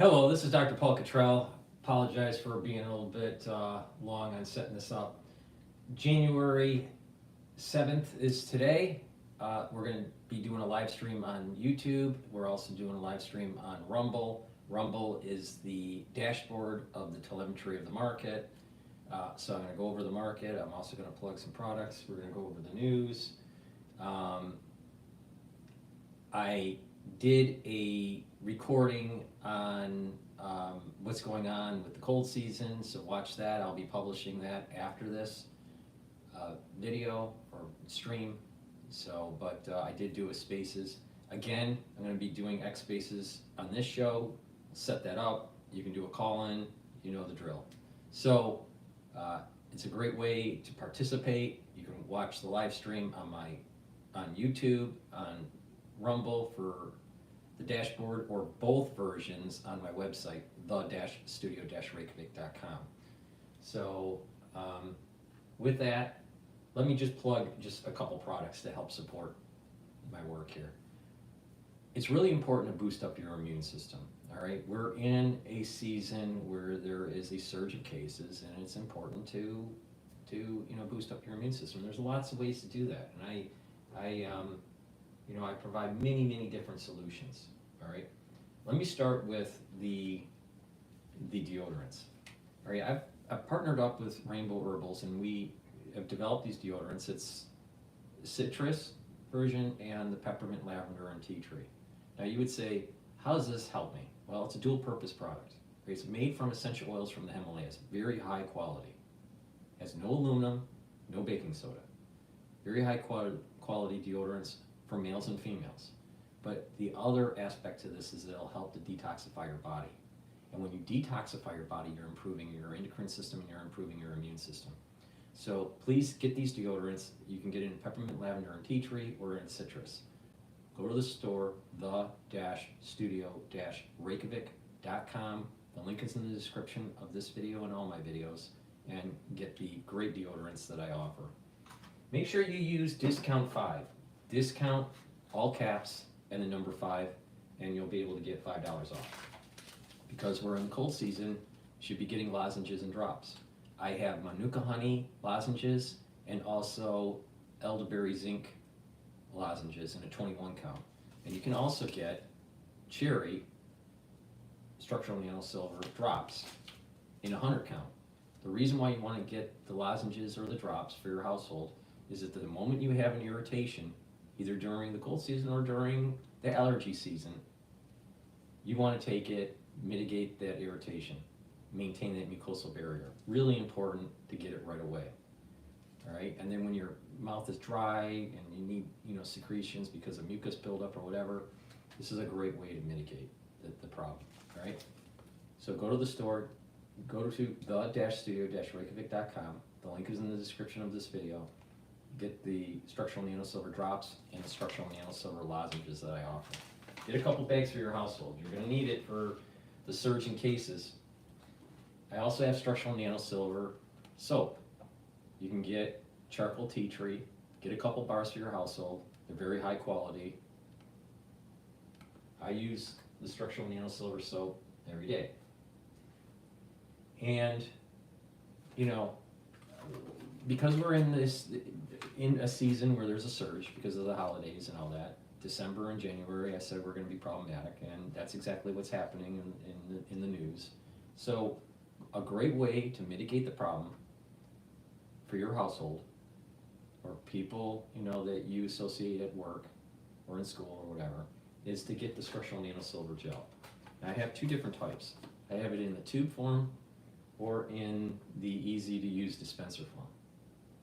Hello, this is Dr. Paul Cottrell. Apologize for being a little bit long on setting this up. January 7th is today. We're going to be doing a live stream on YouTube. We're also doing a live stream on Rumble. Rumble is the dashboard of the telemetry of the market. So I'm going to go over the market. I'm also going to plug some products. We're going to go over the news. I did a recording on what's going on with the cold season, so watch that. I'll be publishing that after this video or stream. So, but I did do a Spaces. Again, I'm going to be doing X Spaces on this show. Set that up. You can do a call-in. You know the drill. So it's a great way to participate. You can watch the live stream on YouTube, on Rumble for the dashboard, or both versions on my website, the-studio-reykjavik.com. So with that, let me just plug just a couple products to help support my work here. It's really important to boost up your immune system. All right, we're in a season where there is a surge of cases, and it's important to boost up your immune system. There's lots of ways to do that, and I provide many different solutions. All right, let me start with the deodorants. All right, I've partnered up with Rainbow Herbals, and we have developed these deodorants. It's citrus version and the peppermint, lavender, and tea tree. Now you would say, how does this help me? Well, it's a dual purpose product. It's made from essential oils from the Himalayas, very high quality. Has no aluminum, no baking soda. Very high quality deodorants for males and females. But the other aspect to this is that it'll help to detoxify your body. And when you detoxify your body, you're improving your endocrine system and you're improving your immune system. So please get these deodorants. You can get it in peppermint, lavender, and tea tree, or in citrus. Go to the store, the-studio-reykjavik.com. The link is in the description of this video and all my videos, and get the great deodorants that I offer. Make sure you use discount 5. Discount, all caps, and the number 5, and you'll be able to get $5 off. Because we're in cold season, you should be getting lozenges and drops. I have Manuka honey lozenges and also elderberry zinc lozenges in a 21 count. And you can also get cherry structural nanosilver drops in a 100 count. The reason why you want to get the lozenges or the drops for your household is that the moment you have an irritation, either during the cold season or during the allergy season, you want to take it, mitigate that irritation, maintain that mucosal barrier. Really important to get it right away. All right, and then when your mouth is dry and you need secretions because of mucus buildup or whatever, this is a great way to mitigate the problem. All right, so go to the store, go to the-studio-reykjavik.com. The link is in the description of this video. Get the structural nanosilver drops and the structural nanosilver lozenges that I offer. Get a couple bags for your household. You're going to need it for the surge in cases. I also have structural nanosilver soap. You can get charcoal tea tree. Get a couple bars for your household. They're very high quality. I use the structural nanosilver soap every day. And because we're in a season where there's a surge because of the holidays and all that, December and January, I said we're going to be problematic, and that's exactly what's happening in the news. So a great way to mitigate the problem for your household or people that you associate at work or in school or whatever is to get the structural nanosilver gel. Now, I have two different types. I have it in the tube form or in the easy to use dispenser form.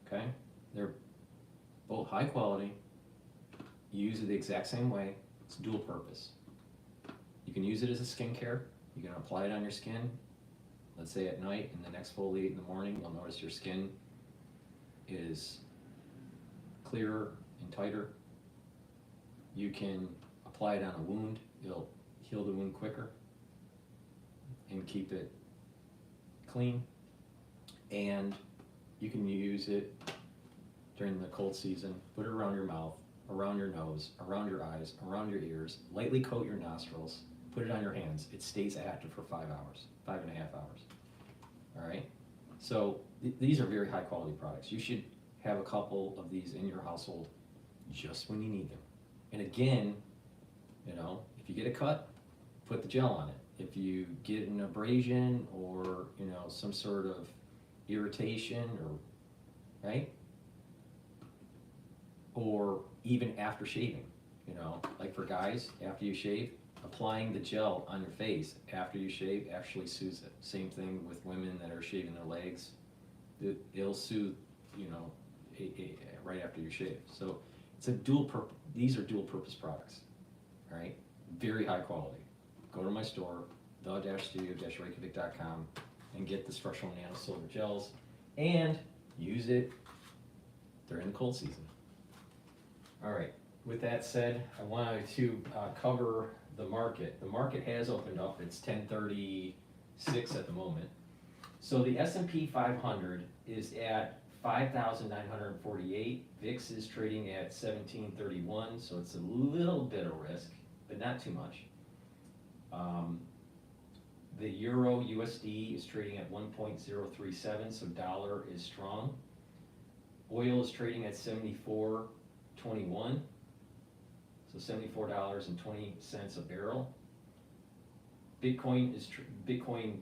Okay? They're both high quality. You use it the exact same way. It's dual purpose. You can use it as a skincare. You can apply it on your skin, let's say at night, and then exfoliate in the morning. You'll notice your skin is clearer and tighter. You can apply it on a wound. It'll heal the wound quicker and keep it clean. And you can use it during the cold season. Put it around your mouth, around your nose, around your eyes, around your ears. Lightly coat your nostrils. put it on your hands. It stays active for 5 hours, 5.5 hours. All right? So these are very high quality products. You should have a couple of these in your household just when you need them. And again, you know, if you get a cut, put the gel on it. If you get an abrasion or, you know, some sort of irritation or, right? Or even after shaving, you know, like for guys, after you shave, applying the gel on your face after you shave actually soothes it. Same thing with women that are shaving their legs. It'll soothe, you know, right after you shave. So it's a these are dual purpose products, all right? Very high quality. Go to my store, the-studio-reykjavik.com, and get the structural nano silver gels and use it during the cold season. All right, with that said, I wanted to cover the market. The market has opened up. It's 10:36 at the moment. So the S&P 500 is at 5,948. VIX is trading at 1731, so it's a little bit of risk, but not too much. The Euro USD is trading at 1.037, so dollar is strong. Oil is trading at 74.21, so $74.20 a barrel. Bitcoin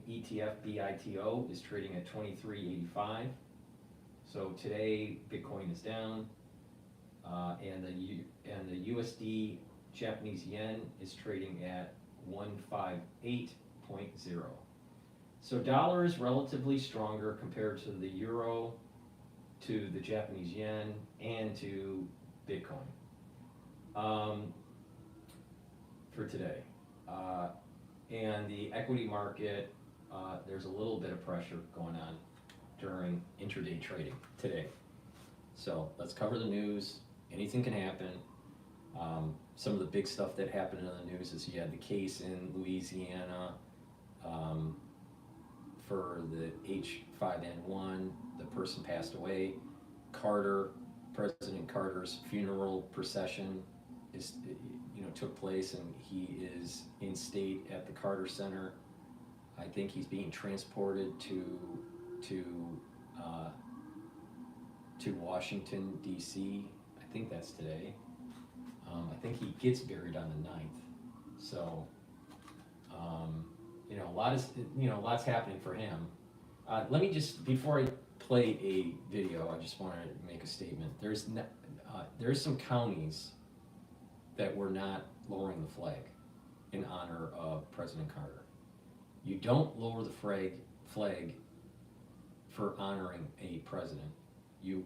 ETF BITO is trading at 23.85. So today Bitcoin is down, and the USD Japanese yen is trading at 158.0. So dollar is relatively stronger compared to the euro, to the Japanese yen, and to Bitcoin for today. And the equity market, there's a little bit of pressure going on during intraday trading today. So let's cover the news. Anything can happen. Some of the big stuff that happened in the news is you had the case in Louisiana for the H5N1. The person passed away. President Carter's funeral procession took place, and he is in state at the Carter Center. I think he's being transported to Washington, D.C. I think that's today. I think he gets buried on the 9th. So, lots happening for him. Let me just, before I play a video, I just want to make a statement. There's some counties that were not lowering the flag in honor of President Carter. You don't lower the flag for honoring a president. You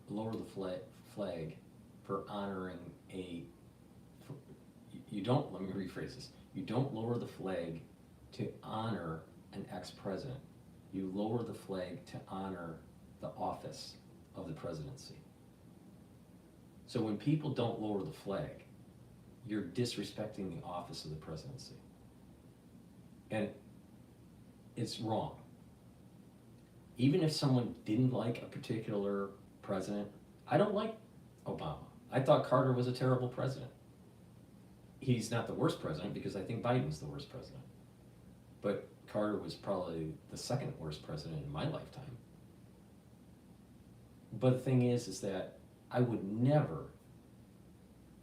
lower the flag for honoring let me rephrase this. You don't lower the flag to honor an ex-president. You lower the flag to honor the office of the presidency. So when people don't lower the flag, you're disrespecting the office of the presidency. And it's wrong. Even if someone didn't like a particular president, I don't like Obama. I thought Carter was a terrible president. He's not the worst president because I think Biden's the worst president. But Carter was probably the second worst president in my lifetime. But the thing is that I would never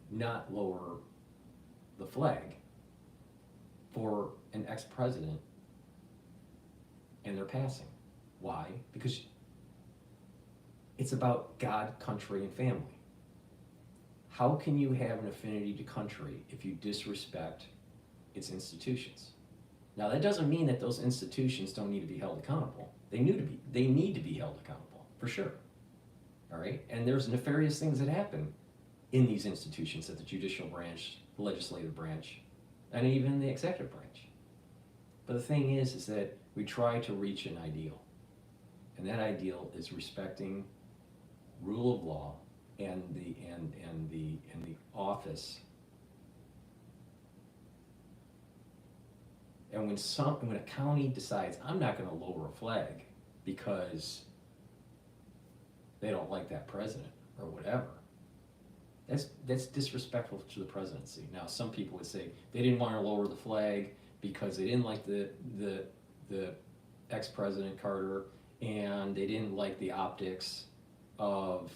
not lower the flag for an ex-president and their passing. Why? Because it's about God, country, and family. How can you have an affinity to country if you disrespect its institutions? Now, that doesn't mean that those institutions don't need to be held accountable. They need to be held accountable, for sure. All right? And there's nefarious things that happen in these institutions, at the judicial branch, the legislative branch, and even the executive branch. But the thing is that we try to reach an ideal. And that ideal is respecting rule of law and the office. And when a county decides, I'm not going to lower a flag because they don't like that president or whatever, That's disrespectful to the presidency. Now, some people would say they didn't want to lower the flag because they didn't like the ex-president Carter, and they didn't like the optics of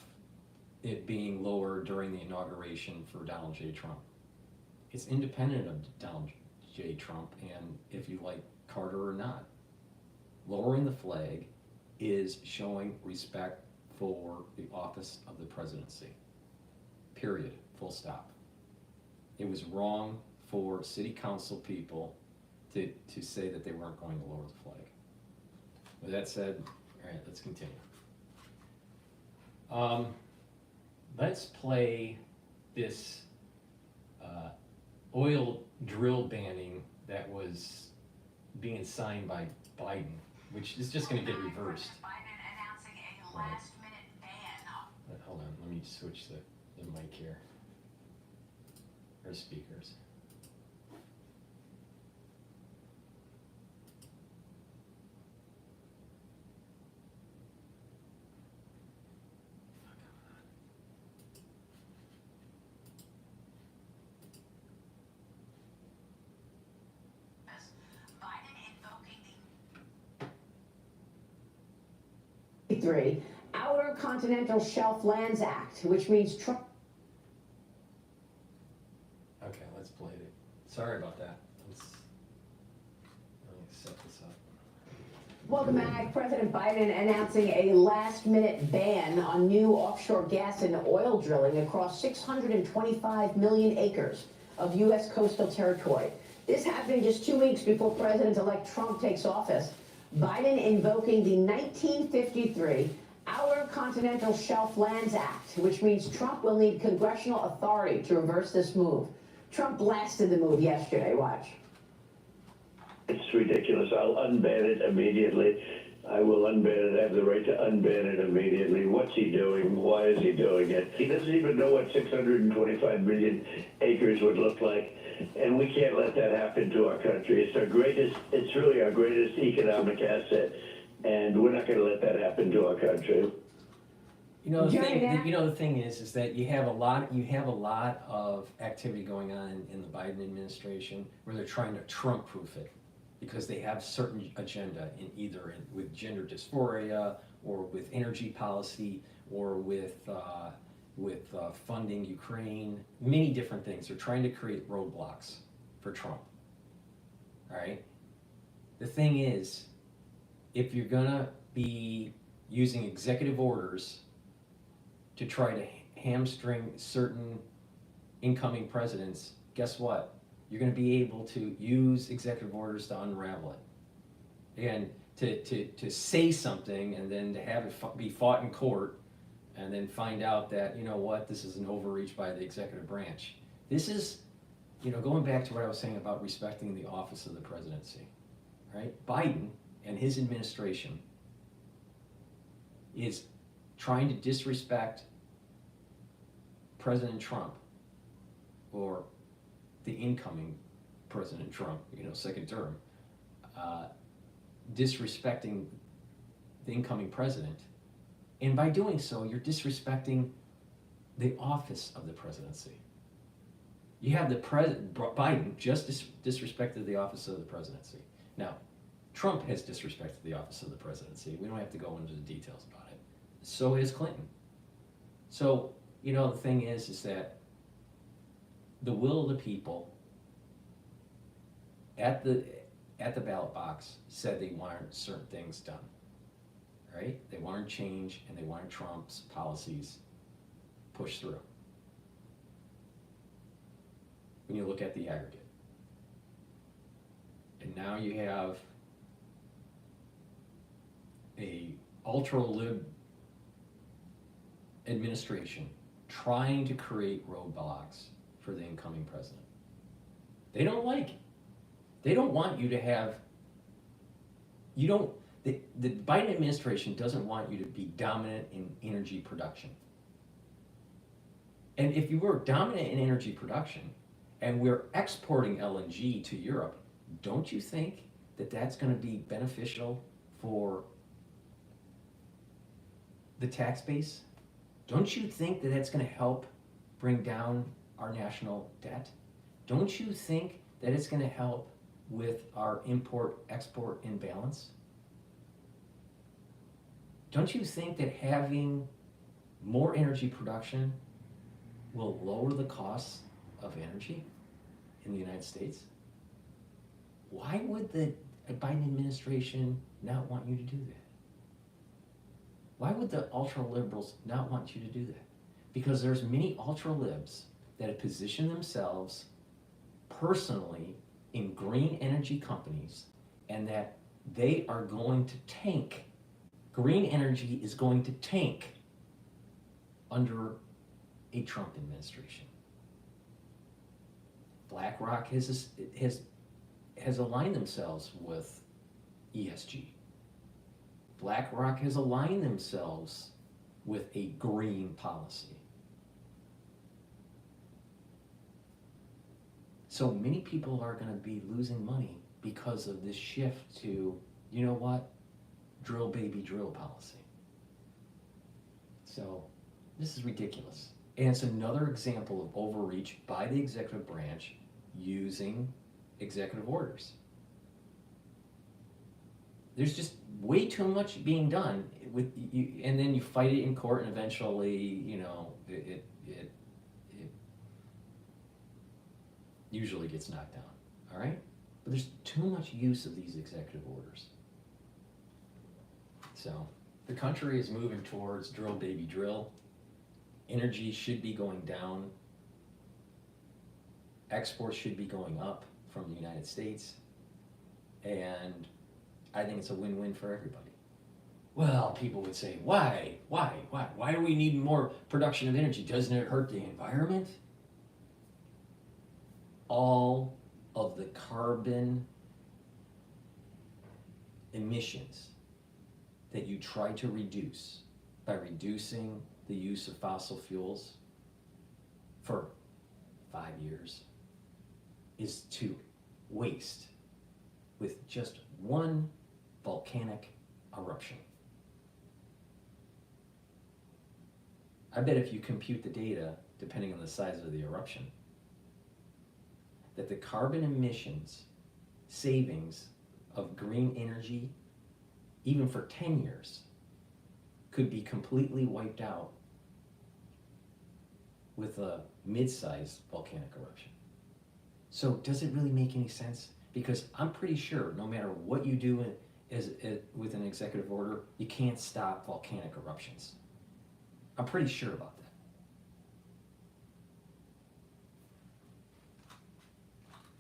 it being lower during the inauguration for Donald J. Trump. It's independent of Donald J. Trump and if you like Carter or not. Lowering the flag is showing respect for the office of the presidency. Period. Full stop. It was wrong for city council people to say that they weren't going to lower the flag. With that said, all right, let's continue. Let's play this oil drill banning that was being signed by Biden, which is just going to get reversed. Biden announcing a last-minute ban. Hold on, let me switch the mic here. Or speakers. Outer Continental Shelf Lands Act, which means Trump. Okay, let's play it. Sorry about that. Let me set this up. Welcome back. President Biden announcing a last-minute ban on new offshore gas and oil drilling across 625 million acres of U.S. coastal territory. This happening just 2 weeks before President-elect Trump takes office. Biden invoking the 1953 Outer Continental Shelf Lands Act, which means Trump will need congressional authority to reverse this move. Trump blasted the move yesterday. Watch. It's ridiculous. I'll unban it immediately. I will unban it. I have the right to unban it immediately. What's he doing? Why is he doing it? He doesn't even know what 625 million acres would look like. And we can't let that happen to our country. It's really our greatest economic asset. And we're not going to let that happen to our country. The thing is that you have a lot of activity going on in the Biden administration where they're trying to Trump-proof it because they have certain agenda with gender dysphoria or with energy policy or with funding Ukraine, many different things. They're trying to create roadblocks for Trump. All right? The thing is, if you're gonna be using executive orders to try to hamstring certain incoming presidents, guess what? You're gonna be able to use executive orders to unravel it. And to say something and then to have it be fought in court and then find out that, you know what, this is an overreach by the executive branch. This is, going back to what I was saying about respecting the office of the presidency, right? Biden and his administration is trying to disrespect President Trump or the incoming President Trump, second term, disrespecting the incoming president. And by doing so, you're disrespecting the office of the presidency. You have Biden just disrespected the office of the presidency. Now, Trump has disrespected the office of the presidency. We don't have to go into the details about it. So has Clinton. So, the thing is that the will of the people at the ballot box said they wanted certain things done. Right? They wanted change and they wanted Trump's policies pushed through. When you look at the aggregate. And now you have a ultra-lib administration trying to create roadblocks for the incoming president. They don't like it. They don't want you to have, the Biden administration doesn't want you to be dominant in energy production. And if you were dominant in energy production and we're exporting LNG to Europe, don't you think that that's going to be beneficial for the tax base? Don't you think that that's going to help bring down our national debt? Don't you think that it's going to help with our import-export imbalance? Don't you think that having more energy production will lower the costs of energy in the United States? Why would the Biden administration not want you to do that? Why would the ultra-liberals not want you to do that? Because there's many ultra-libs that have positioned themselves personally in green energy companies, and that they are going to tank. Green energy is going to tank under a Trump administration. BlackRock has aligned themselves with ESG. BlackRock has aligned themselves with a green policy. So many people are going to be losing money because of this shift to, you know what, drill baby drill policy. So this is ridiculous. And it's another example of overreach by the executive branch using executive orders. There's just way too much being done with you, and then you fight it in court, and eventually, you know, it usually gets knocked down. All right, but there's too much use of these executive orders. So the country is moving towards drill baby drill. Energy should be going down. Exports should be going up from the United States, and I think it's a win-win for everybody. Well, people would say, why do we need more production of energy? Doesn't it hurt the environment? All of the carbon emissions that you try to reduce by reducing the use of fossil fuels for 5 years is to waste with just one volcanic eruption. I bet if you compute the data, depending on the size of the eruption, that the carbon emissions savings of green energy, even for 10 years, could be completely wiped out with a mid-sized volcanic eruption. So does it really make any sense? Because I'm pretty sure no matter what you do with an executive order, you can't stop volcanic eruptions. I'm pretty sure about that.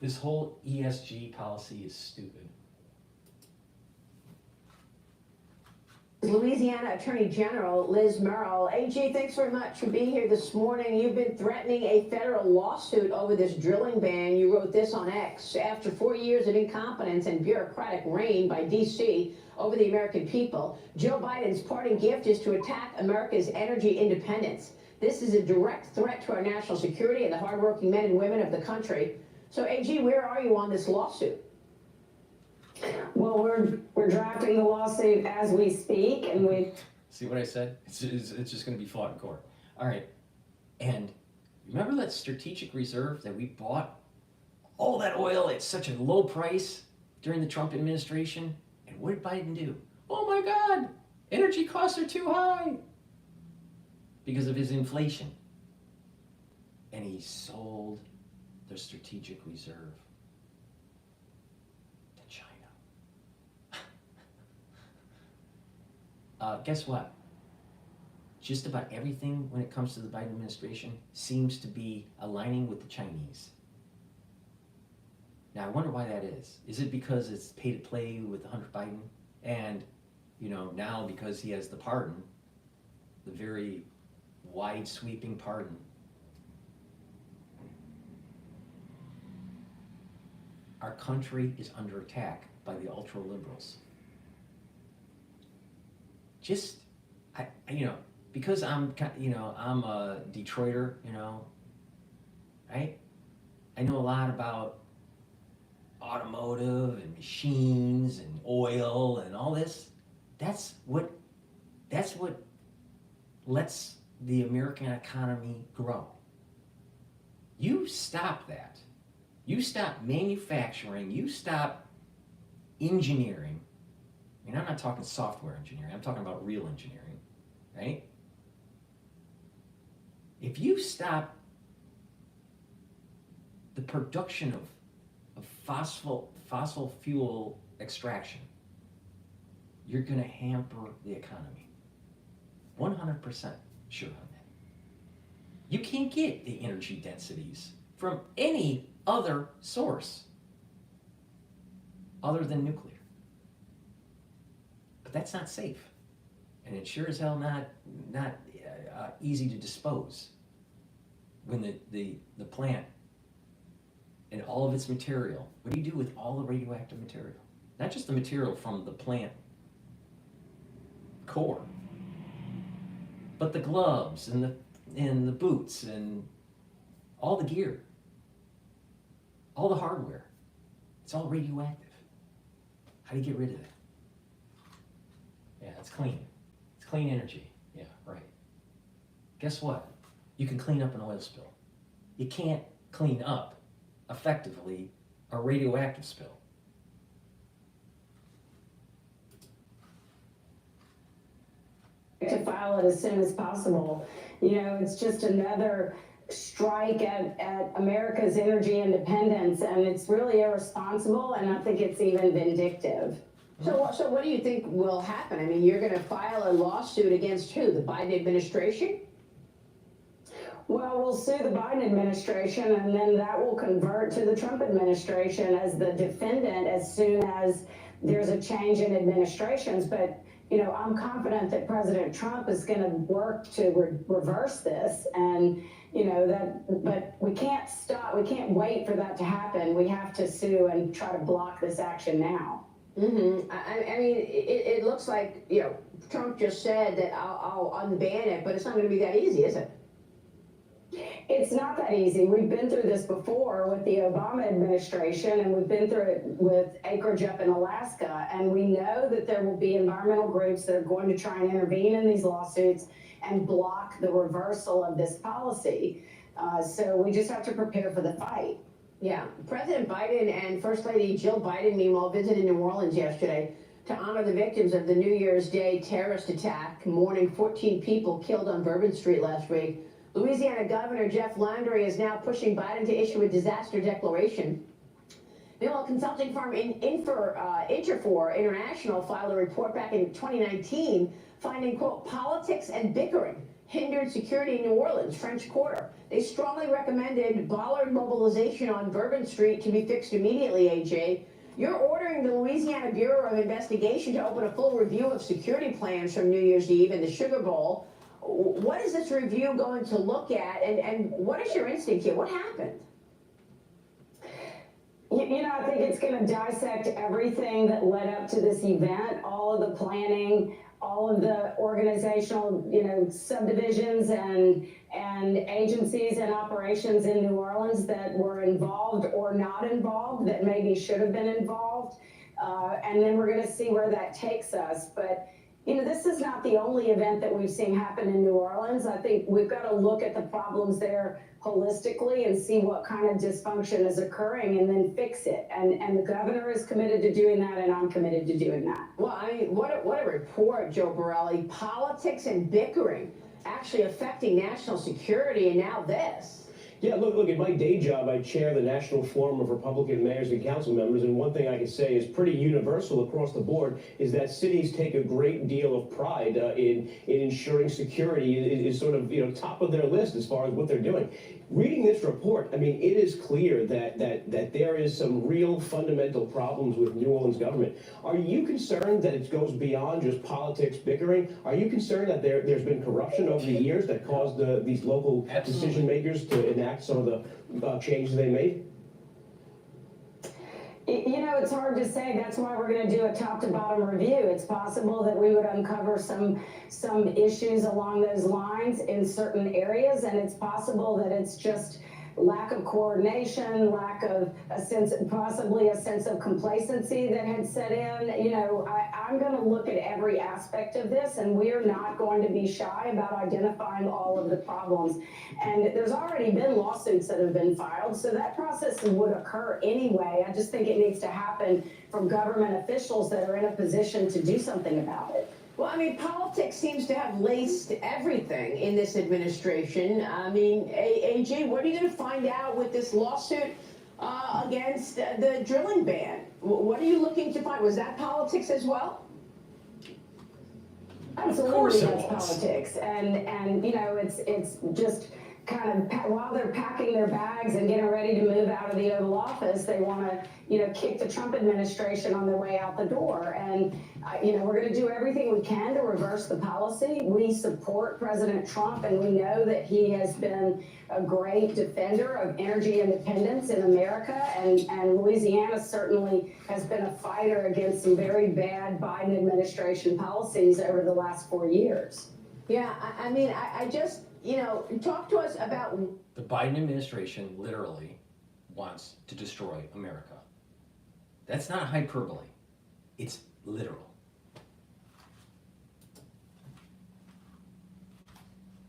This whole ESG policy is stupid. Louisiana Attorney General Liz Murrill. AG, thanks very much for being here this morning. You've been threatening a federal lawsuit over this drilling ban. You wrote this on X. After 4 years of incompetence and bureaucratic reign by D.C. over the American people, Joe Biden's parting gift is to attack America's energy independence. This is a direct threat to our national security and the hardworking men and women of the country. So, AG, where are you on this lawsuit? Well, we're drafting the lawsuit as we speak, and we See what I said? It's just going to be fought in court. All right. And remember that strategic reserve that we bought all that oil at such a low price during the Trump administration? And what did Biden do? Oh my God, energy costs are too high because of his inflation. And he sold the strategic reserve to China. Guess what? Just about everything when it comes to the Biden administration seems to be aligning with the Chinese. Now, I wonder why that is. Is it because it's pay to play with Hunter Biden? And, you know, now because he has the pardon, the very wide sweeping pardon, our country is under attack by the ultra liberals. Just, because I'm a Detroiter, right? I know a lot about automotive and machines and oil and all this. That's what lets the American economy grow. You stop that. You stop manufacturing. You stop engineering. I mean, I'm not talking software engineering. I'm talking about real engineering, right? If you stop the production of fossil fuel extraction, you're going to hamper the economy. 100% sure on that. You can't get the energy densities from any other source other than nuclear. But that's not safe. And it's sure as hell not easy to dispose when the plant and all of its material, what do you do with all the radioactive material? Not just the material from the plant core, but the gloves and the boots and all the gear, all the hardware. It's all radioactive. How do you get rid of it? Yeah, it's clean. It's clean energy. Yeah, right. Guess what? You can clean up an oil spill. You can't clean up effectively a radioactive spill. To file it as soon as possible. You know, it's just another strike at America's energy independence, and it's really irresponsible, and I think it's even vindictive. So what do you think will happen? I mean, you're going to file a lawsuit against who? The Biden administration? Well, we'll sue the Biden administration, and then that will convert to the Trump administration as the defendant as soon as there's a change in administrations. But you know, I'm confident that President Trump is going to work to reverse this, and you know that. But we can't stop. We can't wait for that to happen. We have to sue and try to block this action now. Mm-hmm. I mean, it looks like, you know, Trump just said that I'll unban it, but it's not going to be that easy, is it? It's not that easy. We've been through this before with the Obama administration, and we've been through it with acreage up in Alaska, and we know that there will be environmental groups that are going to try and intervene in these lawsuits and block the reversal of this policy. So we just have to prepare for the fight. Yeah. President Biden and First Lady Jill Biden, meanwhile, visited New Orleans yesterday to honor the victims of the New Year's Day terrorist attack, mourning 14 people killed on Bourbon Street last week. Louisiana Governor Jeff Landry is now pushing Biden to issue a disaster declaration. Meanwhile, consulting firm Interfor International filed a report back in 2019 finding, quote, politics and bickering hindered security in New Orleans, French Quarter. They strongly recommended bollard mobilization on Bourbon Street to be fixed immediately, AJ. You're ordering the Louisiana Bureau of Investigation to open a full review of security plans from New Year's Eve and the Sugar Bowl. What is this review going to look at, and what is your instinct here? What happened? You know, I think it's going to dissect everything that led up to this event, all of the planning, all of the organizational, you know, subdivisions and agencies and operations in New Orleans that were involved or not involved, that maybe should have been involved. And then we're going to see where that takes us. But you know, this is not the only event that we've seen happen in New Orleans. I think we've got to look at the problems there holistically and see what kind of dysfunction is occurring and then fix it. And the governor is committed to doing that, and I'm committed to doing that. Well, I mean, what a report, Joe Borelli. Politics and bickering actually affecting national security, and now this. Yeah, look, in my day job, I chair the National Forum of Republican Mayors and Council Members, and one thing I can say is pretty universal across the board is that cities take a great deal of pride in ensuring security is sort of, you know, top of their list as far as what they're doing. Reading this report, I mean, it is clear that there is some real fundamental problems with New Orleans government. Are you concerned that it goes beyond just politics bickering? Are you concerned that there's been corruption over the years that caused these local decision makers to enact some of the changes they made? You know, it's hard to say. That's why we're going to do a top to bottom review. It's possible that we would uncover some issues along those lines in certain areas, and it's possible that it's just lack of coordination, lack of a sense, possibly a sense of complacency that had set in. You know, I'm going to look at every aspect of this, and we are not going to be shy about identifying all of the problems. And there's already been lawsuits that have been filed, so that process would occur anyway. I just think it needs to happen from government officials that are in a position to do something about it. Well, I mean, politics seems to have laced everything in this administration. I mean, AG, what are you going to find out with this lawsuit against the drilling ban? What are you looking to find? Was that politics as well? Absolutely, that's politics, and you know, it's just kind of while they're packing their bags and getting ready to move out of the Oval Office, they want to, you know, kick the Trump administration on their way out the door. And you know, we're going to do everything we can to reverse the policy. We support President Trump, and we know that he has been a great defender of energy independence in America, and Louisiana certainly has been a fighter against some very bad Biden administration policies over the last 4 years. Yeah, I mean, I just, you know, talk to us about... The Biden administration literally wants to destroy America. That's not hyperbole. It's literal.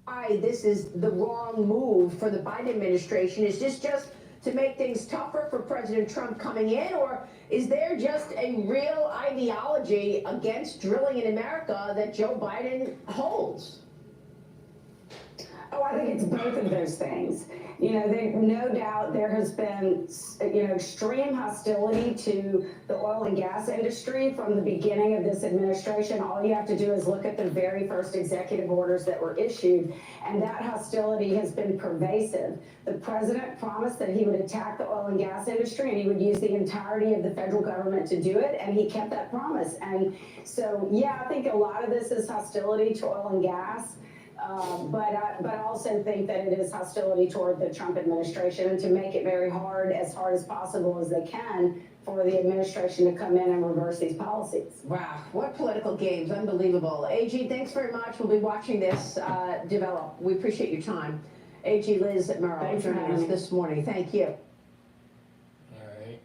Why this is the wrong move for the Biden administration? Is this just to make things tougher for President Trump coming in, or is there just a real ideology against drilling in America that Joe Biden holds? Oh, I think it's both of those things. You know, no doubt there has been, you know, extreme hostility to the oil and gas industry from the beginning of this administration. All you have to do is look at the very first executive orders that were issued, and that hostility has been pervasive. The president promised that he would attack the oil and gas industry, and he would use the entirety of the federal government to do it, and he kept that promise. And so, yeah, I think a lot of this is hostility to oil and gas. But I also think that it is hostility toward the Trump administration, and to make it very hard as possible as they can for the administration to come in and reverse these policies. Wow, what political games, unbelievable. AG, thanks very much. We'll be watching this develop. We appreciate your time. AG Liz Murrow joining us this morning. Thank you. All right.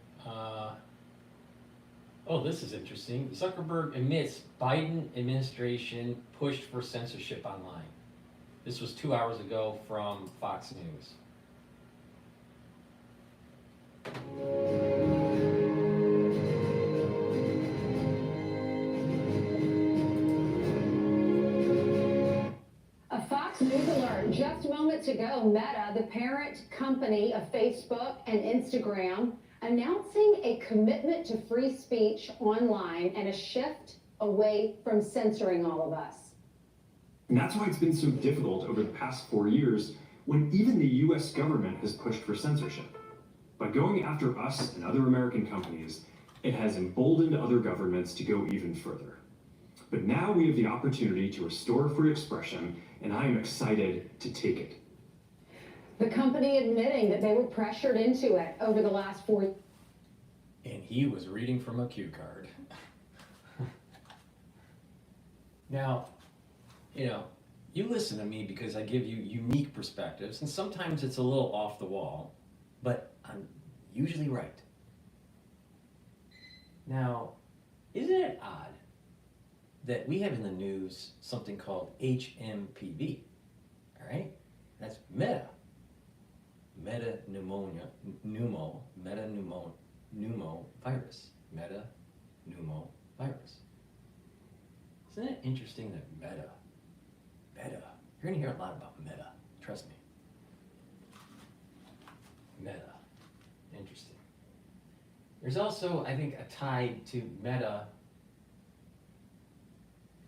Oh, this is interesting. Zuckerberg admits Biden administration pushed for censorship online. This was 2 hours ago from Fox News. A Fox News alert. Just moments ago, Meta, the parent company of Facebook and Instagram, announcing a commitment to free speech online and a shift away from censoring all of us. And that's why it's been so difficult over the past 4 years when even the US government has pushed for censorship. By going after us and other American companies, it has emboldened other governments to go even further. But now we have the opportunity to restore free expression, and I am excited to take it. The company admitting that they were pressured into it over the last 4 years. And he was reading from a cue card. Now, you know, you listen to me because I give you unique perspectives, and sometimes it's a little off the wall, but I'm usually right. Now, isn't it odd that we have in the news something called HMPV, all right? That's metapneumovirus, metapneumovirus. Isn't it interesting that meta, you're gonna hear a lot about meta, trust me. Meta, interesting. There's also, I think, a tie to meta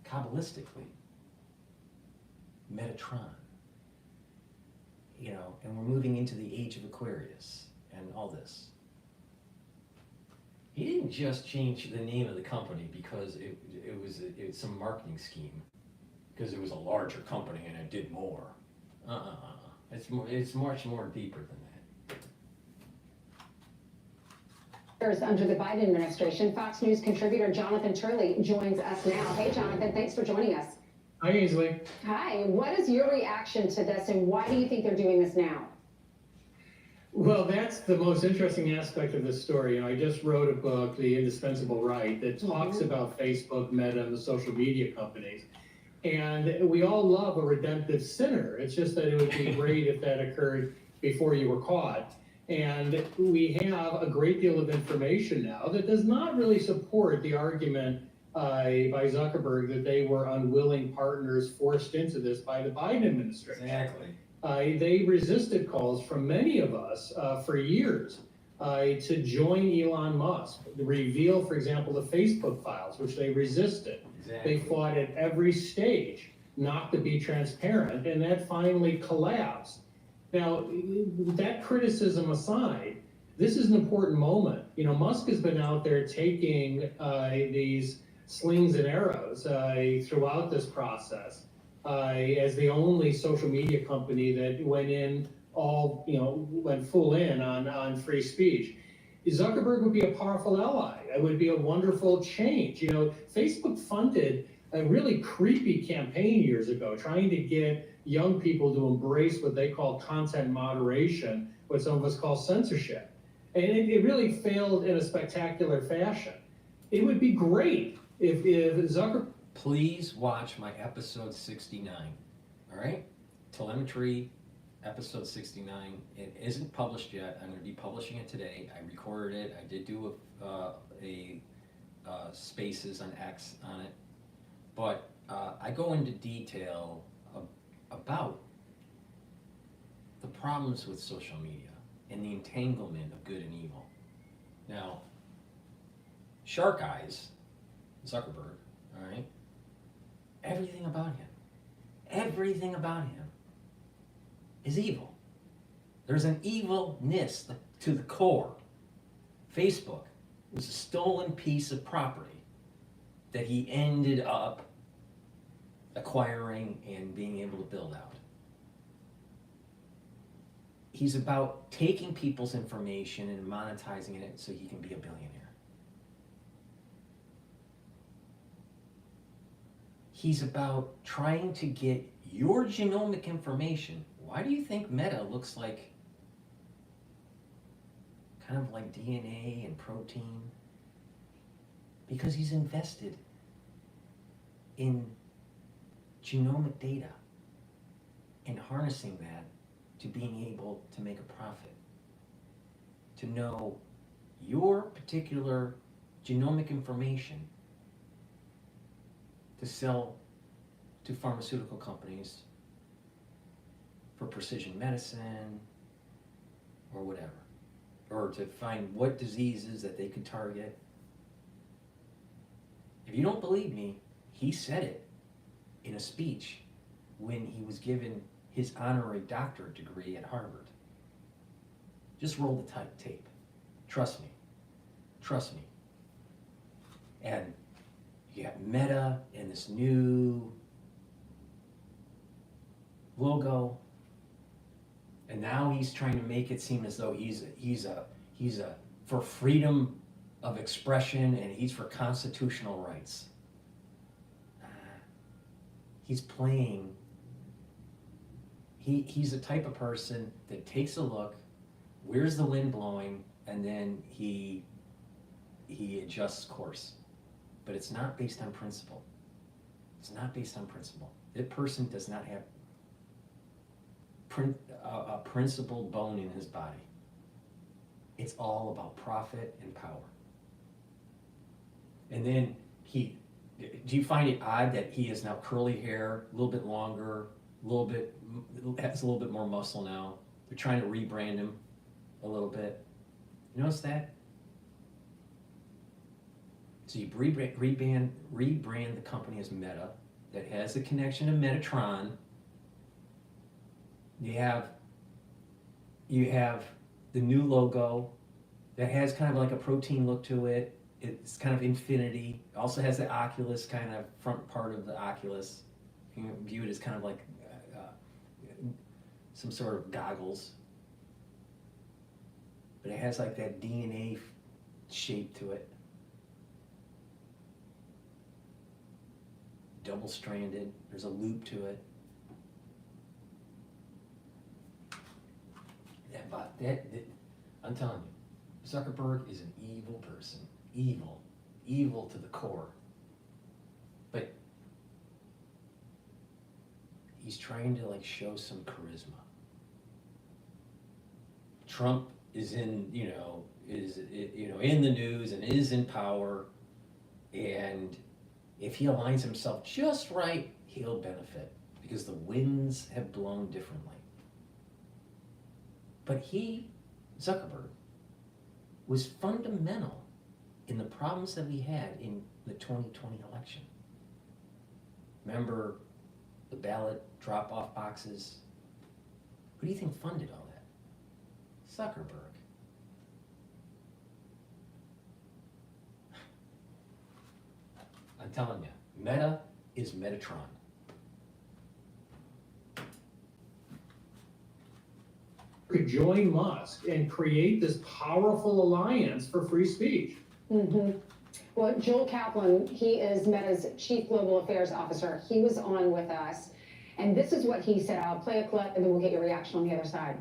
Kabbalistically, Metatron. You know, and we're moving into the age of Aquarius and all this. He didn't just change the name of the company because it was some marketing scheme, because it was a larger company and it did more. It's much more deeper than that. Under the Biden administration, Fox News contributor Jonathan Turley joins us now. Hey, Jonathan, thanks for joining us. Hi, Ainsley. Hi, what is your reaction to this, and why do you think they're doing this now? Well, that's the most interesting aspect of this story. I just wrote a book, The Indispensable Right, that talks about Facebook, Meta, and the social media companies. And we all love a redemptive sinner. It's just that it would be great if that occurred before you were caught. And we have a great deal of information now that does not really support the argument by Zuckerberg that they were unwilling partners forced into this by the Biden administration. Exactly. They resisted calls from many of us for years to join Elon Musk, to reveal, for example, the Facebook files, which they resisted. Exactly. They fought at every stage not to be transparent, and that finally collapsed. Now, that criticism aside, this is an important moment. Musk has been out there taking these slings and arrows throughout this process. As the only social media company that went full in on free speech. Zuckerberg would be a powerful ally. It would be a wonderful change. Facebook funded a really creepy campaign years ago, trying to get young people to embrace what they call content moderation, what some of us call censorship. And it really failed in a spectacular fashion. It would be great if Zuckerberg. Please watch my episode 69, all right? Telemetry, episode 69. It isn't published yet. I'm going to be publishing it today. I recorded it. I did do a spaces on X on it. But I go into detail about the problems with social media and the entanglement of good and evil. Now, Shark Eyes, Zuckerberg, all right? Everything about him is evil. There's an evilness to the core. Facebook was a stolen piece of property that he ended up acquiring and being able to build out. He's about taking people's information and monetizing it so he can be a billionaire. He's about trying to get your genomic information. Why do you think Meta looks like kind of like DNA and protein? Because he's invested in genomic data and harnessing that to being able to make a profit, to know your particular genomic information to sell to pharmaceutical companies for precision medicine or whatever, or to find what diseases that they could target. If you don't believe me, he said it in a speech when he was given his honorary doctorate degree at Harvard. Just roll the tape. Trust me. Trust me. And you got Meta and this new logo, and now he's trying to make it seem as though he's for freedom of expression and he's for constitutional rights. He's playing. He's the type of person that takes a look, where's the wind blowing, and then he adjusts course. But it's not based on principle. It's not based on principle. That person does not have a principled bone in his body. It's all about profit and power. And then do you find it odd that he has now curly hair, a little bit longer, has a little bit more muscle now? They're trying to rebrand him a little bit. You notice that? So you rebrand the company as Meta, that has a connection to Metatron. You have the new logo that has kind of like a protein look to it. It's kind of infinity. It also has the Oculus kind of front part of the Oculus. You can view it as kind of like some sort of goggles. But it has like that DNA shape to it. Double-stranded. There's a loop to it. That but I'm telling you, Zuckerberg is an evil person. Evil to the core. But he's trying to like show some charisma. Trump is in, in the news and is in power, and if he aligns himself just right, he'll benefit because the winds have blown differently. But Zuckerberg, was fundamental in the problems that we had in the 2020 election. Remember the ballot drop-off boxes? Who do you think funded all that? Zuckerberg. I'm telling you, Meta is Metatron. Could join Musk and create this powerful alliance for free speech. Well, Joel Kaplan, he is Meta's Chief Global Affairs Officer. He was on with us, and this is what he said. I'll play a clip, and then we'll get your reaction on the other side.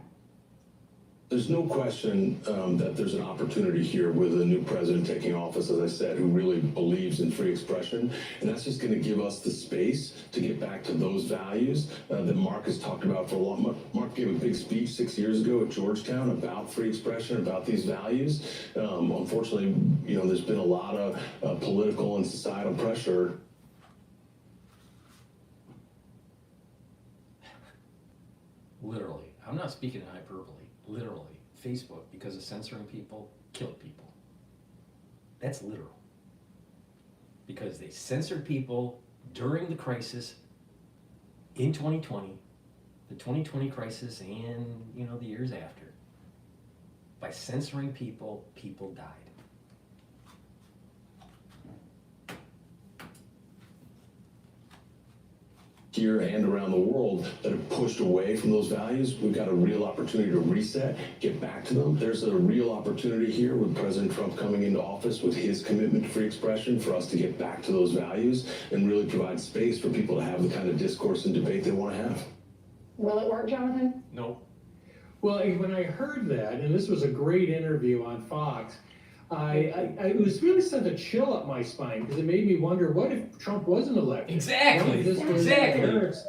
There's no question that there's an opportunity here with a new president taking office, as I said, who really believes in free expression. And that's just going to give us the space to get back to those values that Mark has talked about for a long. Mark gave a big speech 6 years ago at Georgetown about free expression, about these values. Unfortunately, there's been a lot of political and societal pressure. Literally, I'm not speaking in hyperbole. Literally, Facebook, because of censoring people, killed people. That's literal. Because they censored people during the crisis in 2020, the 2020 crisis, and the years after. By censoring people, people died. Here and around the world that have pushed away from those values. We've got a real opportunity to reset, get back to them. There's a real opportunity here with President Trump coming into office with his commitment to free expression for us to get back to those values and really provide space for people to have the kind of discourse and debate they want to have. Will it work, Jonathan? No. Well, when I heard that, and this was a great interview on Fox, it was really sent a chill up my spine because it made me wonder, what if Trump wasn't elected? Exactly. What if this was Exactly. the Harris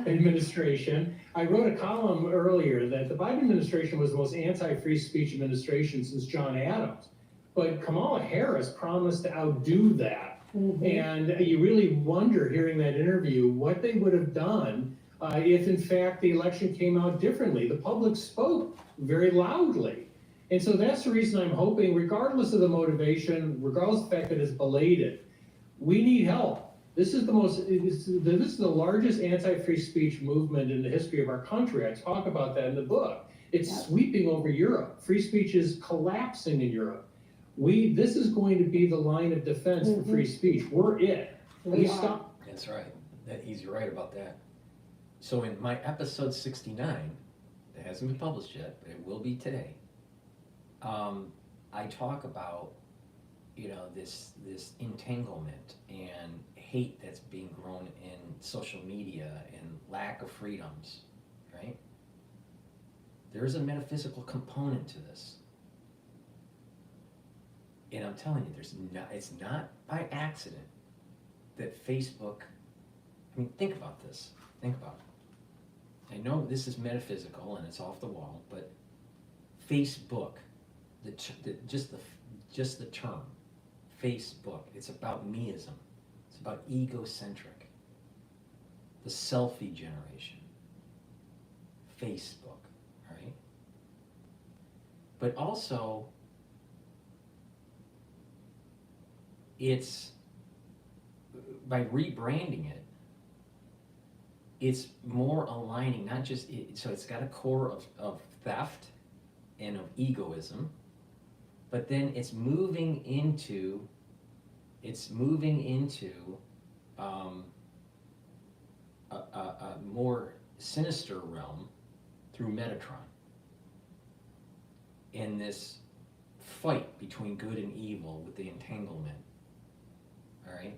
administration? I wrote a column earlier that the Biden administration was the most anti-free speech administration since John Adams. But Kamala Harris promised to outdo that. And you really wonder, hearing that interview, what they would have done if, in fact, the election came out differently. The public spoke very loudly. And so that's the reason I'm hoping, regardless of the motivation, regardless of the fact that it's belated, we need help. This is the largest anti-free speech movement in the history of our country. I talk about that in the book. It's sweeping over Europe. Free speech is collapsing in Europe. This is going to be the line of defense for free speech. We're it. We stop. That's right. He's right about that. So in my episode 69, that hasn't been published yet, but it will be today, I talk about, this entanglement and hate that's being grown in social media and lack of freedoms, right? There is a metaphysical component to this. And I'm telling you, it's not by accident that Facebook, think about this. Think about it. I know this is metaphysical and it's off the wall, but Facebook, just the term, Facebook, it's about meism. It's about egocentric. The selfie generation. Facebook, right? But also, it's, by rebranding it, it's more aligning, not just, so it's got a core of theft and of egoism, but then it's moving into a more sinister realm through Metatron. In this fight between good and evil with the entanglement. All right?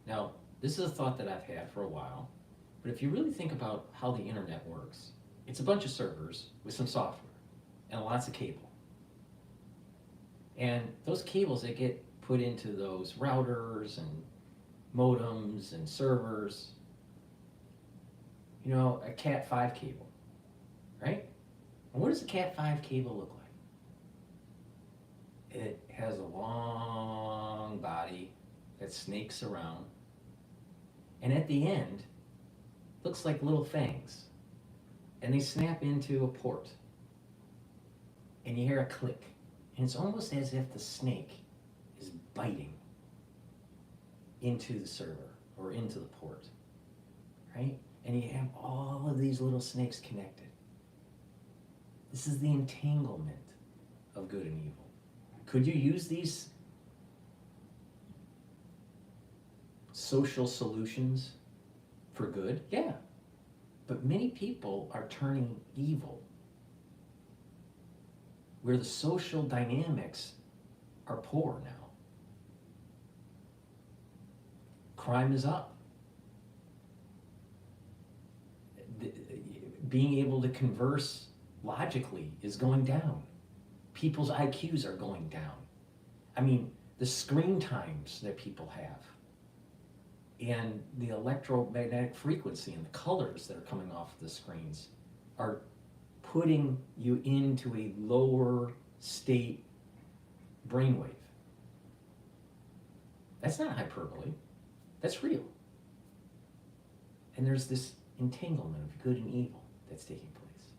Now, this is a thought that I've had for a while, but if you really think about how the internet works, it's a bunch of servers with some software. and lots of cable. And those cables that get put into those routers and modems and servers, you know, a Cat5 cable, right? And what does a Cat5 cable look like? It has a long body that snakes around, and at the end, looks like little fangs, and they snap into a port, and you hear a click, and it's almost as if the snake is biting into the server or into the port, right? And you have all of these little snakes connected. This is the entanglement of good and evil. Could you use these social solutions for good? Yeah. But many people are turning evil, where the social dynamics are poor now. Crime is up. Being able to converse logically is going down. People's IQs are going down. I mean, the screen times that people have and the electromagnetic frequency and the colors that are coming off the screens are putting you into a lower state brainwave. That's not hyperbole. That's real. And there's this entanglement of good and evil that's taking place,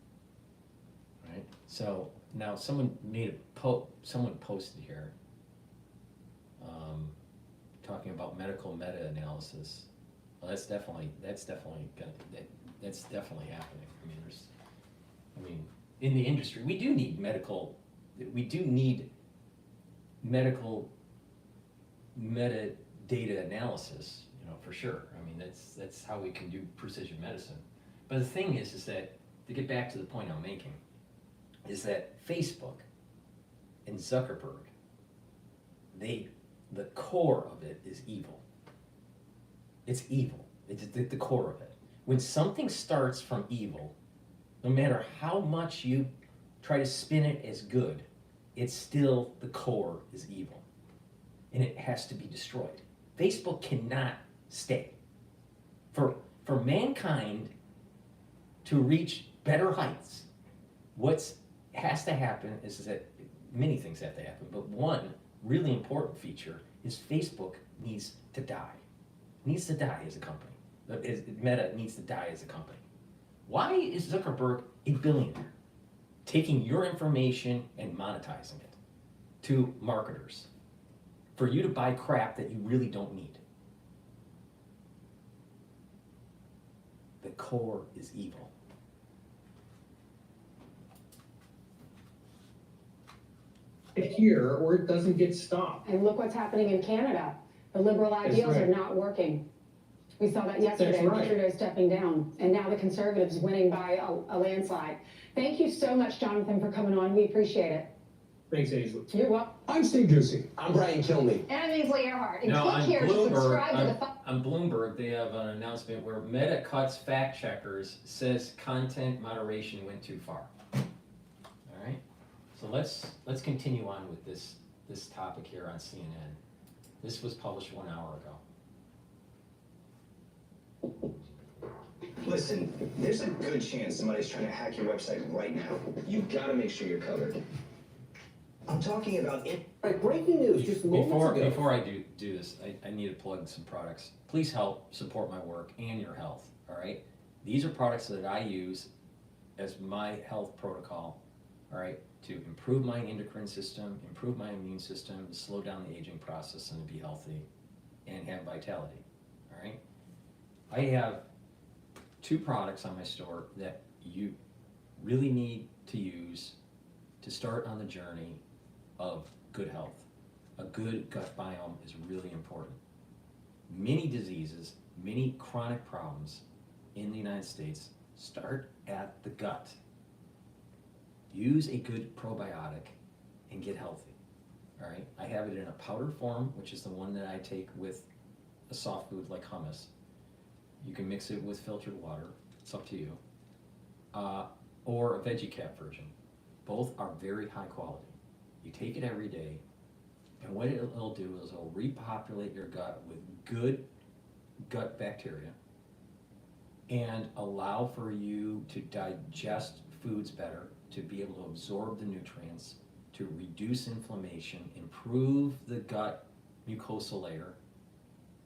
right? So now someone someone posted here talking about medical meta-analysis. Well, that's definitely happening. I mean, in the industry, we do need medical metadata analysis, you know, for sure. I mean, that's how we can do precision medicine. But the thing is that, to get back to the point I'm making, is that Facebook and Zuckerberg, the core of it is evil. It's evil. It's the core of it. When something starts from evil, no matter how much you try to spin it as good, it's still, the core is evil. And it has to be destroyed. Facebook cannot stay. For mankind to reach better heights, what has to happen is that many things have to happen, but one really important feature is Facebook needs to die. It needs to die as a company. Meta needs to die as a company. Why is Zuckerberg a billionaire? Taking your information and monetizing it to marketers for you to buy crap that you really don't need. The core is evil. Here, or it doesn't get stopped. And look what's happening in Canada. The liberal ideals right. are not working. We saw that yesterday, That's right. Trudeau stepping down, and now the Conservatives winning by a landslide. Thank you so much, Jonathan, for coming on. We appreciate it. Thanks, Ainsley. You're welcome. I'm Steve Ducey. I'm Brian Kilmeade. And I'm Ainsley Earhart. And Now, click on here to subscribe to the Bloomberg, on Bloomberg, they have an announcement where Meta cuts fact checkers, says content moderation went too far. All right, so let's continue on with this topic here on CNN. This was published 1 hour ago. Listen, there's a good chance somebody's trying to hack your website right now. You've got to make sure you're covered. I'm talking about it. Right, breaking news just moments ago. Before I do this, I need to plug some products. Please help support my work and your health, all right? These are products that I use as my health protocol, all right, to improve my endocrine system, improve my immune system, slow down the aging process, and to be healthy and have vitality, all right? I have 2 products on my store that you really need to use to start on the journey of good health. A good gut biome is really important. Many diseases, many chronic problems in the United States start at the gut. Use a good probiotic and get healthy, all right? I have it in a powder form, which is the one that I take with a soft food like hummus. You can mix it with filtered water, it's up to you. Or a veggie cap version. Both are very high quality. You take it every day, and what it'll do is it'll repopulate your gut with good gut bacteria and allow for you to digest foods better, to be able to absorb the nutrients, to reduce inflammation, improve the gut mucosal layer.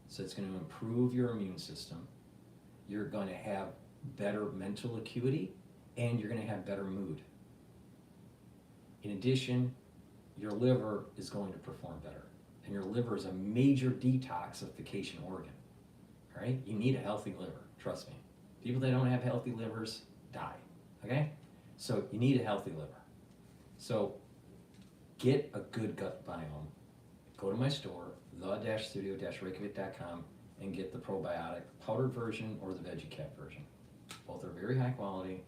So it's going to improve your immune system. You're going to have better mental acuity, and you're going to have better mood. In addition, your liver is going to perform better. And your liver is a major detoxification organ. All right? You need a healthy liver, trust me. People that don't have healthy livers die. Okay? So you need a healthy liver. So get a good gut biome. Go to my store, the-studio-reykjavik.com, and get the probiotic powdered version or the VeggieCap version. Both are very high quality.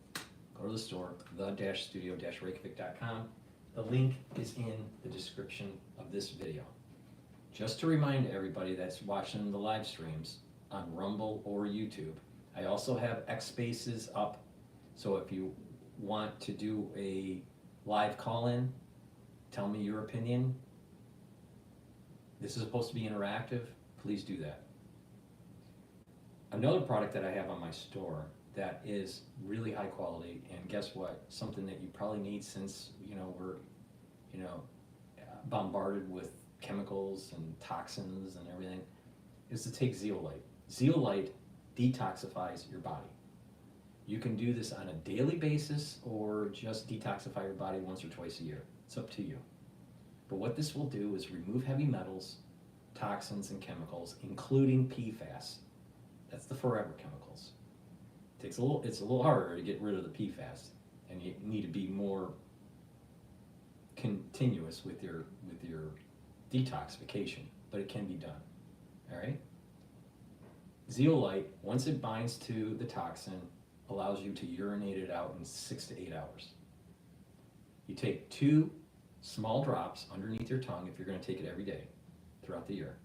Go to the store, the-studio-reykjavik.com. The link is in the description of this video. Just to remind everybody that's watching the live streams on Rumble or YouTube, I also have X Spaces up, so if you want to do a live call-in, tell me your opinion. This is supposed to be interactive. Please do that. Another product that I have on my store that is really high quality, and guess what? Something that you probably need since we're bombarded with chemicals and toxins and everything, is to take zeolite. Zeolite detoxifies your body. You can do this on a daily basis or just detoxify your body once or twice a year. It's up to you. But what this will do is remove heavy metals, toxins, and chemicals, including PFAS. That's the forever chemicals. It's a little harder to get rid of the PFAS, and you need to be more continuous with your detoxification, but it can be done. All right? Zeolite, once it binds to the toxin, allows you to urinate it out in 6 to 8 hours. You take 2 small drops underneath your tongue if you're going to take it every day throughout the year.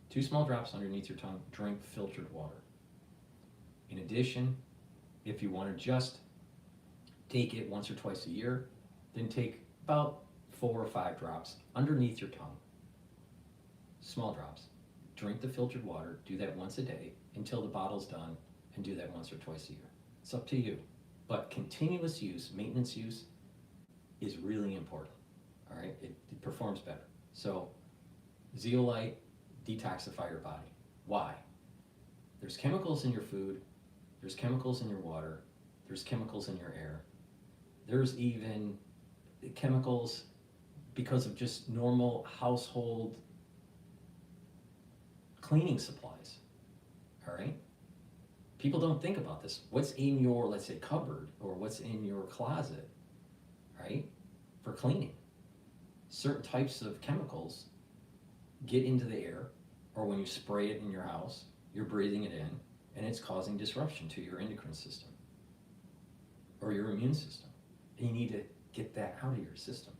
2 small drops underneath your tongue, drink filtered water. In addition, if you want to just take it once or twice a year, then take about 4 or 5 drops underneath your tongue. Small drops. Drink the filtered water, do that once a day until the bottle's done, and do that once or twice a year. It's up to you. But continuous use, maintenance use, is really important. All right? It performs better. So, zeolite, detoxify your body. Why? There's chemicals in your food, there's chemicals in your water, there's chemicals in your air. There's even chemicals because of just normal household cleaning supplies. All right? People don't think about this. What's in your, let's say, cupboard, or what's in your closet, right, for cleaning? Certain types of chemicals get into the air, or when you spray it in your house, you're breathing it in, and it's causing disruption to your endocrine system or your immune system. And you need to get that out of your system.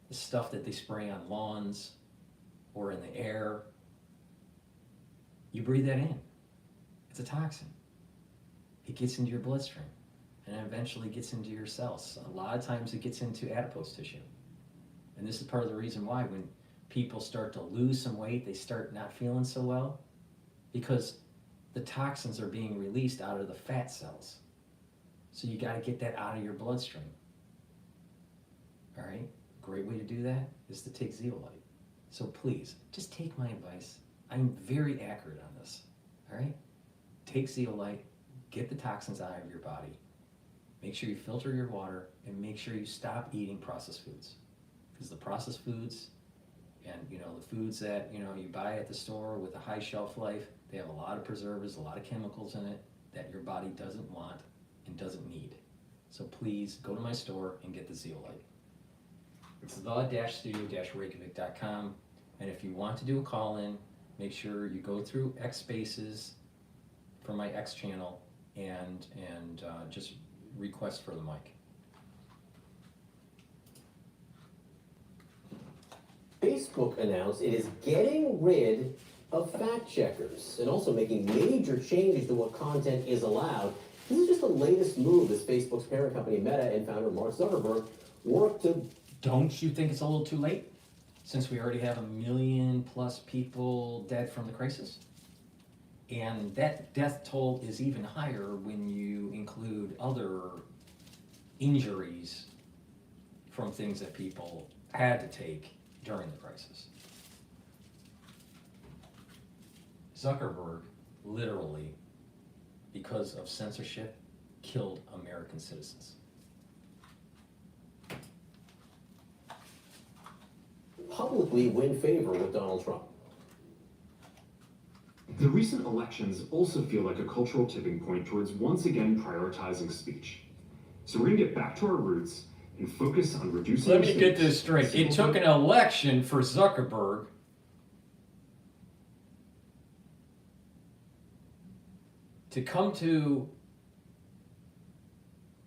The stuff that they spray on lawns or in the air, you breathe that in. It's a toxin. It gets into your bloodstream and eventually gets into your cells. A lot of times it gets into adipose tissue. And this is part of the reason why when people start to lose some weight, they start not feeling so well, because the toxins are being released out of the fat cells. So you got to get that out of your bloodstream. All right? A great way to do that is to take zeolite. So please, just take my advice. I'm very accurate on this. All right? Take zeolite, get the toxins out of your body. Make sure you filter your water, and make sure you stop eating processed foods. Because the processed foods and the foods that you buy at the store with a high shelf life, they have a lot of preservatives, a lot of chemicals in it that your body doesn't want and doesn't need. So please go to my store and get the zeolite. It's the-studio-reykjavik.com, and if you want to do a call-in, make sure you go through X Spaces for my X channel and just request for the mic. Facebook announced it is getting rid of fact checkers and also making major changes to what content is allowed. This is just the latest move as Facebook's parent company Meta and founder Mark Zuckerberg work to. Don't you think it's a little too late? Since we already have 1 million plus people dead from the crisis? And that death toll is even higher when you include other injuries from things that people had to take during the crisis. Zuckerberg, literally, because of censorship, killed American citizens. Publicly win favor with Donald Trump. The recent elections also feel like a cultural tipping point towards once again prioritizing speech. So we're gonna get back to our roots and focus on reducing. Let me get this straight. It took an election for Zuckerberg to come to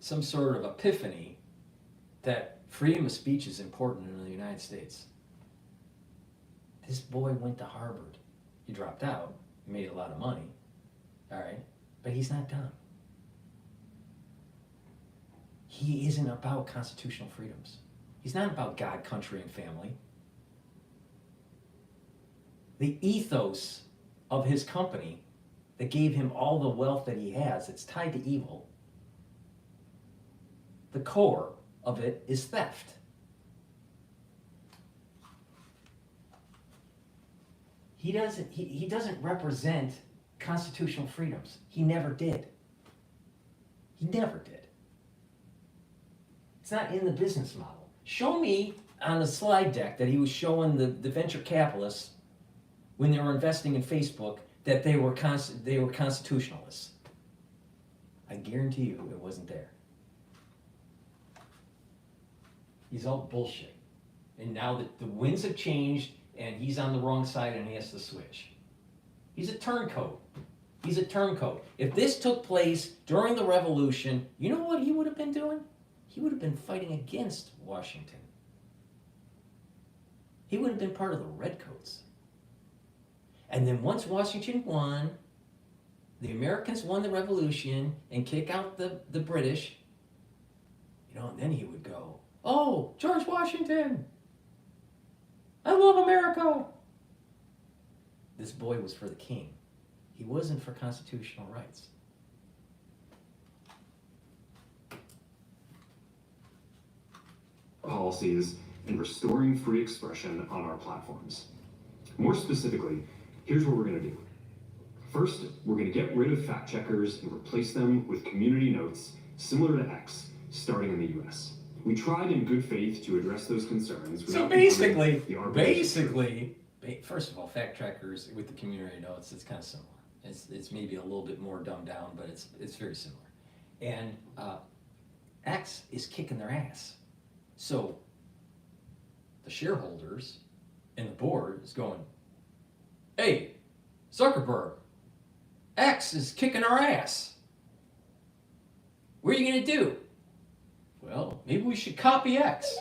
some sort of epiphany that freedom of speech is important in the United States. This boy went to Harvard. He dropped out. He made a lot of money. All right. But he's not done. He isn't about constitutional freedoms. He's not about God, country, and family. The ethos of his company that gave him all the wealth that he has, it's tied to evil. The core of it is theft. He doesn't represent constitutional freedoms. He never did. He never did. It's not in the business model. Show me on the slide deck that he was showing the venture capitalists when they were investing in Facebook that they were constitutionalists. I guarantee you it wasn't there. He's all bullshit. And now that the winds have changed and he's on the wrong side and he has to switch. He's a turncoat. He's a turncoat. If this took place during the revolution, you know what he would have been doing? He would have been fighting against Washington. He would have been part of the Redcoats. And then once Washington won, the Americans won the revolution and kick out the British, and then he would go, "Oh, George Washington! I love America!" This boy was for the king. He wasn't for constitutional rights. Policies and restoring free expression on our platforms. More specifically, here's what we're going to do. First, we're going to get rid of fact checkers and replace them with community notes similar to X, starting in the US. We tried in good faith to address those concerns. So basically, first of all, fact checkers with the community notes, it's kind of similar. It's maybe a little bit more dumbed down, but it's very similar. And X is kicking their ass. So the shareholders and the board is going, "Hey, Zuckerberg, X is kicking our ass. What are you going to do?" "Well, maybe we should copy X."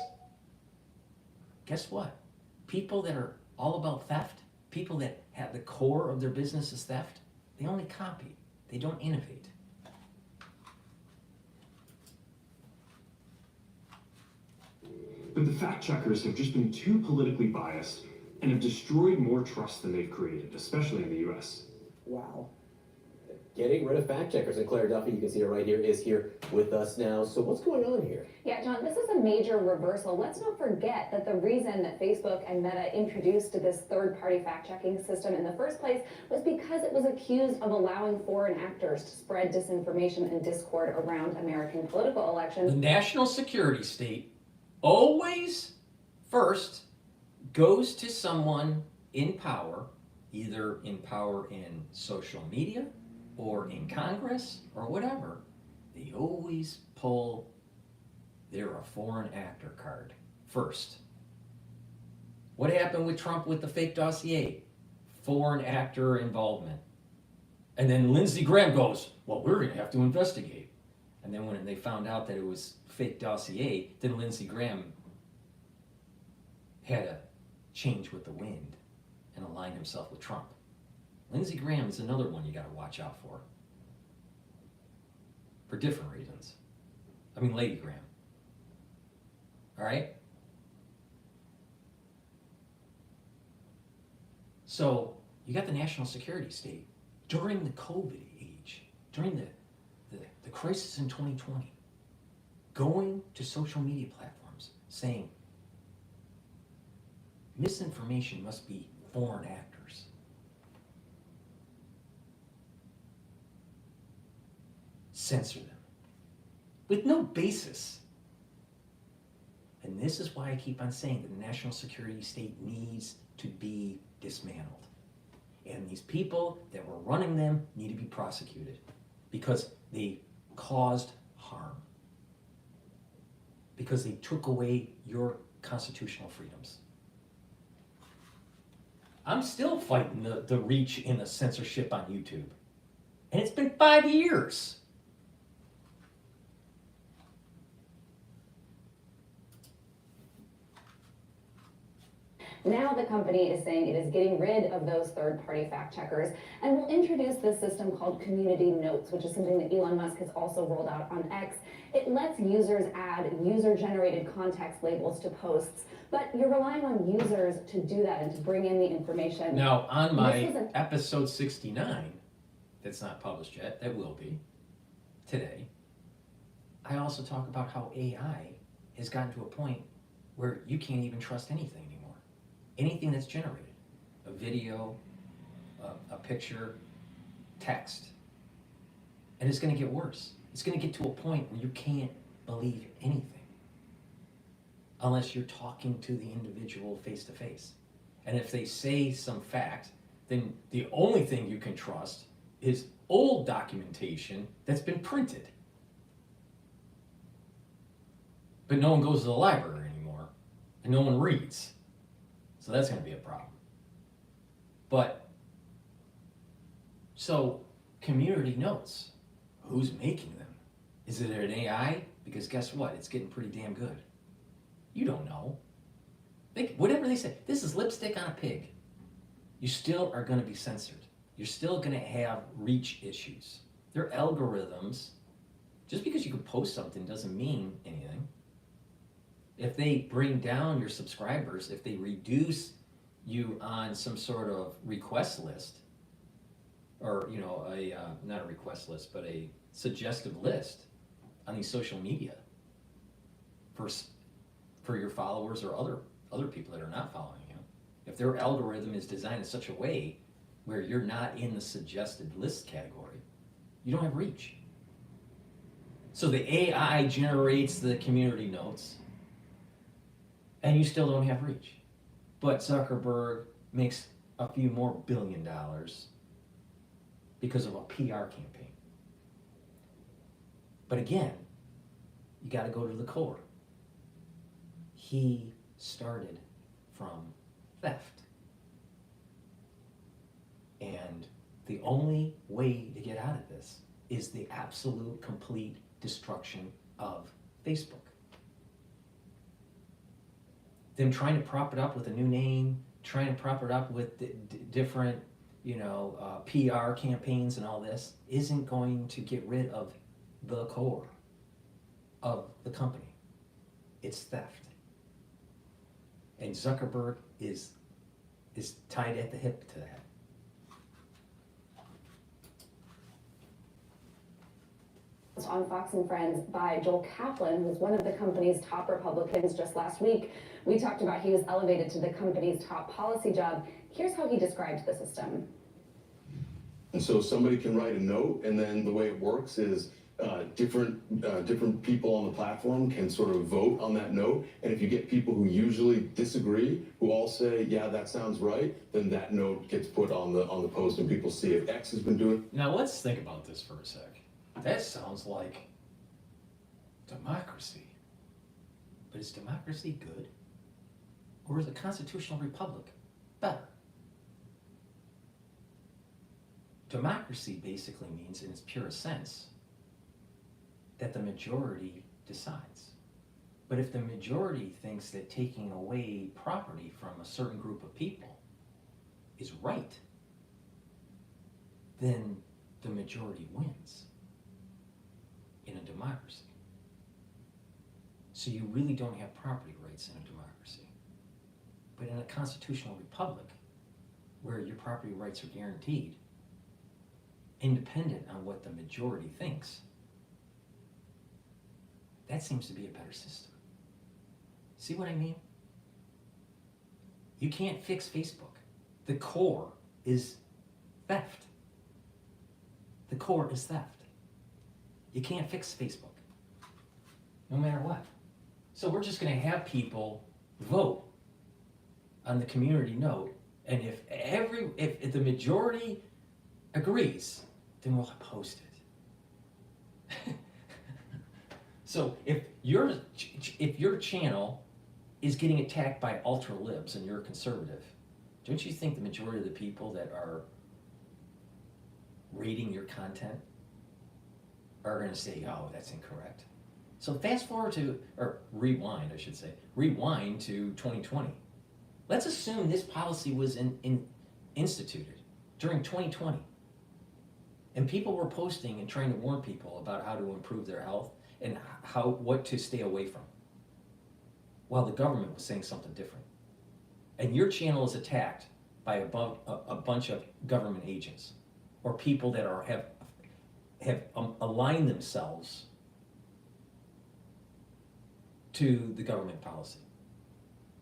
Guess what? People that are all about theft, people that have the core of their business is theft, they only copy. They don't innovate. But the fact checkers have just been too politically biased and have destroyed more trust than they've created, especially in the US. Wow. Getting rid of fact checkers. And Claire Duffy, you can see her right here, is here with us now. So what's going on here? Yeah, John, this is a major reversal. Let's not forget that the reason that Facebook and Meta introduced this third-party fact-checking system in the first place was because it was accused of allowing foreign actors to spread disinformation and discord around American political elections. The national security state always first goes to someone in power, either in power in social media or in Congress or whatever. They always pull they're a foreign actor card first. What happened with Trump with the fake dossier? Foreign actor involvement. And then Lindsey Graham goes, "Well, we're going to have to investigate." And then when they found out that it was fake dossier, then Lindsey Graham had to change with the wind and align himself with Trump. Lindsey Graham is another one you got to watch out for different reasons. I mean, Lady Graham. All right? So you got the national security state during the COVID age, during the crisis in 2020, going to social media platforms saying misinformation must be foreign actors. Censor them with no basis. And this is why I keep on saying that the national security state needs to be dismantled. And these people that were running them need to be prosecuted because they caused harm. Because they took away your constitutional freedoms. I'm still fighting the reach in the censorship on YouTube. And it's been 5 years. Now the company is saying it is getting rid of those third-party fact checkers and will introduce this system called Community Notes, which is something that Elon Musk has also rolled out on X. It lets users add user-generated context labels to posts, but you're relying on users to do that and to bring in the information. Now, on my episode 69, that's not published yet, that will be today, I also talk about how AI has gotten to a point where you can't even trust anything anymore. Anything that's generated, a video, a picture, text. And it's going to get worse. It's going to get to a point where you can't believe anything unless you're talking to the individual face to face. And if they say some fact, then the only thing you can trust is old documentation that's been printed. But no one goes to the library anymore, and no one reads. So that's going to be a problem. But, so, community notes. Who's making them? Is it an AI? Because guess what? It's getting pretty damn good. You don't know. Whatever they say. This is lipstick on a pig. You still are going to be censored. You're still going to have reach issues. Their algorithms, just because you can post something doesn't mean anything. If they bring down your subscribers, if they reduce you on some sort of request list, or not a request list, but a suggestive list on these social media for your followers or other people that are not following you, if their algorithm is designed in such a way where you're not in the suggested list category, you don't have reach. So the AI generates the community notes, and you still don't have reach. But Zuckerberg makes a few more $1 billion because of a PR campaign. But again, you got to go to the core. He started from theft. And the only way to get out of this is the absolute, complete destruction of Facebook. Them trying to prop it up with a new name, trying to prop it up with different, PR campaigns and all this, isn't going to get rid of the core of the company. It's theft. And Zuckerberg is tied at the hip to that. On Fox and Friends by Joel Kaplan, who was one of the company's top Republicans just last week. We talked about he was elevated to the company's top policy job. Here's how he described the system. And so somebody can write a note, and then the way it works is different people on the platform can sort of vote on that note. And if you get people who usually disagree, who all say, yeah, that sounds right, then that note gets put on the post and people see it. X has been doing. Now let's think about this for a sec. That sounds like democracy. But is democracy good? Or is a constitutional republic better? Democracy basically means, in its purest sense, that the majority decides. But if the majority thinks that taking away property from a certain group of people is right, then the majority wins in a democracy. So you really don't have property rights in a democracy. But in a constitutional republic, where your property rights are guaranteed, independent on what the majority thinks, that seems to be a better system. See what I mean? You can't fix Facebook. The core is theft. The core is theft. You can't fix Facebook, no matter what. So we're just going to have people vote on the community note, and if the majority agrees, then we'll post it. So if your channel is getting attacked by ultra libs and you're a conservative, don't you think the majority of the people that are reading your content are going to say, oh, that's incorrect? So fast forward to, or rewind, I should say, rewind to 2020. Let's assume this policy was instituted during 2020. And people were posting and trying to warn people about how to improve their health and what to stay away from, while the government was saying something different. And your channel is attacked by a bunch of government agents or people that have aligned themselves to the government policy,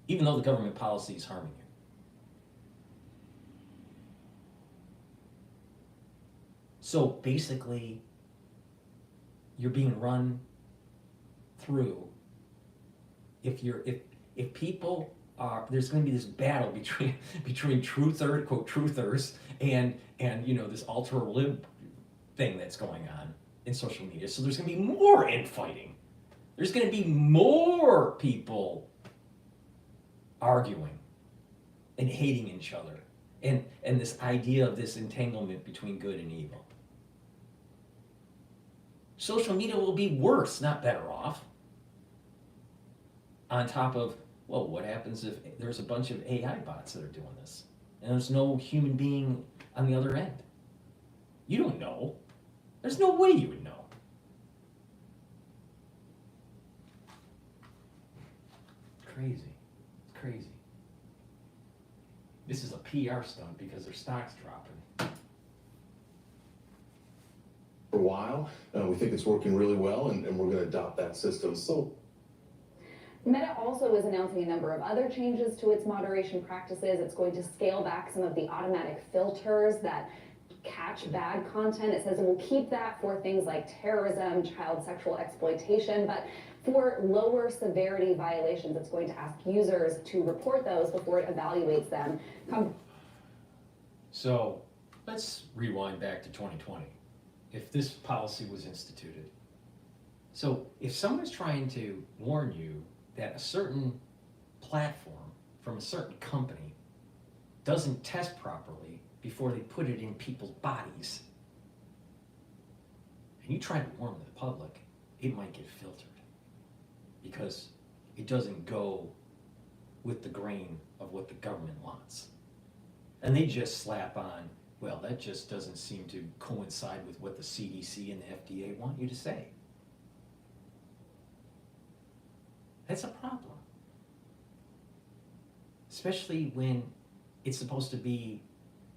even though the government policy is harming you. So basically, you're being run through. If people are, there's going to be this battle between truthers and this ultra lib thing that's going on in social media. So there's going to be more infighting. There's going to be more people arguing and hating each other, and this idea of this entanglement between good and evil. Social media will be worse, not better off. On top of, well, what happens if there's a bunch of AI bots that are doing this and there's no human being on the other end? You don't know. There's no way you would know. Crazy. It's crazy. This is a PR stunt because their stock's dropping. For a while, we think it's working really well, and we're going to adopt that system. So Meta also is announcing a number of other changes to its moderation practices. It's going to scale back some of the automatic filters that catch bad content. It says it will keep that for things like terrorism, child sexual exploitation, but for lower severity violations, it's going to ask users to report those before it evaluates them. So let's rewind back to 2020. If this policy was instituted. So if someone's trying to warn you that a certain platform from a certain company doesn't test properly before they put it in people's bodies, and you try to warn the public, it might get filtered because it doesn't go with the grain of what the government wants. And they just slap on, well, that just doesn't seem to coincide with what the CDC and the FDA want you to say. That's a problem. Especially when it's supposed to be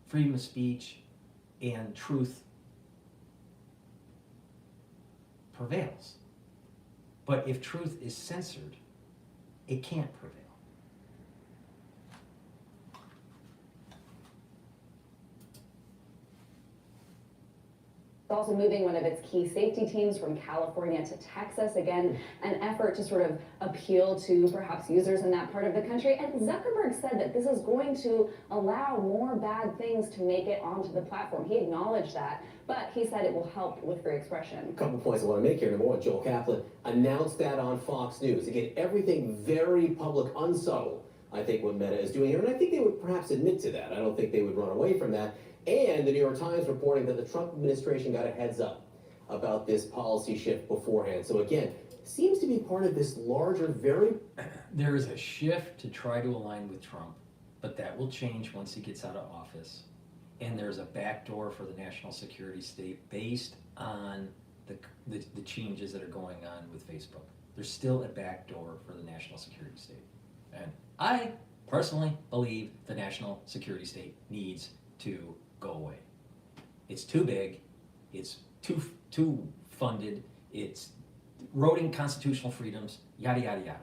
freedom of speech and truth prevails. But if truth is censored, it can't prevail. Also moving one of its key safety teams from California to Texas. Again, an effort to sort of appeal to perhaps users in that part of the country. And Zuckerberg said that this is going to allow more bad things to make it onto the platform. He acknowledged that, but he said it will help with free expression. A couple points I want to make here. Number one, Joel Kaplan announced that on Fox News. Again, everything very public, unsubtle, I think, what Meta is doing here. And I think they would perhaps admit to that. I don't think they would run away from that. And the New York Times reporting that the Trump administration got a heads up about this policy shift beforehand. So again, seems to be part of this larger, There is a shift to try to align with Trump, but that will change once he gets out of office. And there's a backdoor for the national security state based on the changes that are going on with Facebook. there's still a backdoor for the national security state. And I personally believe the national security state needs to go away. It's too big, it's too funded, it's eroding constitutional freedoms, yada, yada, yada.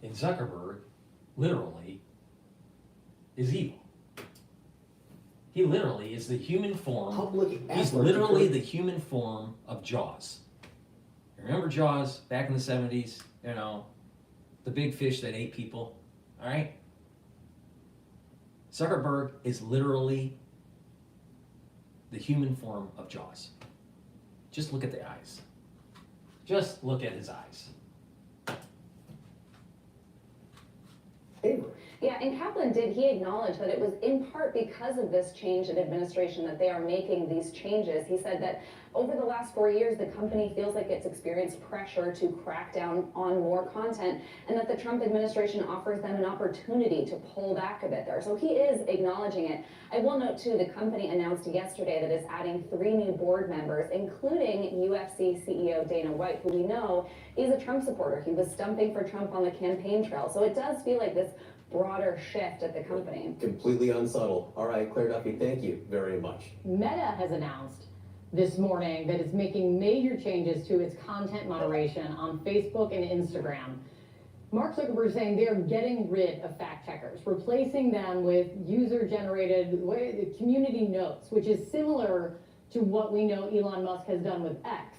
And Zuckerberg, literally, is evil. He literally is the human form. He's literally the human form of Jaws. Remember Jaws back in the 70s? You know, the big fish that ate people. All right? Zuckerberg is literally the human form of Jaws. Just look at the eyes. Just look at his eyes. Yeah, and Kaplan he acknowledge that it was in part because of this change in administration that they are making these changes. He said that over the last 4 years, the company feels like it's experienced pressure to crack down on more content, and that the Trump administration offers them an opportunity to pull back a bit there. So he is acknowledging it. I will note too, the company announced yesterday that it's adding 3 new board members, including UFC CEO Dana White, who we know is a Trump supporter. He was stumping for Trump on the campaign trail. So it does feel like this broader shift at the company. Completely unsubtle. All right, Claire Duffy, thank you very much. Meta has announced this morning that it's making major changes to its content moderation on Facebook and Instagram. Mark Zuckerberg is saying they're getting rid of fact checkers, replacing them with user-generated community notes, which is similar to what we know Elon Musk has done with X.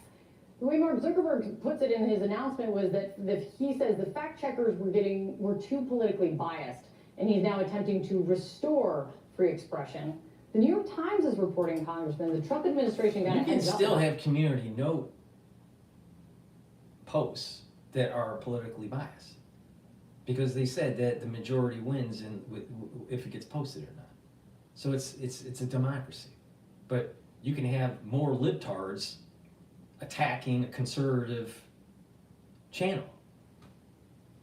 The way Mark Zuckerberg puts it in his announcement was that he says the fact checkers were too politically biased, and he's now attempting to restore free expression. The New York Times is reporting, Congressman, the Trump administration got a heads up. You can still have community note posts that are politically biased, because they said that the majority wins if it gets posted or not. So it's a democracy, but you can have more libtards attacking a conservative channel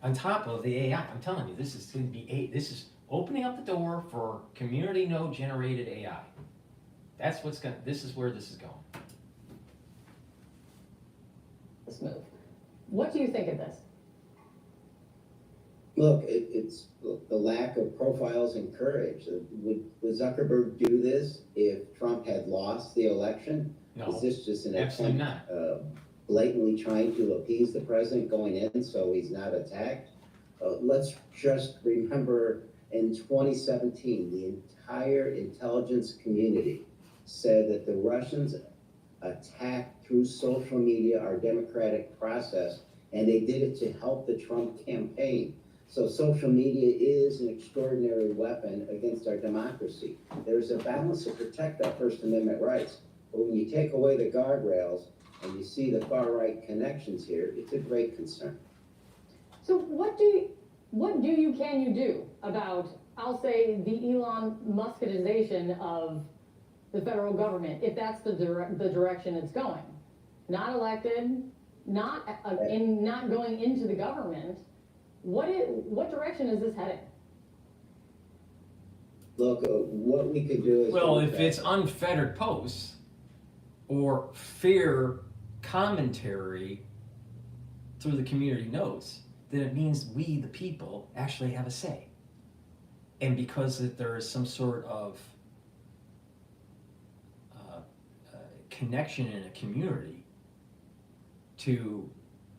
on top of the AI. I'm telling you, this is going to be this is opening up the door for community node generated AI. That's what's going. This is where this is going. This move. What do you think of this? Look, it's the lack of profiles and courage. Would Zuckerberg do this if Trump had lost the election? No, is this just an absolutely attempt, not. Blatantly trying to appease the president going in so he's not attacked? Let's just remember in 2017, the entire intelligence community said that the Russians attacked through social media our democratic process, and they did it to help the Trump campaign. So social media is an extraordinary weapon against our democracy. There's a balance to protect our First Amendment rights. But when you take away the guardrails and you see the far-right connections here, it's a great concern. So what can you do about, I'll say, the Elon Muskitization of the federal government, if that's the direction it's going? Not elected, not going into the government. What direction is this heading? Look, what we could do is... Well, if it's unfettered posts or fair commentary through the community notes, then it means we, the people, actually have a say. And because there is some sort of connection in a community to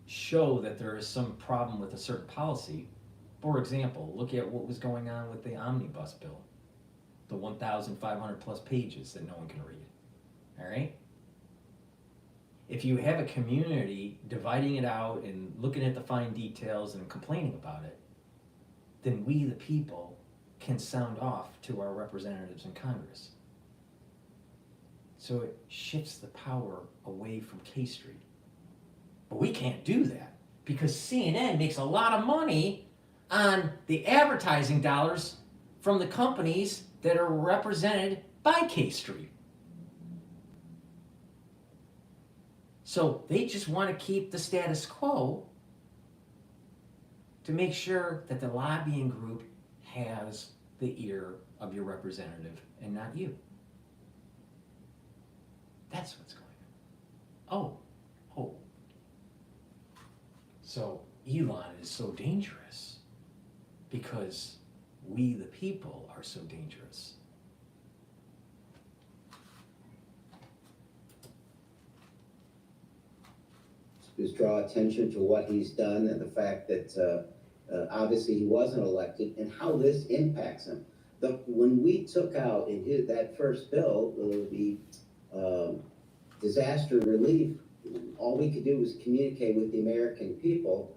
show that there is some problem with a certain policy. For example, look at what was going on with the omnibus bill, the 1,500 plus pages that no one can read. All right? If you have a community dividing it out and looking at the fine details and complaining about it, then we, the people, can sound off to our representatives in Congress. So it shifts the power away from K Street. But we can't do that because CNN makes a lot of money on the advertising dollars from the companies that are represented by K Street. So they just want to keep the status quo to make sure that the lobbying group has the ear of your representative and not you. That's what's going on. Oh, So Elon is so dangerous because we, the people, are so dangerous. Just draw attention to what he's done and the fact that obviously he wasn't elected and how this impacts him. When we took out in that first bill, the disaster relief, all we could do was communicate with the American people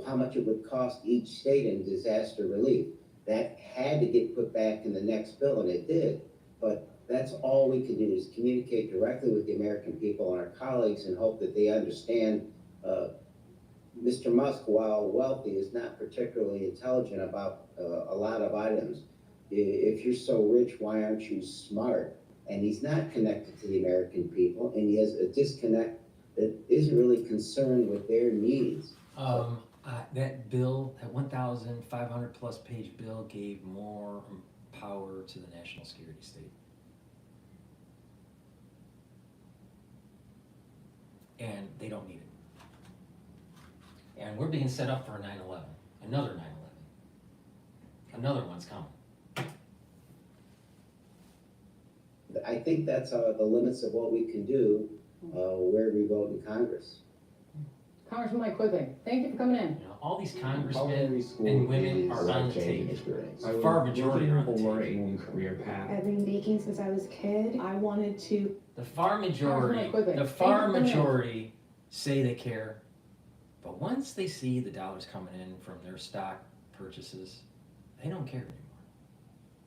how much it would cost each state in disaster relief. That had to get put back in the next bill, and it did. But that's all we can do is communicate directly with the American people and our colleagues and hope that they understand Mr. Musk, while wealthy, is not particularly intelligent about a lot of items. If you're so rich, why aren't you smart? And he's not connected to the American people, and he has a disconnect that isn't really concerned with their needs. That bill, that 1,500 plus page bill, gave more power to the national security state. And they don't need it. And we're being set up for a 9/11, another 9/11. Another one's coming. I think that's the limits of what we can do where we vote in Congress. Congressman Mike Quigley, thank you for coming in. You know, all these congressmen and women are on the table. The far majority are on the table. Career path. I've been baking since I was a kid. I wanted to. The far majority, say they care, but once they see the dollars coming in from their stock purchases, they don't care anymore.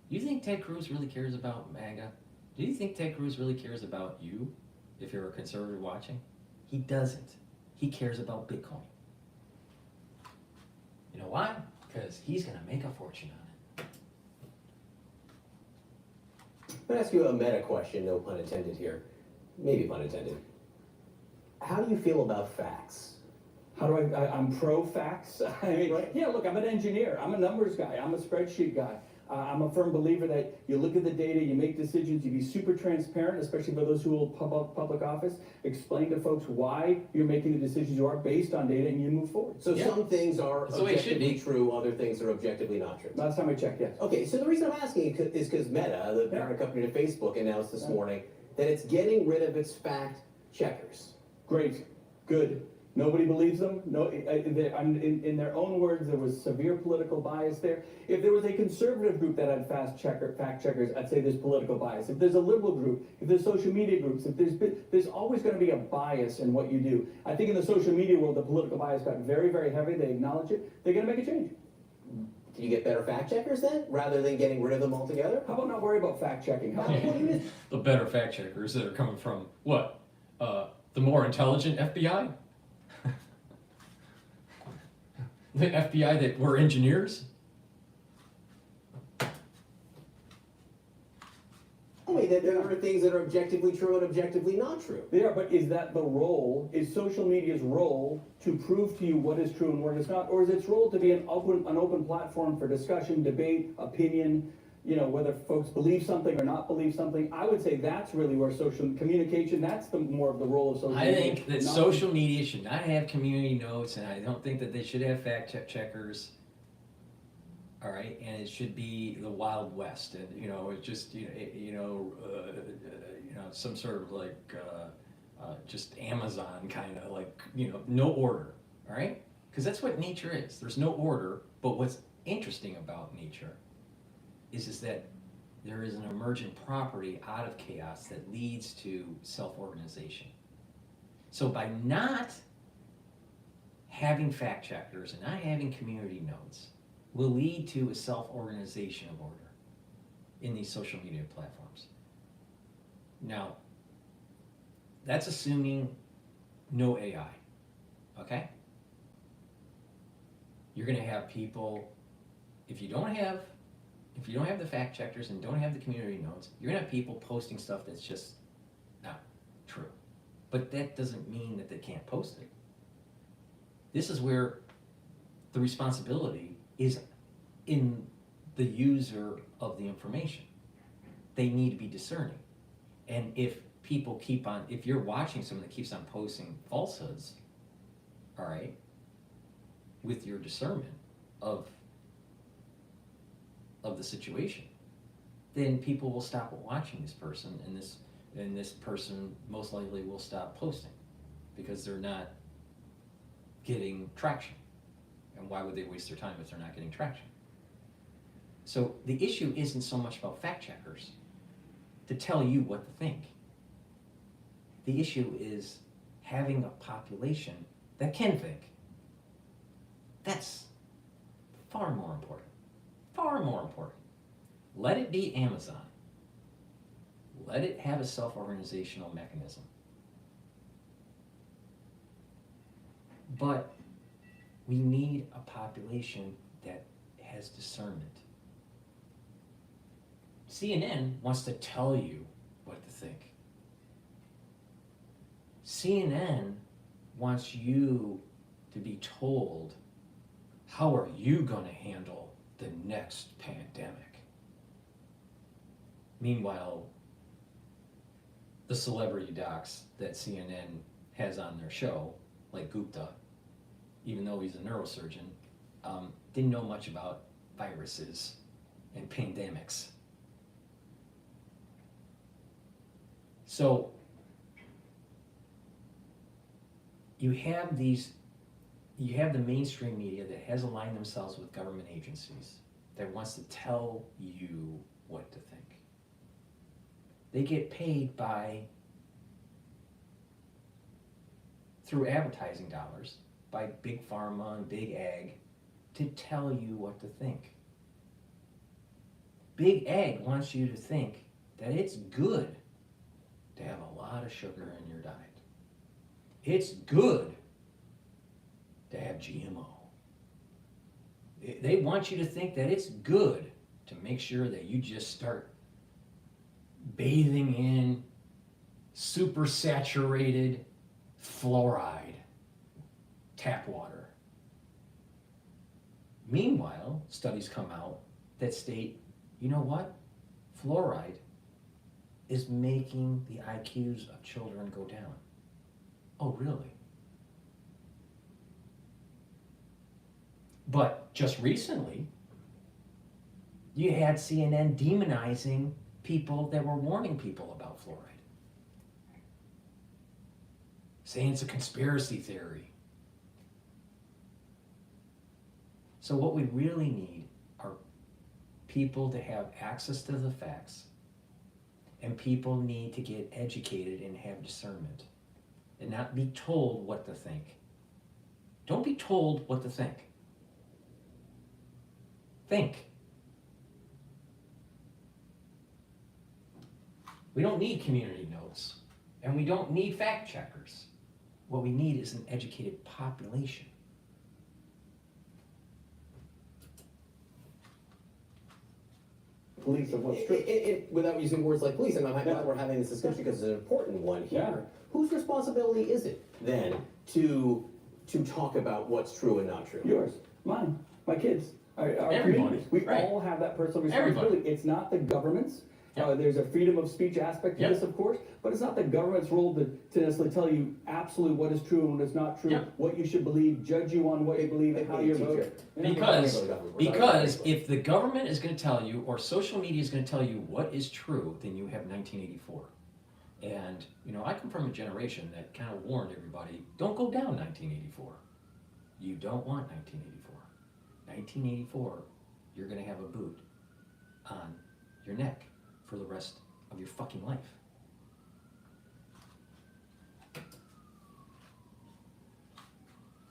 You think Ted Cruz really cares about MAGA? Do you think Ted Cruz really cares about you, if you're a conservative watching? He doesn't. He cares about Bitcoin. You know why? Because he's going to make a fortune on it. I'm going to ask you a meta question, no pun intended here. Maybe pun intended. How do you feel about facts? How do I'm pro facts. I mean, Right. Yeah, look, I'm an engineer. I'm a numbers guy. I'm a spreadsheet guy. I'm a firm believer that you look at the data, you make decisions, you be super transparent, especially for those who hold public office. Explain to folks why you're making the decisions you are based on data, and you move forward. So some things are That's the way it should objectively be. true, other things are objectively not true. Last time I checked, yes. Okay, so the reason I'm asking is because Meta, the parent company to Facebook, announced this morning that it's getting rid of its fact checkers. Great, good. Nobody believes them. No, in their own words, there was severe political bias there. If there was a conservative group that had fact checkers, I'd say there's political bias. If there's a liberal group, if there's social media groups, if there's always going to be a bias in what you do. I think in the social media world, the political bias got very, very heavy. They acknowledge it. They're going to make a change. Can you get better fact checkers then, rather than getting rid of them altogether? How about not worry about fact checking? The better fact checkers that are coming from what? The more intelligent FBI? The FBI that were engineers? That there are things that are objectively true and objectively not true. They are, but is that the role? Is social media's role to prove to you what is true and what is not? Or is its role to be an open platform for discussion, debate, opinion, you know, whether folks believe something or not believe something? I would say that's really where social communication, that's the more of the role of social media. I think that social media should not have community notes, and I don't think that they should have fact checkers. All right, and it should be the Wild West, and you know, it's just some sort of like just Amazon kind of like no order. All right, because that's what nature is. There's no order, but what's interesting about nature is that there is an emergent property out of chaos that leads to self-organization. So by not having fact checkers and not having community notes will lead to a self-organization of order in these social media platforms. Now, that's assuming no AI, okay? You're gonna have people, if you don't have the fact checkers and don't have the community notes, you're gonna have people posting stuff that's just not true. But that doesn't mean that they can't post it. This is where the responsibility is in the user of the information. They need to be discerning. And if you're watching someone that keeps on posting falsehoods, all right, with your discernment of the situation, then people will stop watching this person, and this person most likely will stop posting because they're not getting traction. And why would they waste their time if they're not getting traction? So the issue isn't so much about fact checkers to tell you what to think. The issue is having a population that can think. That's far more important. Far more important. Let it be Amazon. Let it have a self-organizational mechanism. But we need a population that has discernment. CNN wants to tell you what to think. CNN wants you to be told, how are you going to handle the next pandemic? Meanwhile, the celebrity docs that CNN has on their show, like Gupta, even though he's a neurosurgeon, didn't know much about viruses and pandemics. So you have the mainstream media that has aligned themselves with government agencies that wants to tell you what to think. They get paid through advertising dollars, by big pharma and big ag, to tell you what to think. Big ag wants you to think that it's good to have a lot of sugar in your diet. It's good to have GMO. They want you to think that it's good to make sure that you just start bathing in super saturated fluoride tap water. Meanwhile, studies come out that state, you know what? Fluoride is making the IQs of children go down. Oh, really? But just recently, you had CNN demonizing people that were warning people about fluoride, saying it's a conspiracy theory. So what we really need are people to have access to the facts, and people need to get educated and have discernment and not be told what to think. Don't be told what to think. Think. We don't need community notes, and we don't need fact checkers. What we need is an educated population. Police of what's true. Without using words like police, and I'm glad we're having this discussion because it's an important one here. Yeah. Whose responsibility is it then to talk about what's true and not true? Yours, mine, my kids, our Everybody, communities. We right. all have that personal responsibility. Everybody. It's not the government's. Yep. There's a freedom of speech aspect to Yep. this, of course, but it's not the government's role to necessarily tell you absolutely what is true and what is not true, Yep. what you should believe, judge you on what you believe and how you vote. Because if the government is going to tell you, or social media is going to tell you what is true, then you have 1984. And, I come from a generation that kind of warned everybody, don't go down 1984. You don't want 1984. 1984, you're going to have a boot on your neck for the rest of your fucking life.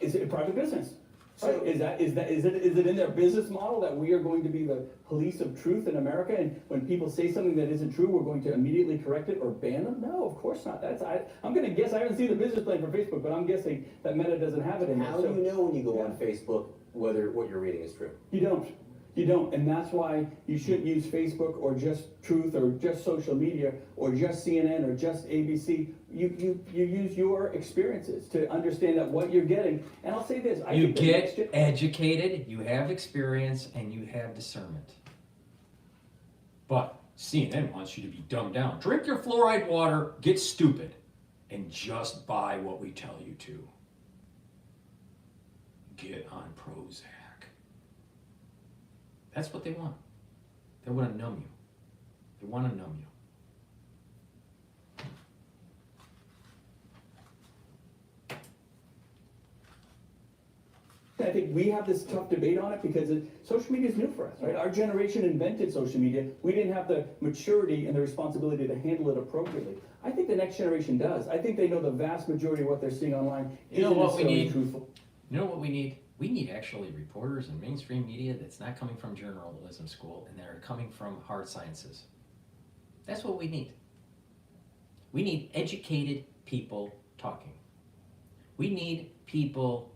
Is it a private business? So is it in their business model that we are going to be the police of truth in America, and when people say something that isn't true, we're going to immediately correct it or ban them? No, of course not. I'm going to guess. I haven't seen the business plan for Facebook, but I'm guessing that Meta doesn't have it in there. How do you know when you go on Facebook whether what you're reading is true? You don't. You don't, and that's why you shouldn't use Facebook or just Truth or just social media or just CNN or just ABC. You use your experiences to understand that what you're getting. And I'll say this: You get educated, you have experience, and you have discernment. But CNN wants you to be dumbed down. Drink your fluoride water, get stupid, and just buy what we tell you to. get on Prozac. That's what they want. They want to numb you. They want to numb you. I think we have this tough debate on it because social media is new for us, right? Our generation invented social media. We didn't have the maturity and the responsibility to handle it appropriately. I think the next generation does. I think they know the vast majority of what they're seeing online isn't necessarily truthful. You know what we need? We need actually reporters in mainstream media that's not coming from journalism school and that are coming from hard sciences. That's what we need. We need educated people talking. We need people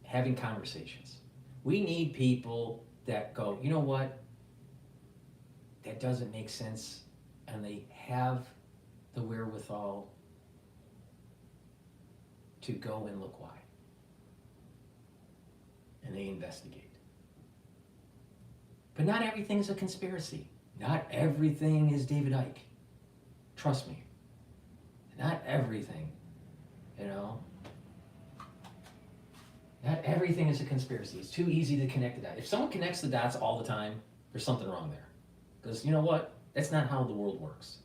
having conversations. We need people that go, you know what? That doesn't make sense, and they have the wherewithal to go and look why. And they investigate. But not everything's a conspiracy. Not everything is David Icke. Trust me. Not everything, you know? Not everything is a conspiracy. It's too easy to connect the dots. If someone connects the dots all the time, there's something wrong there. Because you know what? That's not how the world works.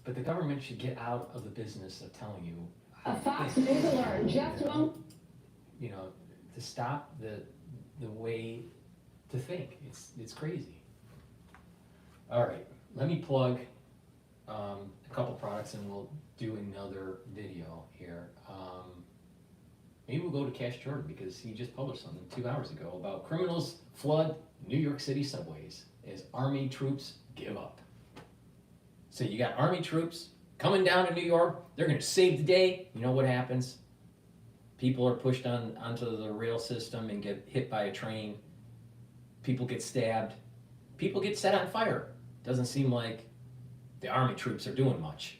But the government should get out of the business of telling you A Fox News alert, just one. You know, to stop the way to think. It's crazy. All right, let me plug a couple products and we'll do another video here. Maybe we'll go to Cash Jordan because he just published something 2 hours ago about criminals flood New York City subways as Army troops give up. So you got Army troops coming down to New York. They're going to save the day. You know what happens? People are pushed onto the rail system and get hit by a train. People get stabbed. People get set on fire. Doesn't seem like the Army troops are doing much.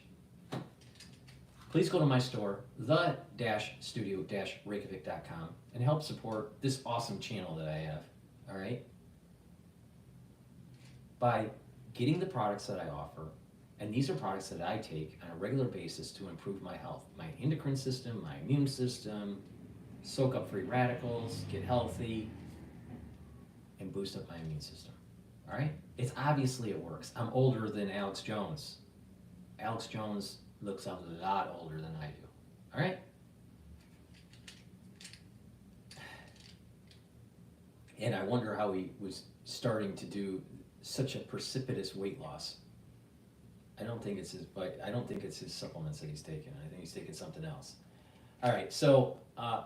Please go to my store, the-studio-reykjavik.com, and help support this awesome channel that I have, all right? By getting the products that I offer, and these are products that I take on a regular basis to improve my health, my endocrine system, my immune system, soak up free radicals, get healthy, and boost up my immune system, all right? It's obviously it works. I'm older than Alex Jones. Alex Jones looks a lot older than I do, all right? And I wonder how he was starting to do such a precipitous weight loss. I don't think it's his supplements that he's taking. I think he's taking something else. All right, so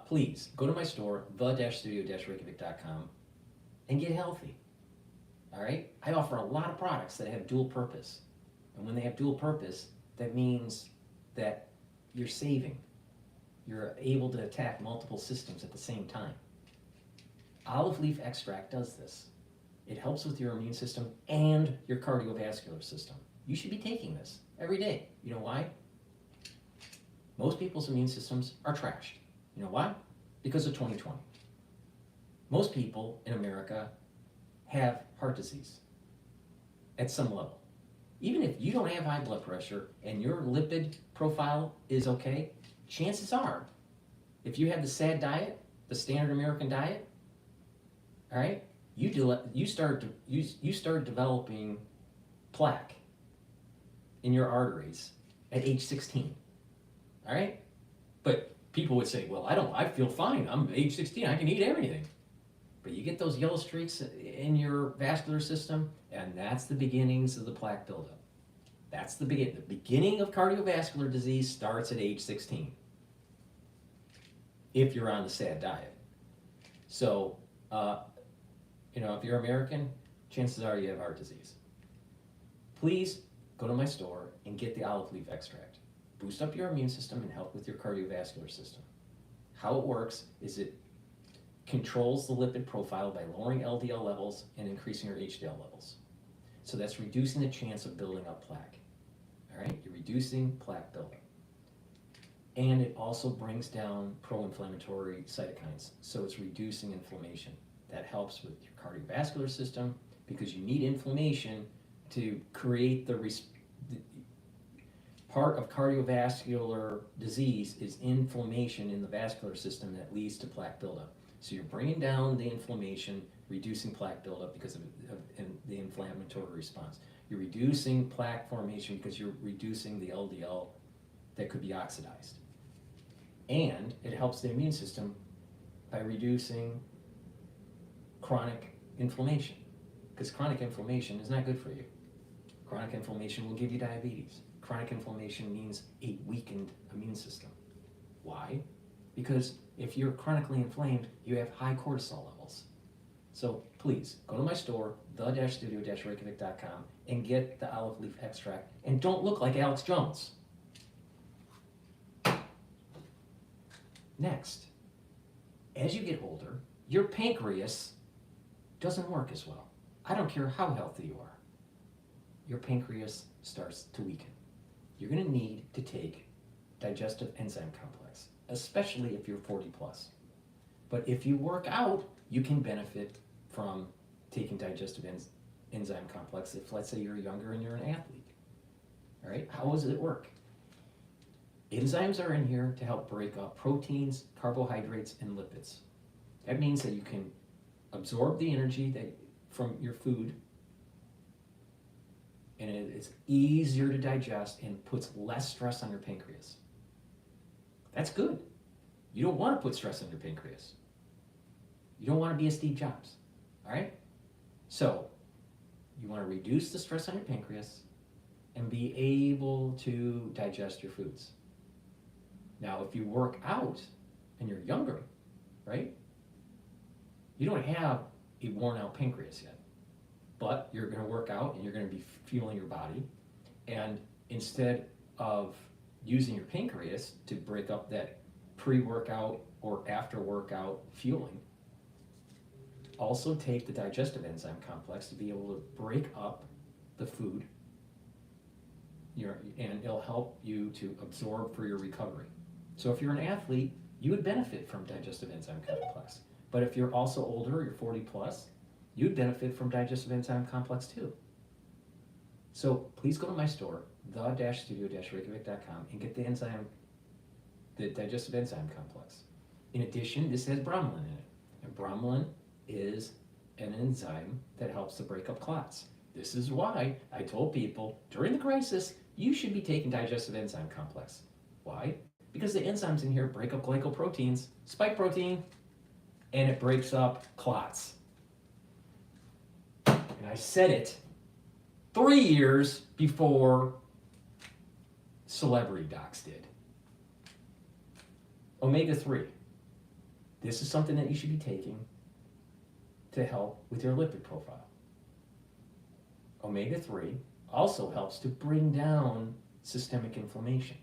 please go to my store, the-studio-reykjavik.com, and get healthy. All right? I offer a lot of products that have dual purpose. And when they have dual purpose, that means that you're saving. You're able to attack multiple systems at the same time. Olive leaf extract does this. It helps with your immune system and your cardiovascular system. You should be taking this every day. You know why? Most people's immune systems are trashed. You know why? Because of 2020. Most people in America have heart disease at some level. Even if you don't have high blood pressure and your lipid profile is okay, chances are, if you have the SAD diet, the standard American diet, all right, you start developing plaque in your arteries at age 16, all right? But people would say, well, I feel fine. I'm age 16, I can eat everything. But you get those yellow streaks in your vascular system, and that's the beginnings of the plaque buildup. That's the beginning. The beginning of cardiovascular disease starts at age 16, if you're on the SAD diet. So, if you're American, chances are you have heart disease. Please go to my store and get the olive leaf extract. Boost up your immune system and help with your cardiovascular system. How it works is it controls the lipid profile by lowering LDL levels and increasing your HDL levels. So that's reducing the chance of building up plaque. All right, you're reducing plaque buildup. And it also brings down pro-inflammatory cytokines. So it's reducing inflammation. That helps with your cardiovascular system because you need inflammation to create part of cardiovascular disease is inflammation in the vascular system that leads to plaque buildup. So you're bringing down the inflammation, reducing plaque buildup because of the inflammatory response. You're reducing plaque formation because you're reducing the LDL that could be oxidized. And it helps the immune system by reducing chronic inflammation, because chronic inflammation is not good for you. Chronic inflammation will give you diabetes. Chronic inflammation means a weakened immune system. Why? Because if you're chronically inflamed, you have high cortisol levels. So please, go to my store, the-studio-reykjavik.com, and get the olive leaf extract, and don't look like Alex Jones. Next, as you get older, your pancreas doesn't work as well. I don't care how healthy you are. Your pancreas starts to weaken. You're going to need to take digestive enzyme complex, especially if you're 40 plus. But if you work out, you can benefit from taking digestive enzyme complex if, let's say, you're younger and you're an athlete. All right, how does it work? Enzymes are in here to help break up proteins, carbohydrates, and lipids. That means that you can absorb the energy from your food, and it's easier to digest and puts less stress on your pancreas. That's good. You don't want to put stress on your pancreas. You don't want to be a Steve Jobs, all right? So you want to reduce the stress on your pancreas and be able to digest your foods. Now, if you work out and you're younger, right, you don't have a worn out pancreas yet, but you're going to work out and you're going to be fueling your body. And instead of using your pancreas to break up that pre-workout or after workout fueling, also take the digestive enzyme complex to be able to break up the food, and it'll help you to absorb for your recovery. So if you're an athlete, you would benefit from digestive enzyme complex. But if you're also older, you're 40 plus, you'd benefit from digestive enzyme complex too. So please go to my store, the-studio-reykjavik.com, and get the digestive enzyme complex. In addition, this has bromelain in it. And bromelain is an enzyme that helps to break up clots. This is why I told people during the crisis, you should be taking digestive enzyme complex. Why? Because the enzymes in here break up glycoproteins, spike protein, and it breaks up clots. And I said it 3 years before celebrity docs did. Omega-3. This is something that you should be taking to help with your lipid profile. Omega-3 also helps to bring down systemic inflammation.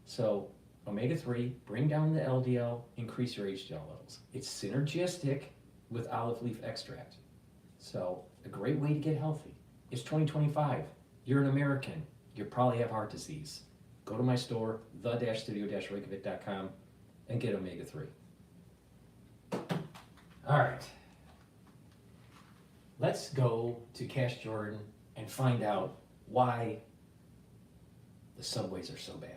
So omega-3, bring down the LDL, increase your HDL levels. It's synergistic with olive leaf extract. So a great way to get healthy. It's 2025. You're an American. You probably have heart disease. Go to my store, the-studio-reykjavik.com, and get omega-3. All right. Let's go to Cash Jordan and find out why the subways are so bad.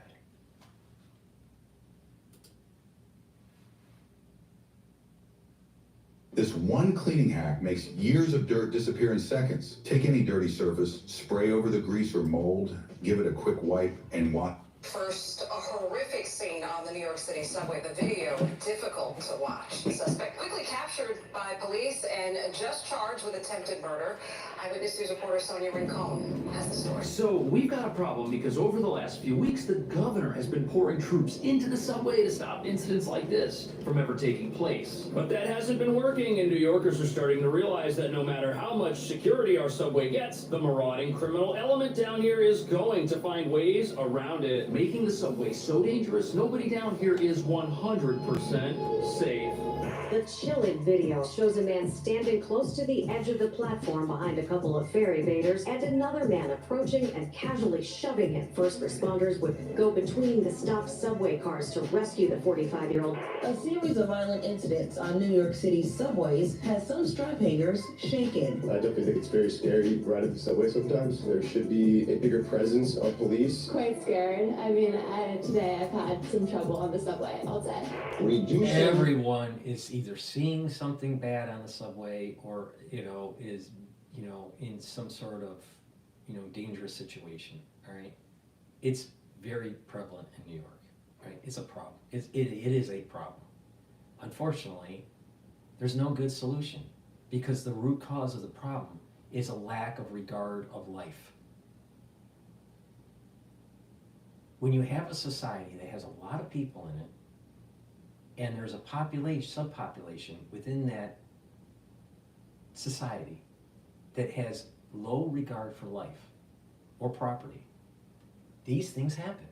This one cleaning hack makes years of dirt disappear in seconds. Take any dirty surface, spray over the grease or mold, give it a quick wipe, and watch. First, a horrific scene on the New York City subway. The video difficult to watch. The suspect quickly captured by police and just charged with attempted murder. Eyewitness News reporter Sonia Rincon has the story. So we've got a problem because over the last few weeks, the governor has been pouring troops into the subway to stop incidents like this from ever taking place. But that hasn't been working, and New Yorkers are starting to realize that no matter how much security our subway gets, the marauding criminal element down here is going to find ways around it. that making the subway so dangerous, nobody down here is 100% safe. The chilling video shows a man standing close to the edge of the platform behind a couple of ferry baiters and another man approaching and casually shoving him. First responders would go between the stopped subway cars to rescue the 45-year-old. A series of violent incidents on New York City's subways has some strap hangers shaken. I definitely think it's very scary to ride at the subway sometimes. There should be a bigger presence of police. Quite scared. I mean, today I've had some trouble on the subway all day. Everyone is either seeing something bad on the subway or, is, in some sort of, dangerous situation, all right? It's very prevalent in New York, right? It's a problem. It is a problem. Unfortunately, there's no good solution because the root cause of the problem is a lack of regard of life. When you have a society that has a lot of people in it, and there's a subpopulation within that society that has low regard for life or property, these things happen.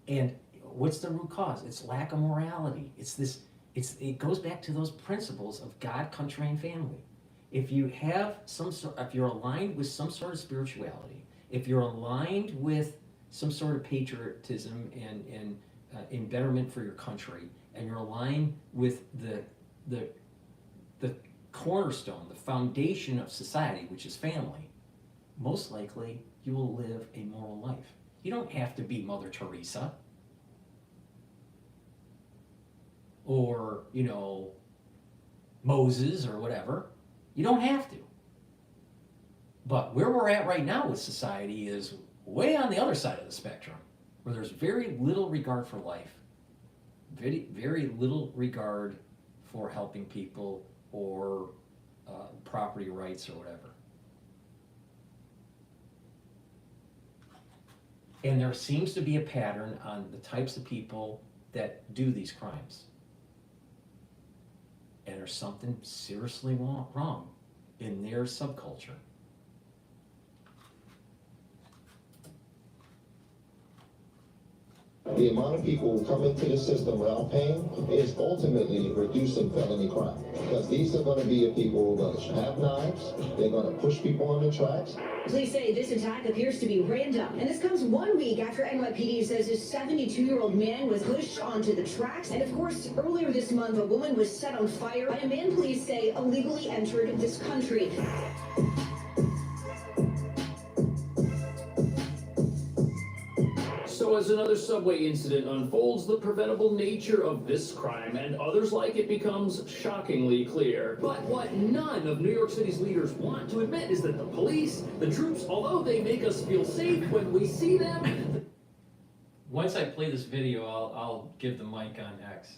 And what's the root cause? It's lack of morality. It goes back to those principles of God, country, and family. If you have if you're aligned with some sort of spirituality, if you're aligned with some sort of patriotism and betterment for your country, and you're aligned with the cornerstone, the foundation of society, which is family, most likely you will live a moral life. You don't have to be Mother Teresa or, Moses or whatever. You don't have to. But where we're at right now with society is way on the other side of the spectrum, where there's very little regard for life, very, very little regard for helping people or property rights or whatever. And there seems to be a pattern on the types of people that do these crimes. And there's something seriously wrong in their subculture. The amount of people who come into the system without paying is ultimately reducing felony crime. Because these are going to be the people who are going to have knives, they're going to push people on the tracks. Police say this attack appears to be random, and this comes 1 week after NYPD says a 72-year-old man was pushed onto the tracks. And of course, earlier this month, a woman was set on fire by a man police say illegally entered this country. So as another subway incident unfolds, the preventable nature of this crime and others like it becomes shockingly clear. But what none of New York City's leaders want to admit is that the police, the troops, although they make us feel safe when we see them... Once I play this video, I'll give the mic on X.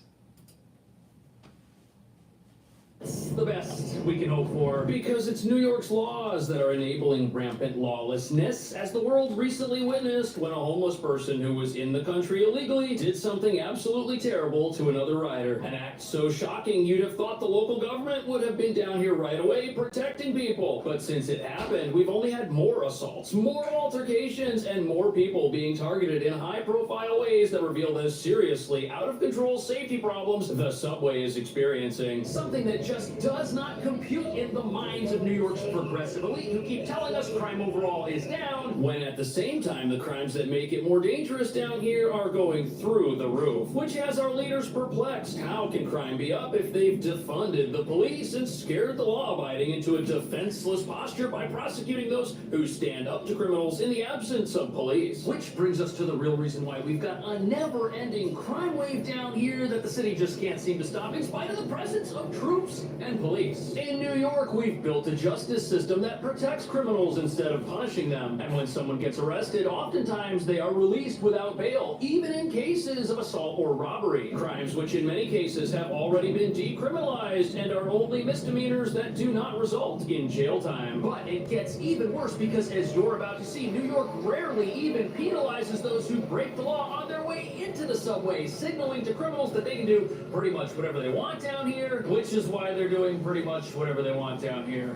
It's the best we can hope for, because it's New York's laws that are enabling rampant lawlessness, as the world recently witnessed when a homeless person who was in the country illegally did something absolutely terrible to another rider. An act so shocking you'd have thought the local government would have been down here right away protecting people. But since it happened, we've only had more assaults, more altercations, and more people being targeted in high-profile ways that reveal the seriously out-of-control safety problems the subway is experiencing. Something that just does not compute in the minds of New York's progressive elite who keep telling us crime overall is down, when at the same time the crimes that make it more dangerous down here are going through the roof, which has our leaders perplexed. How can crime be up if they've defunded the police and scared the law-abiding into a defenseless posture by prosecuting those who stand up to criminals in the absence of police? Which brings us to the real reason why we've got a never-ending crime wave down here that the city just can't seem to stop in spite of the presence of troops and police. In New York, we've built a justice system that protects criminals instead of punishing them. And when someone gets arrested, oftentimes they are released without bail, even in cases of assault or robbery. Crimes which in many cases have already been decriminalized and are only misdemeanors that do not result in jail time. But it gets even worse because, as you're about to see, New York rarely even penalizes those who break the law on their way into the subway, signaling to criminals that they can do pretty much whatever they want down here, which is why they're doing pretty much whatever they want down here.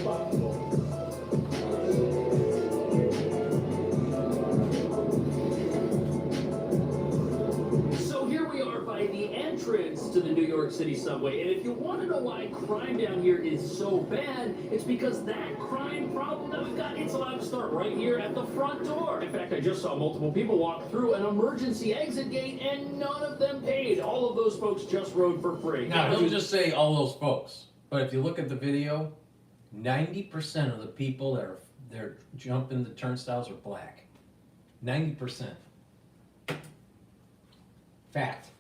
So here we are by the entrance to the New York City subway, and if you want to know why crime down here is so bad, it's because that crime problem that we've got, it's allowed to start right here at the front door. In fact, I just saw multiple people walk through an emergency exit gate, and none of them paid. All of those folks just rode for free. Now, don't just say all those folks, but if you look at the video, 90% of the people that are they're jumping the turnstiles are black. 90%. Fact.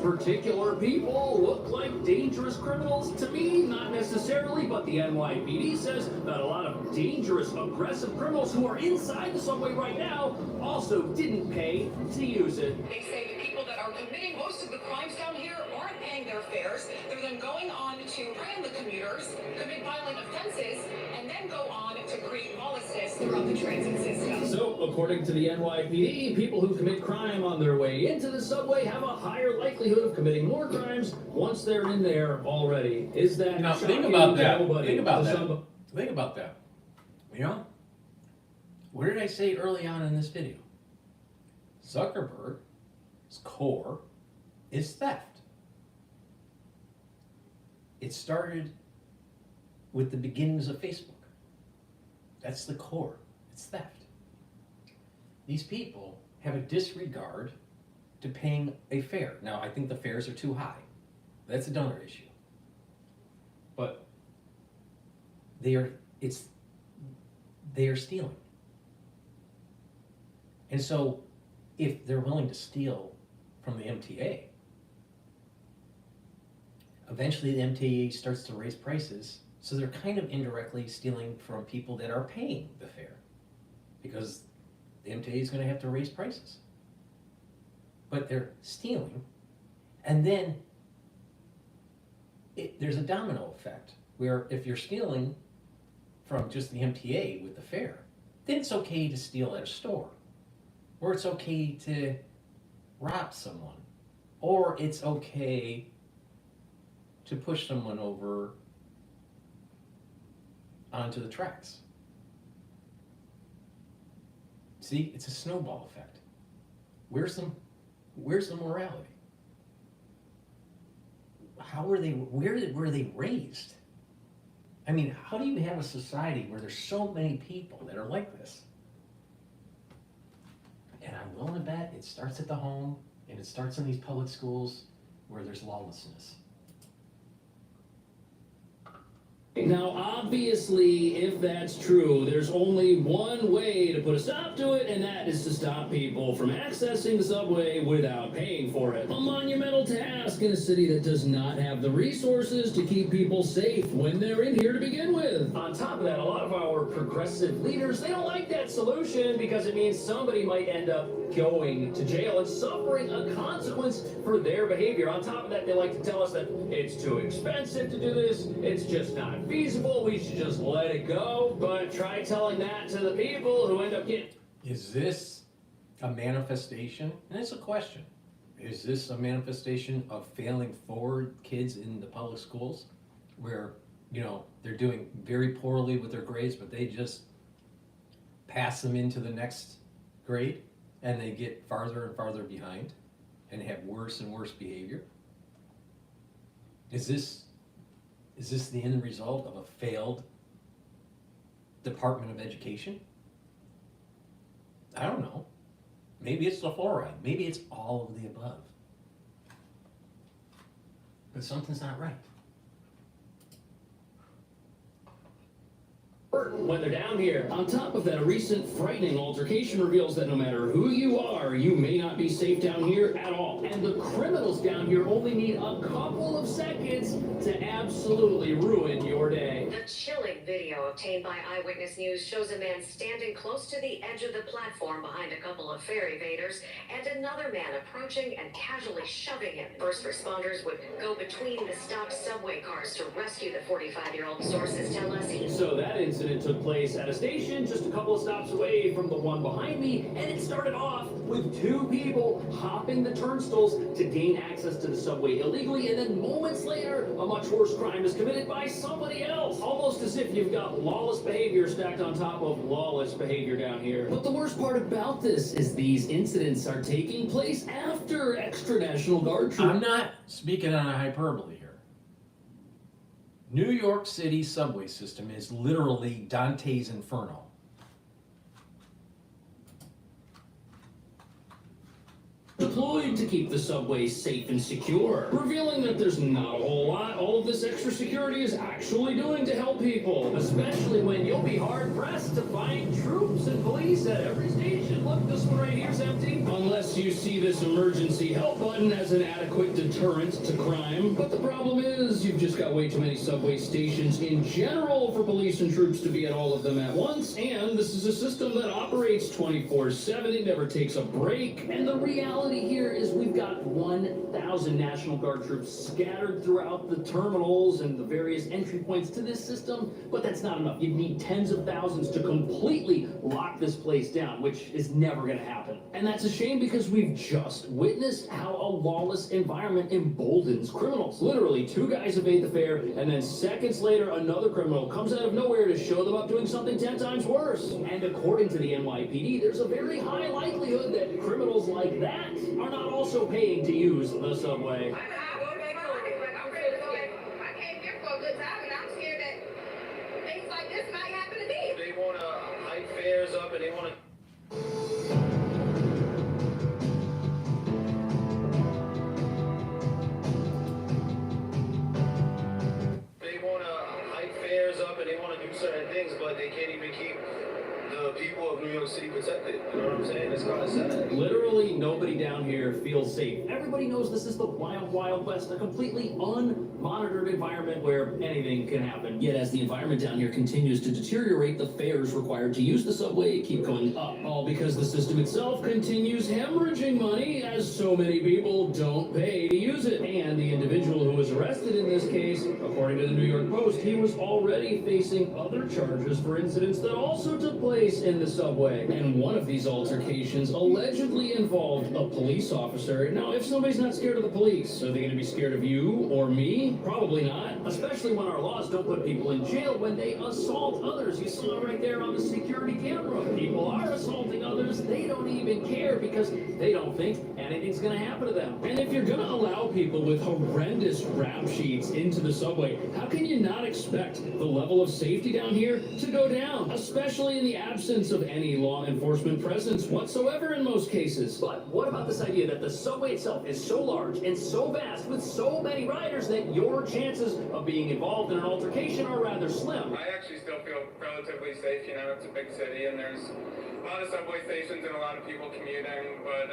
Particular people look like dangerous criminals to me, not necessarily, but the NYPD says that a lot of dangerous, aggressive criminals who are inside the subway right now also didn't pay to use it. They say the people that are committing most of the crimes down here aren't paying their fares. They're then going on to prey on the commuters, commit violent offenses, and then go on to create lawlessness throughout the transit system. So, according to the NYPD, people who commit crime on their way into the subway have a higher likelihood of committing more crimes once they're in there already. Is that Now, shocking? think about that. Nobody. Think about To that. some- Think about that. You know, what did I say early on in this video? Zuckerberg's core is theft. It started with the beginnings of Facebook. That's the core. It's theft. These people have a disregard to paying a fare. Now, I think the fares are too high. That's another issue. But they are stealing. And so if they're willing to steal from the MTA, eventually the MTA starts to raise prices, so they're kind of indirectly stealing from people that are paying the fare, because the MTA is going to have to raise prices. But they're stealing, and then there's a domino effect, where if you're stealing from just the MTA with the fare, then it's okay to steal at a store, or it's okay to rob someone, or it's okay to push someone over onto the tracks. See, it's a snowball effect. Where's the morality? Were they raised? I mean, how do you have a society where there's so many people that are like this? And I'm willing to bet it starts at the home, and it starts in these public schools where there's lawlessness. Now, obviously, if that's true, there's only one way to put a stop to it, and that is to stop people from accessing the subway without paying for it. A monumental task in a city that does not have the resources to keep people safe when they're in here to begin with. On top of that, a lot of our progressive leaders, they don't like that solution because it means somebody might end up going to jail and suffering a consequence for their behavior. On top of that, they like to tell us that it's too expensive to do this, it's just not feasible, we should just let it go. But try telling that to the people who end up getting... Is this a manifestation? And it's a question. Is this a manifestation of failing forward kids in the public schools where, you know, they're doing very poorly with their grades, but they just pass them into the next grade and they get farther and farther behind and have worse and worse behavior? Is this the end result of a failed Department of Education? I don't know. Maybe it's the fluoride. Maybe it's all of the above. But something's not right. When they're down here. On top of that, a recent frightening altercation reveals that no matter who you are, you may not be safe down here at all. And the criminals down here only need a couple of seconds to absolutely ruin your day. The chilling video obtained by Eyewitness News shows a man standing close to the edge of the platform behind a couple of fare evaders and another man approaching and casually shoving him. First responders would go between the stopped subway cars to rescue the 45-year-old. Sources tell us he... So that incident incident took place at a station just a couple of stops away from the one behind me, and it started off with two people hopping the turnstiles to gain access to the subway illegally, and then moments later, a much worse crime is committed by somebody else. Almost as if you've got lawless behavior stacked on top of lawless behavior down here. But the worst part about this is these incidents are taking place after extra National Guard troops. I'm not speaking on a hyperbole here. New York City subway system is literally Dante's Inferno. Deployed to keep the subway safe and secure, revealing that there's not a whole lot all of this extra security is actually doing to help people, especially when you'll be hard-pressed to find troops and police at every station. Look, this one right here's empty. Unless you see this emergency help button as an adequate deterrent to crime. But the problem is, you've just got way too many subway stations in general for police and troops to be at all of them at once, and this is a system that operates 24/7, it never takes a break, and the reality here is we've got 1,000 National Guard troops scattered throughout the terminals and the various entry points to this system, but that's not enough. You'd need tens of thousands to completely lock this place down, which is never going to happen. And that's a shame because we've just witnessed how a lawless environment emboldens criminals. Literally, two guys evade the fare, and then seconds later, another criminal comes out of nowhere to show them up doing something 10 times worse. And according to the NYPD, there's a very high likelihood that criminals like that are not also paying to use the subway. They want to hike fares up and they want to... They want to hike fares up and they want to do certain things, but they can't even keep the people of New York City protected. You know what I'm saying? It's kind of sad. Literally nobody down here feels safe. Everybody knows this is the wild, wild west, a completely unmonitored environment where anything can happen. Yet as the environment down here continues to deteriorate, the fares required to use the subway keep going up. All because the system itself continues hemorrhaging money as so many people don't pay to use it. And the individual who was arrested in this case, according to the New York Post, he was already facing other charges for incidents that also took place in the subway. And one of these altercations allegedly involved a police officer. Now, if somebody's not scared of the police, are they going to be scared of you or me? Probably not. Especially when our laws don't put people in jail when they assault others. You saw right there on the security camera. People are assaulting others. They don't even care because they don't think anything's going to happen to them. And if you're going to allow people with horrendous rap sheets into the subway, how can you not expect the level of safety down here to go down? Especially in the absence of any law enforcement presence whatsoever in most cases. But what about this idea that the subway itself is so large and so vast with so many riders that your chances of being involved in an altercation are rather slim? I actually still feel relatively safe. You know, it's a big city and there's a lot of subway stations and a lot of people commuting, but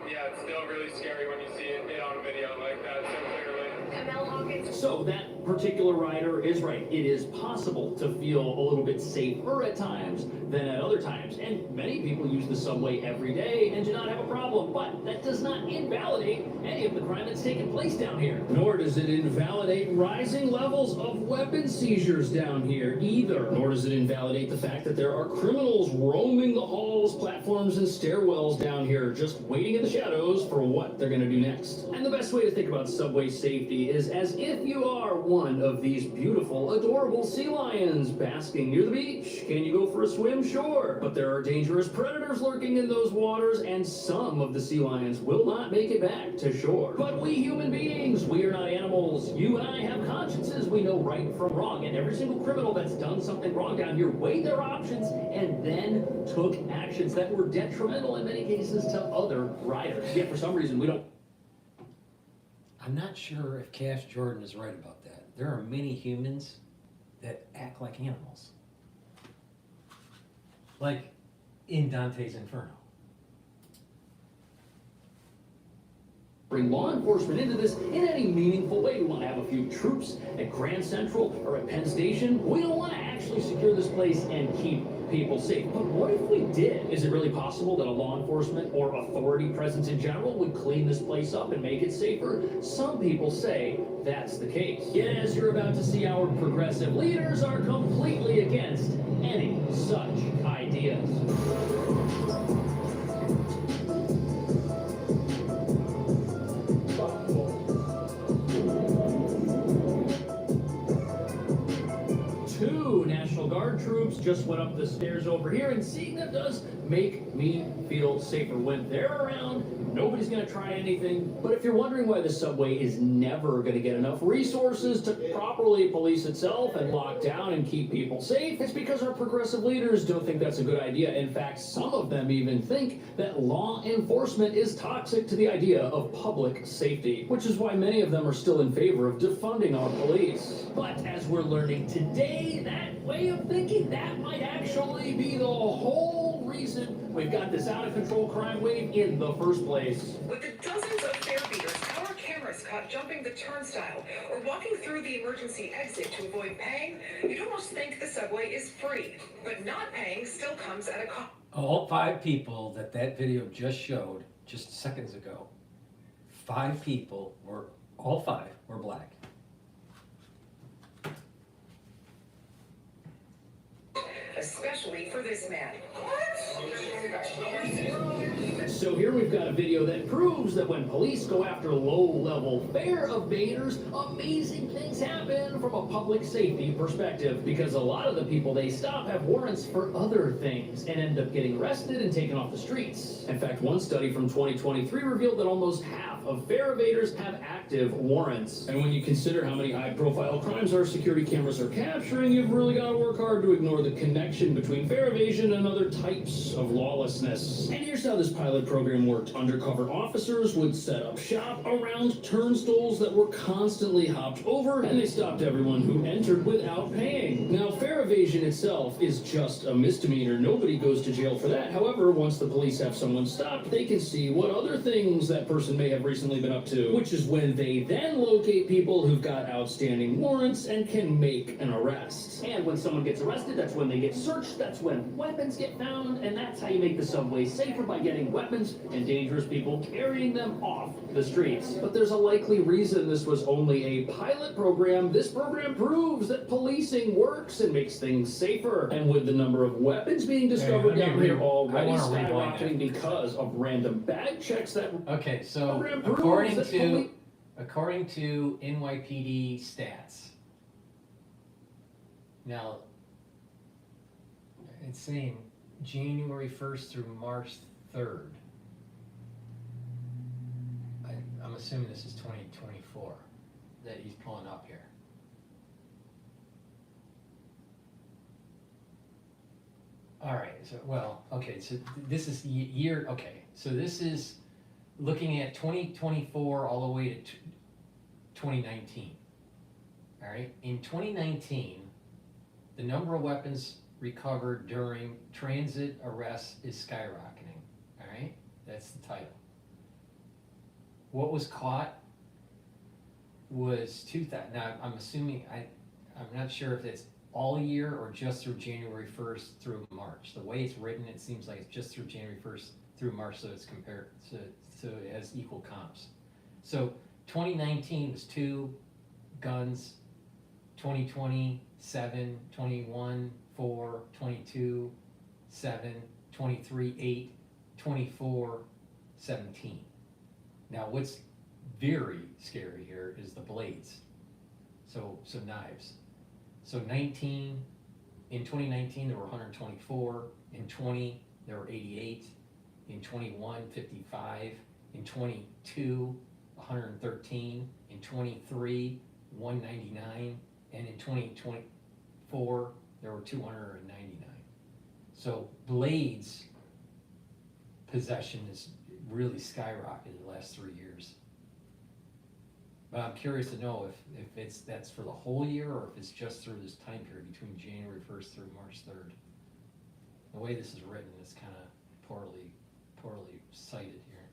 yeah, it's still really scary when you see it on a video like that so clearly. So that particular rider is right. It is possible to feel a little bit safer at times than at other times. And many people use the subway every day and do not have a problem. But that does not invalidate any of the crime that's taken place down here. Nor does it invalidate rising levels of weapon seizures down here either. Nor does it invalidate the fact that there are criminals roaming the halls, platforms, and stairwells down here just waiting in the shadows for what they're going to do next. And the best way to think about subway safety is as if you are one of these beautiful, adorable sea lions basking near the beach. Can you go for a swim? Sure. But there are dangerous predators lurking in those waters, and some of the sea lions will not make it back to shore. But we human beings, we are not animals. You and I have consciences. We know right from wrong. And every single criminal that's done something wrong down here weighed their options and then took actions that were detrimental in many cases to other riders. Yet for some reason we don't. I'm not sure if Cash Jordan is right about that. There are many humans that act like animals. Like, in Dante's Inferno. bring law enforcement into this in any meaningful way. We want to have a few troops at Grand Central or at Penn Station. We don't want to actually secure this place and keep people safe. But what if we did? Is it really possible that a law enforcement or authority presence in general would clean this place up and make it safer? Some people say that's the case. Yet, as you're about to see, our progressive leaders are completely against any such ideas. Two National Guard troops just went up the stairs over here, and seeing them does make me feel safer. When they're around, nobody's gonna try anything. But if you're wondering why the subway is never gonna get enough resources to properly police itself and lock down and keep people safe, it's because our progressive leaders don't think that's a good idea. In fact, some of them even think that law enforcement is toxic to the idea of public safety, which is why many of them are still in favor of defunding our police. But as we're learning today, that way of thinking, that might actually be the whole reason we've got this out-of-control crime wave in the first place. With the dozens of fare beaters, how are cameras caught jumping the turnstile or walking through the emergency exit to avoid paying? You'd almost think the subway is free, but not paying still comes at a cost. All 5 people that video just showed just seconds ago, 5 people were, all 5 were black. Especially for this man. So here we've got a video that proves that when police go after low-level fare evaders, amazing things happen from a public safety perspective, because a lot of the people they stop have warrants for other things and end up getting arrested and taken off the streets. In fact, one study from 2023 revealed that almost half of fare evaders have active warrants. And when you consider how many high-profile crimes our security cameras are capturing, you've really got to work hard to ignore the connection between fare evasion and other types of lawlessness. And here's how this pilot program worked. Undercover officers would set up shop around turnstiles that were constantly hopped over, and they stopped everyone who entered without paying. Now, fare evasion itself is just a misdemeanor. Nobody goes to jail for that. However, once the police have someone stopped, they can see what other things that person may have recently been up to, which is when they then locate people who've got outstanding warrants and can make an arrest. And when someone gets arrested, that's when they get searched, that's when weapons get found, and that's how you make the subway safer, by getting weapons and dangerous people carrying them off the streets. But there's a likely reason this was only a pilot program. This program proves that policing works and makes things safer. And with the number of weapons being discovered down here already skyrocketing because of random bag checks that... Okay, so according to NYPD stats, now it's saying January 1st through March 3rd. I'm assuming this is 2024 that he's pulling up here. All right, so, well, okay, so this is year, okay, so this is looking at 2024 all the way to 2019. All right, in 2019, the number of weapons recovered during transit arrests is skyrocketing. All right, that's the title. What was caught was 2,000. Now, I'm assuming, I'm not sure if it's all year or just through January 1st through March. The way it's written, it seems like it's just through January 1st through March, so it's compared, so it has equal comps. So 2019 was 2 guns, 2020, 7, 21, 4, 22, 7, 23, 8, 24, 17. Now what's very scary here is the blades. So knives. So in 2019 there were 124, in 20 there were 88, in 21 55, in 22 113, in 23 199, and in 2024 there were 299. So blades possession is really skyrocketed the last 3 years. But I'm curious to know if that's for the whole year or if it's just through this time period between January 1st through March 3rd. The way this is written is kind of poorly cited here.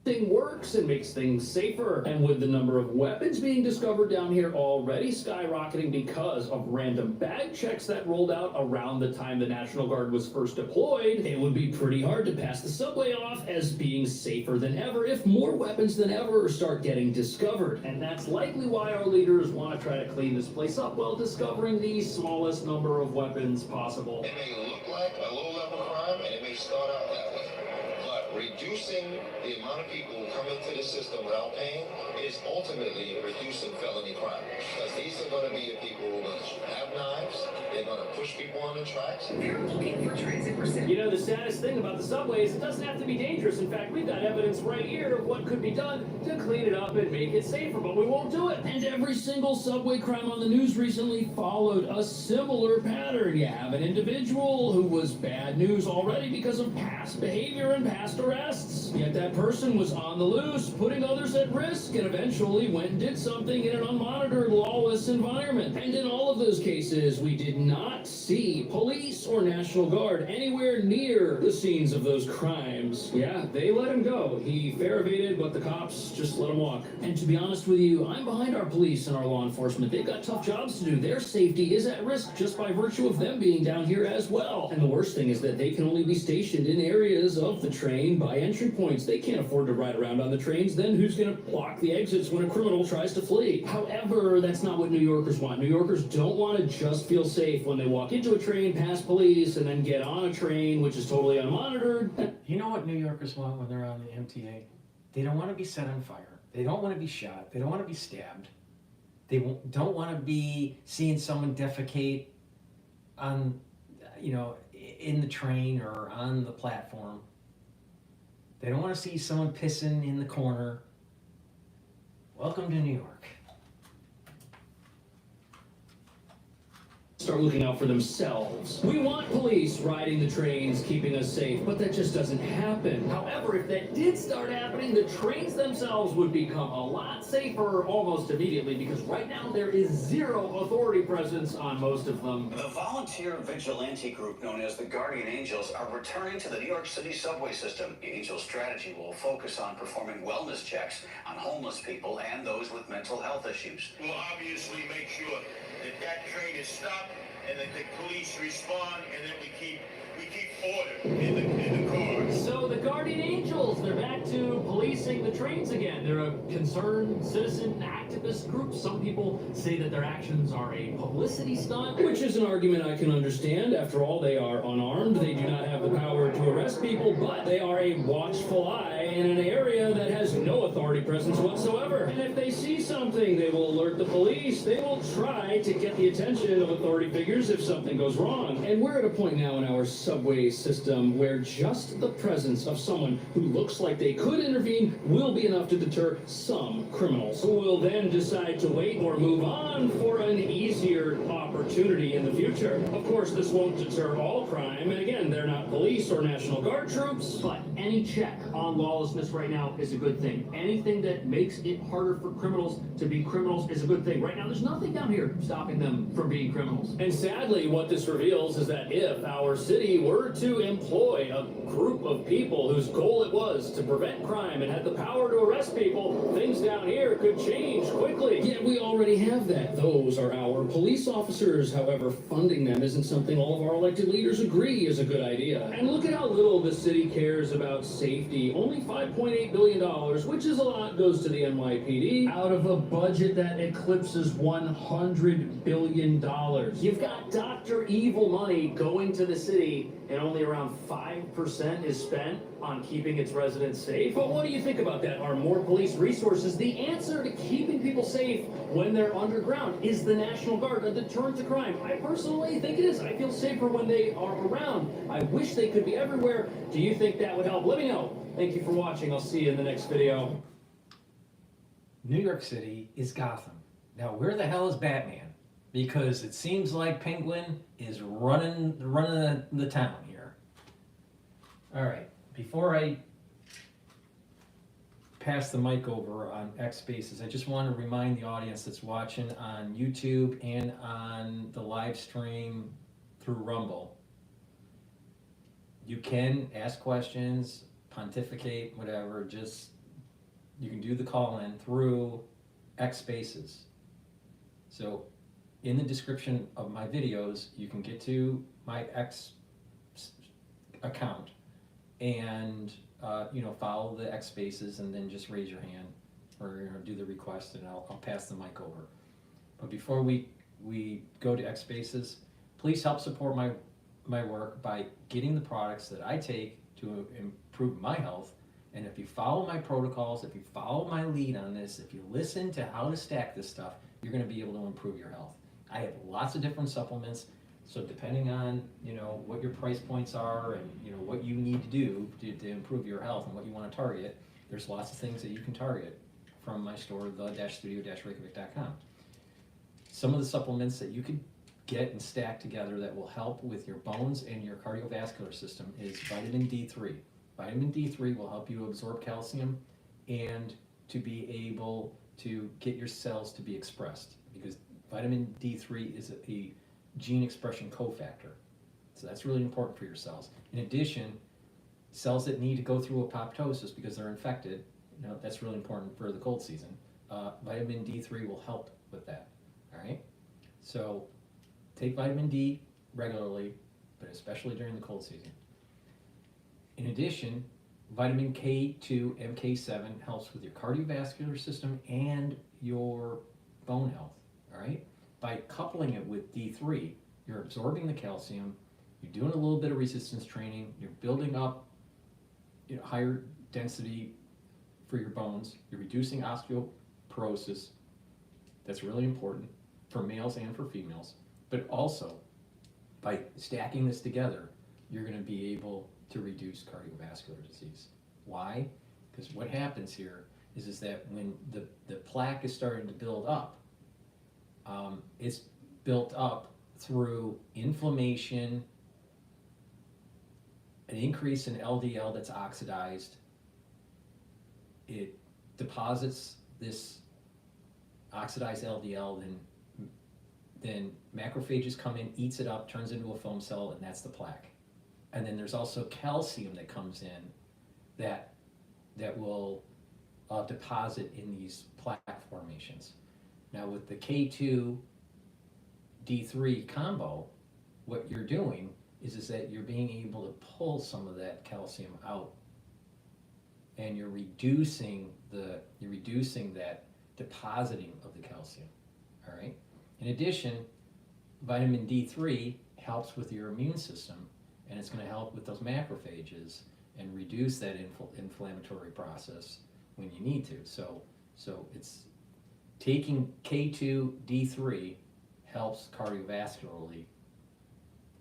thing works and makes things safer. And with the number of weapons being discovered down here already skyrocketing because of random bag checks that rolled out around the time the National Guard was first deployed, it would be pretty hard to pass the subway off as being safer than ever if more weapons than ever start getting discovered. And that's likely why our leaders want to try to clean this place up while discovering the smallest number of weapons possible. It may look like a low-level crime, and it may start out that way. But reducing the amount of people who come into the system without paying is ultimately reducing felony crime. Because these are going to be the people who are going to have knives, they're going to push people on the tracks. They're looking for transit percent. You know, the saddest thing about the subway is it doesn't have to be dangerous. In fact, we've got evidence right here of what could be done to clean it up and make it safer, but we won't do it. And every single subway crime on the news recently followed a similar pattern. You have an individual who was bad news already because of past behavior and past arrests. Yet that person was on the loose, putting others at risk, and eventually went and did something in an unmonitored, lawless environment. And in all of those cases, we did not see police or National Guard anywhere near the scenes of those crimes. Yeah, they let him go. He fair evaded, but the cops just let him walk. And to be honest with you, I'm behind our police and our law enforcement. They've got tough jobs to do. Their safety is at risk just by virtue of them being down here as well. And the worst thing is that they can only be stationed in areas of the train by entry points. They can't afford to ride around on the trains. Then who's going to block the exits when a criminal tries to flee? However, that's not what New Yorkers want. New Yorkers don't want to just feel safe when they walk into a train, past police, and then get on a train, which is totally unmonitored. You know what New Yorkers want when they're on the MTA? They don't want to be set on fire. They don't want to be shot. They don't want to be stabbed. They don't want to be seeing someone defecate on, in the train or on the platform. They don't want to see someone pissing in the corner. Welcome to New York. Start looking out for themselves. We want police riding the trains, keeping us safe, but that just doesn't happen. However, if that did start happening, the trains themselves would become a lot safer almost immediately, because right now there is zero authority presence on most of them. The volunteer vigilante group known as the Guardian Angels are returning to the New York City subway system. The Angels' strategy will focus on performing wellness checks on homeless people and those with mental health issues. We'll obviously make sure that train is stopped and that the police respond, and then we keep order in the cars. So the Guardian Angels, they're back to policing the trains again. They're a concerned citizen activist group. Some people say that their actions are a publicity stunt, which is an argument I can understand. After all, they are unarmed. They do not have the power to arrest people, but they are a watchful eye in an area that has no authority presence whatsoever. And if they see something, they will alert the police. They will try to get the attention of authority figures if something goes wrong. And we're at a point now in our subway system where just the presence of someone who looks like they could intervene will be enough to deter some criminals, who will then decide to wait or move on for an easier opportunity in the future. Of course, this won't deter all crime, and again, they're not police or National Guard troops, but any check on lawlessness right now is a good thing. Anything that makes it harder for criminals to be criminals is a good thing. Right now, there's nothing down here stopping them from being criminals. And sadly, what this reveals is that if our city were to employ a group of people whose goal it was to prevent crime and had the power to arrest people, things down here could change quickly. Yet we already have that. Those are our police officers. However, funding them isn't something all of our elected leaders agree is a good idea. And look at how little the city cares about safety. Only $5.8 billion, which is a lot, goes to the NYPD out of a budget that eclipses $100 billion. You've got Dr. Evil money going to the city, and only around 5% is spent on keeping its residents safe. But what do you think about that? Are more police resources the answer to keeping people safe when they're underground? Is the National Guard a deterrent to crime? I personally think it is. I feel safer when they are around. I wish they could be everywhere. Do you think that would help? Let me know. Thank you for watching. I'll see you in the next video. New York City is Gotham. Now, where the hell is Batman? Because it seems like Penguin is running the town here. All right, before I pass the mic over on X Spaces, I just want to remind the audience that's watching on YouTube and on the live stream through Rumble, you can ask questions, pontificate, whatever, just, you can do the call-in through X Spaces. So in the description of my videos, you can get to my X account and follow the X Spaces and then just raise your hand or do the request, and I'll pass the mic over. But before we go to X Spaces, please help support my work by getting the products that I take to improve my health. And if you follow my protocols, if you follow my lead on this, if you listen to how to stack this stuff, you're going to be able to improve your health. I have lots of different supplements, so depending on what your price points are and what you need to do to improve your health and what you want to target, there's lots of things that you can target from my store, the-studio-reykjavik.com. Some of the supplements that you could get and stack together that will help with your bones and your cardiovascular system is vitamin D3. Vitamin D3 will help you absorb calcium and to be able to get your cells to be expressed, because vitamin D3 is a gene expression cofactor. So that's really important for your cells. In addition, cells that need to go through apoptosis because they're infected, that's really important for the cold season. Vitamin D3 will help with that. All right? So take vitamin D regularly, but especially during the cold season. In addition, vitamin K2, MK7 helps with your cardiovascular system and your bone health. All right? By coupling it with D3, you're absorbing the calcium, you're doing a little bit of resistance training, you're building up higher density for your bones, you're reducing osteoporosis. That's really important for males and for females. But also, by stacking this together, you're going to be able to reduce cardiovascular disease. Why? Because what happens here is that when the plaque is starting to build up, it's built up through inflammation, an increase in LDL that's oxidized. It deposits this oxidized LDL, then macrophages come in, eats it up, turns into a foam cell, and that's the plaque. And then there's also calcium that comes in that will deposit in these plaque formations. Now with the K2 D3 combo, what you're doing is that you're being able to pull some of that calcium out, and you're reducing that depositing of the calcium. All right. In addition, vitamin D3 helps with your immune system, and it's going to help with those macrophages and reduce that inflammatory process when you need to. So it's taking K2 D3 helps cardiovascularly,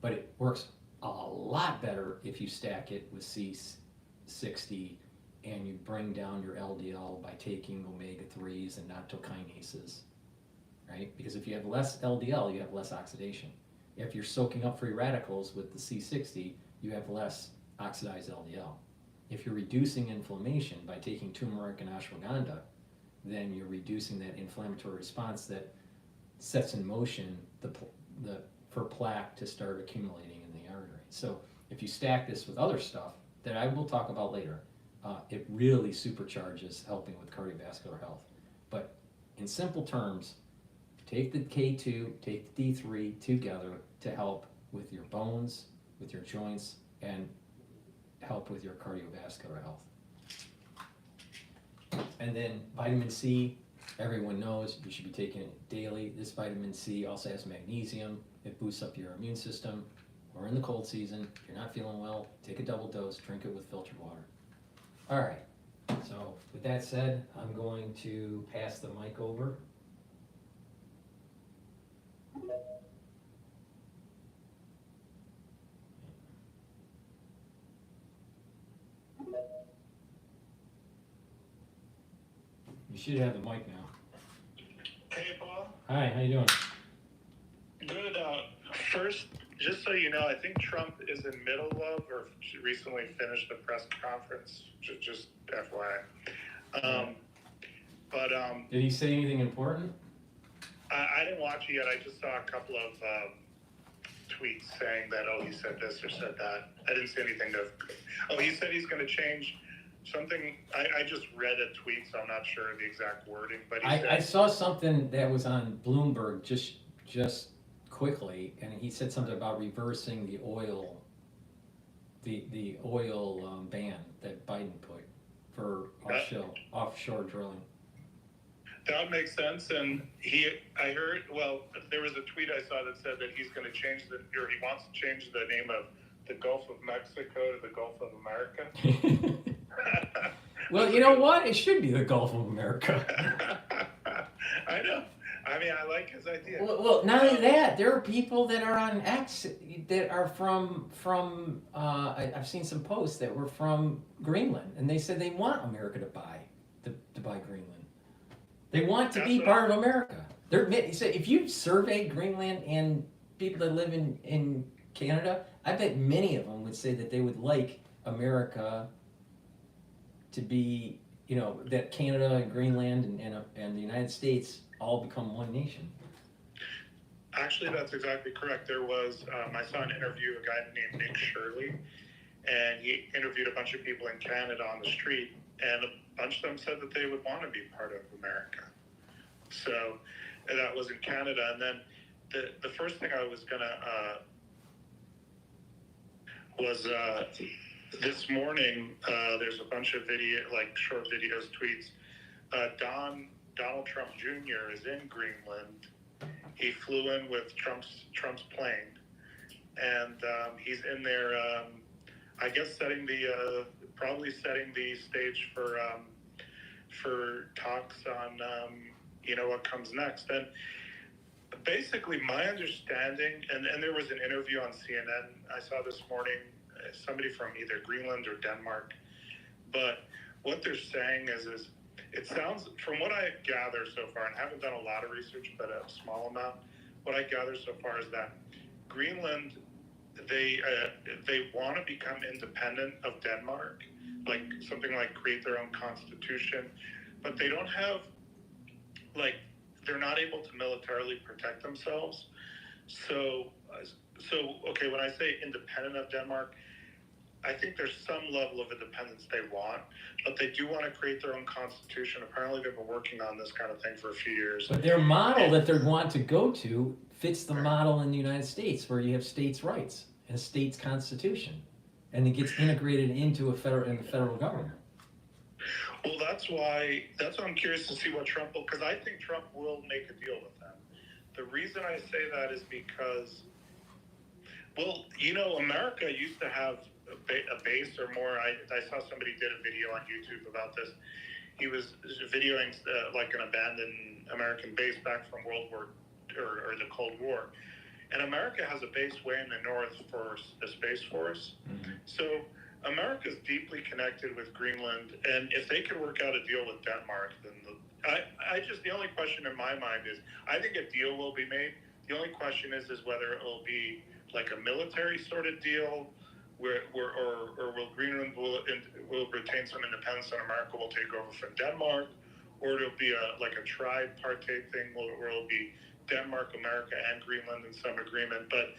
but it works a lot better if you stack it with C60 and you bring down your LDL by taking omega-3s and nattochinases, right? Because if you have less LDL, you have less oxidation. If you're soaking up free radicals with the C60, you have less oxidized LDL. If you're reducing inflammation by taking turmeric and ashwagandha, then you're reducing that inflammatory response that sets in motion for plaque to start accumulating in the artery. So if you stack this with other stuff that I will talk about later, it really supercharges helping with cardiovascular health. But in simple terms, take the K2, take the D3 together to help with your bones, with your joints, and help with your cardiovascular health. And then vitamin C, everyone knows you should be taking it daily. This vitamin C also has magnesium. It boosts up your immune system. We're in the cold season. If you're not feeling well, take a double dose, drink it with filtered water. All right, so with that said, I'm going to pass the mic over. You should have the mic now. Hey, Paul. Hi, how you doing? Good. First, just so you know, I think Trump is in middle of or recently finished a press conference. Just FYI. Did he say anything important? I didn't watch it yet. I just saw a couple of tweets saying that, oh, he said this or said that. I didn't see anything he said he's going to change something. I just read a tweet, so I'm not sure of the exact wording, but I saw something that was on Bloomberg just quickly, and he said something about reversing the oil ban that Biden put for offshore drilling. That makes sense, and I heard, there was a tweet I saw that said that he's going to he wants to change the name of the Gulf of Mexico to the Gulf of America. Well, you know what? It should be the Gulf of America. I know. I mean, I like his idea. Well, not only that, there are people that are on X that are from I've seen some posts that were from Greenland, and they said they want America to buy Greenland. They want to be part of America. So if you survey Greenland and people that live in Canada, I bet many of them would say that they would like America to be, that Canada and Greenland and the United States all become one nation. Actually, that's exactly correct. There was, I saw an interview, a guy named Nick Shirley, and he interviewed a bunch of people in Canada on the street, and a bunch of them said that they would want to be part of America. So that was in Canada. And then the first thing I was gonna was this morning. There's a bunch of short videos, tweets. Donald Trump Jr. is in Greenland. He flew in with Trump's plane, and he's in there. I guess probably setting the stage for talks on what comes next. And basically, my understanding, and there was an interview on CNN I saw this morning, somebody from either Greenland or Denmark. But what they're saying is it sounds, from what I gather so far, and I haven't done a lot of research, but a small amount, what I gather so far is that Greenland, they want to become independent of Denmark, like something like create their own constitution, but they don't have, they're not able to militarily protect themselves. So okay, when I say independent of Denmark, I think there's some level of independence they want, but they do want to create their own constitution. Apparently they've been working on this kind of thing for a few years. But their model that they want to go to fits the model in the United States, where you have states' rights and a state's constitution, and it gets integrated into the federal government. Well, that's why I'm curious to see what Trump will, because I think Trump will make a deal with them. The reason I say that is because, America used to have a base or more. I saw somebody did a video on YouTube about this. He was videoing like an abandoned American base back from World War or the Cold War. And America has a base way in the north for the Space Force. Mm-hmm. So America's deeply connected with Greenland, and if they could work out a deal with Denmark, then the only question in my mind is, I think a deal will be made. The only question is whether it will be like a military sort of deal, or will Greenland will retain some independence and America will take over from Denmark, or it'll be a tripartite thing where it'll be Denmark, America, and Greenland in some agreement. But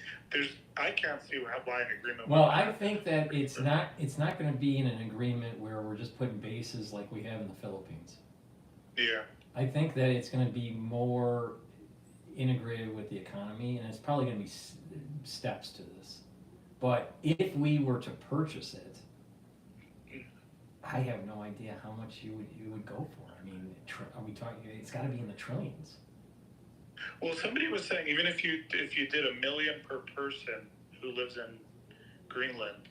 I can't see why an agreement. Well, I think that it's not going to be in an agreement where we're just putting bases like we have in the Philippines. Yeah. I think that it's going to be more integrated with the economy, and it's probably going to be steps to this. But if we were to purchase it, I have no idea how much you would go for. I mean, are we talking? It's got to be in the trillions. Well, somebody was saying even if you did $1 million per person who lives in Greenland,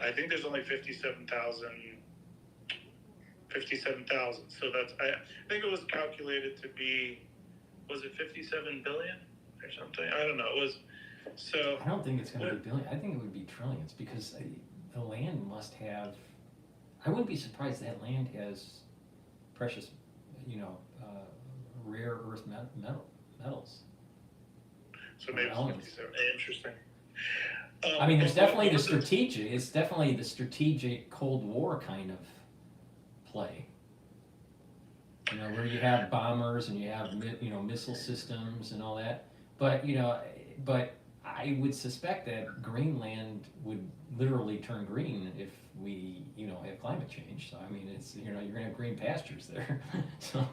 I think there's only 57,000. So that's I think it was calculated to be, was it 57 billion or something? I don't know. It was so. I don't think it's going to be billion. I think it would be trillions, because the land must have. I wouldn't be surprised that land has precious, rare earth metals. So maybe 57. Interesting. I mean, there's definitely the strategic. It's definitely the strategic Cold War kind of play. Where you have bombers and you have missile systems and all that. But I I would suspect that Greenland would literally turn green if we, have climate change. So I mean, it's, you're gonna have green pastures there. so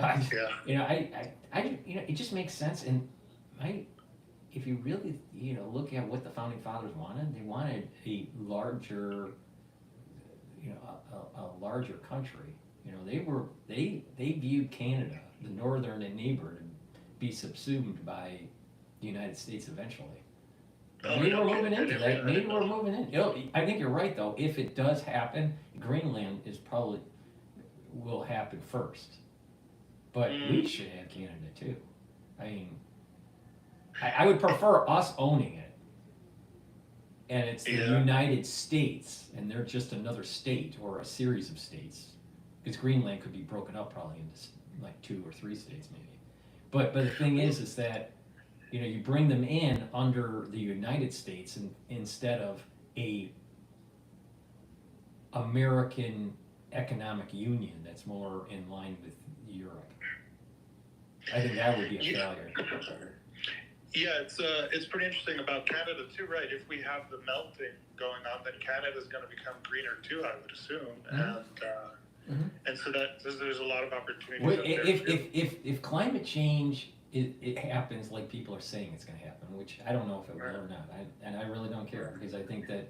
I, it just makes sense. And if you really, look at what the founding fathers wanted, they wanted a larger, a larger country. They viewed Canada, the northern neighbor, to be subsumed by the United States eventually. Maybe we're moving into that. Maybe we're moving in. I think you're right though. If it does happen, Greenland will happen first. But we should have Canada too. I mean, I would prefer us owning it. And it's the United States, and they're just another state or a series of states. Because Greenland could be broken up probably into like 2 or 3 states maybe. But the thing is that, you bring them in under the United States instead of a American economic union that's more in line with Europe. I think that would be a failure. Yeah, it's pretty interesting about Canada too, right? If we have the melting going on, then Canada's going to become greener too, I would assume. And so there's a lot of opportunities. If climate change it happens like people are saying it's going to happen, which I don't know if it will or not, and I really don't care, because I think that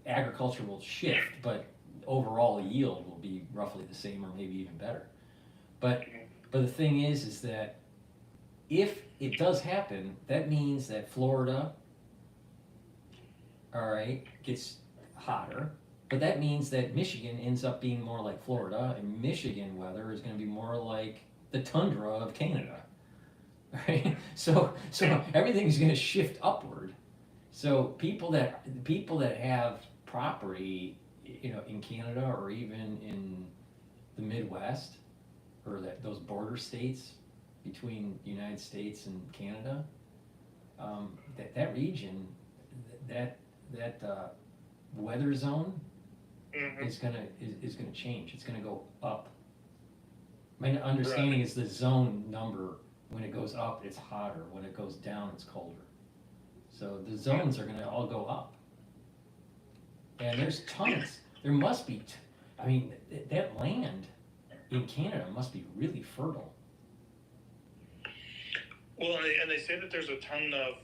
agriculture will shift, but overall the yield will be roughly the same or maybe even better. But the thing is that if it does happen, that means that Florida, gets hotter, but that means that Michigan ends up being more like Florida, and Michigan weather is going to be more like the tundra of Canada. Right? So everything's going to shift upward. So people that have property, in Canada or even in the Midwest, or those border states between the United States and Canada, that region, that weather zone is gonna change. It's gonna go up. My understanding is the zone number, when it goes up, it's hotter. When it goes down, it's colder. So the zones are gonna all go up. And there's tons. There must be. That land in Canada must be really fertile. Well, and they say that there's a ton of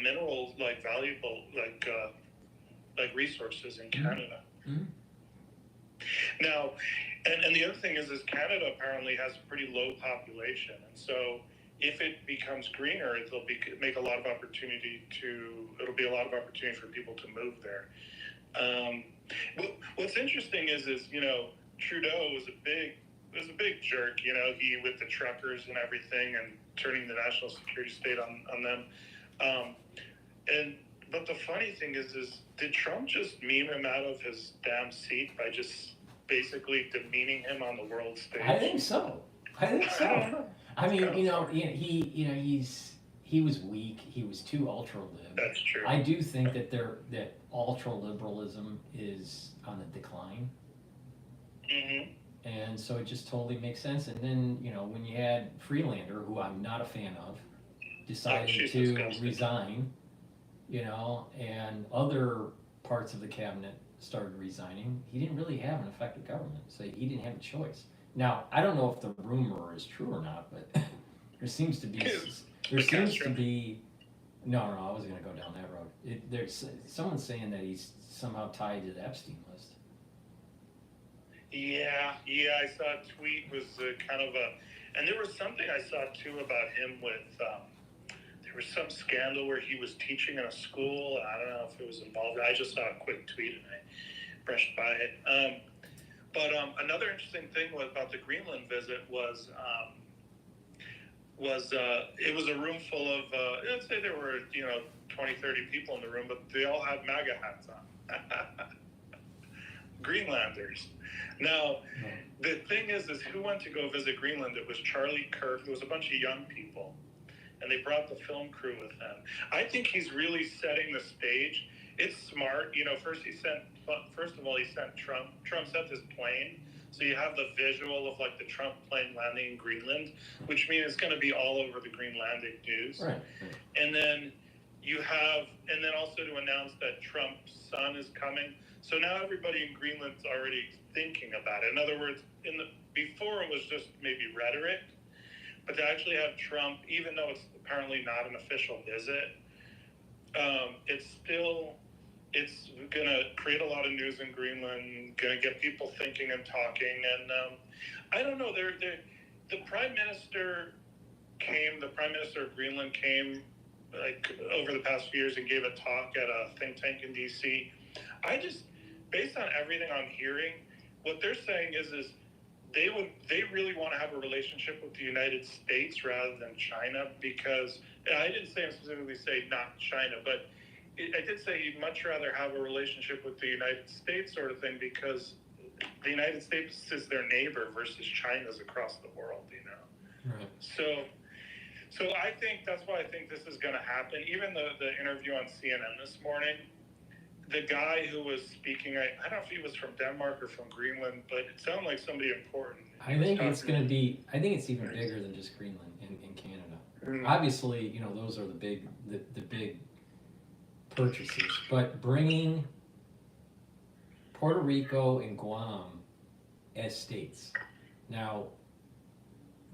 minerals, like valuable, like resources in Canada. Now, and the other thing is Canada apparently has a pretty low population, and so if it becomes greener, it'll be a lot of opportunity for people to move there. What's interesting is Trudeau was a big jerk, he with the truckers and everything, and turning the national security state on them. But the funny thing is did Trump just meme him out of his damn seat by just basically demeaning him on the world stage? I think so. I mean, he was weak. He was too ultra lib. That's true. I do think that ultra liberalism is on the decline. And so it just totally makes sense. And then, when you had Freelander, who I'm not a fan of, decided to resign, and other parts of the cabinet started resigning, he didn't really have an effective government. So he didn't have a choice. Now, I don't know if the rumor is true or not, but there seems to be, no, I wasn't going to go down that road. There's someone saying that he's somehow tied to the Epstein list. Yeah, I saw a tweet was kind of and there was something I saw too about him with, there was some scandal where he was teaching in a school. I don't know if it was involved. I just saw a quick tweet and I brushed by it. But another interesting thing about the Greenland visit was it was a room full of, let's say there were 20, 30 people in the room, but they all had MAGA hats on. Greenlanders. Now, the thing is who went to go visit Greenland? It was Charlie Kirk. It was a bunch of young people, and they brought the film crew with them. I think he's really setting the stage. It's smart. First of all, he sent Trump. Trump sent his plane So you have the visual of like the Trump plane landing in Greenland, which means it's going to be all over the Greenlandic news. Right. And then and then also to announce that Trump's son is coming. So now everybody in Greenland's already thinking about it. In other words, before it was just maybe rhetoric, but to actually have Trump, even though it's apparently not an official visit, it's going to create a lot of news in Greenland, going to get people thinking and talking. And I don't know, the prime minister of Greenland came like over the past few years and gave a talk at a think tank in DC. Based on everything I'm hearing, what they're saying is they really want to have a relationship with the United States rather than China, because I didn't specifically say not China, but I did say he'd much rather have a relationship with the United States sort of thing, because the United States is their neighbor versus China's across the world, you know? Right. So I think that's why I think this is going to happen. Even the interview on CNN this morning, the guy who was speaking, I don't know if he was from Denmark or from Greenland, but it sounded like somebody important. I think it's even bigger than just Greenland in Canada. Mm-hmm. Obviously, you know, those are the big purchases, but bringing Puerto Rico and Guam as states. Now,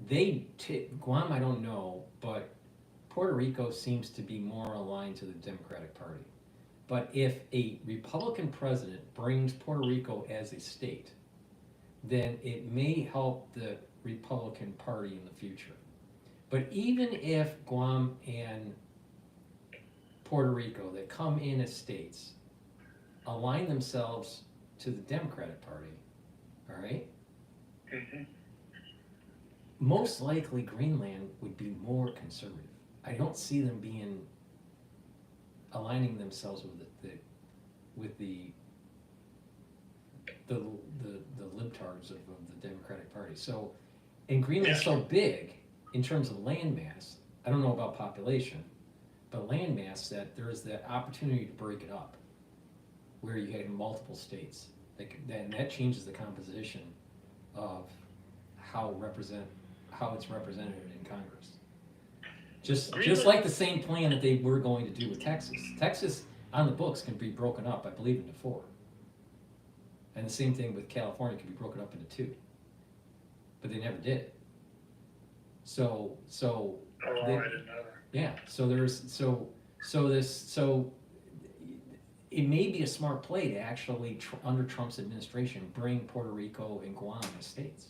Guam, I don't know, but Puerto Rico seems to be more aligned to the Democratic Party. But if a Republican president brings Puerto Rico as a state, then it may help the Republican Party in the future. But even if Guam and Puerto Rico that come in as states align themselves to the Democratic Party, all right? Mm-hmm. Most likely Greenland would be more conservative. I don't see them aligning themselves with the libtards of the Democratic Party. So, and Greenland's so big in terms of land mass, I don't know about population, but land mass, that there is that opportunity to break it up, where you have multiple states. Then that changes the composition of how it's represented in Congress. Just like the same plan that they were going to do with Texas. Texas, on the books, can be broken up, I believe, into 4. And the same thing with California, can be broken up into 2. But they never did. So I didn't know that. Yeah, so it may be a smart play to actually, under Trump's administration, bring Puerto Rico and Guam as states.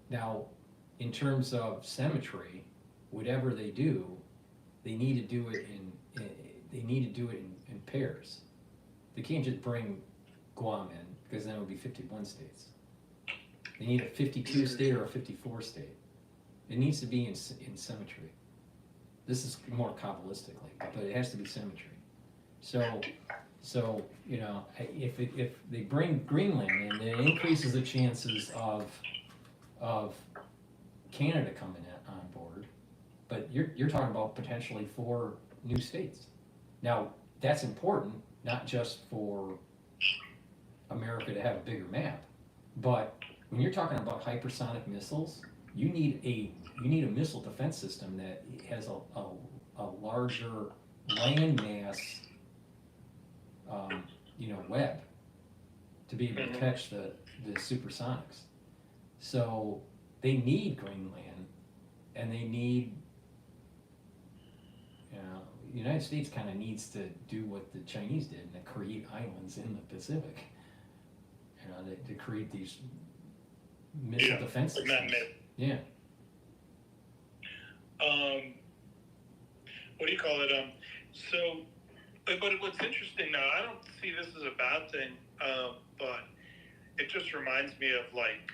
Now, in terms of symmetry, whatever they do, they need to do it in pairs. They can't just bring Guam in, because then it would be 51 states. They need a 52 state or a 54 state. It needs to be in symmetry. This is more Kabbalistically, but it has to be symmetry. So you know, if they bring Greenland in, then it increases the chances of Canada coming on board. But you're talking about potentially 4 new states. Now, that's important, not just for America to have a bigger map, but when you're talking about hypersonic missiles, you need a missile defense system that has a larger land mass, web to be able to catch the supersonics. So they need Greenland, and they need, the United States kind of needs to do what the Chinese did and create islands in the Pacific. To create these missile defense systems. Yeah. What do you call it? But what's interesting now, I don't see this as a bad thing, but it just reminds me of like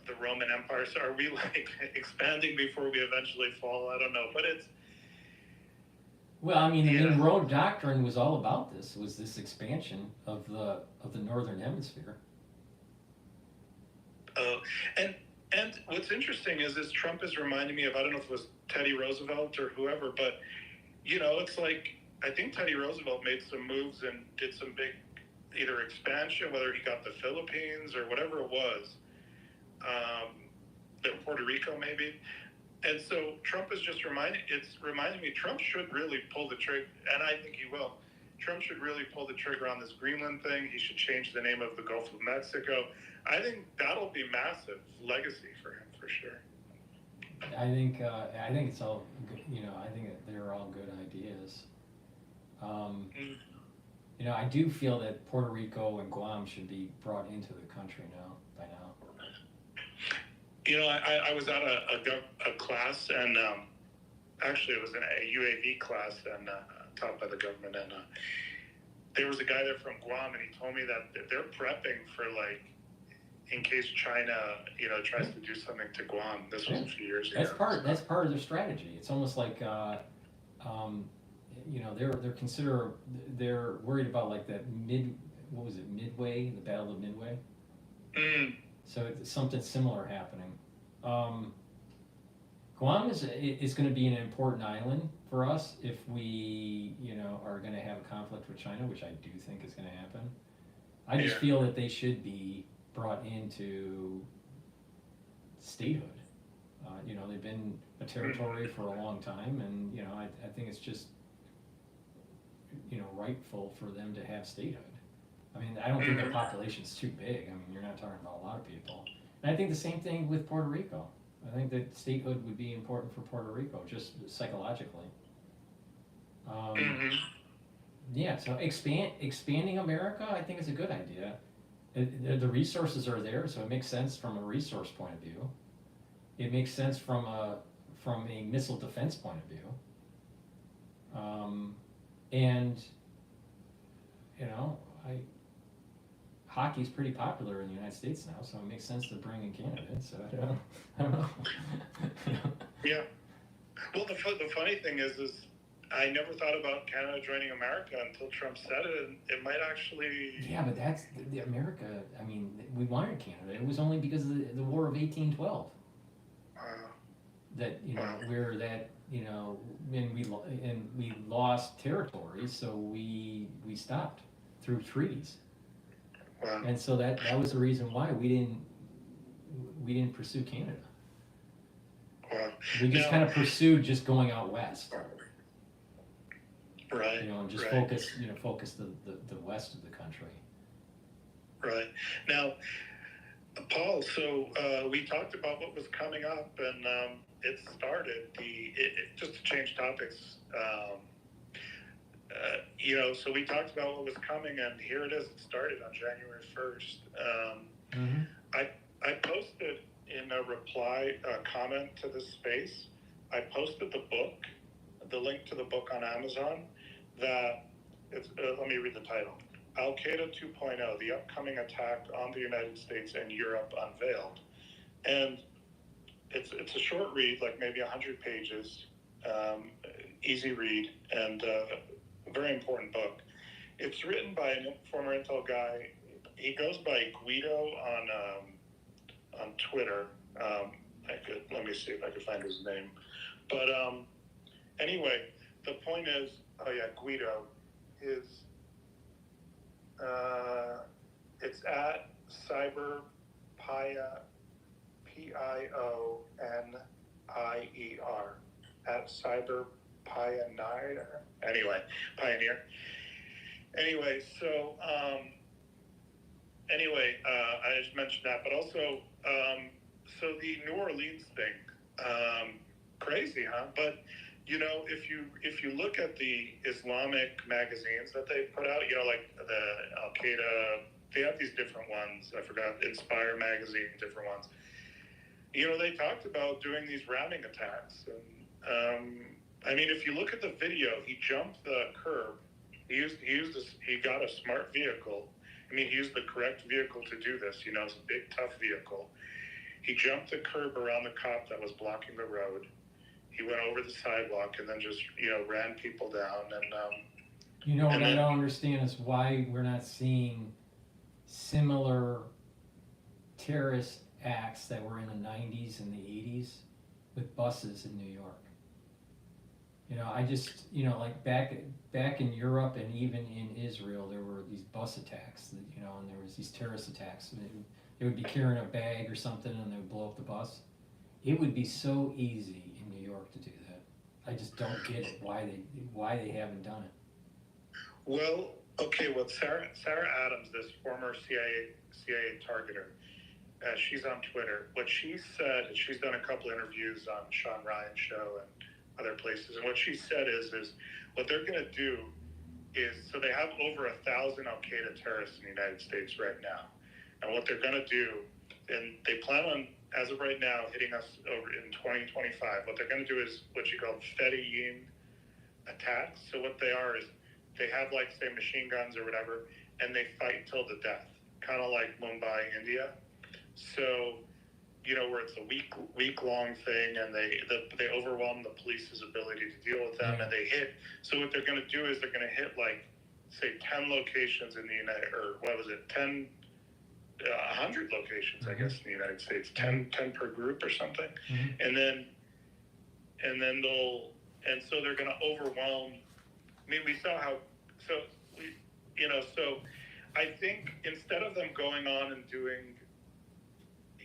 the Roman Empire. So are we like expanding before we eventually fall? I don't know, but it's. Well, I mean, the Monroe Doctrine was all about this. Was this expansion of the Northern Hemisphere? And what's interesting is this Trump is reminding me of, I don't know if it was Teddy Roosevelt or whoever, but it's like I think Teddy Roosevelt made some moves and did some big either expansion, whether he got the Philippines or whatever it was, Puerto Rico maybe. And so Trump is just reminding me Trump should really pull the trigger, and I think he will. Trump should really pull the trigger on this Greenland thing. He should change the name of the Gulf of Mexico. I think that'll be massive legacy for him for sure. I think it's all good, I think that they're all good ideas. I do feel that Puerto Rico and Guam should be brought into the country by now. I was at a class, and actually it was in a UAV class and taught by the government, and there was a guy there from Guam, and he told me that they're prepping for in case China tries to do something to Guam. This was a few years ago. That's part of their strategy. It's almost like they're worried about that Midway, the Battle of Midway. So it's something similar happening. Guam is going to be an important island for us if we are going to have a conflict with China, which I do think is going to happen. I just feel that they should be brought into statehood. They've been a territory for a long time, and I think it's just rightful for them to have statehood. I mean, I don't think their population's too big. I mean, you're not talking about a lot of people. And I think the same thing with Puerto Rico. I think that statehood would be important for Puerto Rico, just psychologically. Yeah, so expanding America, I think is a good idea. The resources are there, so it makes sense from a resource point of view. It makes sense from a missile defense point of view. Hockey's pretty popular in the United States now, so it makes sense to bring in Canada. So I don't know. Yeah. Well, the funny thing is I never thought about Canada joining America until Trump said it, and it might actually. Yeah, but that's the America. I mean, we wanted Canada. It was only because of the War of 1812 that where that and we lost territory, so we stopped through treaties. Wow. And so that was the reason why we didn't pursue Canada. Wow. We just kind of pursued just going out west. Right. And just right. focus the west of the country. Right. Now, Paul, so we talked about what was coming up, and it started just to change topics. So we talked about what was coming, and here it is. It started on January 1st. I posted in a reply comment to this space, I posted the link to the book on Amazon. That it's. Let me read the title. Al-Qaeda 2.0: The Upcoming Attack on the United States and Europe Unveiled. And it's a short read, like maybe 100 pages, easy read, and a very important book. It's written by a former Intel guy. He goes by Guido on Twitter. Let me see if I can find his name. But anyway, the point is, Guido is. It's at CyberPioneer, Pioneer, at CyberPioneer. Pioneer. Anyway, so I just mentioned that, but also, so the New Orleans thing, crazy, huh? But if you look at the Islamic magazines that they put out, like the Al-Qaeda, they have these different ones. I forgot, Inspire magazine, different ones. They talked about doing these ramming attacks. And if you look at the video, he jumped the curb. He got a smart vehicle. He used the correct vehicle to do this. It's a big, tough vehicle. He jumped the curb around the cop that was blocking the road. He went over the sidewalk and then just, ran people down. And what I don't understand is why we're not seeing similar terrorist acts that were in the 90s and the 80s with buses in New York. You know, I just, you know, like back in Europe and even in Israel, there were these bus attacks, that, you know, and there was these terrorist attacks. And they would be carrying a bag or something and they would blow up the bus. It would be so easy in New York to do that. I just don't get it, why they haven't done it. Well, okay, well, Sarah Adams, this former CIA targeter, she's on Twitter. What she said, and she's done a couple interviews on Sean Ryan's show and other places, and what she said is what they're going to do is, so they have over 1,000 Al-Qaeda terrorists in the United States right now, and what they're going to do, and they plan on, as of right now, hitting us over in 2025. What they're going to do is what you call Fedayeen attacks. So what they are is they have, like, say, machine guns or whatever, and they fight till the death, kind of like Mumbai, India. So, you know, where it's a week long thing, and they overwhelm the police's ability to deal with them, and they hit. So what they're going to do is they're going to hit, like, say 10 locations in the United, or what was it, 100 locations, I guess, in the United States, 10 per group or something, and then so they're going to overwhelm. I mean, we saw how, so I think instead of them going on and doing,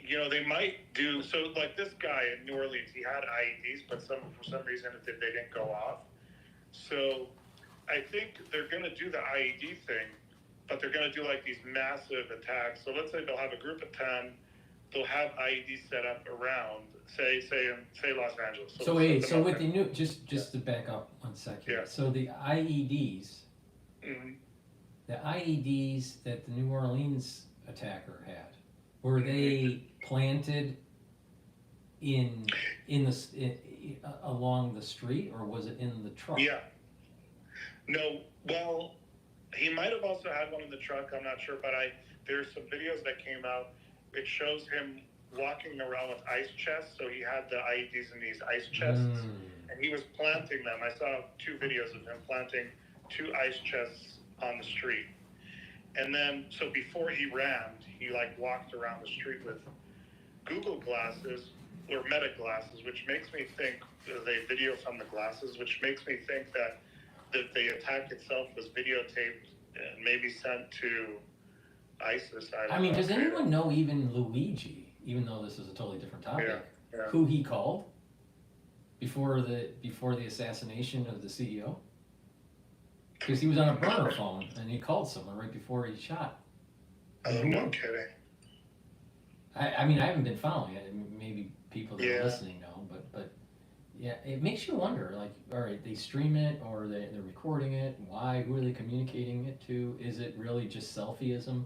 you know, they might do, so like this guy in New Orleans, he had IEDs, but for some reason they didn't go off. So I think they're going to do the IED thing, but they're going to do like these massive attacks. So let's say they'll have a group of 10, they'll have IEDs set up around, say Los Angeles. So with the new, just to back up 1 second. Yeah. So the IEDs, the IEDs that the New Orleans attacker had, were they planted along the street, or was it in the truck? Yeah. No, well, he might have also had one in the truck, I'm not sure, but there's some videos that came out. It shows him walking around with ice chests, so he had the IEDs in these ice chests, and he was planting them. I saw 2 videos of him planting 2 ice chests on the street. And then, so before he rammed, he like walked around the street with Google glasses or Meta glasses, which makes me think, they video from the glasses, which makes me think that the attack itself was videotaped and maybe sent to ISIS. I mean, does anyone know, even Luigi, even though this is a totally different topic, who he called before the assassination of the CEO? Because he was on a burner phone and he called someone right before he shot. Oh, no kidding. I mean, I haven't been following it. Maybe people that are listening know, but yeah, it makes you wonder, like, all right, they stream it or they're recording it. Why? Who are they communicating it to? Is it really just selfieism?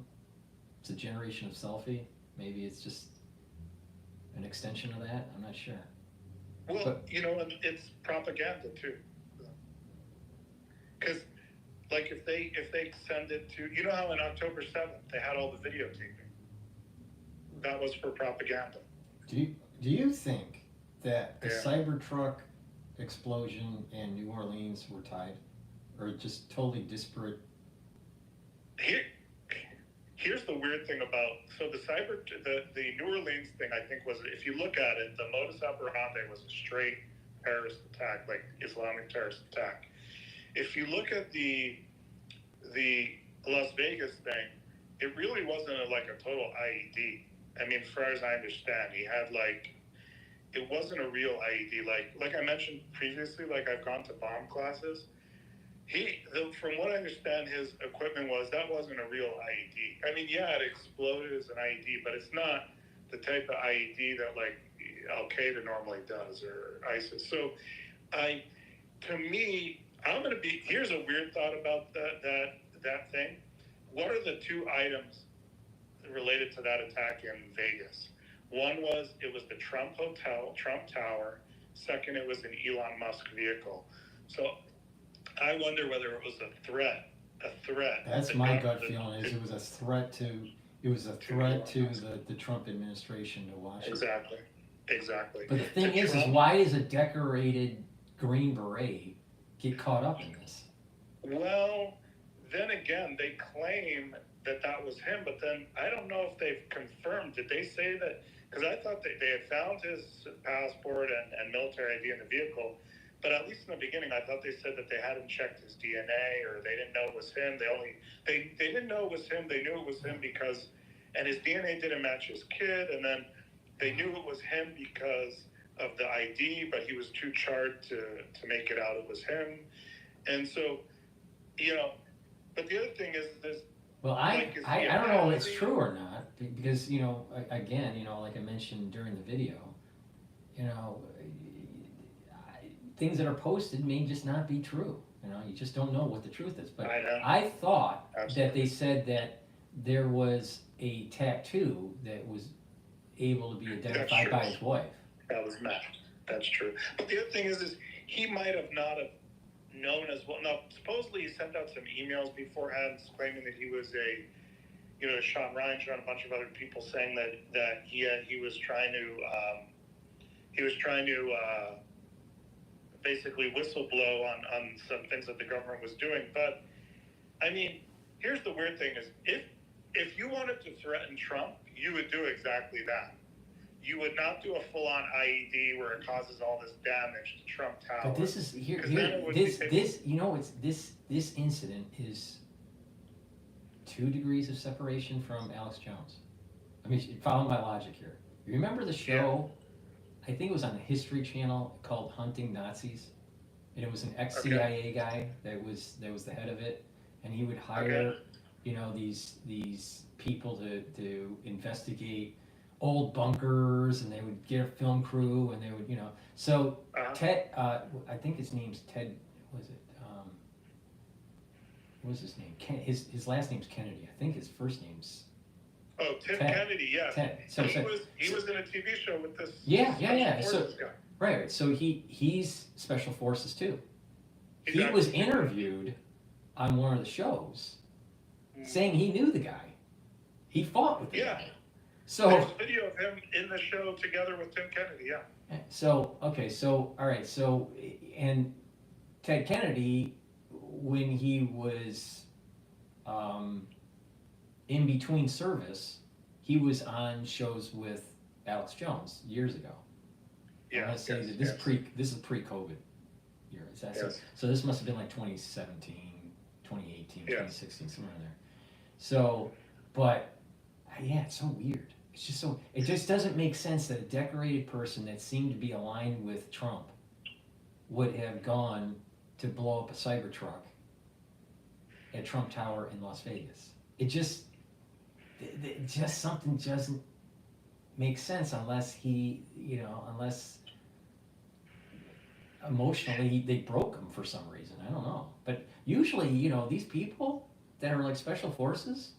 It's a generation of selfie. Maybe it's just an extension of that. I'm not sure. Well, you know, it's propaganda too. Because, like, if they send it to, you know how on October 7th they had all the videotaping. That was for propaganda. Do you think that the Cybertruck explosion and New Orleans were tied, or just totally disparate? Here's the weird thing about, so the New Orleans thing, I think, was, if you look at it, the modus operandi was a straight terrorist attack, like Islamic terrorist attack. If you look at the Las Vegas thing, it really wasn't a total IED. I mean, as far as I understand, he had it wasn't a real IED. Like I mentioned previously, I've gone to bomb classes. From what I understand, his equipment that wasn't a real IED. I mean, yeah, it exploded as an IED, but it's not the type of IED that Al-Qaeda normally does, or ISIS. So to me, here's a weird thought about that thing. What are the 2 items related to that attack in Vegas? One it was the Trump Hotel, Trump Tower. Second, it was an Elon Musk vehicle. So I wonder whether it was a threat. That's my gut feeling, is it was a threat to the Trump administration to Washington. Exactly. But the thing is why does a decorated Green Beret get caught up in this? Well, then again, they claim that was him, but then I don't know if they've confirmed. Did they say that? Because I thought they had found his passport and military ID in the vehicle, But at least in the beginning, I thought they said that they hadn't checked his DNA, or they didn't know it was him. They didn't know it was him. They knew it was him because, and his DNA didn't match his kid, and then they knew it was him because of the ID, but he was too charred to make it out it was him. And so, you know, but the other thing is this. Well, I don't know if it's true or not, because, you know, again, you know, like I mentioned during the video, you know, things that are posted may just not be true. You know, you just don't know what the truth is. But I thought that they said that there was a tattoo that was able to be identified by his wife. That was matched. That's true. But the other thing is he might have not have known as well. Now, supposedly he sent out some emails beforehand claiming that he was Sean Ryan and a bunch of other people saying that he was trying to basically whistleblow on some things that the government was doing. But I mean, here's the weird thing: is if you wanted to threaten Trump, you would do exactly that. You would not do a full-on IED where it causes all this damage to Trump Tower. But this is this incident is 2 degrees of separation from Alex Jones. I mean, follow my logic here. You remember the show? I think it was on the History Channel called Hunting Nazis, and it was an ex-CIA guy that was the head of it, and he would hire, you know, these people to investigate old bunkers, and they would get a film crew, and they would, you know. So Ted, I think his name's Ted. What was his name? His last name's Kennedy. I think his first name's. Oh, Tim Ted. Kennedy, yes. Ted. He was in a TV show with this. Yeah. So guy. right. So he's Special Forces too. Exactly. He was interviewed on one of the shows, saying he knew the guy. He fought with the guy. So there's a video of him in the show together with Tim Kennedy. Yeah. So all right. So and Ted Kennedy, when he was in between service, he was on shows with Alex Jones years ago. Yeah. Let's say that this is pre-COVID year. Is that so this must have been like 2017, 2018, 2016, somewhere in there. So, but yeah, it's so weird. It's just so, it just doesn't make sense that a decorated person that seemed to be aligned with Trump would have gone to blow up a Cybertruck at Trump Tower in Las Vegas. It just something doesn't make sense unless unless emotionally they broke him for some reason. I don't know. But usually, you know, these people that are like special forces,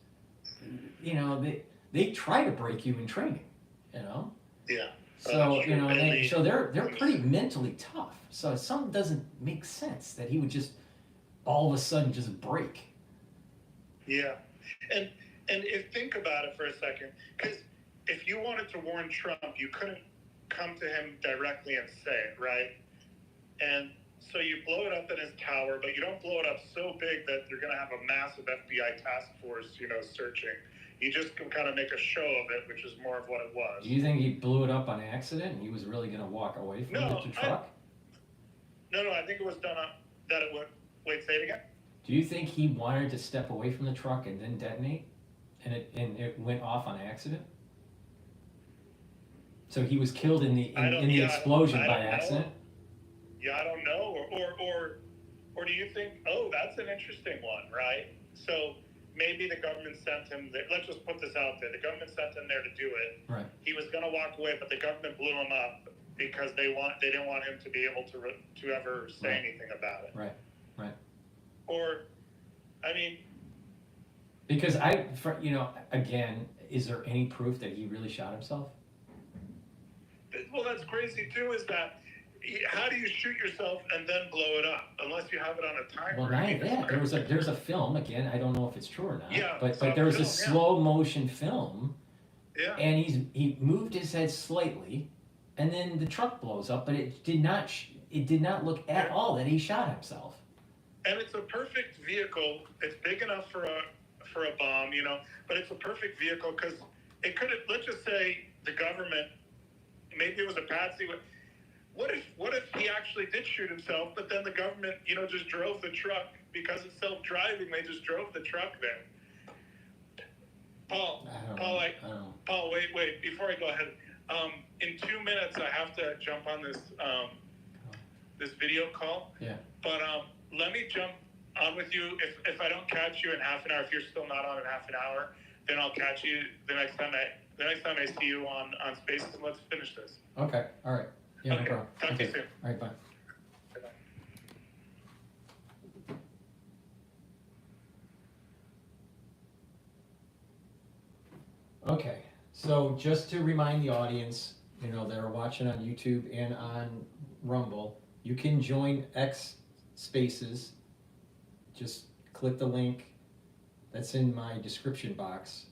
you know, they try to break you in training, you know? Yeah. So, you know, so they're pretty mentally tough. So something doesn't make sense that he would just all of a sudden just break. Yeah. And think about it for a second, because if you wanted to warn Trump, you couldn't come to him directly and say it, right? And so you blow it up in his tower, but you don't blow it up so big that you're going to have a massive FBI task force, you know, searching. You just can kind of make a show of it, which is more of what it was. Do you think he blew it up on accident and he was really going to walk away from the truck? No, I think it was done that it would. Wait, say it again? Do you think he wanted to step away from the truck and then detonate? And it went off on accident? So he was killed in the explosion by accident? Yeah, I don't know. Or do you think, that's an interesting one, right? So maybe the government sent him there. Let's just put this out there. The government sent him there to do it. Right. He was going to walk away, but the government blew him up because they didn't want him to be able to ever say anything about it. Right. Or, I mean, because again, is there any proof that he really shot himself? Well, that's crazy too. Is that how do you shoot yourself and then blow it up unless you have it on a timer? Well, there's a film again. I don't know if it's true or not. Yeah, but there was a slow motion film. Yeah. And he moved his head slightly, and then the truck blows up. But it did not look at all that he shot himself. And it's a perfect vehicle. It's big enough for a bomb, you know. But it's a perfect vehicle because it could have. Let's just say the government. Maybe it was a patsy. what if he actually did shoot himself, but then the government, just drove the truck because it's self-driving. They just drove the truck there. Paul, wait, before I go ahead. In 2 minutes, I have to jump on this video call. Yeah. But let me jump on with you. If I don't catch you in half an hour, if you're still not on in half an hour, then I'll catch you the next time I see you on Spaces. Let's finish this. Okay. All right. Yeah, okay. No problem. Talk to you soon. All right. Bye. Okay, so just to remind the audience, that are watching on YouTube and on Rumble, you can join X Spaces. Just click the link that's in my description box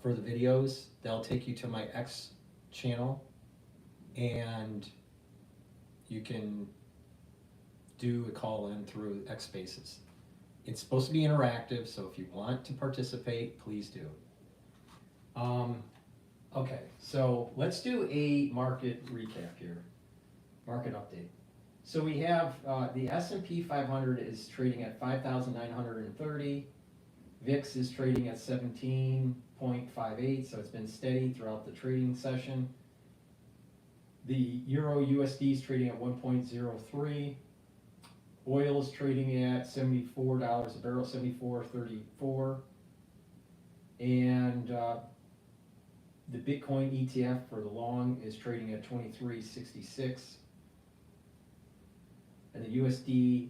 for the videos. They'll take you to my X channel, and you can do a call-in through X Spaces. It's supposed to be interactive, so if you want to participate, please do. Okay, so let's do a market recap here, market update. So we have the S&P 500 is trading at 5,930. VIX is trading at 17.58, so it's been steady throughout the trading session. The Euro USD is trading at 1.03. Oil is trading at $74 a barrel, 74.34. And the Bitcoin ETF for the long is trading at 23.66. And the USD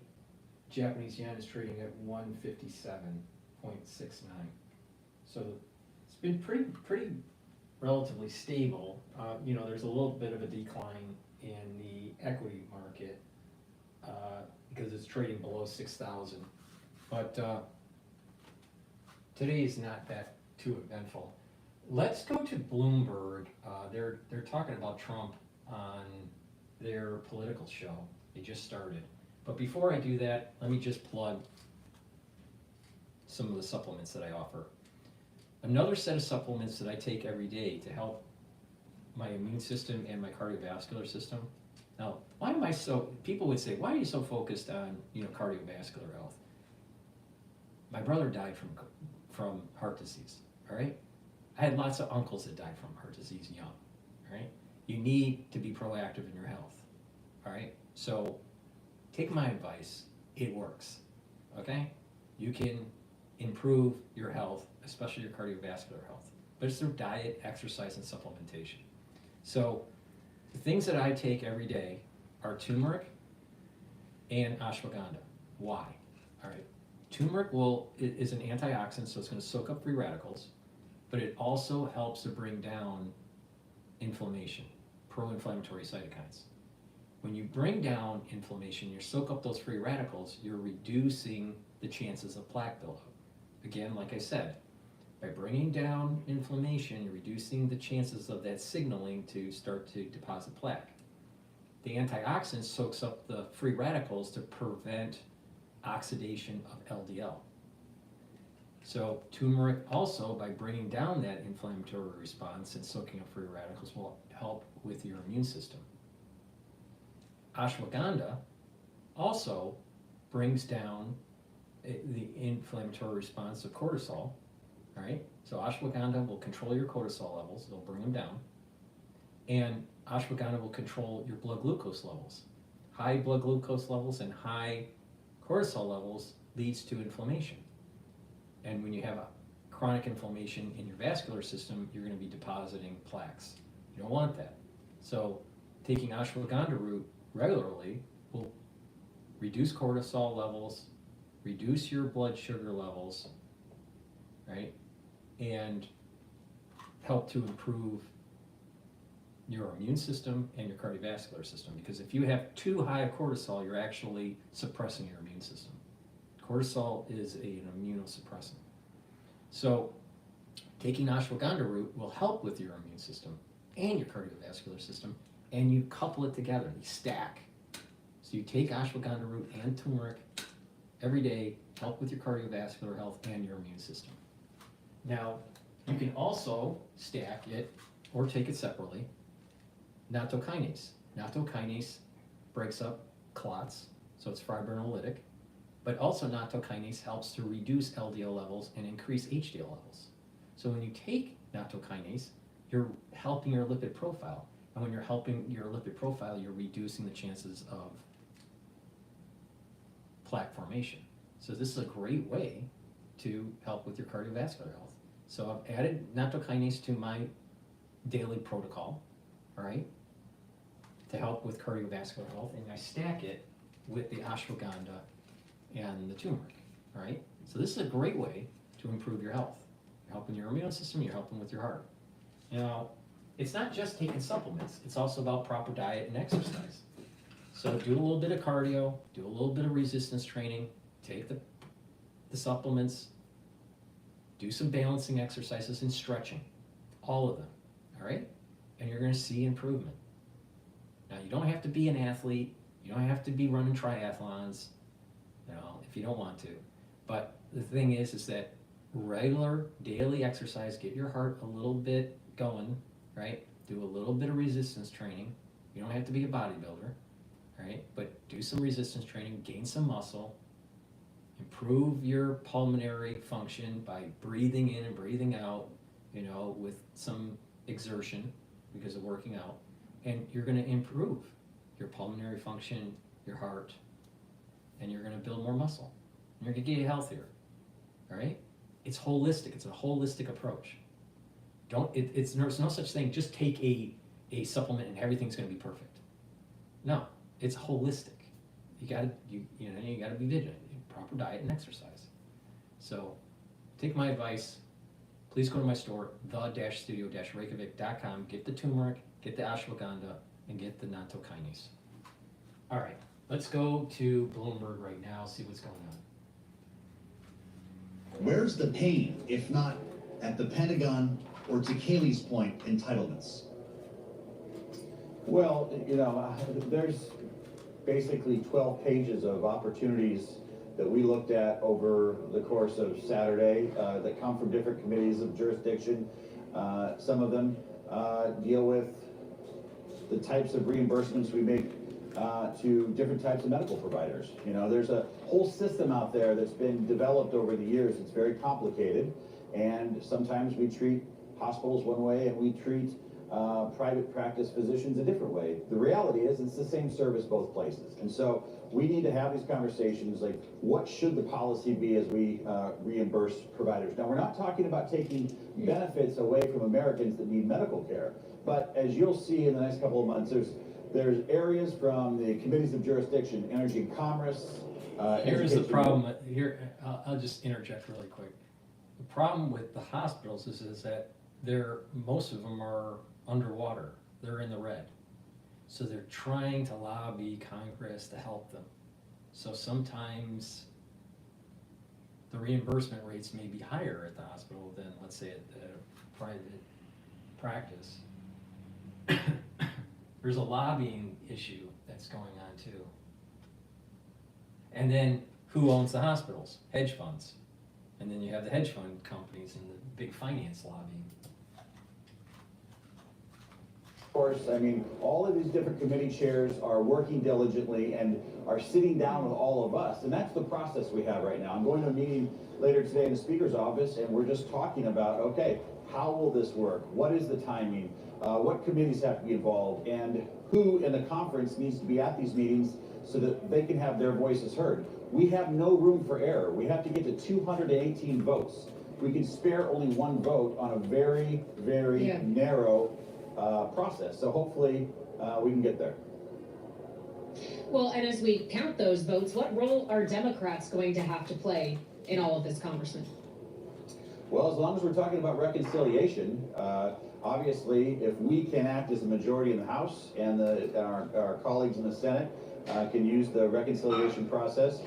Japanese yen is trading at 157.69. So it's been pretty relatively stable. There's a little bit of a decline in the equity market because it's trading below 6,000. But today is not that too eventful. Let's go to Bloomberg. They're talking about Trump on their political show. They just started. But before I do that, let me just plug some of the supplements that I offer. Another set of supplements that I take every day to help my immune system and my cardiovascular system. Now, people would say, why are you so focused on, cardiovascular health? My brother died from heart disease, all right? I had lots of uncles that died from heart disease young, all right? You need to be proactive in your health, all right? So take my advice, it works, okay? You can improve your health, especially your cardiovascular health, but it's through diet, exercise, and supplementation. So the things that I take every day are turmeric and ashwagandha. Why? All right. Turmeric is an antioxidant, so it's going to soak up free radicals, but it also helps to bring down inflammation, pro-inflammatory cytokines. When you bring down inflammation, you soak up those free radicals, you're reducing the chances of plaque buildup. Again, like I said, by bringing down inflammation, you're reducing the chances of that signaling to start to deposit plaque. The antioxidant soaks up the free radicals to prevent oxidation of LDL. So turmeric also, by bringing down that inflammatory response and soaking up free radicals, will help with your immune system. Ashwagandha also brings down the inflammatory response of cortisol, all right? So ashwagandha will control your cortisol levels, it'll bring them down. And ashwagandha will control your blood glucose levels. High blood glucose levels and high cortisol levels leads to inflammation. And when you have a chronic inflammation in your vascular system, you're going to be depositing plaques. You don't want that. So taking ashwagandha root regularly will reduce cortisol levels, reduce your blood sugar levels, right? And help to improve your immune system and your cardiovascular system. Because if you have too high a cortisol, you're actually suppressing your immune system. Cortisol is an immunosuppressant. So taking ashwagandha root will help with your immune system and your cardiovascular system, and you couple it together, you stack. So you take ashwagandha root and turmeric every day, help with your cardiovascular health and your immune system. Now, you can also stack it or take it separately, nattokinase. Nattokinase breaks up clots, so it's fibrinolytic, but also nattokinase helps to reduce LDL levels and increase HDL levels. So when you take nattokinase, you're helping your lipid profile. And when you're helping your lipid profile, you're reducing the chances of plaque formation. So this is a great way to help with your cardiovascular health. So I've added nattokinase to my daily protocol, all right, to help with cardiovascular health, and I stack it with the ashwagandha and the turmeric, all right? So this is a great way to improve your health. You're helping your immune system, you're helping with your heart. Now, it's not just taking supplements, it's also about proper diet and exercise. So do a little bit of cardio, do a little bit of resistance training, take the supplements, do some balancing exercises and stretching, all of them, all right? And you're gonna see improvement. Now, you don't have to be an athlete, you don't have to be running triathlons, you know, if you don't want to. But the thing is that regular daily exercise, get your heart a little bit going, right? Do a little bit of resistance training. You don't have to be a bodybuilder, right? But do some resistance training, gain some muscle, improve your pulmonary function by breathing in and breathing out, you know, with some exertion because of working out. And you're going to improve your pulmonary function, your heart, and you're going to build more muscle. And you're going to get healthier, all right? It's holistic. It's a holistic approach. There's no such thing, just take a supplement and everything's going to be perfect. No, it's holistic. You got to be vigilant. Proper diet and exercise. So take my advice. Please go to my store, the-studio-reykjavik.com. Get the turmeric, get the ashwagandha, and get the nattokinase. All right, let's go to Bloomberg right now, see what's going on. Where's the pain, if not at the Pentagon or to Kaylee's point, entitlements? Well, you know, there's basically 12 pages of opportunities that we looked at over the course of Saturday that come from different committees of jurisdiction. Some of them deal with the types of reimbursements we make to different types of medical providers. You know, there's a whole system out there that's been developed over the years. It's very complicated, and sometimes we treat hospitals one way and we treat private practice physicians a different way. The reality is it's the same service both places. And so we need to have these conversations like, what should the policy be as we reimburse providers? Now, we're not talking about taking benefits away from Americans that need medical care, but as you'll see in the next couple of months, there's areas from the committees of jurisdiction, energy and commerce. Here's the problem. Here, I'll just interject really quick. The problem with the hospitals is that most of them are underwater. They're in the red. So they're trying to lobby Congress to help them. So sometimes the reimbursement rates may be higher at the hospital than, let's say, at the private practice. There's a lobbying issue that's going on too. And then who owns the hospitals? Hedge funds. And then you have the hedge fund companies and the big finance lobbying. Of course, I mean, all of these different committee chairs are working diligently and are sitting down with all of us. And that's the process we have right now. I'm going to a meeting later today in the Speaker's office, and we're just talking about, okay, how will this work? What is the timing? What committees have to be involved? And who in the conference needs to be at these meetings so that they can have their voices heard? We have no room for error. We have to get to 218 votes. We can spare only one vote on a very, very narrow process. So hopefully we can get there. Well, and as we count those votes, what role are Democrats going to have to play in all of this, Congressman? Well, as long as we're talking about reconciliation, obviously, if we can act as a majority in the House and our colleagues in the Senate can use the reconciliation process,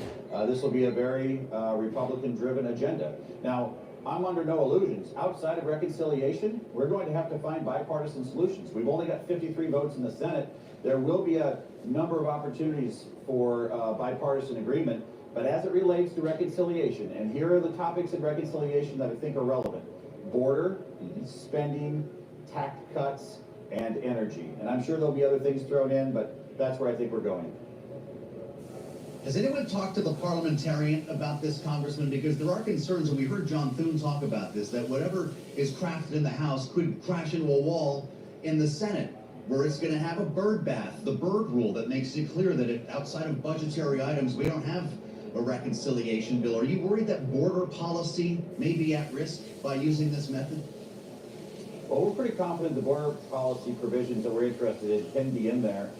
this will be a very Republican-driven agenda. Now, I'm under no illusions. Outside of reconciliation, we're going to have to find bipartisan solutions. We've only got 53 votes in the Senate. There will be a number of opportunities for bipartisan agreement, but as it relates to reconciliation, and here are the topics in reconciliation that I think are relevant: border, spending, tax cuts, and energy. And I'm sure there'll be other things thrown in, but that's where I think we're going. Has anyone talked to the parliamentarian about this, Congressman? Because there are concerns, and we heard John Thune talk about this, that whatever is crafted in the House could crash into a wall in the Senate, where it's going to have a bird bath, the bird rule that makes it clear that if outside of budgetary items, we don't have a reconciliation bill. Are you worried that border policy may be at risk by using this method? Well, we're pretty confident the border policy provisions that we're interested in can be in there.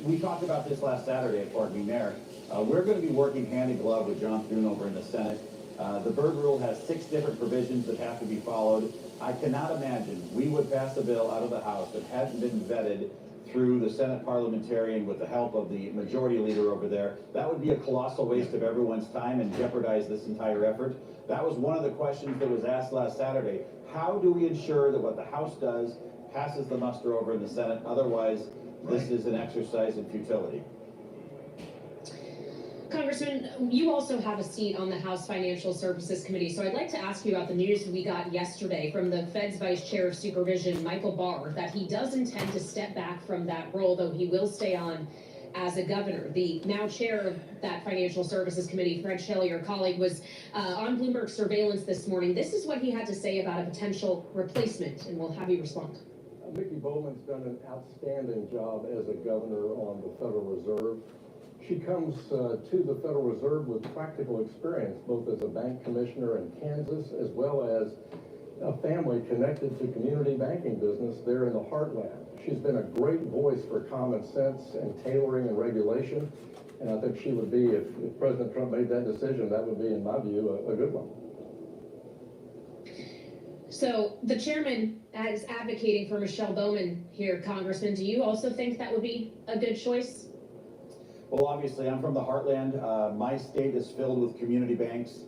We talked about this last Saturday at Fort McNair. We're going to be working hand in glove with John Thune over in the Senate. The bird rule has 6 different provisions that have to be followed. I cannot imagine we would pass a bill out of the House that hadn't been vetted through the Senate parliamentarian with the help of the majority leader over there. That would be a colossal waste of everyone's time and jeopardize this entire effort. That was one of the questions that was asked last Saturday. How do we ensure that what the House does passes the muster over in the Senate? Otherwise, this is an exercise in futility. Congressman, you also have a seat on the House Financial Services Committee, so I'd like to ask you about the news we got yesterday from the Fed's Vice Chair of Supervision, Michael Barr, that he does intend to step back from that role, though he will stay on as a governor. The now chair of that Financial Services Committee, Fred Shelley, your colleague, was on Bloomberg surveillance this morning. This is what he had to say about a potential replacement, and we'll have you respond. Mickey Bowman's done an outstanding job as a governor on the Federal Reserve. She comes to the Federal Reserve with practical experience, both as a bank commissioner in Kansas, as well as a family connected to community banking business there in the heartland. She's been a great voice for common sense and tailoring and regulation, and I think she would be, if President Trump made that decision, that would be, in my view, a good one. So the chairman is advocating for Michelle Bowman here, Congressman. Do you also think that would be a good choice? Well, obviously, I'm from the heartland. My state is filled with community banks.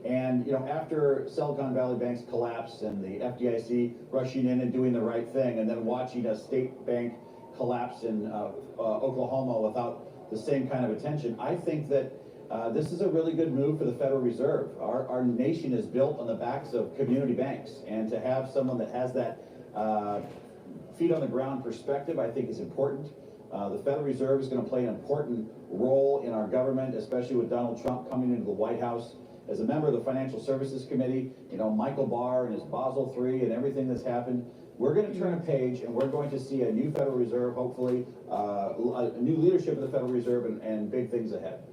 And, you know, after Silicon Valley Bank's collapse and the FDIC rushing in and doing the right thing, and then watching a state bank collapse in Oklahoma without the same kind of attention, I think that this is a really good move for the Federal Reserve. Our nation is built on the backs of community banks, and to have someone that has that feet on the ground perspective, I think is important. The Federal Reserve is going to play an important role in our government, especially with Donald Trump coming into the White House. As a member of the Financial Services Committee, you know, Michael Barr and his Basel III and everything that's happened, we're going to turn a page and we're going to see a new Federal Reserve, hopefully, a new leadership of the Federal Reserve and big things ahead.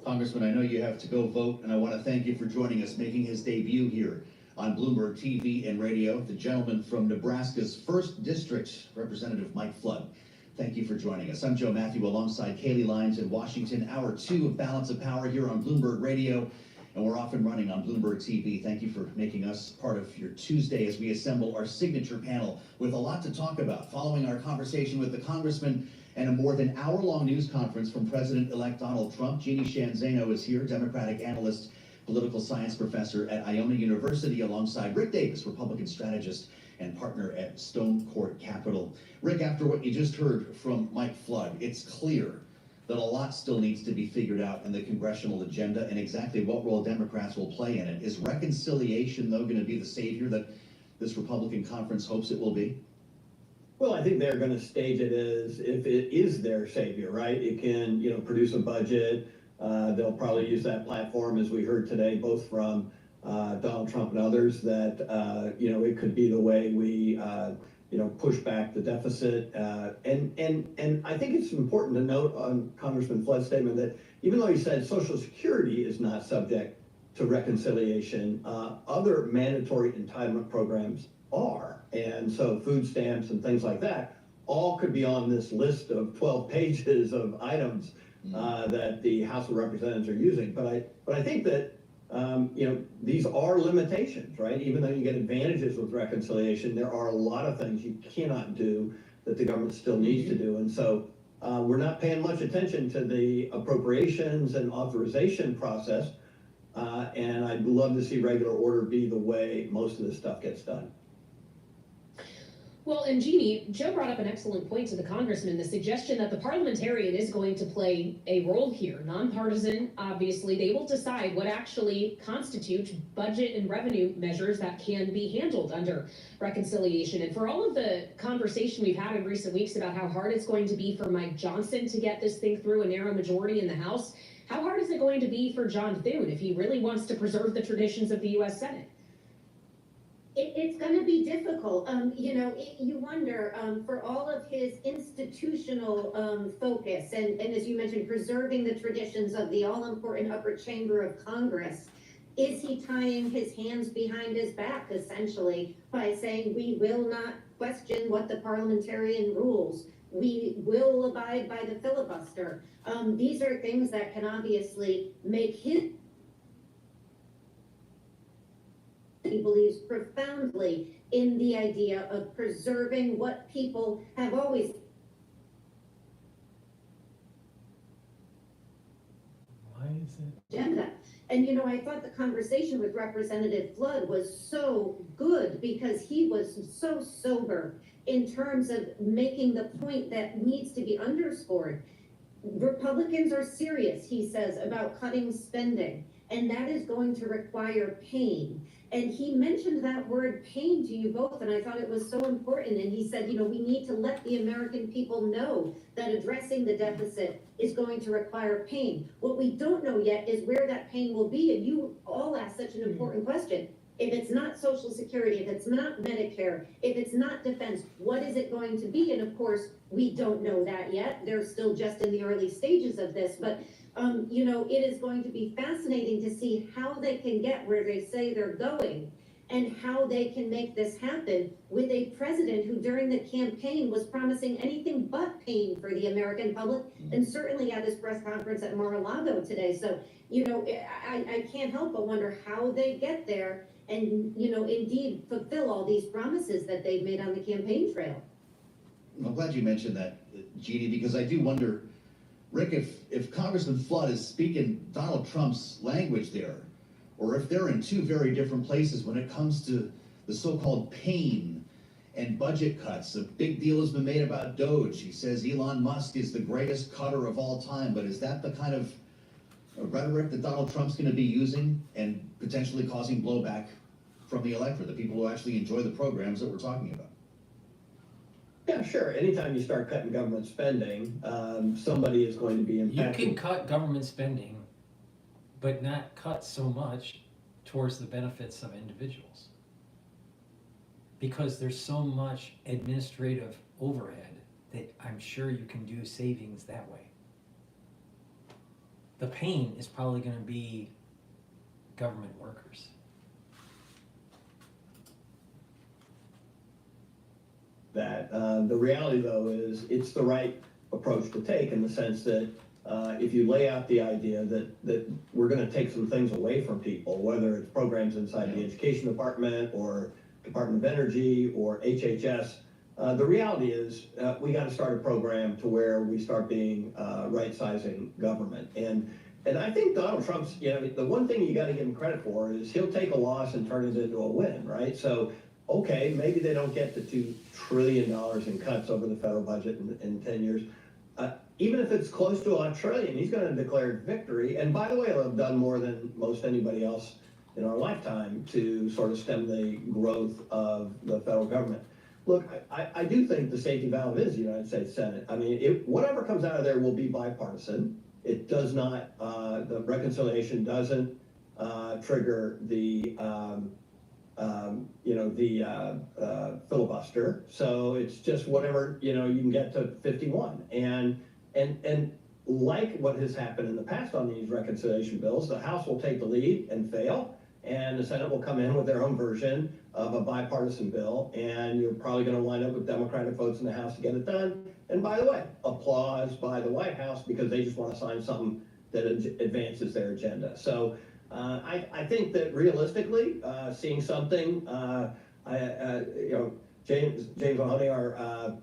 Congressman, I know you have to go vote, and I want to thank you for joining us, making his debut here on Bloomberg TV and radio, the gentleman from Nebraska's 1st District, Representative Mike Flood. Thank you for joining us. I'm Joe Matthew alongside Kaylee Lyons in Washington. Hour 2 of Balance of Power here on Bloomberg Radio, and we're off and running on Bloomberg TV. Thank you for making us part of your Tuesday as we assemble our signature panel with a lot to talk about, following our conversation with the Congressman and a more than hour-long news conference from President-elect Donald Trump. Jeannie Shanzano is here, Democratic analyst, political science professor at Iona University, alongside Rick Davis, Republican strategist and partner at Stone Court Capital. Rick, after what you just heard from Mike Flood, it's clear that a lot still needs to be figured out in the congressional agenda and exactly what role Democrats will play in it. Is reconciliation, though, going to be the savior that this Republican conference hopes it will be? Well, I think they're going to stage it as if it is their savior, right? It can, you know, produce a budget. They'll probably use that platform, as we heard today, both from Donald Trump and others, that, you know, it could be the way we, you know, push back the deficit. And I think it's important to note on Congressman Flood's statement that even though he said Social Security is not subject to reconciliation, other mandatory entitlement programs are. And so food stamps and things like that all could be on this list of 12 pages of items that the House of Representatives are using. But I think that you know, these are limitations, right? Even though you get advantages with reconciliation, there are a lot of things you cannot do that the government still needs to do. And so we're not paying much attention to the appropriations and authorization process. And I'd love to see regular order be the way most of this stuff gets done. Well, and Jeannie, Joe brought up an excellent point to the congressman, the suggestion that the parliamentarian is going to play a role here. Nonpartisan, obviously, they will decide what actually constitutes budget and revenue measures that can be handled under reconciliation. And for all of the conversation we've had in recent weeks about how hard it's going to be for Mike Johnson to get this thing through a narrow majority in the House, how hard is it going to be for John Thune if he really wants to preserve the traditions of the U.S. Senate? It's going to be difficult. You wonder, for all of his institutional focus, and as you mentioned, preserving the traditions of the all-important upper chamber of Congress, is he tying his hands behind his back, essentially, by saying we will not question what the parliamentarian rules? We will abide by the filibuster. These are things that can obviously make his... He believes profoundly in the idea of preserving what people have always... Why is it? Agenda. And I thought the conversation with Representative Flood was so good because he was so sober in terms of making the point that needs to be underscored. Republicans are serious, he says, about cutting spending, and that is going to require pain. And he mentioned that word pain to you both, and I thought it was so important. And he said, we need to let the American people know that addressing the deficit is going to require pain. What we don't know yet is where that pain will be. And you all asked such an important question. If it's not Social Security, if it's not Medicare, if it's not defense, what is it going to be? And of course, we don't know that yet. They're still just in the early stages of this, but it is going to be fascinating to see how they can get where they say they're going and how they can make this happen with a president who during the campaign was promising anything but pain for the American public, and certainly at his press conference at Mar-a-Lago today. So, I can't help but wonder how they get there and, indeed fulfill all these promises that they've made on the campaign trail. I'm glad you mentioned that, Jeannie, because I do wonder, Rick, if Congressman Flood is speaking Donald Trump's language there, or if they're in two very different places when it comes to the so-called pain and budget cuts. A big deal has been made about Doge. He says Elon Musk is the greatest cutter of all time, but is that the kind of rhetoric that Donald Trump's going to be using and potentially causing blowback from the electorate, the people who actually enjoy the programs that we're talking about? Yeah, sure. Anytime you start cutting government spending, somebody is going to be impacted. You can cut government spending, but not cut so much towards the benefits of individuals. Because there's so much administrative overhead that I'm sure you can do savings that way. The pain is probably going to be government workers. That the reality, though, is it's the right approach to take in the sense that if you lay out the idea that we're going to take some things away from people, whether it's programs inside the education department or Department of Energy or HHS, the reality is we got to start a program to where we start being right-sizing government. And I think Donald Trump's, the one thing you got to give him credit for is he'll take a loss and turn it into a win, right? So, okay, maybe they don't get the $2 trillion in cuts over the federal budget in 10 years. Even if it's close to $1 trillion, he's going to declare victory. And by the way, he'll have done more than most anybody else in our lifetime to sort of stem the growth of the federal government. Look, I do think the safety valve is the United States Senate. I mean, whatever comes out of there will be bipartisan. It does not, the reconciliation doesn't trigger the filibuster. So it's just whatever, you can get to 51. And like what has happened in the past on these reconciliation bills, the House will take the lead and fail, and the Senate will come in with their own version of a bipartisan bill, and you're probably going to wind up with Democratic votes in the House to get it done. And by the way, applause by the White House because they just want to sign something that advances their agenda. So I think that realistically, seeing something, James Mahoney, our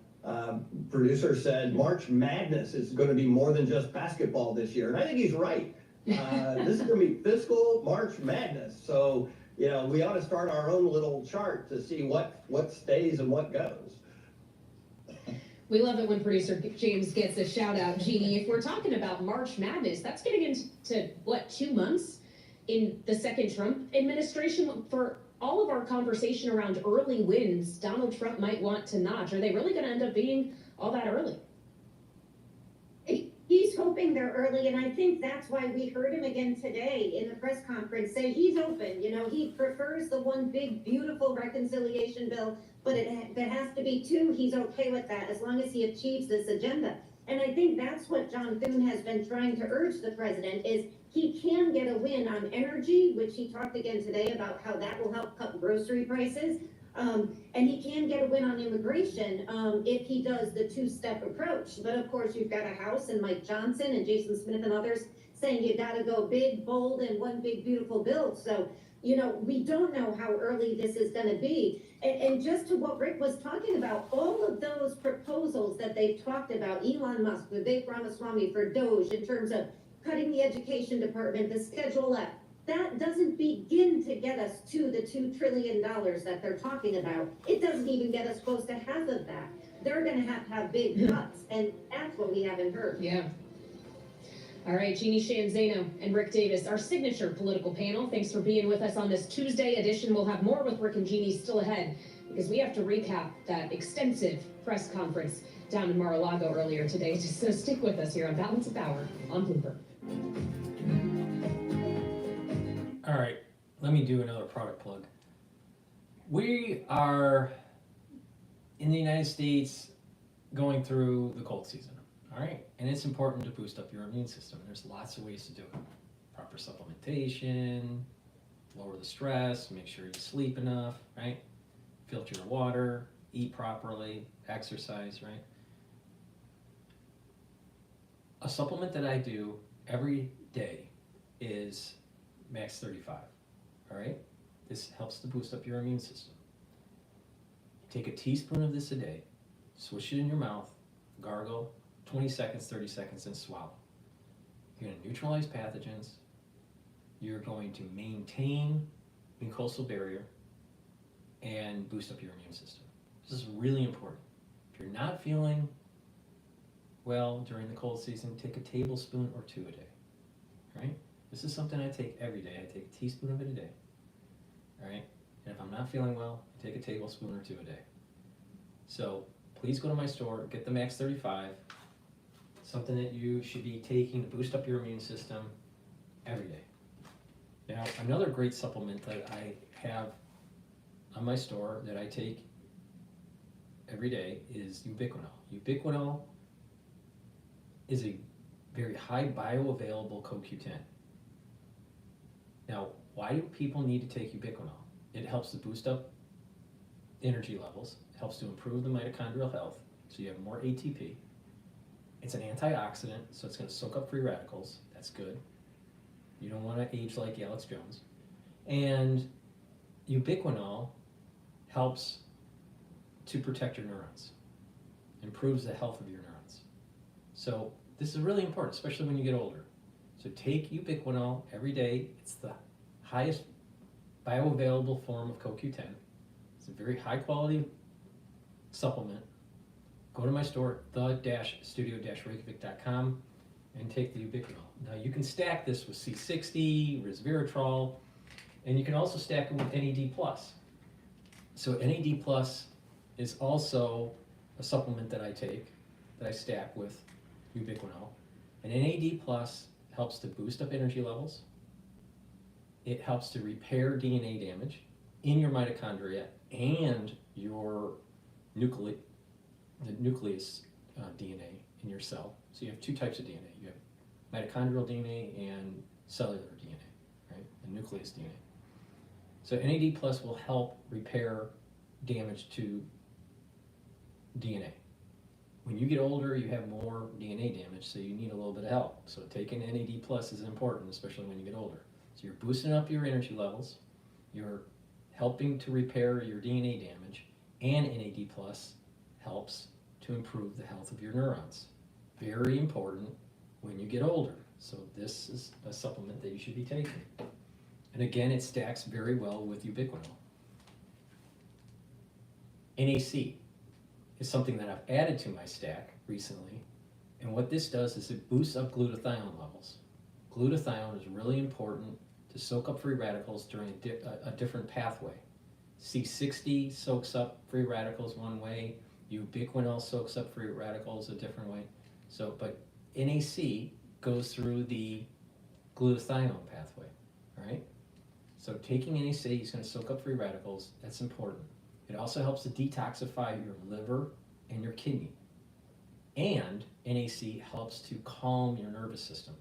producer, said March Madness is going to be more than just basketball this year, and I think he's right. This is going to be fiscal March Madness. So we ought to start our own little chart to see what stays and what goes. We love it when producer James gets a shout out, Jeannie. If we're talking about March Madness, that's getting into, what, 2 months in the second Trump administration? For all of our conversation around early wins Donald Trump might want to notch, are they really going to end up being all that early? He's hoping they're early, and I think that's why we heard him again today in the press conference say he's open. You know, he prefers the one big, beautiful reconciliation bill, but there has to be two. He's okay with that as long as he achieves this agenda. And I think that's what John Thune has been trying to urge the president is he can get a win on energy, which he talked again today about how that will help cut grocery prices. And he can get a win on immigration if he does the two-step approach. But of course, you've got a House and Mike Johnson and Jason Smith and others saying you got to go big, bold, and one big, beautiful bill. So, you know, we don't know how early this is going to be. And just to what Rick was talking about, all of those proposals that they've talked about, Elon Musk, Vivek Ramaswamy for DOGE in terms of cutting the education department, the Schedule F, that doesn't begin to get us to the $2 trillion that they're talking about. It doesn't even get us close to half of that. They're going to have big cuts, and that's what we haven't heard. Yeah. All right, Jeannie Shanzano and Rick Davis, our signature political panel. Thanks for being with us on this Tuesday edition. We'll have more with Rick and Jeannie still ahead because we have to recap that extensive press conference down in Mar-a-Lago earlier today. So stick with us here on Balance of Power on Bloomberg. All right, let me do another product plug. We are in the United States going through the cold season, all right? And it's important to boost up your immune system. There's lots of ways to do it. Proper supplementation, lower the stress, make sure you sleep enough, right? Filter your water, eat properly, exercise, right? A supplement that I do every day is Max 35, all right? This helps to boost up your immune system. Take a teaspoon of this a day, swish it in your mouth, gargle, 20 seconds, 30 seconds, and swallow. You're gonna neutralize pathogens. You're going to maintain mucosal barrier and boost up your immune system. This is really important. If you're not feeling well during the cold season, take a tablespoon or two a day, right? This is something I take every day. I take a teaspoon of it a day, all right? And if I'm not feeling well, I take a tablespoon or two a day. So please go to my store, get the Max 35, something that you should be taking to boost up your immune system every day. Now, another great supplement that I have on my store that I take every day is ubiquinol. Ubiquinol is a very high bioavailable CoQ10. Now, why do people need to take ubiquinol? It helps to boost up energy levels, it helps to improve the mitochondrial health, so you have more ATP. It's an antioxidant, so it's going to soak up free radicals. That's good. You don't want to age like Alex Jones. And ubiquinol helps to protect your neurons, improves the health of your neurons. So this is really important, especially when you get older. So take ubiquinol every day. It's the highest bioavailable form of CoQ10. It's a very high quality supplement. Go to my store, the-studio-reykjavik.com, and take the ubiquinol. Now you can stack this with C60, resveratrol, and you can also stack it with NAD+. So NAD+ is also a supplement that I take, that I stack with ubiquinol. And NAD+ helps to boost up energy levels. It helps to repair DNA damage in your mitochondria and your nucleus DNA in your cell. So you have two types of DNA. You have mitochondrial DNA and cellular DNA, right? And nucleus DNA. So NAD+ will help repair damage to DNA. When you get older, you have more DNA damage, so you need a little bit of help. So taking NAD+ is important, especially when you get older. So you're boosting up your energy levels, you're helping to repair your DNA damage, and NAD+ helps to improve the health of your neurons. Very important when you get older. So this is a supplement that you should be taking. And again, it stacks very well with ubiquinol. NAC. is something that I've added to my stack recently. And what this does is it boosts up glutathione levels. Glutathione is really important to soak up free radicals during a different pathway. C60 soaks up free radicals one way, ubiquinol soaks up free radicals a different way. So, but NAC goes through the glutathione pathway, right? So taking NAC is going to soak up free radicals. That's important. It also helps to detoxify your liver and your kidney. And NAC helps to calm your nervous system.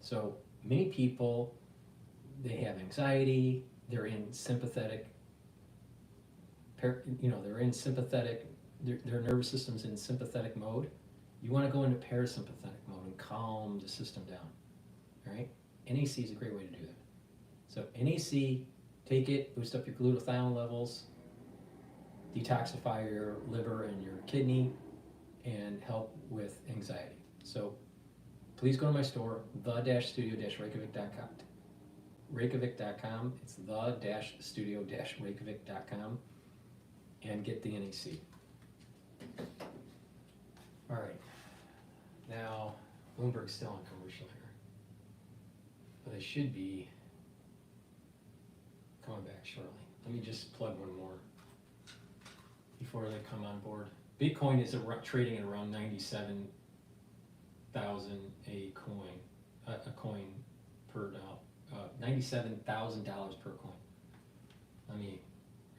So many people, they have anxiety, they're in sympathetic, they're in sympathetic, their nervous system's in sympathetic mode. You want to go into parasympathetic mode and calm the system down, all right? NAC is a great way to do that. So NAC, take it, boost up your glutathione levels, detoxify your liver and your kidney, and help with anxiety. So please go to my store, the-studio-reykjavik.com. It's the-studio-reykjavik.com and get the NAC. All right, now Bloomberg's still on commercial here, but they should be coming back shortly. Let me just plug one more before they come on board. Bitcoin is trading at around 97,000 a coin per dollar, $97,000 per coin.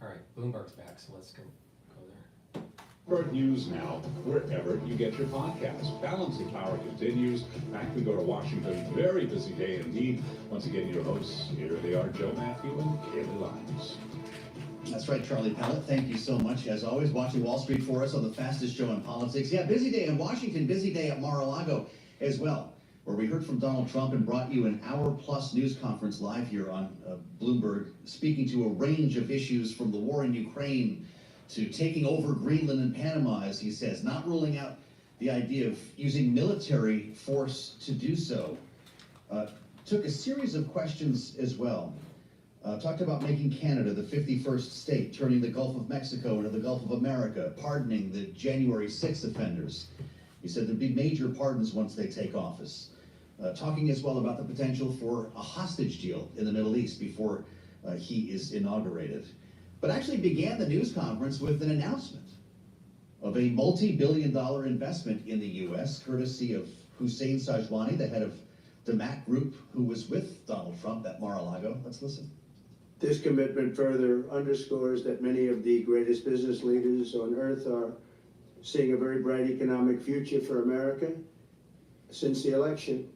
All right, Bloomberg's back, so let's go there. Bloomberg News now, wherever you get your podcast. Balancing Power continues. Back we go to Washington. Very busy day indeed. Once again, your hosts, here they are, Joe Matthew and Kaylee Lyons. That's right, Charlie Pellet. Thank you so much, as always, watching Wall Street for us on the fastest show in politics. Yeah, busy day in Washington, busy day at Mar-a-Lago as well, where we heard from Donald Trump and brought you an hour-plus news conference live here on Bloomberg, speaking to a range of issues from the war in Ukraine to taking over Greenland and Panama, as he says, not ruling out the idea of using military force to do so. Took a series of questions as well. Talked about making Canada the 51st state, turning the Gulf of Mexico into the Gulf of America, pardoning the January 6th offenders. He said there'd be major pardons once they take office. Talking as well about the potential for a hostage deal in the Middle East before he is inaugurated. But actually began the news conference with an announcement of a multi-billion-dollar investment in the U.S., courtesy of Hussein Sajwani, the head of the MAC Group, who was with Donald Trump at Mar-a-Lago. Let's listen. This commitment further underscores that many of the greatest business leaders on earth are seeing a very bright economic future for America. Since the election,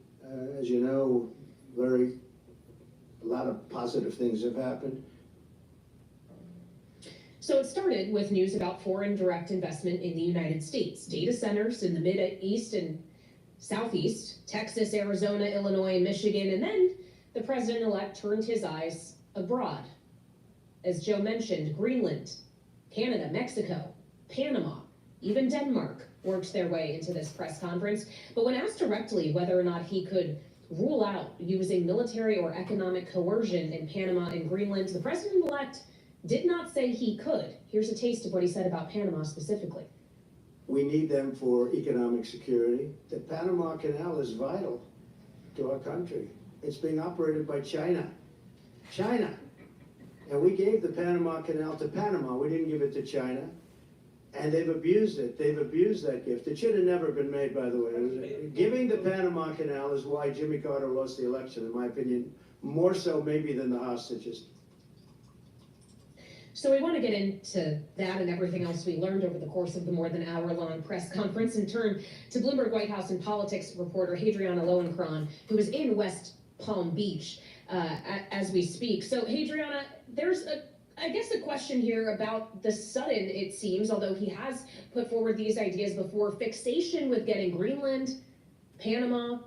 as you know, a lot of positive things have happened. So it started with news about foreign direct investment in the United States, data centers in the Mid-East and Southeast, Texas, Arizona, Illinois, and Michigan, and then the president-elect turned his eyes abroad. As Joe mentioned, Greenland, Canada, Mexico, Panama, even Denmark worked their way into this press conference. But when asked directly whether or not he could rule out using military or economic coercion in Panama and Greenland, the president-elect did not say he could. Here's a taste of what he said about Panama specifically. We need them for economic security. The Panama Canal is vital to our country. It's being operated by China. And we gave the Panama Canal to Panama. We didn't give it to China. And they've abused it. They've abused that gift. It should have never been made, by the way. Giving the Panama Canal is why Jimmy Carter lost the election, in my opinion, more so maybe than the hostages. So we want to get into that and everything else we learned over the course of the more than hour-long press conference and turn to Bloomberg White House and politics reporter Hadriana Lowenkron, who is in West Palm Beach as we speak. So Hadriana, there's I guess a question here about the sudden, it seems, although he has put forward these ideas before, fixation with getting Greenland, Panama,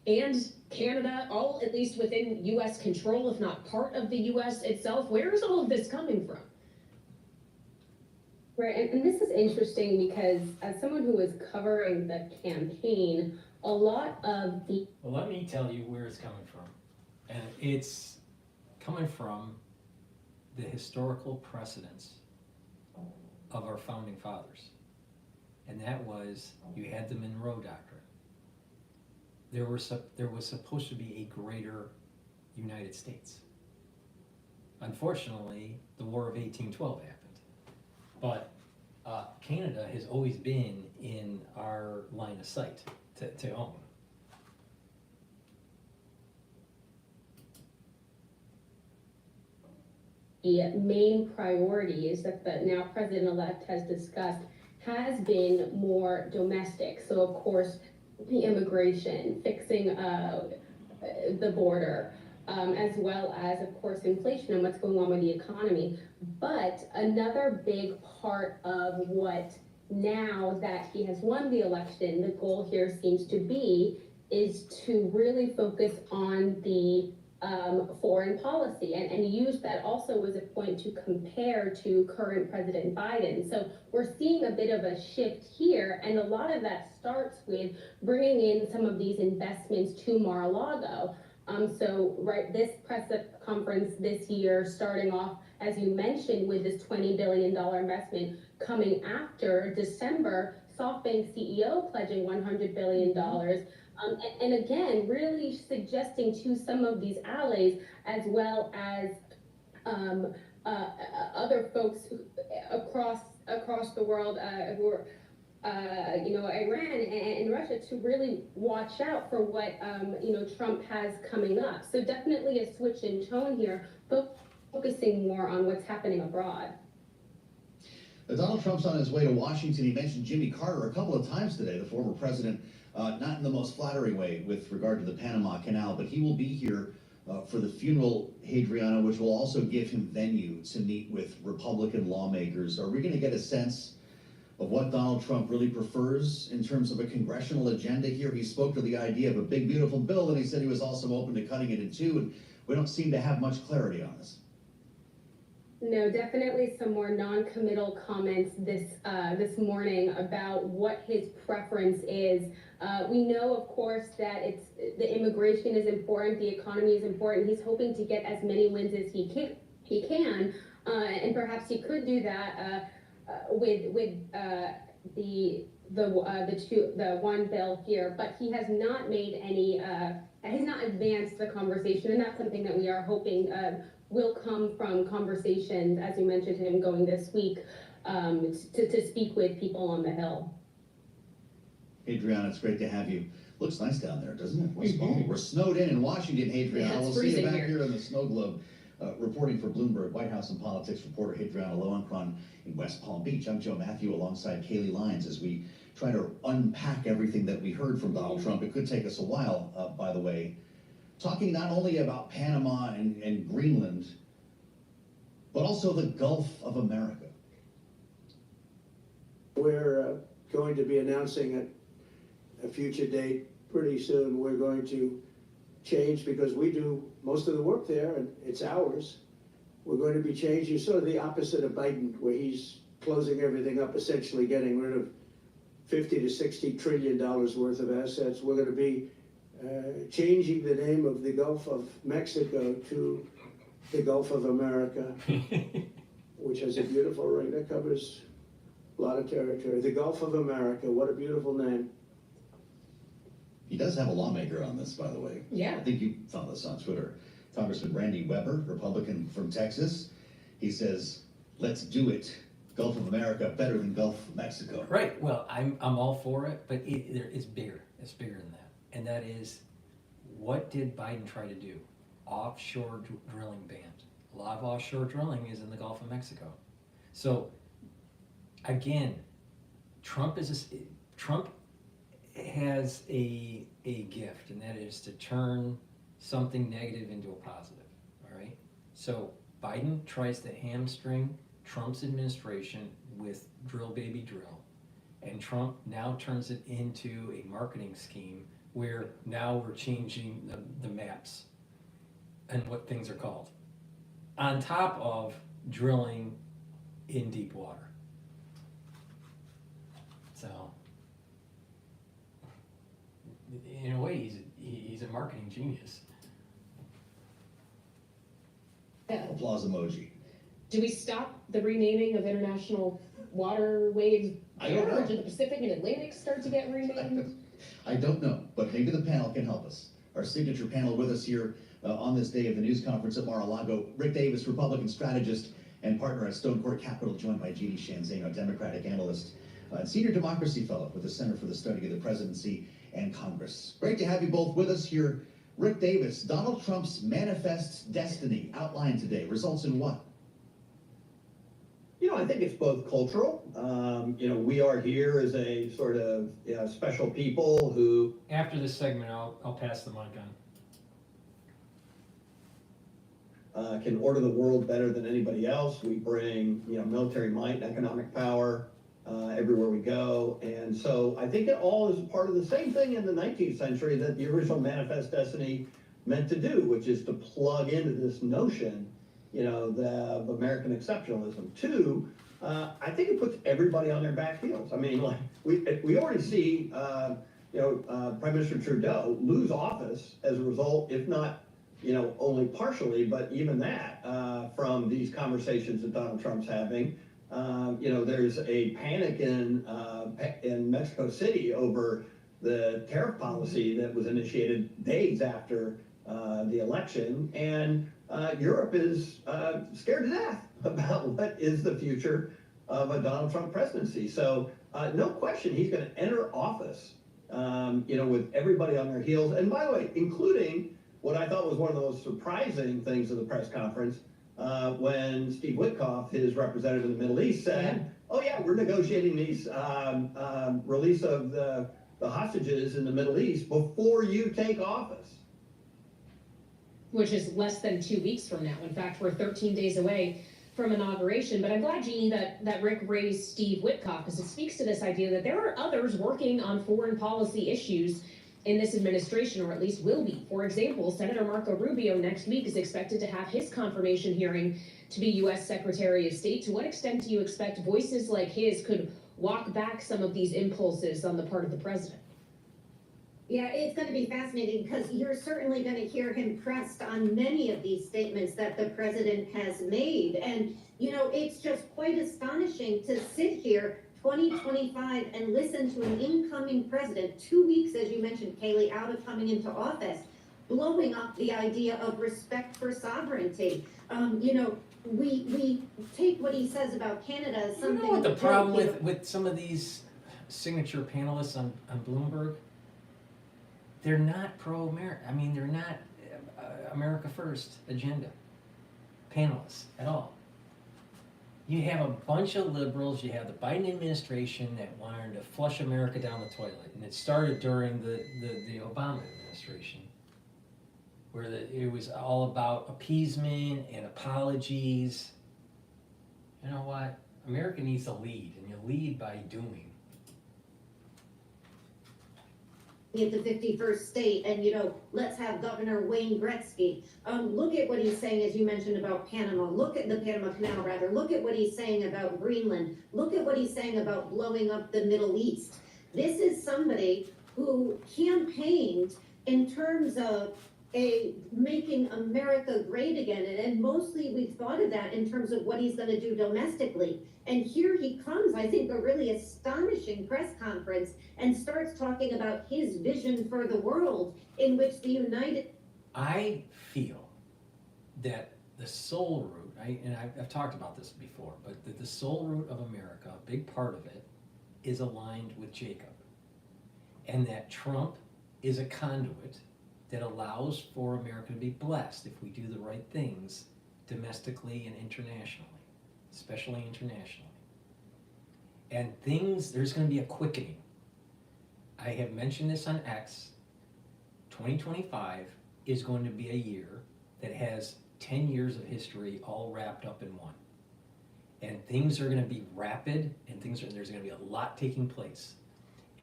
and Canada, all at least within U.S. control, if not part of the U.S. itself. Where is all of this coming from? Right, and this is interesting because as someone who was covering the campaign, a lot of the... Well, let me tell you where it's coming from. And it's coming from the historical precedents of our founding fathers. And that was, you had the Monroe Doctrine. There was supposed to be a greater United States. Unfortunately, the War of 1812 happened. But Canada has always been in our line of sight to own. The main priorities that the now president-elect has discussed has been more domestic. So of course, the immigration, fixing the border, as well as, of course, inflation and what's going on with the economy. But another big part of what, now that he has won the election, the goal here seems to be is to really focus on the foreign policy and use that also as a point to compare to current President Biden. So we're seeing a bit of a shift here, and a lot of that starts with bringing in some of these investments to Mar-a-Lago. So this press conference this year, starting off, as you mentioned, with this $20 billion investment coming after December, SoftBank CEO pledging $100 billion. And again, really suggesting to some of these allies, as well as other folks across the world who are, Iran and Russia, to really watch out for what, Trump has coming up. So definitely a switch in tone here, focusing more on what's happening abroad. Donald Trump's on his way to Washington. He mentioned Jimmy Carter a couple of times today, the former president, not in the most flattering way with regard to the Panama Canal, but he will be here for the funeral, Adriana, which will also give him venue to meet with Republican lawmakers. Are we going to get a sense of what Donald Trump really prefers in terms of a congressional agenda here? He spoke to the idea of a big, beautiful bill, and he said he was also open to cutting it in two, and we don't seem to have much clarity on this. No, definitely some more non-committal comments this morning about what his preference is. We know, of course, that the immigration is important, the economy is important. He's hoping to get as many wins as he can, and perhaps he could do that with the one bill here. But he has not made any. He's not advanced the conversation, and that's something that we are hoping will come from conversations, as you mentioned him going this week, to speak with people on the Hill. Adriana, it's great to have you. Looks nice down there, doesn't it? We're snowed in Washington, Adriana. Yeah, we'll see you back here in the snow globe. Reporting for Bloomberg, White House and politics reporter Adriana Lowenkron in West Palm Beach. I'm Joe Matthew alongside Kaylee Lyons as we try to unpack everything that we heard from Donald Trump. It could take us a while, by the way. Talking not only about Panama and Greenland, but also the Gulf of America. We're going to be announcing a future date pretty soon. We're going to change, because we do most of the work there and it's ours. We're going to be changing sort of the opposite of Biden, where he's closing everything up, essentially getting rid of $50 to $60 trillion worth of assets. We're going to be changing the name of the Gulf of Mexico to the Gulf of America, which has a beautiful ring that covers a lot of territory. The Gulf of America, what a beautiful name. He does have a lawmaker on this, by the way. Yeah. I think you saw this on Twitter. Congressman Randy Weber, Republican from Texas. He says, let's do it. Gulf of America better than Gulf of Mexico. Right. Well, I'm all for it, but it's bigger. It's bigger than that. And that is, what did Biden try to do? Offshore drilling banned. A lot of offshore drilling is in the Gulf of Mexico. So, again, Trump has a gift, and that is to turn something negative into a positive. All right. So Biden tries to hamstring Trump's administration with drill baby drill, and Trump now turns it into a marketing scheme where now we're changing the maps and what things are called, on top of drilling in deep water. So, in a way, he's a marketing genius. Applause emoji. Do we stop the renaming of international waterways I don't there? know. Or did the Pacific and Atlantic start to get renamed? I don't know, but maybe the panel can help us. Our signature panel with us here on this day of the news conference at Mar-a-Lago, Rick Davis, Republican strategist and partner at Stone Court Capital, joined by G.D. Shanzano, Democratic analyst and senior democracy fellow with the Center for the Study of the Presidency and Congress. Great to have you both with us here. Rick Davis, Donald Trump's manifest destiny outlined today results in what? I think it's both cultural. We are here as a sort of special people who. After this segment, I'll pass the mic on. Can order the world better than anybody else. We bring, military might and economic power everywhere we go. And so I think it all is part of the same thing in the 19th century that the original Manifest Destiny meant to do, which is to plug into this notion, of American exceptionalism. Two, I think it puts everybody on their back heels. I mean, like, we already see, Prime Minister Trudeau lose office as a result, if not, only partially, but even that, from these conversations that Donald Trump's having. There's a panic in Mexico City over the tariff policy that was initiated days after the election, and Europe is scared to death about what is the future of a Donald Trump presidency. So no question, he's going to enter office, with everybody on their heels. And by the way, including what I thought was one of the most surprising things of the press conference, when Steve Witkoff, his representative in the Middle East, said, "Oh yeah, we're negotiating these release of the hostages in the Middle East before you take office." Which is less than 2 weeks from now. In fact, we're 13 days away from inauguration. But I'm glad, Jeannie, that Rick raised Steve Witkoff, because it speaks to this idea that there are others working on foreign policy issues in this administration, or at least will be. For example, Senator Marco Rubio next week is expected to have his confirmation hearing to be U.S. Secretary of State. To what extent do you expect voices like his could walk back some of these impulses on the part of the president? Yeah, it's going to be fascinating because you're certainly going to hear him pressed on many of these statements that the president has made. And, it's just quite astonishing to sit here 2025 and listen to an incoming president, 2 weeks, as you mentioned, Kaylee, out of coming into office, blowing up the idea of respect for sovereignty. We take what he says about Canada as something. You know what the problem with some of these signature panelists on Bloomberg? They're not pro-America. I mean, they're not America First agenda panelists at all. You have a bunch of liberals, you have the Biden administration that wanted to flush America down the toilet. And it started during the Obama administration, where it was all about appeasement and apologies. You know what? America needs to lead, and you lead by doing. At the 51st state, and let's have Governor Wayne Gretzky. Look at what he's saying, as you mentioned, about Panama. Look at the Panama Canal, rather. Look at what he's saying about Greenland. Look at what he's saying about blowing up the Middle East. This is somebody who campaigned in terms of making America great again, and mostly we've thought of that in terms of what he's going to do domestically. And here he comes, I think, a really astonishing press conference, and starts talking about his vision for the world, in which the United... I feel that the soul root, and I've talked about this before, but that the soul root of America, a big part of it, is aligned with Jacob. And that Trump is a conduit that allows for America to be blessed if we do the right things domestically and internationally, especially internationally. And there's going to be a quickening. I have mentioned this on X. 2025 is going to be a year that has 10 years of history all wrapped up in one. And things are going to be rapid, and there's going to be a lot taking place.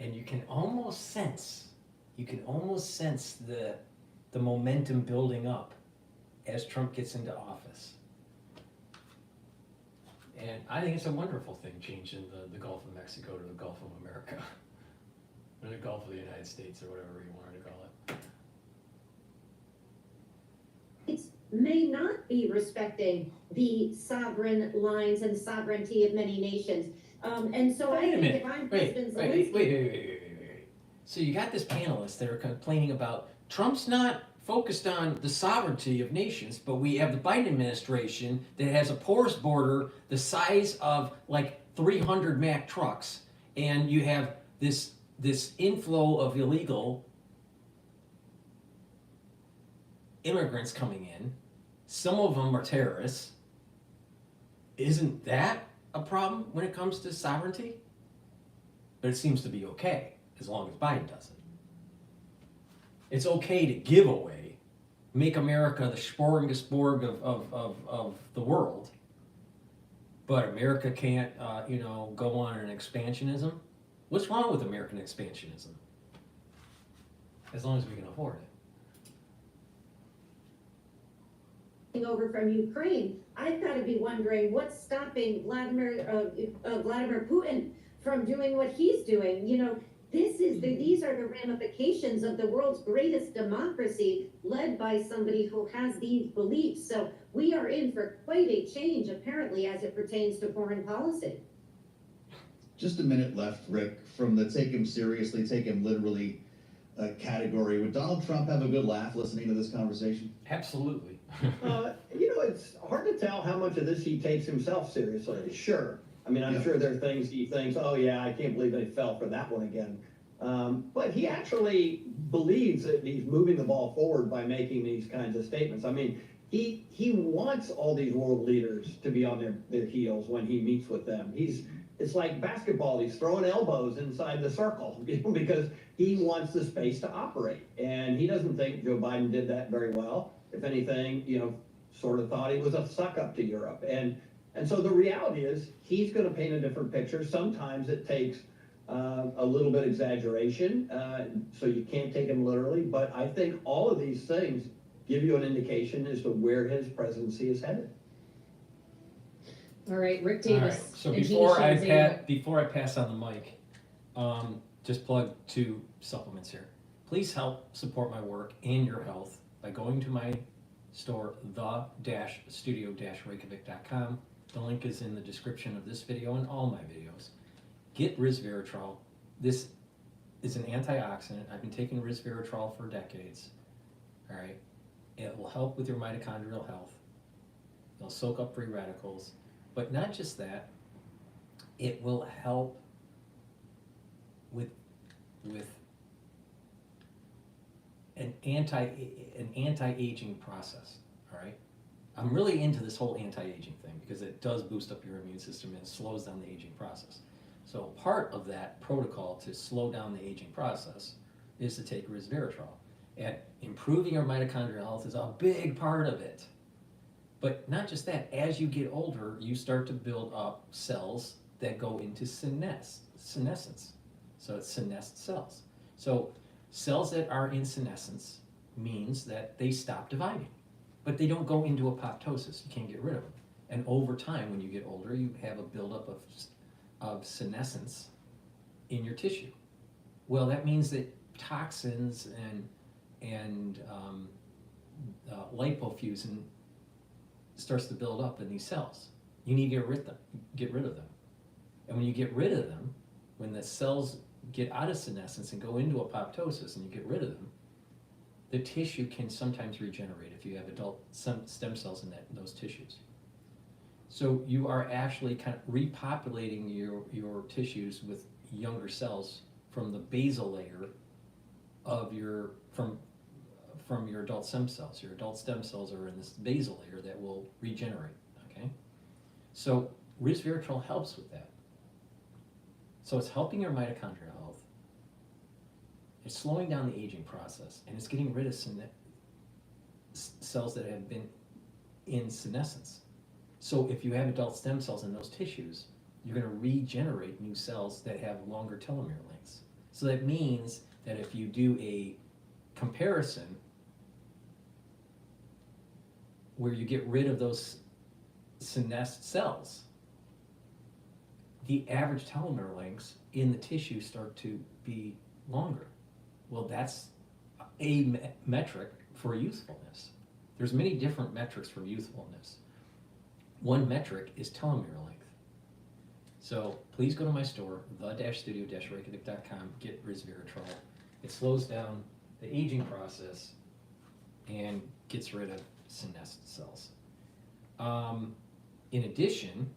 And you can almost sense the momentum building up as Trump gets into office. And I think it's a wonderful thing, changing the Gulf of Mexico to the Gulf of America, or the Gulf of the United States, or whatever you wanted to call it. It may not be respecting the sovereign lines and sovereignty of many nations. And so I Wait a think minute. if I'm Wait. President Zelensky. So you got this panelists that are complaining about Trump's not focused on the sovereignty of nations, but we have the Biden administration that has a porous border the size of like 300 Mack trucks, and you have this inflow of illegal immigrants coming in. Some of them are terrorists. Isn't that a problem when it comes to sovereignty? But it seems to be okay as long as Biden does it. It's okay to give away, make America the smorgasbord of the world, but America can't, go on an expansionism. What's wrong with American expansionism? As long as we can afford it. Over from Ukraine, I've got to be wondering what's stopping Vladimir Putin from doing what he's doing. These are the ramifications of the world's greatest democracy, led by somebody who has these beliefs. So we are in for quite a change, apparently, as it pertains to foreign policy. Just a minute left, Rick, from the take him seriously, take him literally category. Would Donald Trump have a good laugh listening to this conversation? Absolutely. It's hard to tell how much of this he takes himself seriously. Sure. I mean, I'm sure there are things he thinks, oh yeah, I can't believe they fell for that one again. But he actually believes that he's moving the ball forward by making these kinds of statements. I mean, he wants all these world leaders to be on their heels when he meets with them. It's like basketball, he's throwing elbows inside the circle because he wants the space to operate. And he doesn't think Joe Biden did that very well. If anything, sort of thought he was a suck up to Europe. And so the reality is he's going to paint a different picture. Sometimes it takes a little bit exaggeration, so you can't take him literally. But I think all of these things give you an indication as to where his presidency is headed. All right, Rick Davis. All right. So and before I pass on the mic, just plug 2 supplements here. Please help support my work and your health by going to my store, the-studio-reykjavik.com. The link is in the description of this video and all my videos. Get resveratrol. This is an antioxidant. I've been taking resveratrol for decades. All right. It will help with your mitochondrial health. It'll soak up free radicals. But not just that, it will help with an anti-aging process. All right. I'm really into this whole anti-aging thing because it does boost up your immune system and it slows down the aging process. So part of that protocol to slow down the aging process is to take resveratrol. And improving your mitochondrial health is a big part of it. But not just that, as you get older, you start to build up cells that go into senescence. So it's senesced cells. So cells that are in senescence means that they stop dividing. But they don't go into apoptosis. You can't get rid of them. And over time, when you get older, you have a buildup of senescence in your tissue. Well, that means that toxins and lipofuscin starts to build up in these cells. You need to get rid of them. And when you get rid of them, when the cells get out of senescence and go into apoptosis and you get rid of them, the tissue can sometimes regenerate if you have adult stem cells in those tissues. So you are actually kind of repopulating your tissues with younger cells from the basal layer of from your adult stem cells. Your adult stem cells are in this basal layer that will regenerate, okay? So resveratrol helps with that. So it's helping your mitochondrial health. It's slowing down the aging process, and it's getting rid of cells that have been in senescence. So if you have adult stem cells in those tissues, you're going to regenerate new cells that have longer telomere lengths. So that means that if you do a comparison where you get rid of those senesced cells, the average telomere lengths in the tissue start to be longer. Well, that's a metric for youthfulness. There's many different metrics for youthfulness. One metric is telomere length. So please go to my store, the-studio-reykjavik.com, get resveratrol. It slows down the aging process and gets rid of senescent cells. In addition,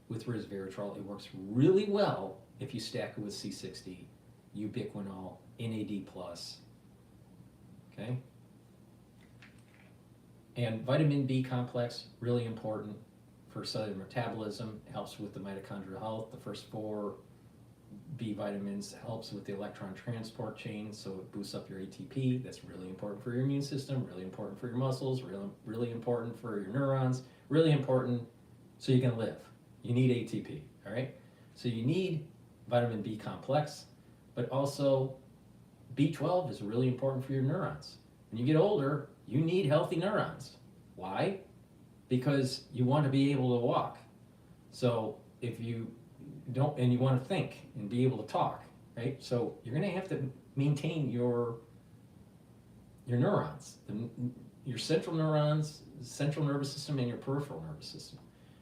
with resveratrol, it works really well if you stack it with C60, ubiquinol, NAD+, okay? And vitamin B complex, really important for cellular metabolism, helps with the mitochondrial health. The first 4 B vitamins helps with the electron transport chain, so it boosts up your ATP. That's really important for your immune system, really important for your muscles, really important for your neurons, really important so you can live. You need ATP, all right? So you need vitamin B complex, but also B12 is really important for your neurons. When you get older, you need healthy neurons. Why? Because you want to be able to walk. So if you don't, and you want to think and be able to talk, right? So you're going to have to maintain your neurons, your central neurons, central nervous system, and your peripheral nervous system.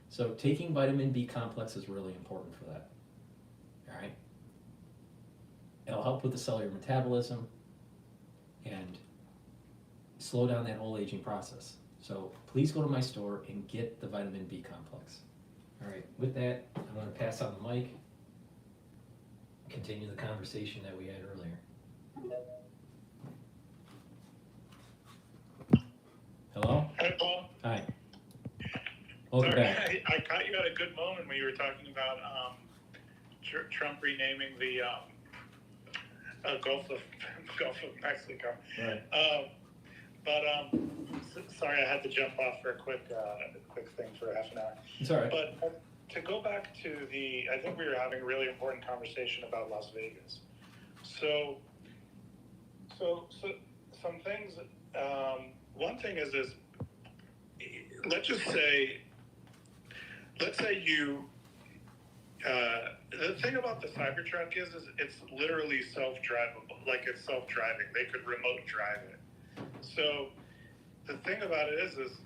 So taking vitamin B complex is really important for that. All right? It'll help with the cellular metabolism and slow down that whole aging process. So please go to my store and get the vitamin B complex. All right, with that, I'm going to pass on the mic, continue the conversation that we had earlier. Hello? Hi, Paul. Hi. Welcome Sorry, back. I caught you at a good moment when you were talking about Trump renaming the Gulf of Mexico. Right. Sorry, I had to jump off for a quick thing for half an hour. It's all right. But to go back to I think we were having a really important conversation about Las Vegas. So some things. One thing is let's say you. The thing about the Cybertruck is it's literally self-drivable. Like it's self-driving. They could remote drive it. So the thing about it is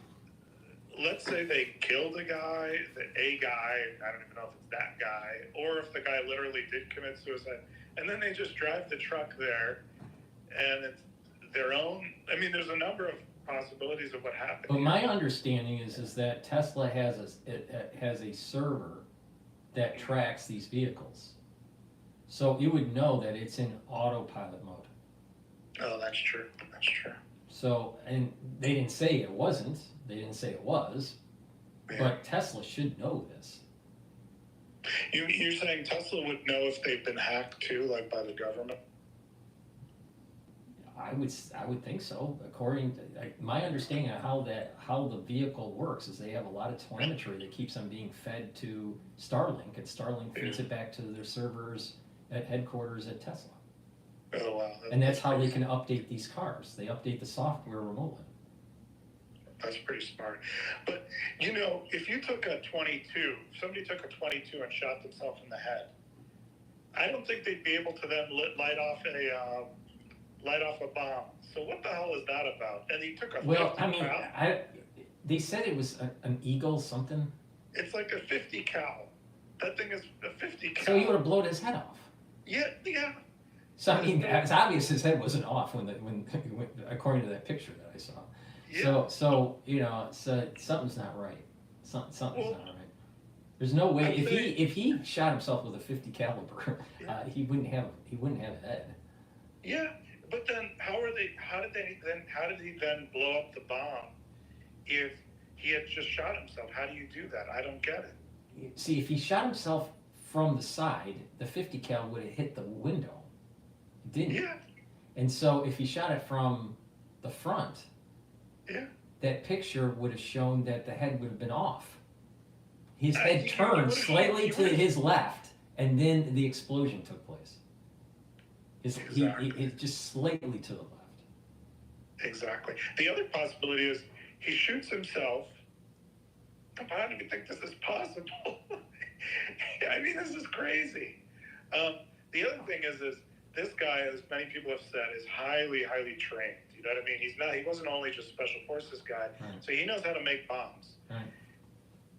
let's say they killed a guy, I don't even know if it's that guy, or if the guy literally did commit suicide, and then they just drive the truck there, and it's their own. I mean, there's a number of possibilities of what happened. But my understanding is that Tesla has a server that tracks these vehicles. So you would know that it's in autopilot mode. Oh, that's true. That's true. So, and they didn't say it wasn't, they didn't say it was, but Tesla should know this. You're saying Tesla would know if they've been hacked too, like by the government? I would think so. According to my understanding of how the vehicle works is they have a lot of telemetry that keeps them being fed to Starlink, and Starlink feeds it back to their servers at headquarters at Tesla. Oh wow! And that's how they can update these cars. They update the software remotely. That's pretty smart. But you know, if you took a 22, if somebody took a 22 and shot themselves in the head, I don't think they'd be able to then light off a bomb. So what the hell is that about? And he took a 50 cal. They said it was an Eagle something. It's like a 50 cal. That thing is a 50 cal. So he would have blown his head off. Yeah. So I mean, it's obvious his head wasn't off when according to that picture that I saw. Yeah. So you know, something's not right. Something's not right. There's no way if he shot himself with a 50 caliber, he wouldn't have a head. Yeah, but then how did he then blow up the bomb if he had just shot himself? How do you do that? I don't get it. See, if he shot himself from the side, the 50 cal would have hit the window. It didn't. Yeah. And so if he shot it from the front, yeah, that picture would have shown that the head would have been off. His head turned slightly to his left, and then the explosion took place. He just slightly to the left. Exactly. The other possibility is he shoots himself. I don't even think this is possible. I mean, this is crazy. The other thing is this guy, as many people have said, is highly, highly trained. You know what I mean? He wasn't only just special forces guy, right. So he knows how to make bombs. Right.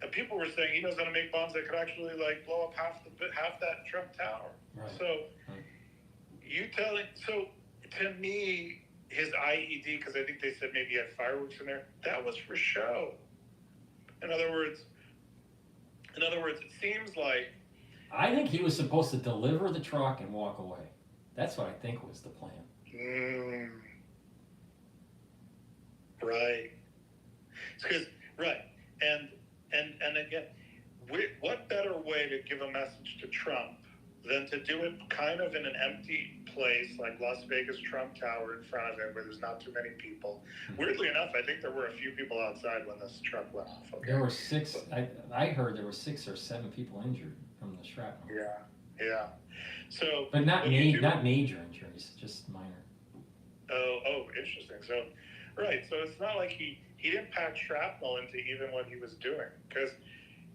And people were saying he knows how to make bombs that could actually like blow up half that Trump Tower. Right. So so to me, his IED, because I think they said maybe he had fireworks in there, that was for show. In other words, it seems like I think he was supposed to deliver the truck and walk away. That's what I think was the plan. Right. Right. And again, what better way to give a message to Trump than to do it kind of in an empty place like Las Vegas Trump Tower in front of it where there's not too many people. Weirdly enough, I think there were a few people outside when this truck went off. Okay? There were 6, I heard there were 6 or 7 people injured from the shrapnel. Yeah. So, but not major injuries, just minor. Oh, interesting. So, right. So it's not like he didn't pack shrapnel into even what he was doing, because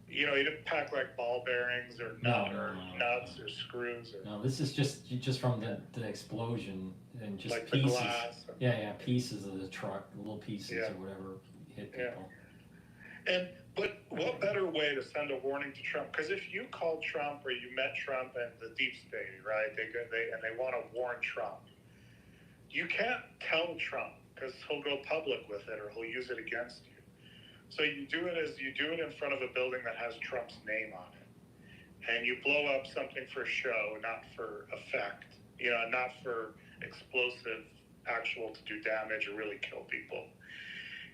he didn't pack like ball bearings or nuts or screws. No, this is just from the explosion and just like pieces. The glass. Yeah, pieces of the truck, little pieces or whatever hit people. But what better way to send a warning to Trump? Because if you call Trump or you met Trump and the deep state, right? They want to warn Trump. You can't tell Trump because he'll go public with it or he'll use it against you. So you do it in front of a building that has Trump's name on it, and you blow up something for show, not for effect. Not for explosive, actual to do damage or really kill people.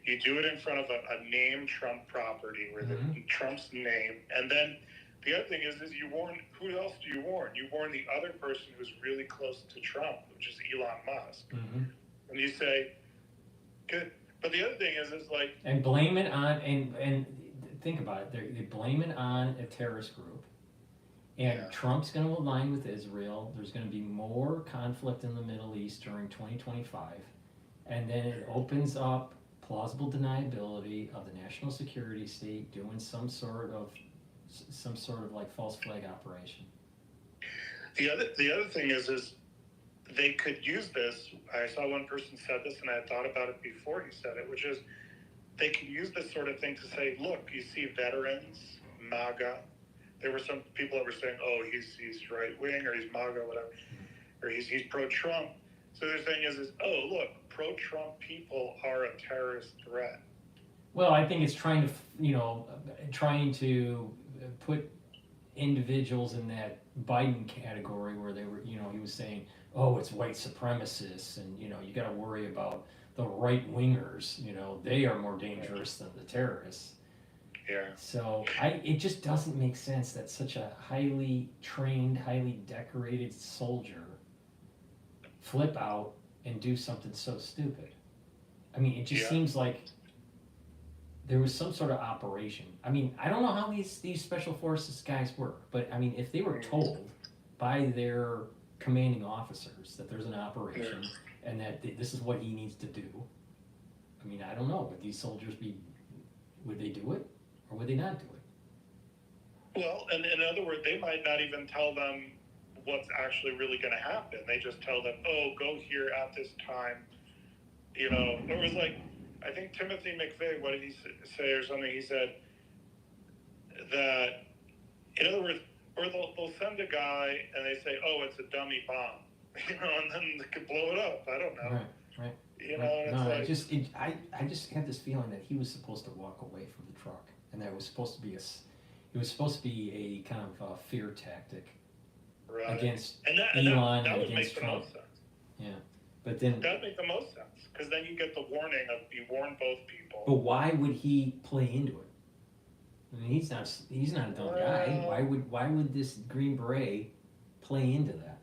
You do it in front of a named Trump property where Trump's name, and then the other thing is you warn. Who else do you warn? You warn the other person who's really close to Trump, which is Elon Musk, and you say, "Good." But the other thing is like, and blame it on and think about it. They blame it on a terrorist group, and Trump's going to align with Israel. There's going to be more conflict in the Middle East during 2025, and then it opens up plausible deniability of the national security state doing some sort of like false flag operation. The other thing is they could use this. I saw one person said this, and I had thought about it before he said it, which is they could use this sort of thing to say, look, you see veterans, MAGA. There were some people that were saying, oh, he's right wing or he's MAGA, whatever, or he's pro-Trump. So they're saying is oh, look, pro-Trump people are a terrorist threat. Well, I think it's trying to put individuals in that Biden category where they were, he was saying, oh, it's white supremacists, and you got to worry about the right wingers. They are more dangerous than the terrorists. Yeah. So it just doesn't make sense that such a highly trained, highly decorated soldier flip out and do something so stupid. I mean, it just seems like there was some sort of operation. I mean, I don't know how these special forces guys work, but I mean, if they were told by their commanding officers that there's an operation and that this is what he needs to do, I mean, I don't know. Would these soldiers would they do it or would they not do it? Well, and in other words, they might not even tell them what's actually really going to happen. They just tell them, oh, go here at this time. It was like, I think Timothy McVeigh, what did he say or something? He said that, in other words, or they'll send a guy and they say, oh, it's a dummy bomb, and then they could blow it up. I don't know. Right. No, I just had this feeling that he was supposed to walk away from the truck, and that it was supposed to be a kind of a fear tactic against Elon and against Trump. Yeah, but then that would make the most sense, because then you get the warning of you warn both people. But why would he play into it? I mean, he's not a dumb guy. Why would this Green Beret play into that?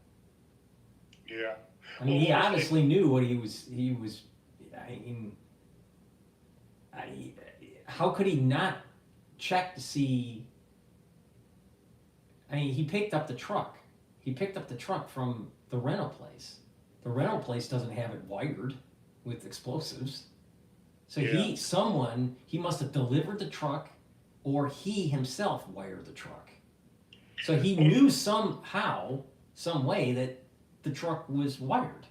Yeah. I mean, he obviously knew what he was. How could he not check to see? I mean, he picked up the truck. He picked up the truck from the rental place. The rental place doesn't have it wired with explosives. So he must have delivered the truck, or he himself wired the truck. So he knew somehow, some way that the truck was wired.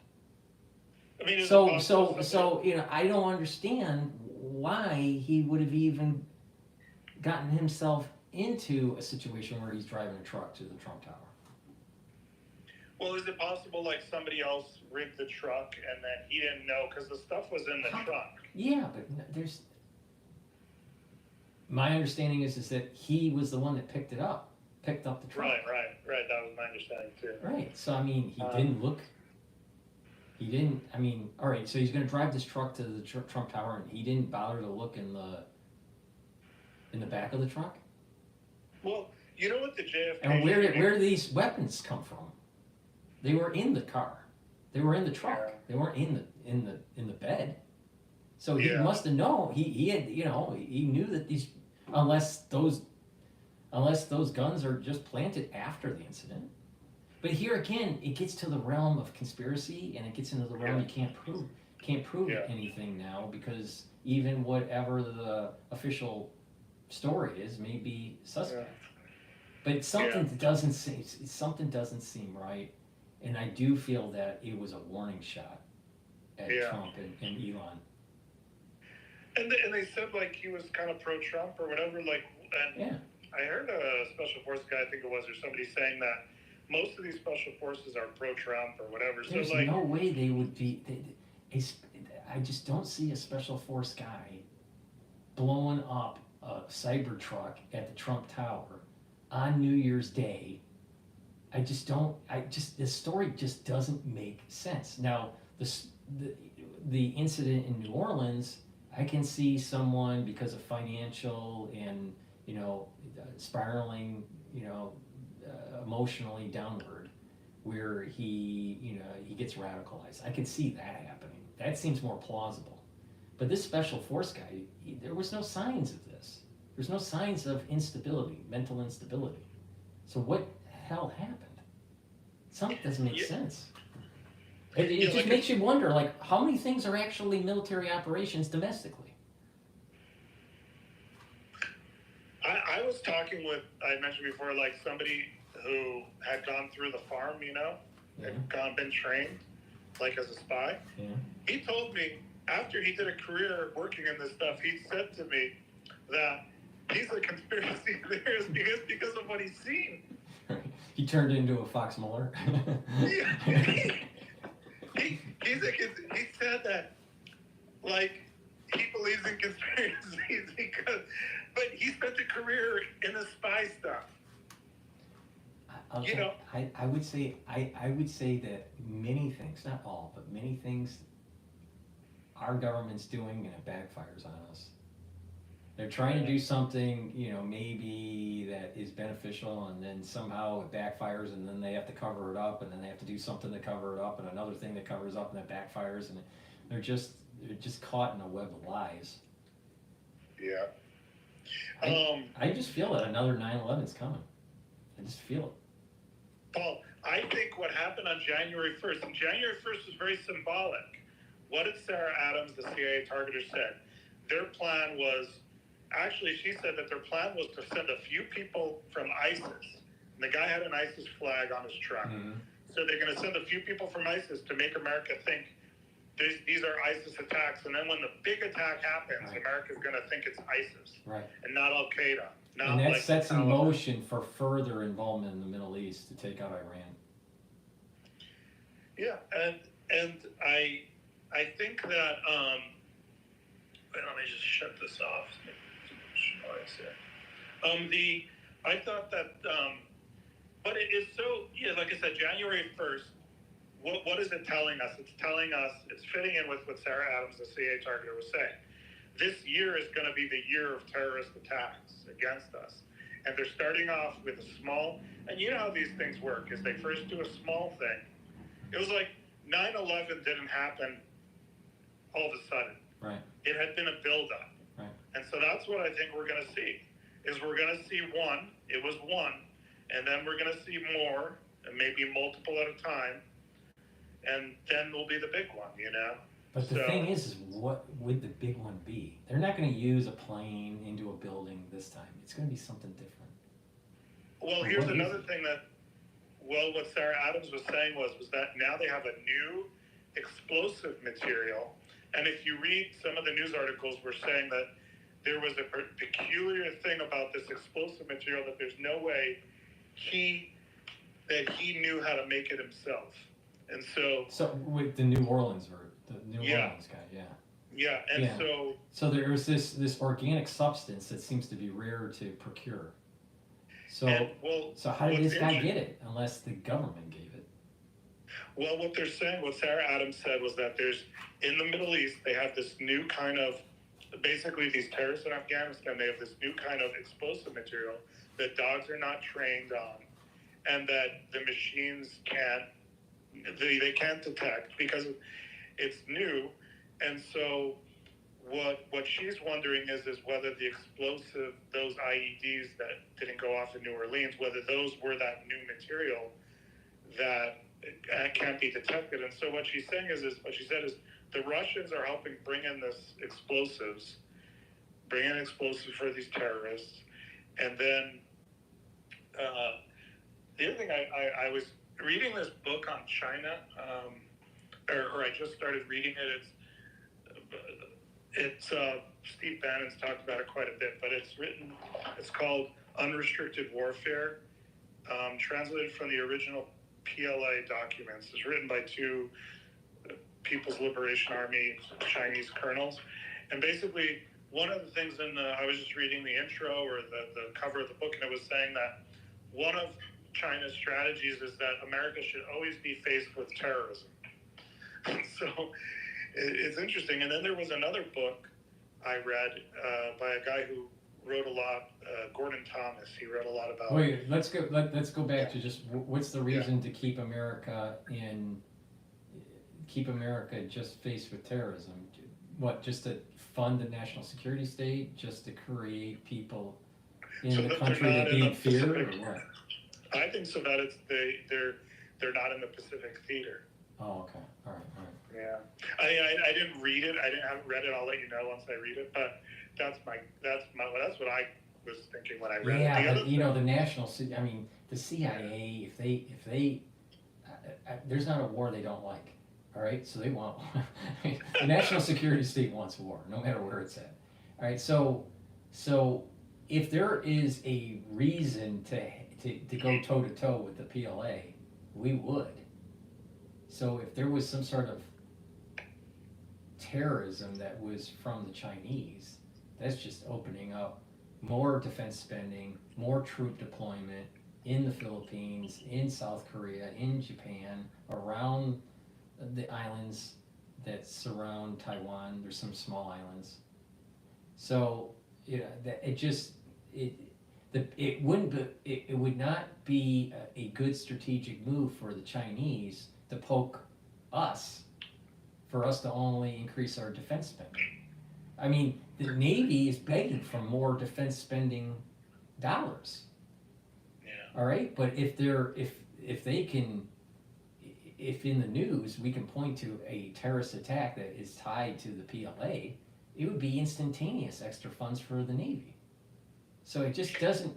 I mean, so I don't understand why he would have even gotten himself into a situation where he's driving a truck to the Trump Tower? Well, is it possible like somebody else rigged the truck and then he didn't know because the stuff was in the trunk? Yeah, but there's. My understanding is that he was the one that picked up the truck. Right. That was my understanding too. Right. So I mean, he didn't look. He didn't. I mean, all right. So he's going to drive this truck to the Trump Tower, and he didn't bother to look in the back of the truck. Well, you know what the JFK. And where do these weapons come from? They were in the car. They were in the truck. Yeah. They weren't in the bed. So he must have known. He had, you know, he knew that these, unless those guns are just planted after the incident. But here again, it gets to the realm of conspiracy, and it gets into the realm you can't prove anything now, because even whatever the official story is may be suspect. But something doesn't seem right, and I do feel that it was a warning shot at Trump and Elon. And they said like he was kind of pro-Trump or whatever. Like, and I heard a special forces guy, I think it was, or somebody saying that most of these special forces are pro-Trump or whatever. There's so like, no way they would be. I just don't see a special force guy blowing up a cyber truck at the Trump Tower on New Year's Day. The story just doesn't make sense. Now, the incident in New Orleans, I can see someone, because of financial and, you know, spiraling, you know, emotionally downward, where he gets radicalized. I can see that happening. That seems more plausible. But this special force guy, there was no signs of this. There's no signs of instability, mental instability. So what the hell happened? Something doesn't make sense. It just makes you wonder, like, how many things are actually military operations domestically? I was talking with, I mentioned before, like somebody who had gone through the farm, you know, had been trained, like as a spy. Yeah. He told me after he did a career working in this stuff, he said to me that he's a conspiracy theorist because of what he's seen. He turned into a Fox Mueller. He said that, like, he believes in conspiracies but he spent a career in the spy stuff. Okay. You know, I would say that many things, not all, but many things our government's doing, and it backfires on us. They're trying to do something, you know, maybe that is beneficial, and then somehow it backfires, and then they have to cover it up, and then they have to do something to cover it up, and another thing that covers up, and that backfires, and they're just caught in a web of lies. Yeah. I just feel that another 9/11 is coming. I just feel it. Paul, I think what happened on January 1st, and January 1st was very symbolic. What did Sarah Adams, the CIA targeter, said? Their plan was, actually she said that their plan was to send a few people from ISIS. And the guy had an ISIS flag on his truck. Mm-hmm. So they're going to send a few people from ISIS to make America think these are ISIS attacks. And then when the big attack happens, America's going to think it's ISIS and not Al-Qaeda. And that sets in motion for further involvement in the Middle East to take out Iran. Yeah, and I think that let me just shut this off. I thought that but it is so, like I said, January 1st, what is it telling us? It's telling us, it's fitting in with what Sarah Adams, the CIA targeter, was saying. This year is going to be the year of terrorist attacks against us. And they're starting off with a small, and you know how these things work, is they first do a small thing. It was like 9/11 didn't happen all of a sudden. Right. It had been a buildup. Right. And so that's what I think we're going to see, is we're going to see one, it was one, and then we're going to see more, and maybe multiple at a time, and then will be the big one, you know? But the thing is what would the big one be? They're not going to use a plane into a building this time. It's going to be something different. Well, here's another thing that, what Sarah Adams was saying was that now they have a new explosive material. And if you read some of the news articles, we're saying that there was a peculiar thing about this explosive material that there's no way he knew how to make it himself. And So with the New Orleans Orleans guy, yeah. Yeah, and so there's this organic substance that seems to be rare to procure. So how did this guy get it unless the government gave it? Well, what they're saying, what Sarah Adams said was that there's, in the Middle East, they have this new kind of, basically these terrorists in Afghanistan, they have this new kind of explosive material that dogs are not trained on, and that the machines they can't detect because it's new. And so what she's wondering is whether the explosive, those IEDs that didn't go off in New Orleans, whether those were that new material that can't be detected. And so what she's saying is what she said is the Russians are helping bring in explosives for these terrorists. And then the other thing, I was reading this book on China, or I just started reading it. It's Steve Bannon's talked about it quite a bit, but it's called Unrestricted Warfare, translated from the original PLA documents. It's written by two People's Liberation Army Chinese colonels. And basically, one of the things I was just reading the intro or the cover of the book, and it was saying that one of China's strategies is that America should always be faced with terrorism. So it's interesting. And then there was another book I read by a guy who wrote a lot, Gordon Thomas. He wrote a lot about. Wait, let's go back to just what's the reason to keep America just faced with terrorism? What, just to fund the national security state, just to create people in the country that need fear, or what? I think so that they're not in the Pacific Theater. Oh, okay, all right. Yeah, I didn't read it. I haven't read it. I'll let you know once I read it. But that's what I was thinking when I read it. Yeah, but the national, the CIA, if they there's not a war they don't like. All right, so they want the national security state wants war, no matter where it's at. All right, so if there is a reason to go toe to toe with the PLA, we would. So if there was some sort of terrorism that was from the Chinese, that's just opening up more defense spending, more troop deployment in the Philippines, in South Korea, in Japan, around the islands that surround Taiwan. There's some small islands. So it would not be a good strategic move for the Chinese to poke us, for us to only increase our defense spending. The Navy is begging for more defense spending dollars. Yeah. All right, but if in the news we can point to a terrorist attack that is tied to the PLA, it would be instantaneous extra funds for the Navy. So it just doesn't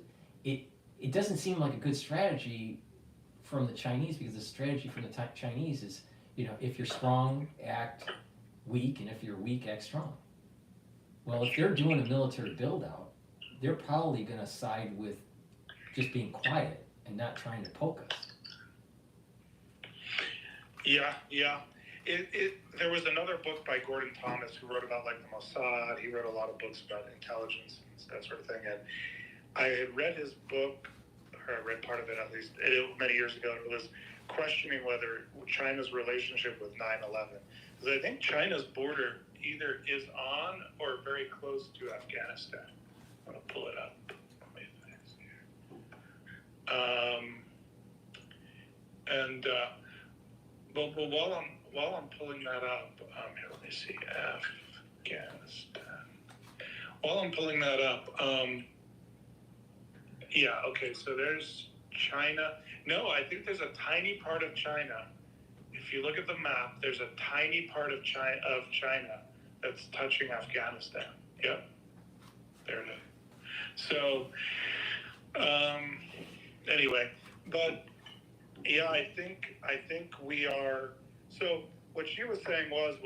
seem like a good strategy from the Chinese, because the strategy from the Chinese is, if you're strong, act weak, and if you're weak, act strong. Well, if they're doing a military build-out, they're probably going to side with just being quiet and not trying to poke us. Yeah. There was another book by Gordon Thomas who wrote about the Mossad. He wrote a lot of books about intelligence and that sort of thing. And I had read his book, or I read part of it at least, many years ago. It was questioning whether China's relationship with 9/11. Because I think China's border either is on or very close to Afghanistan. I'm going to pull it up. But while I'm pulling that up, here, let me see, Afghanistan. While I'm pulling that up, okay, so there's China. No, I think there's a tiny part of China. If you look at the map, there's a tiny part of China that's touching Afghanistan. Yep, there it is. So, anyway, but yeah, I think we are. So what she was saying was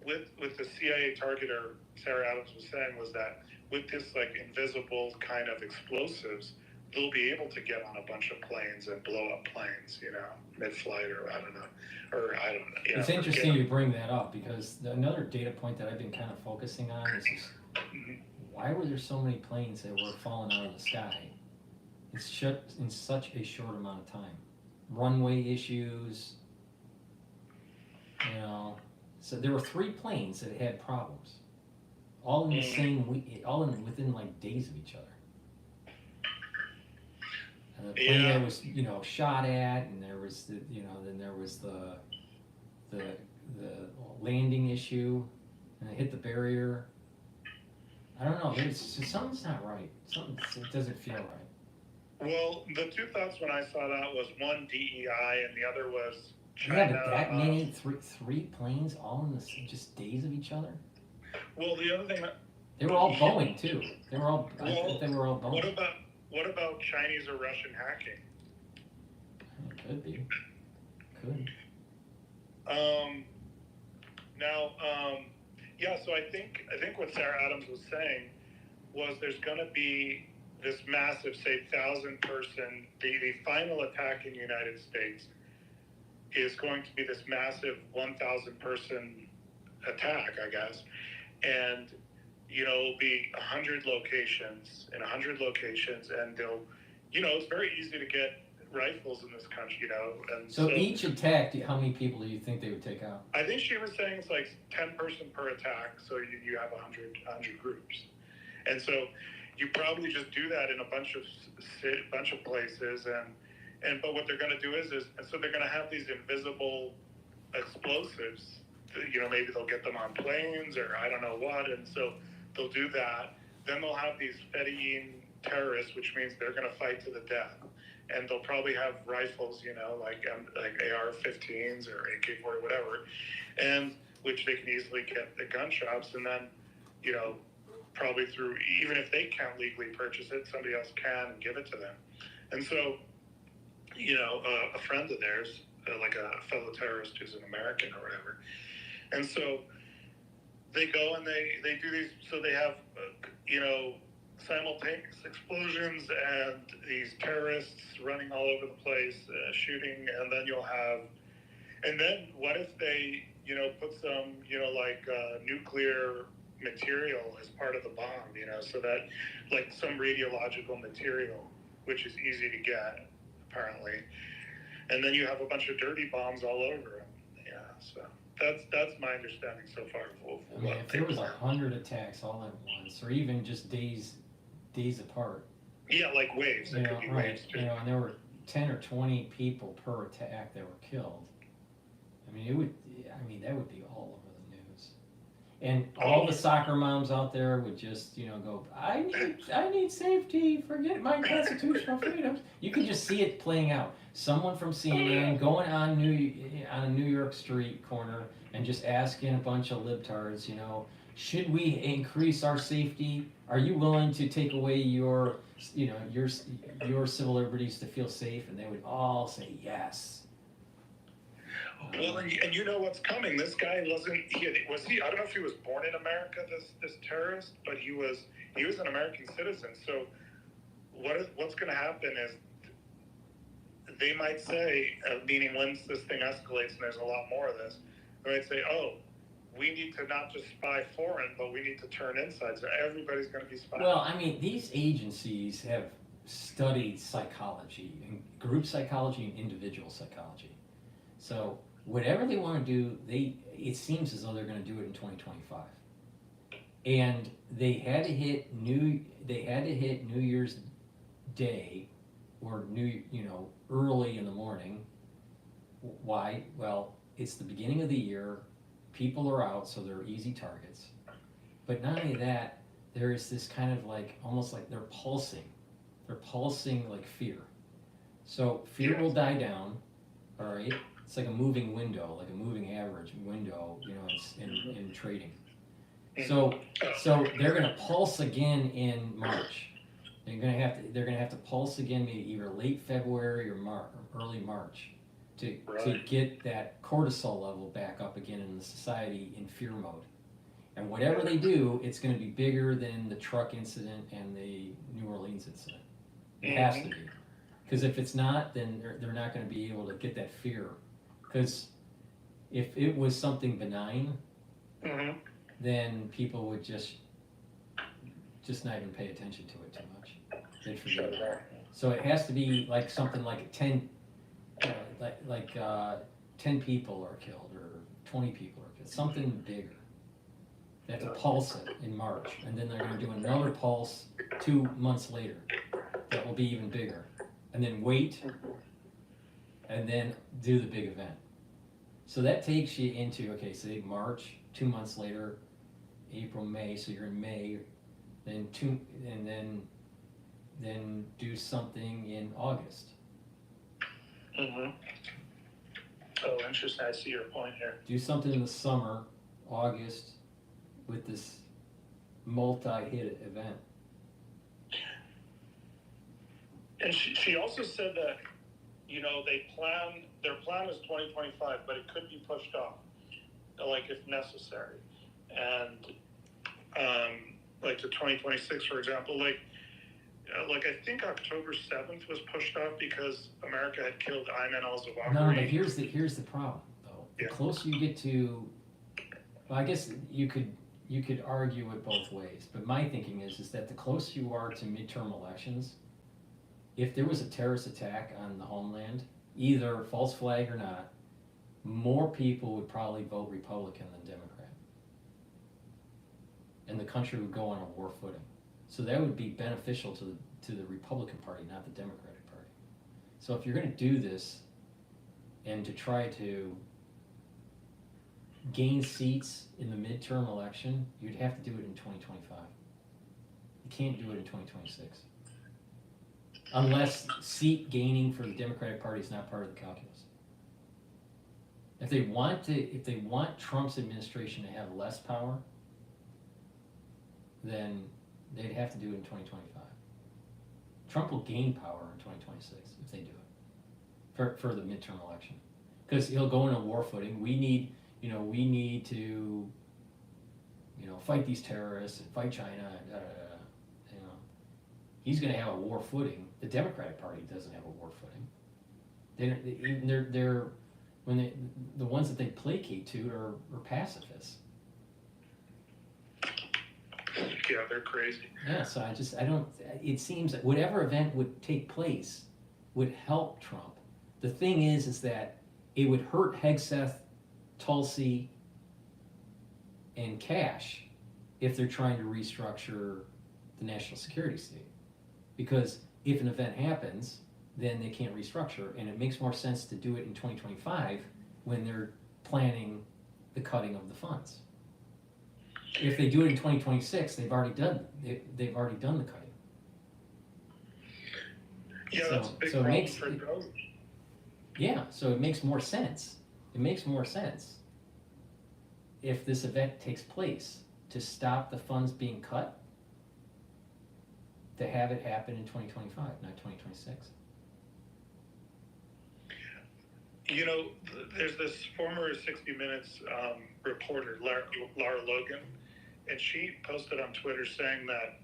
with the CIA targeter, Sarah Adams was saying, was that with this like invisible kind of explosives, they'll be able to get on a bunch of planes and blow up planes, you know, mid-flight or I don't know. You It's know, interesting you bring that up because another data point that I've been kind of focusing on is just, why were there so many planes that were falling out of the sky in such a short amount of time? Runway issues, you know. So there were 3 planes that had problems, all in the same week, within like days of each other. And the plane that was, you know, shot at, and there was the, you know, then there was the landing issue, and it hit the barrier. I don't know. Something's not right. It doesn't feel right. Well, the 2 thoughts when I saw that was one DEI and the other was China. Yeah, but that many, three planes all in just days of each other? Well, the other thing they were all Boeing too. They were all. Well, I think they were all Boeing. What about Chinese or Russian hacking? It could be. Could. Yeah. So I think what Sarah Adams was saying was there's going to be this massive, say, 1,000-person. The final attack in the United States is going to be this massive 1,000-person attack, I guess, and you know, it'll be 100 locations, and they'll, you know, it's very easy to get rifles in this country, you know, and so each attack, how many people do you think they would take out? I think she was saying it's like 10 person per attack, so you have 100 groups, and so you probably just do that in a bunch of places, and but what they're going to do is so they're going to have these invisible explosives. You know, maybe they'll get them on planes or I don't know what, and so they'll do that. Then they'll have these Fedayeen terrorists, which means they're going to fight to the death, and they'll probably have rifles, you know, like AR-15s or AK-40, whatever, and which they can easily get at gun shops, and then, you know, probably through, even if they can't legally purchase it, somebody else can and give it to them. And so, you know, a friend of theirs, like a fellow terrorist who's an American or whatever, and so they go and they do these, so they have, you know, simultaneous explosions and these terrorists running all over the place, shooting, and then what if they, you know, put some, you know, like nuclear material as part of the bomb, you know, so that, like some radiological material, which is easy to get, apparently, and then you have a bunch of dirty bombs all over them, yeah, so. That's my understanding so far. I mean, if there was 100 attacks all at once, or even just days apart. Yeah, like waves. You know, right? You know, and there were 10 or 20 people per attack that were killed. I mean, that would be all over the news. And all the soccer moms out there would just, you know, go, I need safety. Forget my constitutional freedoms. You can just see it playing out. Someone from CNN going on a New York street corner and just asking a bunch of libtards, you know, should we increase our safety? Are you willing to take away your civil liberties to feel safe? And they would all say yes. Well, and you know what's coming. This guy I don't know if he was born in America, this terrorist, but he was an American citizen. So what's going to happen is they might say, meaning once this thing escalates and there's a lot more of this, they might say, oh, we need to not just spy foreign, but we need to turn inside. So everybody's going to be spying. Well, I mean, these agencies have studied psychology, and group psychology and individual psychology. So whatever they want to do, it seems as though they're going to do it in 2025. And they had to hit New Year's Day, or early in the morning. Why? Well, it's the beginning of the year. People are out, so they're easy targets. But not only that, there is this kind of like, almost like they're pulsing. They're pulsing like fear. So fear will die down, all right? It's like a moving window, like a moving average window, you know, in trading. So they're gonna pulse again in March. They're gonna have to pulse again, maybe either late February or early March, to get that cortisol level back up again in the society in fear mode. And whatever they do, it's going to be bigger than the truck incident and the New Orleans incident. It has to be. Because if it's not, then they're not going to be able to get that fear. Because if it was something benign, then people would just not even pay attention to it too much. They'd forget about it. So it has to be like something like 10 people are killed or 20 people are killed, something bigger. They have to pulse it in March, and then they're going to do another pulse 2 months later that will be even bigger, and then wait, and then do the big event. So that takes you into, okay, say March, 2 months later, April, May, so you're in May, then then do something in August. Oh, interesting. I see your point here. Do something in the summer, August, with this multi-hit event. And she also said that, you know, their plan is 2025, but it could be pushed off, like if necessary. And like to 2026, for example, like I think October 7th was pushed off because America had killed Ayman al-Zawahiri. No, but here's the problem, though. The closer you get to, well, I guess you could argue it both ways, but my thinking is that the closer you are to midterm elections, if there was a terrorist attack on the homeland, either false flag or not, more people would probably vote Republican than Democrat. And the country would go on a war footing. So that would be beneficial to the Republican Party, not the Democratic Party. So if you're going to do this and to try to gain seats in the midterm election, you'd have to do it in 2025. You can't do it in 2026. Unless seat gaining for the Democratic Party is not part of the calculus. If they want Trump's administration to have less power, then they'd have to do it in 2025. Trump will gain power in 2026 if they do it for the midterm election, because he'll go in a war footing. We need to, fight these terrorists and fight China. And he's going to have a war footing. The Democratic Party doesn't have a war footing. The ones that they placate to are pacifists. Yeah, they're crazy. Yeah, so it seems that whatever event would take place would help Trump. The thing is that it would hurt Hegseth, Tulsi, and Cash if they're trying to restructure the national security state. Because if an event happens, then they can't restructure, and it makes more sense to do it in 2025 when they're planning the cutting of the funds. If they do it in 2026, they've already done the cutting. Yeah, that's a big problem for those. Yeah, so it makes more sense. It makes more sense if this event takes place to stop the funds being cut, to have it happen in 2025, not 2026. You know, there's this former 60 Minutes reporter, Lara Logan, and she posted on Twitter saying that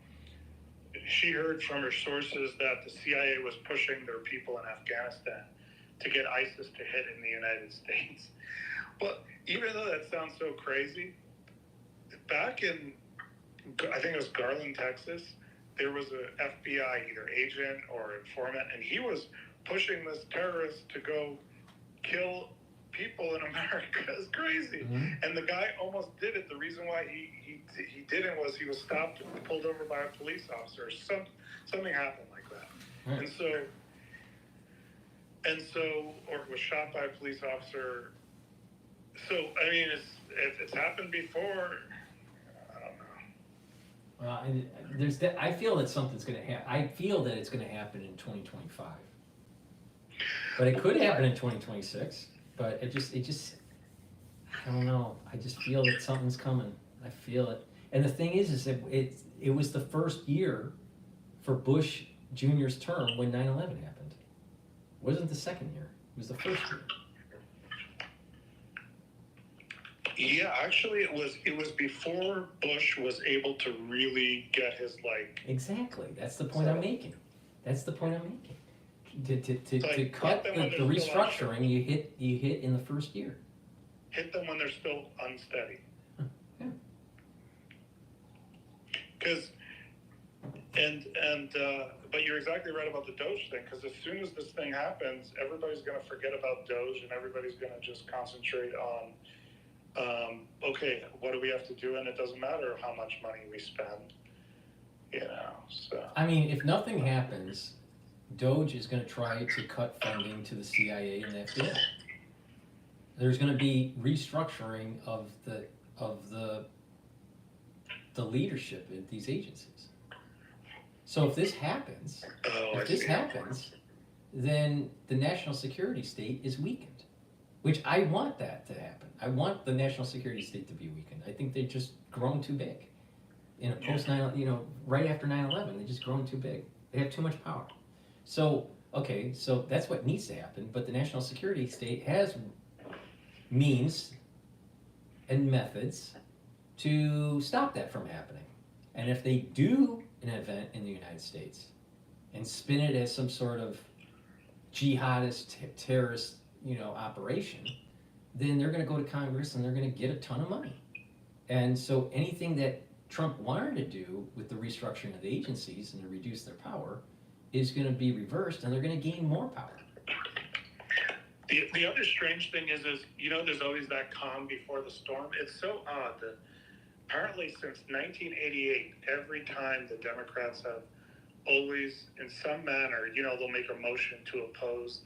she heard from her sources that the CIA was pushing their people in Afghanistan to get ISIS to hit in the United States. But even though that sounds so crazy, back in, I think it was Garland, Texas, there was an FBI either agent or informant, and he was pushing this terrorist to go kill people in America. It's crazy. And the guy almost did it. The reason why he didn't was he was stopped and pulled over by a police officer. Something happened like that. And so, or was shot by a police officer. So, I mean, it's happened before. I don't know. Well, I feel that something's going to happen. I feel that it's going to happen in 2025. But it could happen in 2026. But it just, I don't know. I just feel that something's coming. I feel it. And the thing is that it was the first year for Bush Jr.'s term when 9/11 happened. It wasn't the second year. It was the first year. Yeah, actually, it was before Bush was able to really get his Exactly. That's the point I'm making. That's the point I'm making. To Like, cut hit them when the they're still restructuring, you hit in the first year. hit them when they're still unsteady. Yeah. Because, but you're exactly right about the Doge thing. Because as soon as this thing happens, everybody's going to forget about Doge, and everybody's going to just concentrate on, okay, what do we have to do? And it doesn't matter how much money we spend, So. I mean, if nothing happens, Doge is going to try to cut funding to the CIA and the FBI. There's going to be restructuring of the leadership at these agencies. So if this happens, then the national security state is weakened, which I want that to happen. I want the national security state to be weakened. I think they've just grown too big. In a post-9, right after 9/11, they've just grown too big. They have too much power. So, okay, so that's what needs to happen, but the national security state has means and methods to stop that from happening. And if they do an event in the United States and spin it as some sort of jihadist, terrorist, operation, then they're going to go to Congress and they're going to get a ton of money. And so anything that Trump wanted to do with the restructuring of the agencies and to reduce their power is going to be reversed, and they're going to gain more power. The other strange thing is there's always that calm before the storm. It's so odd that apparently since 1988, every time the Democrats have always, in some manner, they'll make a motion to oppose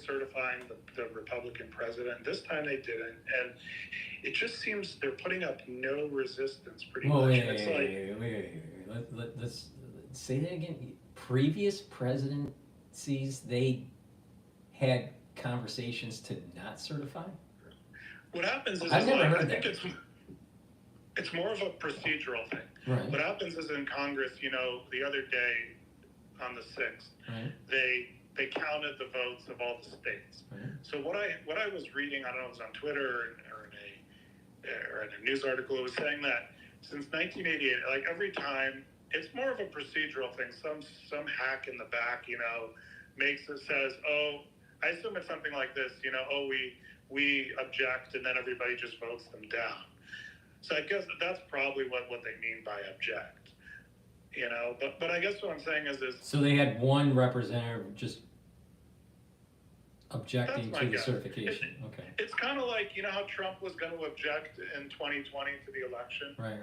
certifying the Republican president. This time they didn't, and it just seems they're putting up no resistance pretty much. Wait. Let's say that again. Previous presidencies, they had conversations to not certify? What happens is, I've never heard I think that. it's more of a procedural thing. Right. What happens is in Congress, the other day on the 6th, Right. they counted the votes of all the states. Right. So what I was reading, I don't know, it was on Twitter or in a news article, it was saying that since 1988, like every time, it's more of a procedural thing. Some hack in the back, says, oh, I assume it's something like this, we object, and then everybody just votes them down. So I guess that's probably what they mean by object, But I guess what I'm saying is so they had one representative just objecting to the certification. Okay. It's kind of like, how Trump was going to object in 2020 to the election. Right.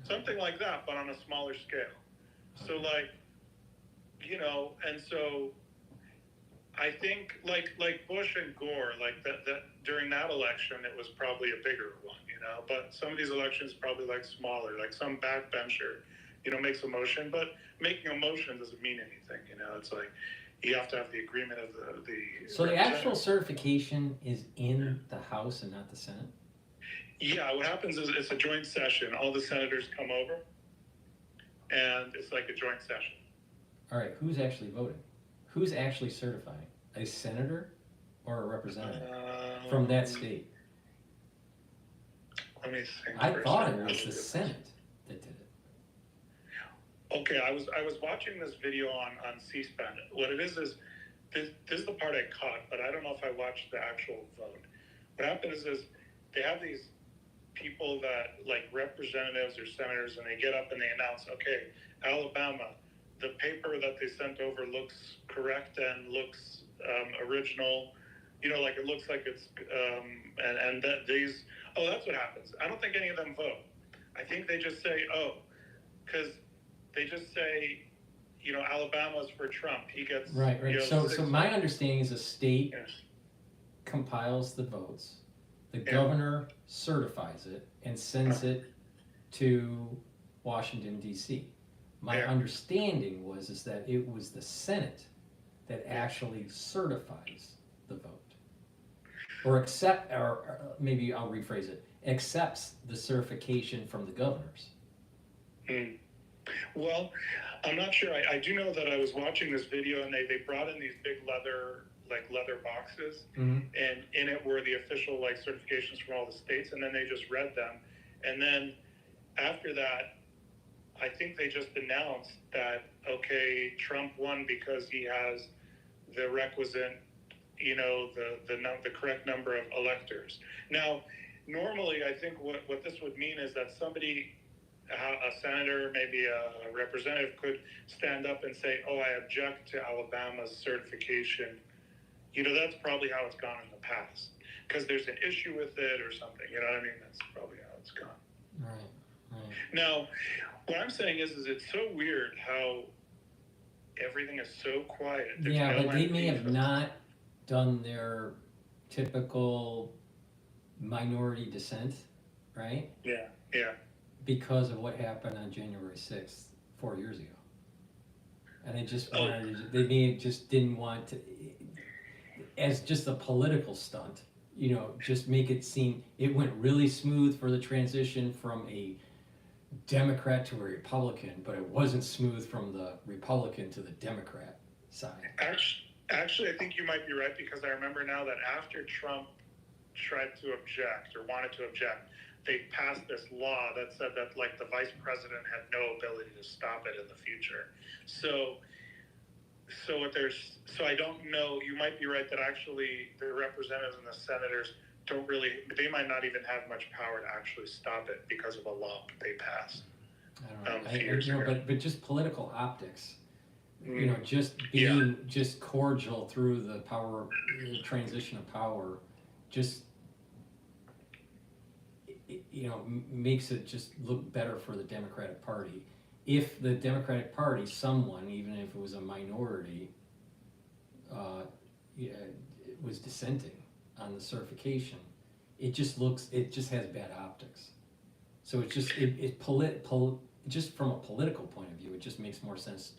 Something like that, but on a smaller scale. So and so I think like Bush and Gore, that during that election, it was probably a bigger one, but some of these elections probably smaller, like some backbencher, makes a motion, but making a motion doesn't mean anything, it's like, you have to have the agreement of the So the actual certification is in the House and not the Senate? Yeah, what happens is it's a joint session. All the senators come over, and it's like a joint session. All right, who's actually voting? Who's actually certifying? A senator or a representative from that state? Let me think. I thought it was the Senate that did it. Okay, I was watching this video on C-SPAN. What it is this is the part I caught, but I don't know if I watched the actual vote. What happens is they have these people that representatives or senators, and they get up and they announce, okay, Alabama, the paper that they sent over looks correct and looks original. It looks like it's and that these. Oh, that's what happens. I don't think any of them vote. I think they just say, because they just say, Alabama's for Trump. He gets right. So my understanding is a state compiles the votes, the governor certifies it and sends it to Washington D.C. My understanding is that it was the Senate that actually certifies the vote, or maybe I'll rephrase it, accepts the certification from the governors. Well, I'm not sure. I do know that I was watching this video, and they brought in these big leather boxes, and in it were the official like certifications from all the states, and then they just read them. And then after that, I think they just announced that, okay, Trump won because he has the requisite, you know, the correct number of electors. Now, normally, I think what this would mean is that somebody, a senator, maybe a representative, could stand up and say, oh, I object to Alabama's certification. You know, that's probably how it's gone in the past, because there's an issue with it or something. You know what I mean? That's probably how it's gone. Right. Now, what I'm saying is it's so weird how everything is so quiet. There's Yeah, no but they may have manifesto. not done their typical minority dissent, right? Yeah. Because of what happened on January 6th, 4 years ago. And they just wanted, they may have just didn't want to, as just a political stunt, you know, just make it seem, it went really smooth for the transition from a Democrat to a Republican, but it wasn't smooth from the Republican to the Democrat side. Actually, I think you might be right, because I remember now that after Trump tried to object or wanted to object, they passed this law that said that like the vice president had no ability to stop it in the future. So I don't know, you might be right that actually the representatives and the senators don't really, they might not even have much power to actually stop it because of a law they passed. I don't know, you know, but just political optics, you know, just being just cordial through the power, the transition of power, just, you know, makes it just look better for the Democratic Party. If the Democratic Party, someone, even if it was a minority, was dissenting on the certification, it just has bad optics. So it's just, just from a political point of view, it just makes more sense.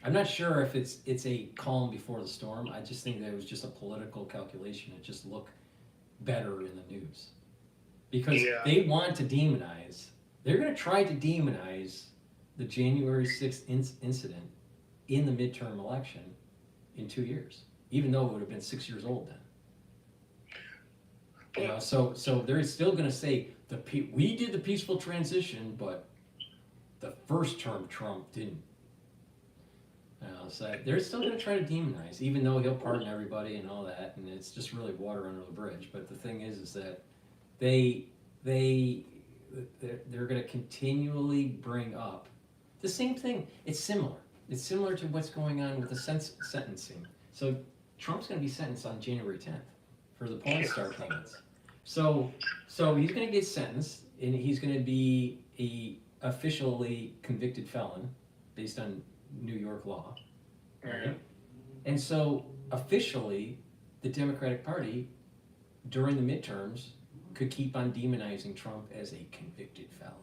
I'm not sure if it's a calm before the storm. I just think that it was just a political calculation. It just looked better in the news. Because they want to demonize, they're going to try to demonize the January 6th incident in the midterm election in 2 years, even though it would have been 6 years old then. You know, so they're still going to say, we did the peaceful transition, but the first term Trump didn't. So they're still going to try to demonize, even though he'll pardon everybody and all that, and it's just really water under the bridge. But the thing is that they're going to continually bring up the same thing. It's similar to what's going on with the sentencing. So Trump's going to be sentenced on January 10th for the porn star payments. So he's going to get sentenced, and he's going to be a officially convicted felon based on New York law, right? And so officially, the Democratic Party during the midterms could keep on demonizing Trump as a convicted felon.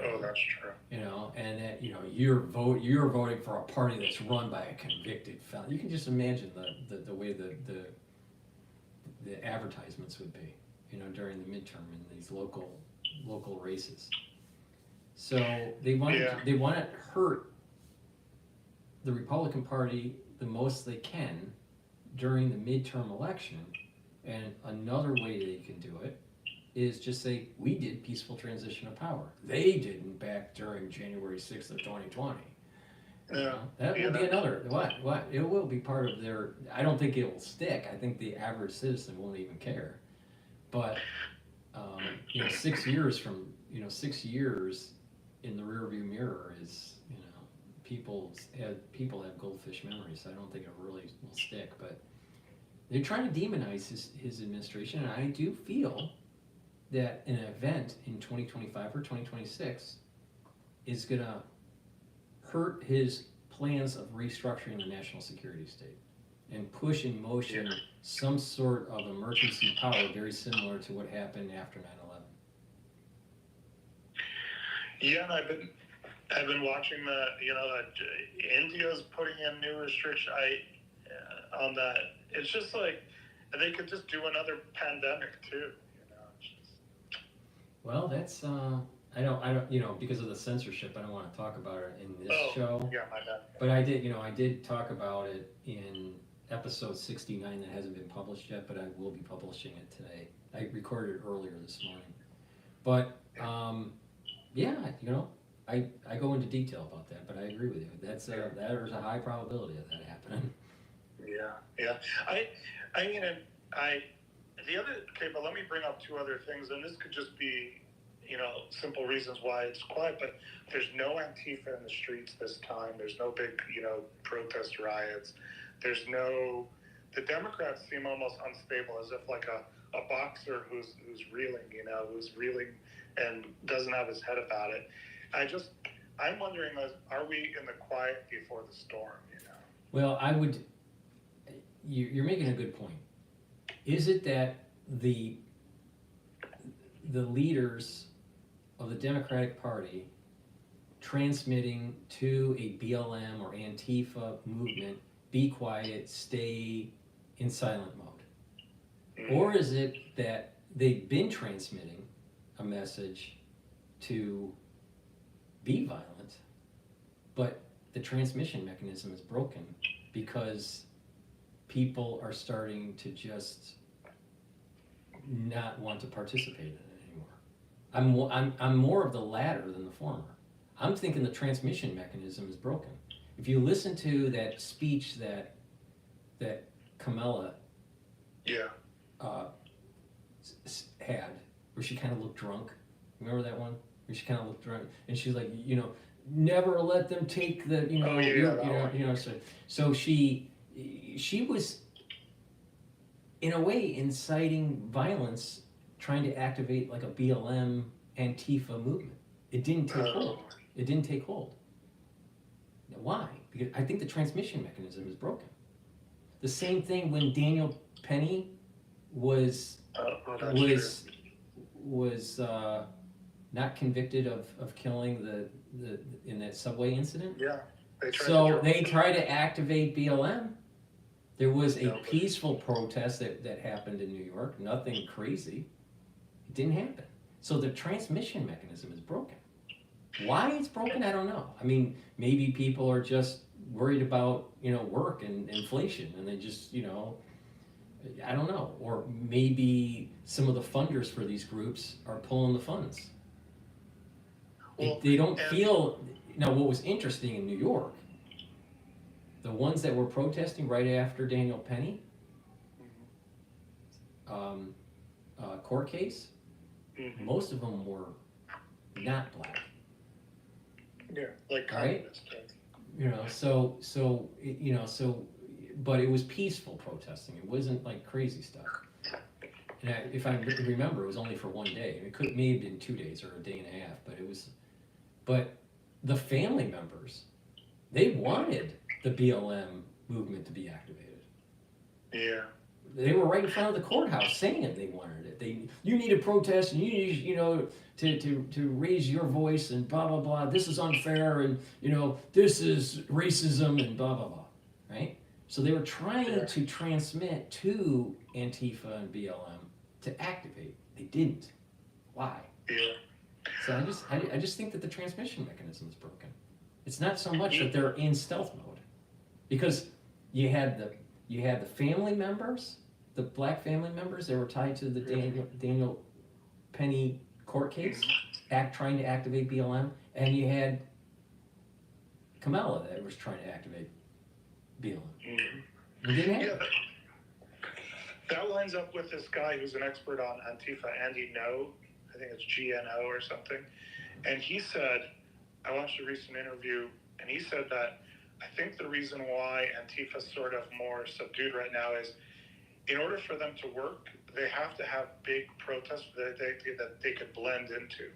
Oh, that's true. You know, and that, you know, you're voting for a party that's run by a convicted felon. You can just imagine the way the advertisements would be, you know, during the midterm in these local races. So they want to hurt the Republican Party the most they can during the midterm election, and another way they can do it is just say, we did peaceful transition of power. They didn't back during January 6th of 2020. That will be another, what? It will be part of their, I don't think it will stick. I think the average citizen won't even care. But, you know, 6 years in the rearview mirror is, you know, people have goldfish memories. I don't think it really will stick, but they're trying to demonize his administration, and I do feel that an event in 2025 or 2026 is going to hurt his plans of restructuring the national security state and push in motion some sort of emergency power very similar to what happened after 9/11. Yeah, and I've been watching India's putting in new restriction on that. It's just like they could just do another pandemic too. Well, that's I don't, you know, because of the censorship, I don't want to talk about it in this show. Yeah, my bad. But I did talk about it in episode 69 that hasn't been published yet, but I will be publishing it today. I recorded it earlier this morning. But, yeah, you know, I go into detail about that, but I agree with you. There's a high probability of that happening. Yeah. But let me bring up two other things, and this could just be, you know, simple reasons why it's quiet, but there's no Antifa in the streets this time. There's no big, you know, protest riots. The Democrats seem almost unstable, as if like a boxer who's reeling, you know, who's reeling and doesn't have his head about it. I'm wondering, are we in the quiet before the storm, you know? Well, you're making a good point. Is it that the leaders of the Democratic Party transmitting to a BLM or Antifa movement, be quiet, stay in silent mode? Or is it that they've been transmitting a message to be violent, but the transmission mechanism is broken because people are starting to just not want to participate in it anymore? I'm more of the latter than the former. I'm thinking the transmission mechanism is broken. If you listen to that speech that Kamala had, where she kind of looked drunk. Remember that one? Where she kind of looked drunk, and she's like, you know, never let them take the, you know, so she was in a way inciting violence, trying to activate like a BLM Antifa movement. It didn't take hold. Now, why? Because I think the transmission mechanism is broken. The same thing when Daniel Penny was not convicted of killing in that subway incident. Yeah. They tried to activate BLM. There was a peaceful protest that happened in New York. Nothing crazy. It didn't happen. So the transmission mechanism is broken. Why it's broken, I don't know. I mean, maybe people are just worried about, you know, work and inflation, and they just, you know, I don't know. Or maybe some of the funders for these groups are pulling the funds. They don't feel. Now, what was interesting in New York, the ones that were protesting right after Daniel Penny court case, most of them were not black. Yeah, like communists. Right? You know, but it was peaceful protesting. It wasn't like crazy stuff. And if I remember, it was only for one day. It may have been 2 days or a day and a half, but it was. But the family members, they wanted the BLM movement to be activated. Yeah. They were right in front of the courthouse saying it. They wanted it. You need to protest, and you need, you know, to raise your voice and blah blah blah. This is unfair, and you know, this is racism and blah blah blah. Right? So they were trying to transmit to Antifa and BLM to activate. They didn't. Why? Yeah. So I just think that the transmission mechanism is broken. It's not so much that they're in stealth mode, because you had the family members, the black family members that were tied to the Daniel Penny court case, trying to activate BLM, and you had Kamala that was trying to activate BLM. It didn't happen. That lines up with this guy who's an expert on Antifa, Andy No, I think it's GNO or something, and he said, I watched a recent interview, and he said that I think the reason why Antifa's sort of more subdued right now is, in order for them to work, they have to have big protests that they could blend into,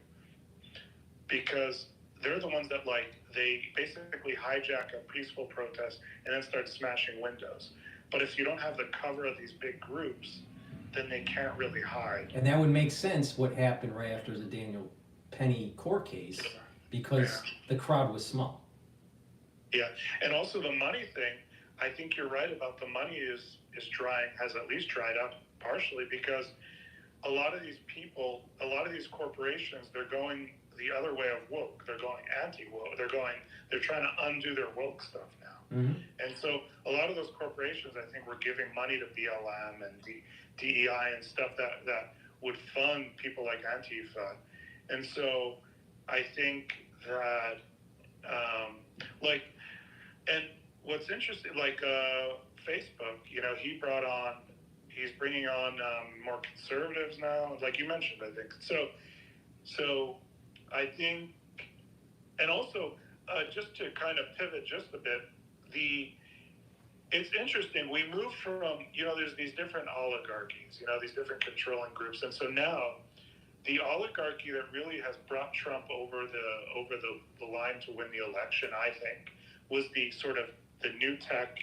because they're the ones that, like, they basically hijack a peaceful protest and then start smashing windows. But if you don't have the cover of these big groups, then they can't really hide. And that would make sense what happened right after the Daniel Penny court case, because the crowd was small. Yeah, and also the money thing, I think you're right about the money is drying, has at least dried up partially, because a lot of these people, a lot of these corporations, they're going the other way of woke. They're going anti-woke. They're trying to undo their woke stuff now. And so a lot of those corporations, I think, were giving money to BLM and DEI and stuff that would fund people like Antifa. And so I think that, and what's interesting, Facebook, he's bringing on more conservatives now, like you mentioned, I think. So I think, and also just to kind of pivot just a bit, it's interesting. We moved from, there's these different oligarchies, these different controlling groups. And so now the oligarchy that really has brought Trump over the line to win the election, I think, was the sort of the new tech,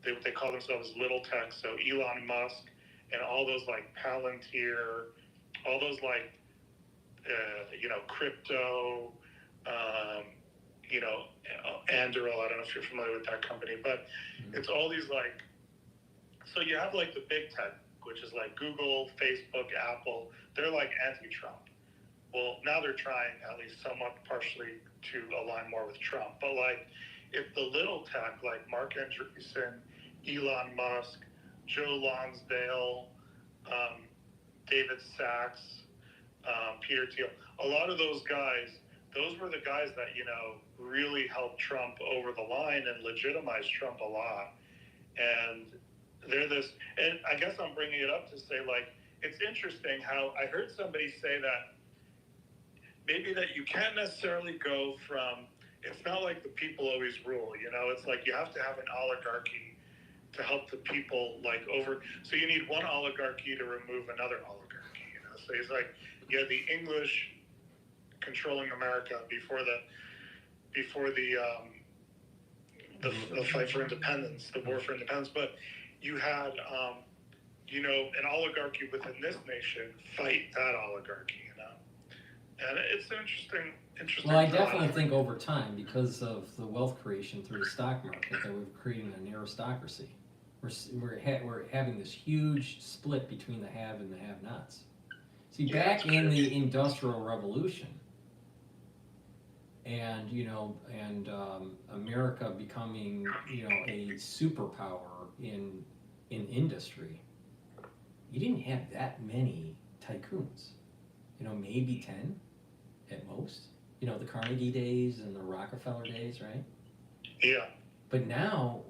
they call themselves little tech. So Elon Musk and all those like Palantir, all those like, crypto, Anduril, I don't know if you're familiar with that company, but it's all these like, so you have like the big tech, which is like Google, Facebook, Apple, they're like anti-Trump. Well, now they're trying at least somewhat partially to align more with Trump. But like, if the little tech, like Mark Andreessen, Elon Musk, Joe Lonsdale, David Sachs, Peter Thiel, a lot of those guys, those were the guys that, really helped Trump over the line and legitimized Trump a lot. And and I guess I'm bringing it up to say, like, it's interesting how I heard somebody say that maybe that you can't necessarily go from, it's not like the people always rule, it's like you have to have an oligarchy to help the people so you need one oligarchy to remove another oligarchy, So he's like, you had the English controlling America before the fight for independence, the war for independence, but you had, an oligarchy within this nation fight that oligarchy, and it's an interesting. Well, I definitely think over time, because of the wealth creation through the stock market, that we're creating an aristocracy. We're having this huge split between the have and the have-nots. See, back in the Industrial Revolution, and America becoming a superpower in industry, you didn't have that many tycoons. Maybe 10 at most. The Carnegie days and the Rockefeller days, right? Yeah. But now,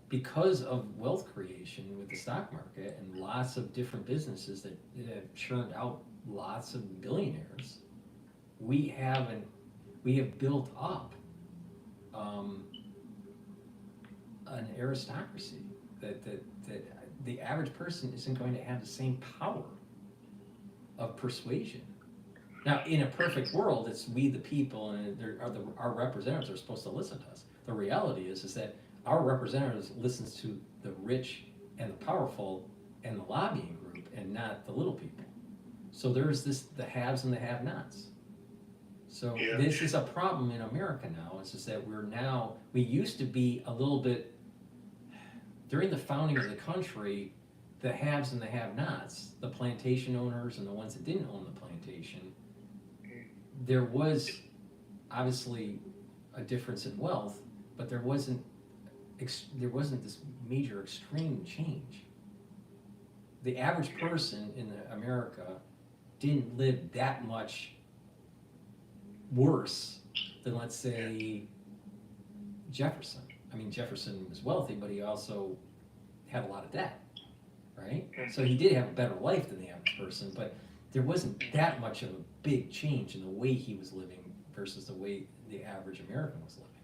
because of wealth creation with the stock market and lots of different businesses that have churned out lots of billionaires, we have built up an aristocracy that the average person isn't going to have the same power of persuasion. Now, in a perfect world, it's we the people, and our representatives are supposed to listen to us. The reality is that our representatives listens to the rich and the powerful and the lobbying group, and not the little people. So there's the haves and the have-nots. So this is a problem in America now. It's just that we used to be a little bit, during the founding of the country, the haves and the have-nots, the plantation owners and the ones that didn't own the plantation, there was obviously a difference in wealth, but there wasn't this major extreme change. The average person in America didn't live that much worse than, let's say, Jefferson. I mean, Jefferson was wealthy, but he also had a lot of debt, right? So he did have a better life than the average person, but there wasn't that much of a big change in the way he was living versus the way the average American was living.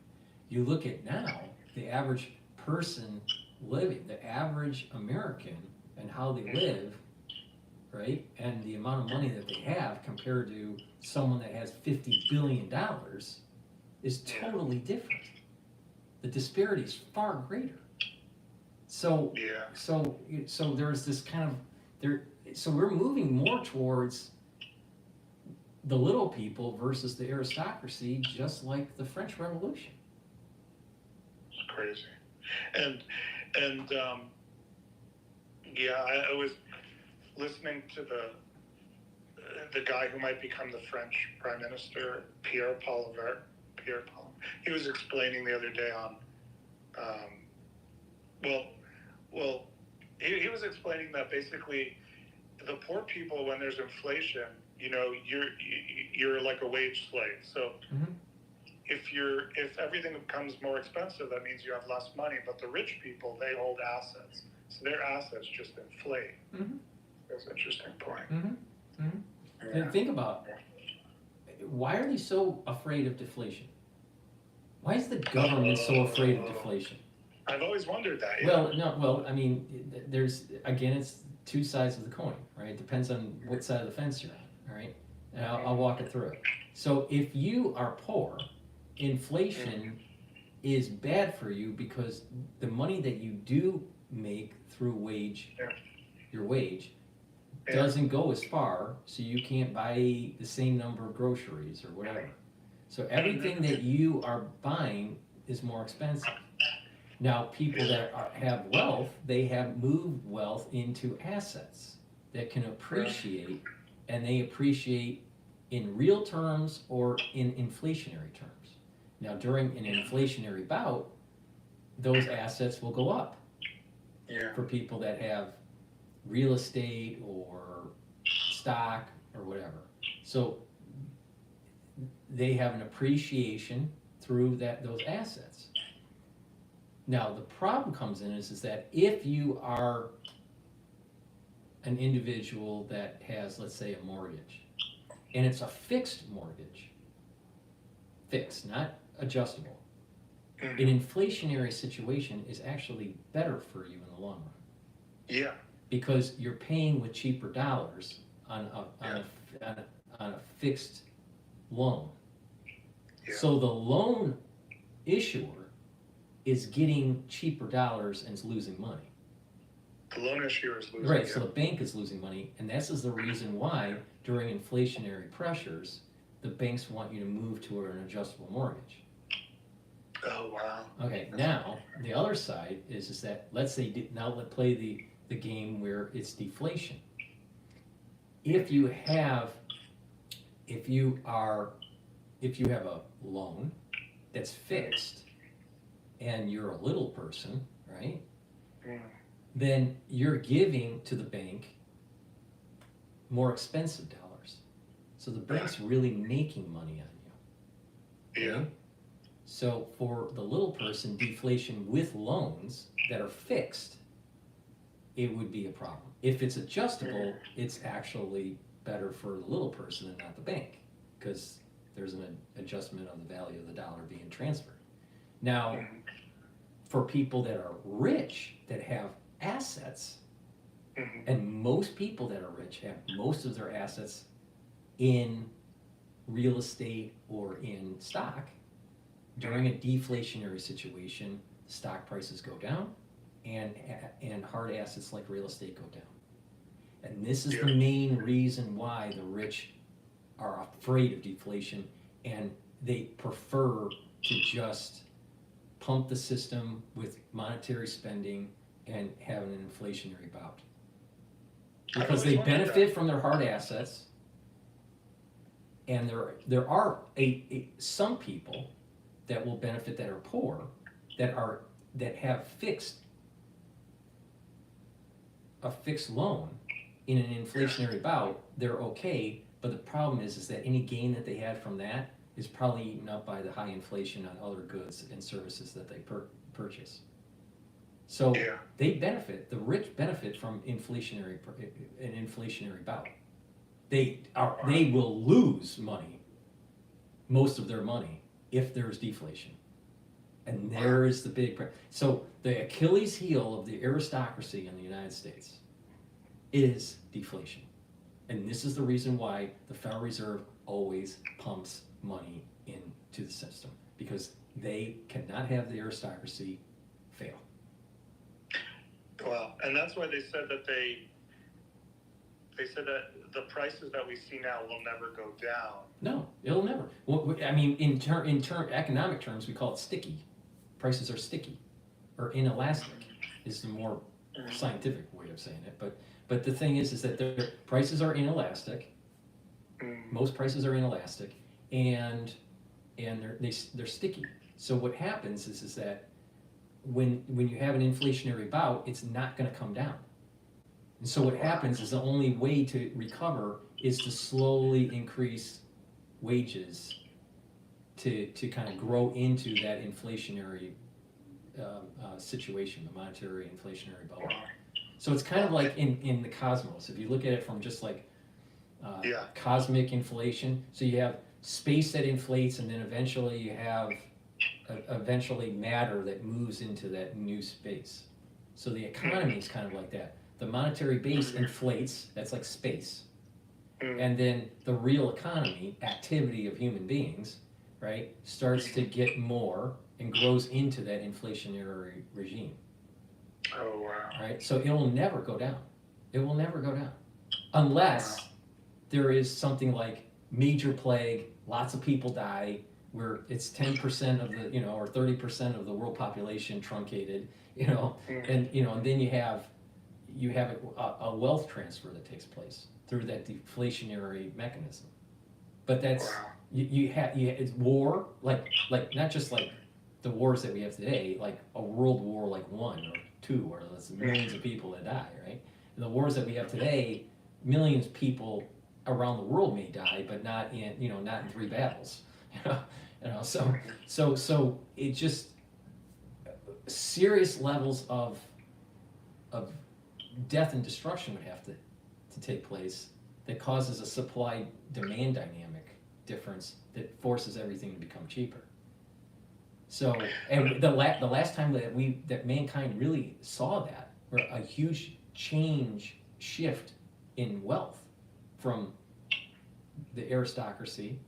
You look at now, the average person living, the average American, and how they live, right? And the amount of money that they have compared to someone that has $50 billion is totally different. The disparity is far greater. So there's this kind of so we're moving more towards the little people versus the aristocracy, just like the French Revolution. It's crazy. And I was listening to the guy who might become the French Prime Minister, Pierre Paul. He was explaining the other day Well, he was explaining that basically the poor people, when there's inflation, you know, you're like a wage slave. So if everything becomes more expensive, that means you have less money. But the rich people, they hold assets, so their assets just inflate. That's an interesting point. And think about, why are they so afraid of deflation? Why is the government so afraid of deflation? I've always wondered that. Yeah. Well, I mean, there's, again, it's two sides of the coin, right? It depends on what side of the fence you're on, all right? And I'll walk it through it. So if you are poor, inflation is bad for you because the money that you do make through your wage, doesn't go as far, so you can't buy the same number of groceries or whatever. So everything that you are buying is more expensive. Now, people that have wealth, they have moved wealth into assets that can appreciate, and they appreciate in real terms or in inflationary terms. Now, during an inflationary bout, those assets will go up for people that have real estate or stock or whatever. So they have an appreciation through those assets. Now, the problem comes in is that if you are an individual that has, let's say, a mortgage, and it's a fixed mortgage, fixed, not adjustable, an inflationary situation is actually better for you in the long run. Yeah. Because you're paying with cheaper dollars on a fixed loan. So the loan issuer is getting cheaper dollars and is losing money. The loan issuer is losing. Right, so the bank is losing money, and this is the reason why during inflationary pressures, the banks want you to move to an adjustable mortgage. Oh, wow. Okay, now, the other side is that, let's say, now let's play the game where it's deflation. If you have a loan that's fixed and you're a little person, right? Then you're giving to the bank more expensive dollars. So the bank's really making money on you. Okay? So for the little person, deflation with loans that are fixed, it would be a problem. If it's adjustable, it's actually better for the little person and not the bank, because there's an adjustment of the value of the dollar being transferred. Now, for people that are rich, that have assets, and most people that are rich have most of their assets in real estate or in stock, during a deflationary situation, stock prices go down, and hard assets like real estate go down. And this is the main reason why the rich are afraid of deflation, and they prefer to just pump the system with monetary spending and have an inflationary bout. Because they benefit from their hard assets, and there are some people that will benefit that are poor, that have a fixed loan in an inflationary bout. They're okay, but the problem is that any gain that they had from that is probably eaten up by the high inflation on other goods and services that they purchase. So they benefit, the rich benefit from an inflationary bout. They will lose money, most of their money, if there's deflation. And there is the big so the Achilles heel of the aristocracy in the United States is deflation. And this is the reason why the Federal Reserve always pumps money into the system, because they cannot have the aristocracy fail. Well, and that's why they said that the prices that we see now will never go down. No, it'll never. Well, I mean, in economic terms, we call it sticky. Prices are sticky, or inelastic is the more scientific way of saying it. But the thing is that their prices are inelastic. Most prices are inelastic, and they're sticky. So what happens is that when you have an inflationary bout, it's not going to come down. And so what happens is the only way to recover is to slowly increase wages to kind of grow into that inflationary situation, the monetary inflationary bubble. So it's kind of like in the cosmos. If you look at it from just like cosmic inflation, so you have space that inflates, and then eventually you have eventually matter that moves into that new space. So the economy is kind of like that. The monetary base inflates, that's like space. And then the real economy, activity of human beings, right, starts to get more and grows into that inflationary regime. Oh, wow. Right? So it will never go down. It will never go down. Unless there is something like major plague, lots of people die, where it's 10% of the, or 30% of the world population truncated, and, and then you have a wealth transfer that takes place through that deflationary mechanism. But that's, it's war, like not just like the wars that we have today, like a world war like 1 or 2, where there's millions of people that die, right? And the wars that we have today, millions of people around the world may die, but not in 3 battles. So it just serious levels of death and destruction would have to take place that causes a supply-demand dynamic difference that forces everything to become cheaper. So, and the last time that mankind really saw that, were a huge shift in wealth from the aristocracy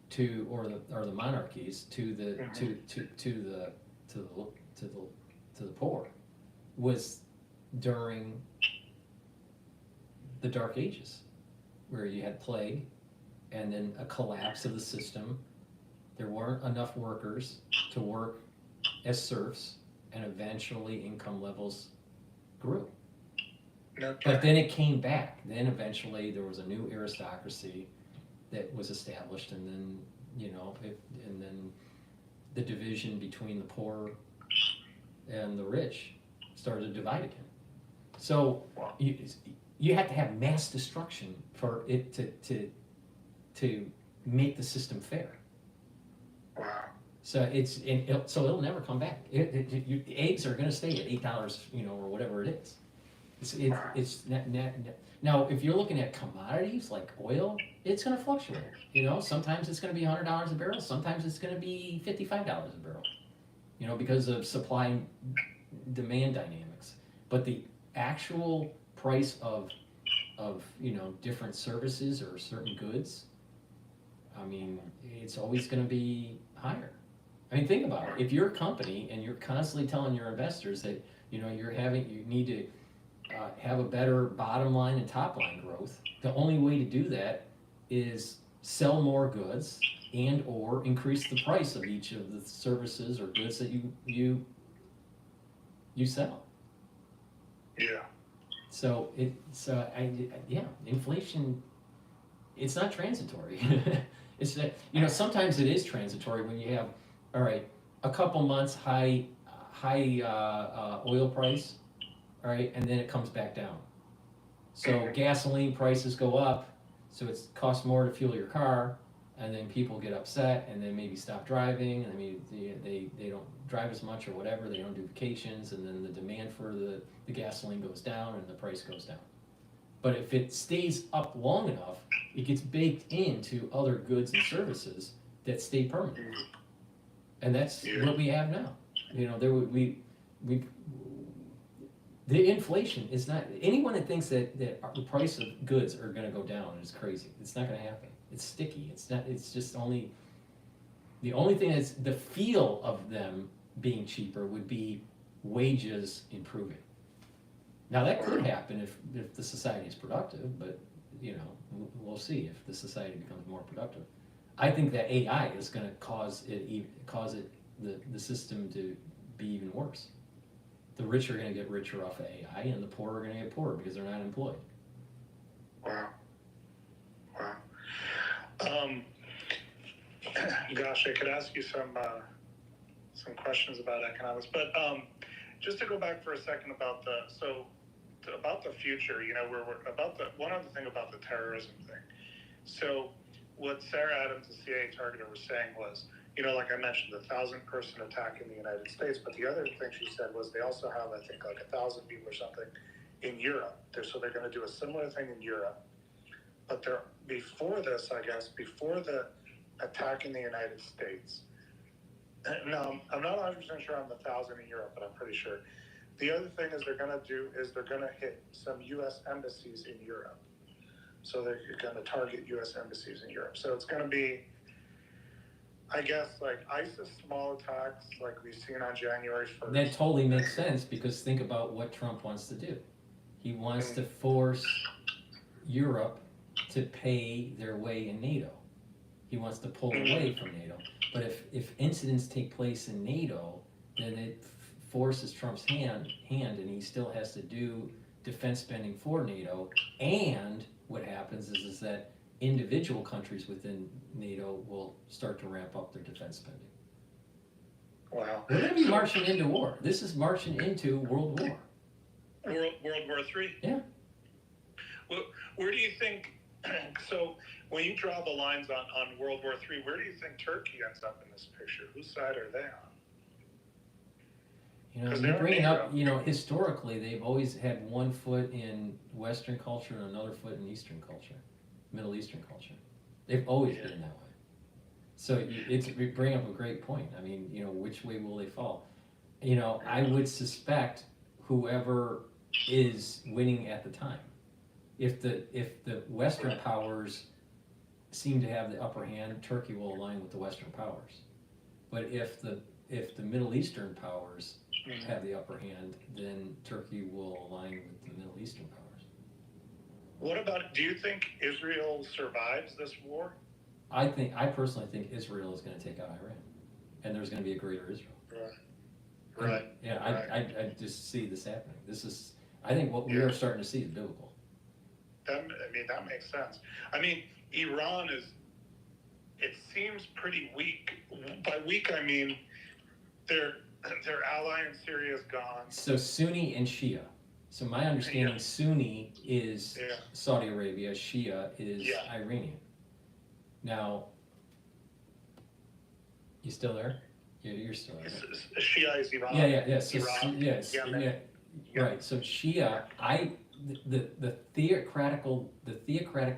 to or the monarchies to the poor, was during the Dark Ages, where you had plague and then a collapse of the system. There weren't enough workers to work as serfs, and eventually income levels grew. But then it came back. Then eventually there was a new aristocracy that was established, and then and then the division between the poor and the rich started to divide again. So you have to have mass destruction for it to make the system fair. Wow. So so it'll never come back. Eggs are going to stay at $8, or whatever it is. It's now if you're looking at commodities like oil, it's going to fluctuate. Sometimes it's going to be $100 a barrel. Sometimes it's going to be $55 a barrel. Because of supply and demand dynamics. But the actual price of different services or certain goods, I mean, it's always going to be higher. I mean, think about it. If you're a company and you're constantly telling your investors that you need to have a better bottom line and top line growth, the only way to do that is sell more goods and or increase the price of each of the services or goods that you sell. Yeah. So inflation, it's not transitory. It's that, sometimes it is transitory when you have, all right, a couple months high oil price, all right, and then it comes back down. So gasoline prices go up, so it costs more to fuel your car, and then people get upset and then maybe stop driving, and maybe they don't drive as much or whatever, they don't do vacations, and then the demand for the gasoline goes down and the price goes down. But if it stays up long enough, it gets baked into other goods and services that stay permanent. And that's what we have now. The inflation is not, anyone that thinks that the price of goods are going to go down is crazy. It's not going to happen. It's sticky. It's just the only thing that's the feel of them being cheaper would be wages improving. Now that could happen if the society is productive, but we'll see if the society becomes more productive. I think that AI is going to cause the system to be even worse. The rich are going to get richer off of AI, and the poor are going to get poorer because they're not employed. Wow. Gosh, I could ask you some some questions about economics. But just to go back for a second about about the future, you know, we're about the one other thing about the terrorism thing. So what Sarah Adams, the CIA targeter, was saying was, you know, like I mentioned, the 1,000-person attack in the United States, but the other thing she said was they also have, I think, like 1,000 people or something in Europe. So they're going to do a similar thing in Europe. But before this, I guess, before the attack in the United States, no, I'm not 100% sure on the 1,000 in Europe, but I'm pretty sure. The other thing they're going to hit some U.S. embassies in Europe. So they're going to target U.S. embassies in Europe. So it's going to be, I guess, like ISIS small attacks like we've seen on January 1st. That totally makes sense, because think about what Trump wants to do. He wants to force Europe to pay their way in NATO. He wants to pull away from NATO. But if incidents take place in NATO, then it forces Trump's hand, and he still has to do defense spending for NATO. And what happens is that individual countries within NATO will start to ramp up their defense spending. Wow. We're going to be marching into war. This is marching into World War. World War III? Yeah. Well, where do you think, so when you draw the lines on World War III, where do you think Turkey ends up in this picture? Whose side are they on? You know, you bring it up, you know, historically, they've always had one foot in Western culture and another foot in Eastern culture, Middle Eastern culture. They've always been that way. So you bring up a great point. I mean, you know, which way will they fall? You know, I would suspect whoever is winning at the time. If the Western powers seem to have the upper hand, Turkey will align with the Western powers. But if the Middle Eastern powers have the upper hand, then Turkey will align with the Middle Eastern powers. What about, do you think Israel survives this war? I personally think Israel is going to take out Iran, and there's going to be a greater Israel. Right. Yeah, I just see this happening. I think what we are starting to see is biblical. That makes sense. I mean, Iran it seems pretty weak. By weak, I mean their ally in Syria is gone. So Sunni and Shia. So my understanding, Sunni is Saudi Arabia, Shia is Iranian. Now, you still there? You're still there. Shia is Iran. Yeah. So, Iran. Right. So Shia, the theocratic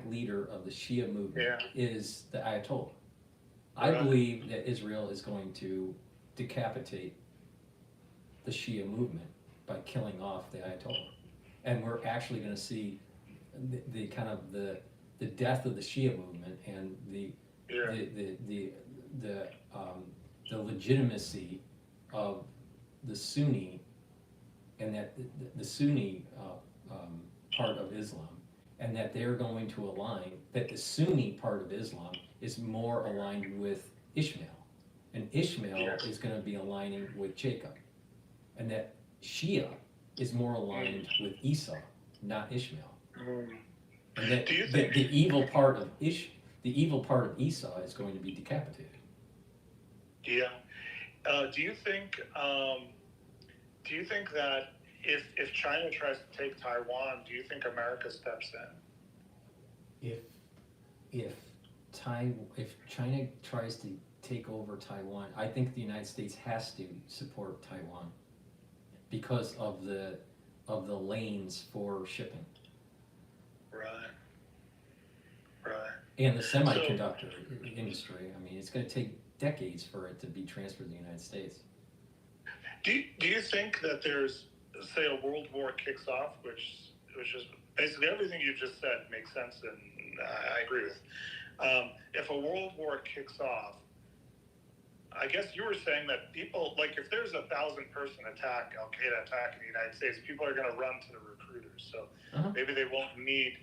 leader of the Shia movement is the Ayatollah. I believe that Israel is going to decapitate the Shia movement by killing off the Ayatollah, and we're actually going to see the kind of the death of the Shia movement and the legitimacy of the Sunni, and that the Sunni part of Islam, and that they're going to align, that the Sunni part of Islam is more aligned with Ishmael, and Ishmael is going to be aligning with Jacob, and that Shia is more aligned with Esau, not Ishmael. And that the evil part of Esau is going to be decapitated. Yeah. Do you think that if China tries to take Taiwan, do you think America steps in? If China tries to take over Taiwan, I think the United States has to support Taiwan because of the lanes for shipping. Right. And the semiconductor industry. I mean, it's going to take decades for it to be transferred to the United States. Do you think that there's, say, a world war kicks off, which is basically everything you just said makes sense, and I agree with. If a world war kicks off, I guess you were saying that people, like if there's 1,000-person attack, Al-Qaeda attack in the United States, people are going to run to the recruiters. So maybe they won't need,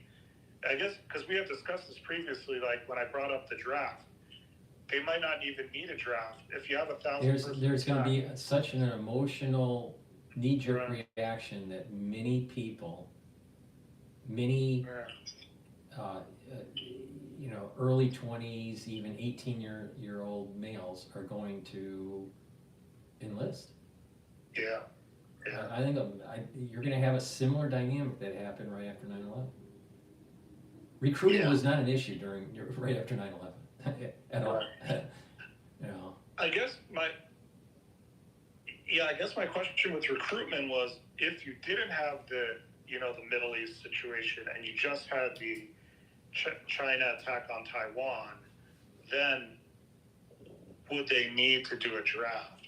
I guess, because we have discussed this previously, like when I brought up the draft, they might not even need a draft. If you have 1,000 there's going to be such an emotional knee-jerk reaction that many people, early 20s, even 18-year-old males are going to enlist. Yeah. Yeah. I think you're going to have a similar dynamic that happened right after 9/11. Recruiting was not an issue right after 9/11 at all. You know. I guess my question with recruitment was, if you didn't have the Middle East situation and you just had the China attack on Taiwan, then would they need to do a draft?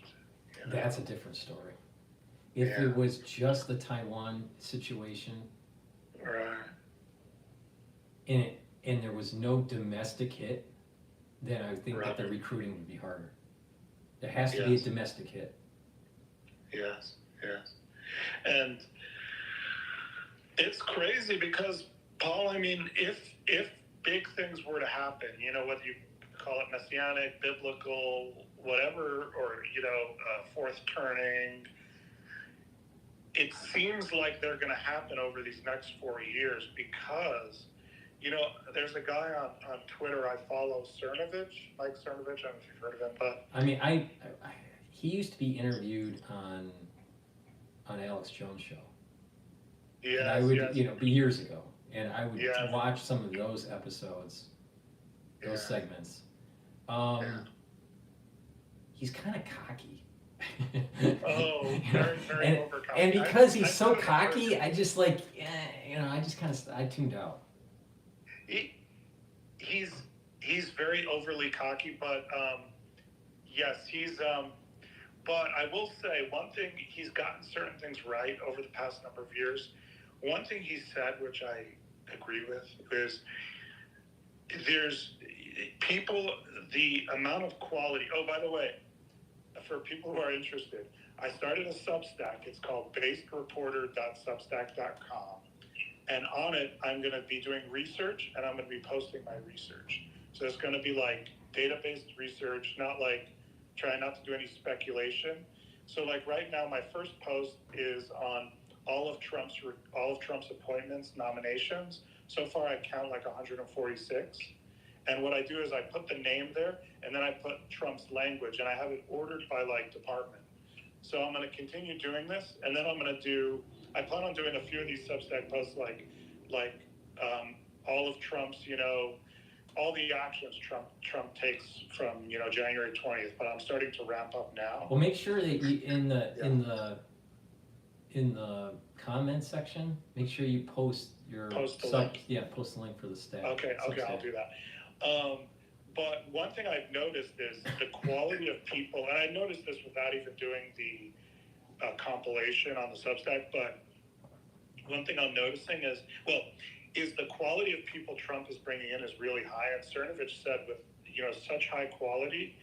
That's a different story. If it was just the Taiwan situation, right, and there was no domestic hit, then I think that the recruiting would be harder. There has to be a domestic hit. Yes, and it's crazy because, Paul, I mean, if big things were to happen, whether you call it messianic, biblical, whatever, or fourth turning, it seems like they're going to happen over these next 4 years because, there's a guy on Twitter I follow, Mike Cernovich. I don't know if you've heard of him, but I mean, he used to be interviewed on Alex Jones' show. Yeah, and I would, years ago, and I would watch some of those episodes, those segments. He's kind of cocky. Very overconfident. And because he's so cocky, I just I tuned out. He's very overly cocky, but yes, but I will say one thing, he's gotten certain things right over the past number of years. One thing he said, which I agree with, is there's the amount of quality. Oh, by the way, for people who are interested, I started a Substack. It's called basedreporter.substack.com. And on it, I'm going to be doing research, and I'm going to be posting my research. So it's going to be like database research, not like trying not to do any speculation. So like right now, my first post is on all of Trump's appointments, nominations. So far, I count like 146. And what I do is I put the name there, and then I put Trump's language, and I have it ordered by like department. So I'm going to continue doing this, and then I plan on doing a few of these Substack posts, like all of Trump's, all the actions Trump takes from January 20th. But I'm starting to ramp up now. Well, make sure that you in the comment section, make sure you post the link. Yeah, post the link for the stack. Okay, I'll do that. But one thing I've noticed is the quality of people, and I noticed this without even doing the compilation on the Substack, but one thing I'm noticing is the quality of people Trump is bringing in is really high. And Cernovich said with, such high quality,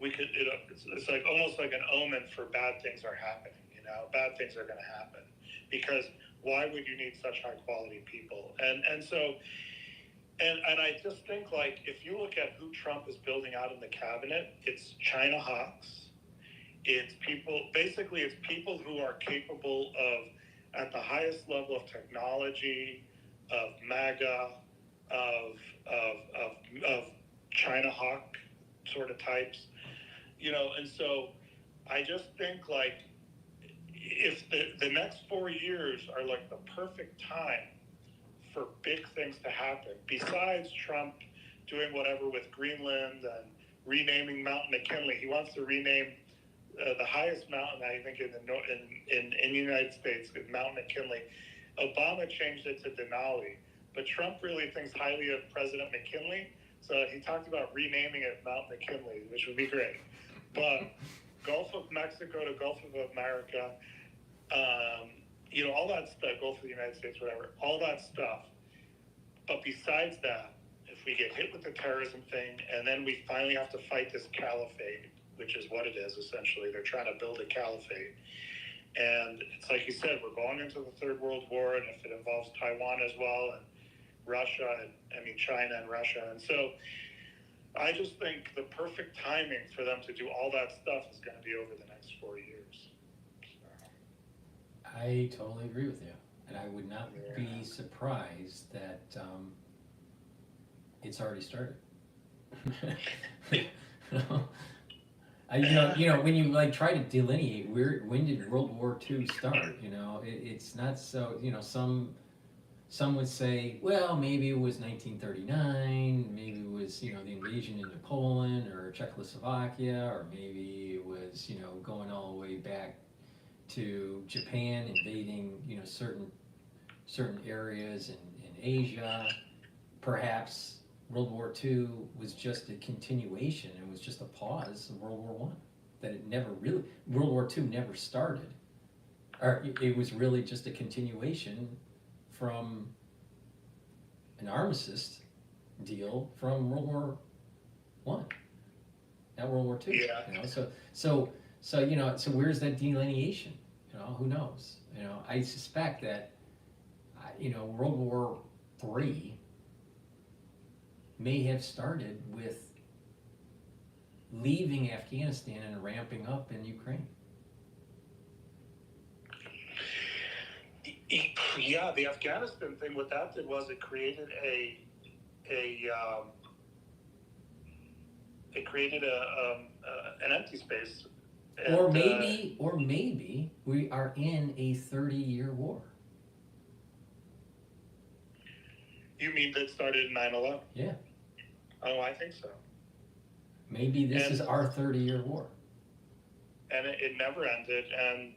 it's like almost like an omen for bad things are happening, bad things are going to happen. Because why would you need such high quality people? And so, and I just think, like, if you look at who Trump is building out in the cabinet, it's China hawks. It's people who are capable of, at the highest level of technology, of MAGA, of China hawk sort of types, and so I just think, like, if the next 4 years are like the perfect time for big things to happen, besides Trump doing whatever with Greenland and renaming Mount McKinley. He wants to rename the highest mountain, I think, in the United States, Mount McKinley. Obama changed it to Denali, but Trump really thinks highly of President McKinley, so he talked about renaming it Mount McKinley, which would be great. But Gulf of Mexico to Gulf of America, all that stuff, Gulf of the United States, whatever, all that stuff. But besides that, if we get hit with the terrorism thing, and then we finally have to fight this caliphate, which is what it is, essentially. They're trying to build a caliphate. And it's like you said, we're going into the Third World War, and if it involves Taiwan as well, and Russia, China and Russia. And so I just think the perfect timing for them to do all that stuff is going to be over the next 4 years. I totally agree with you. And I would not be surprised that it's already started. When you like try to delineate when did World War II start, it's not so, some would say, well, maybe it was 1939, maybe it was, the invasion into Poland or Czechoslovakia, or maybe it was, going all the way back to Japan invading, certain areas in Asia. Perhaps World War II was just a continuation, it was just a pause of World War I. That it never really, World War II never started. Or it was really just a continuation from an armistice deal from World War I, not World War II. Yeah. So where's that delineation? Who knows? I suspect that, World War III may have started with leaving Afghanistan and ramping up in Ukraine. Yeah, the Afghanistan thing, what that did was it created an empty space. And, or maybe we are in a 30-year war. You mean that started in 9/11? Yeah. Oh, I think so. Maybe this is our 30-year war. And it never ended, and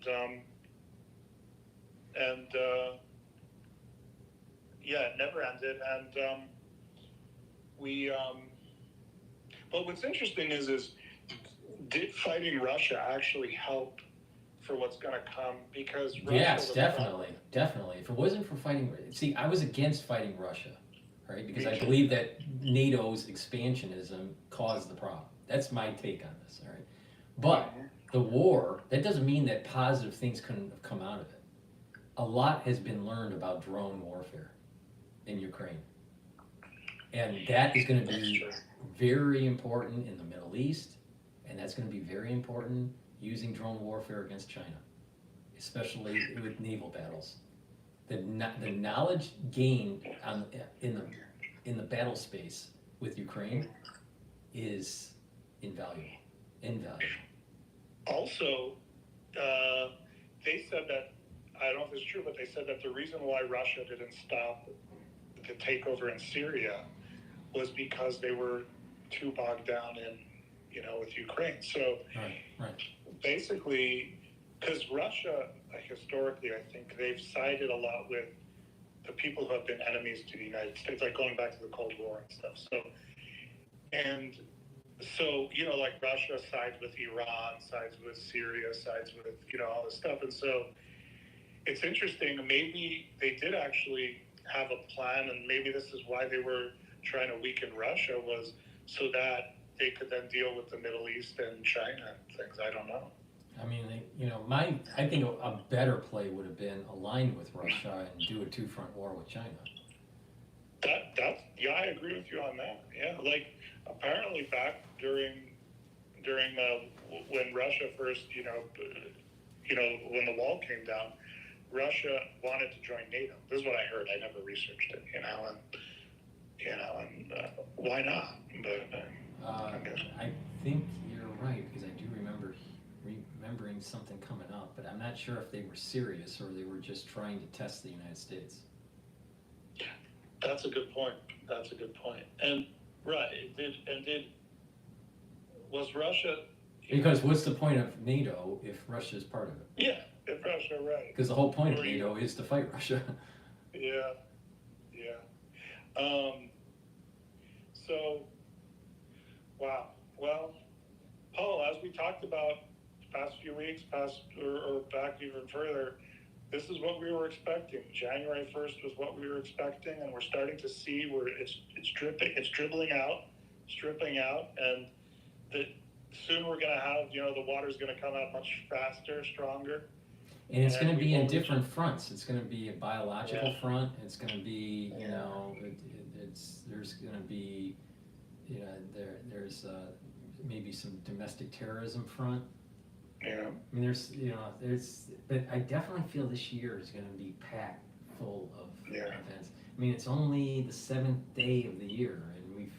it never ended, and but what's interesting is did fighting Russia actually help for what's going to come? Because Russia Yes, definitely. If it wasn't for fighting, see, I was against fighting Russia, right? Because I believe that NATO's expansionism caused the problem. That's my take on this, all right? But the war, that doesn't mean that positive things couldn't have come out of it. A lot has been learned about drone warfare in Ukraine. And that is going to be very important in the Middle East, and that's going to be very important using drone warfare against China, especially with naval battles. The knowledge gained in the battle space with Ukraine is invaluable. Also, they said that, I don't know if it's true, but they said that the reason why Russia didn't stop the takeover in Syria was because they were too bogged down in, with Ukraine. So right. Basically, because Russia, historically, I think they've sided a lot with the people who have been enemies to the United States, like going back to the Cold War and stuff. So like Russia sides with Iran, sides with Syria, sides with, all this stuff. And so it's interesting, maybe they did actually have a plan, and maybe this is why they were trying to weaken Russia, was so that they could then deal with the Middle East and China and things. I don't know. I mean, I think a better play would have been aligned with Russia and do a two-front war with China. I agree with you on that. Yeah, like apparently back during when Russia first, when the wall came down, Russia wanted to join NATO. This is what I heard. I never researched it, and why not? But I think you're right, because I do remembering something coming up, but I'm not sure if they were serious or they were just trying to test the United States. That's a good point. And was Russia? Because what's the point of NATO if Russia is part of it? Yeah, if Russia, right. Because the whole point of NATO is to fight Russia. Yeah. So, wow. Well, Paul, as we talked about the past few weeks, or back even further, this is what we were expecting. January 1st was what we were expecting, and we're starting to see where it's dripping out, and soon we're going to have, the water's going to come out much faster, stronger. And it's going to be in different fronts. It's going to be a biological front. It's going to be, there's going to be, there's maybe some domestic terrorism front. Yeah. I mean, but I definitely feel this year is going to be packed full of events. I mean, it's only the 7th day of the year, and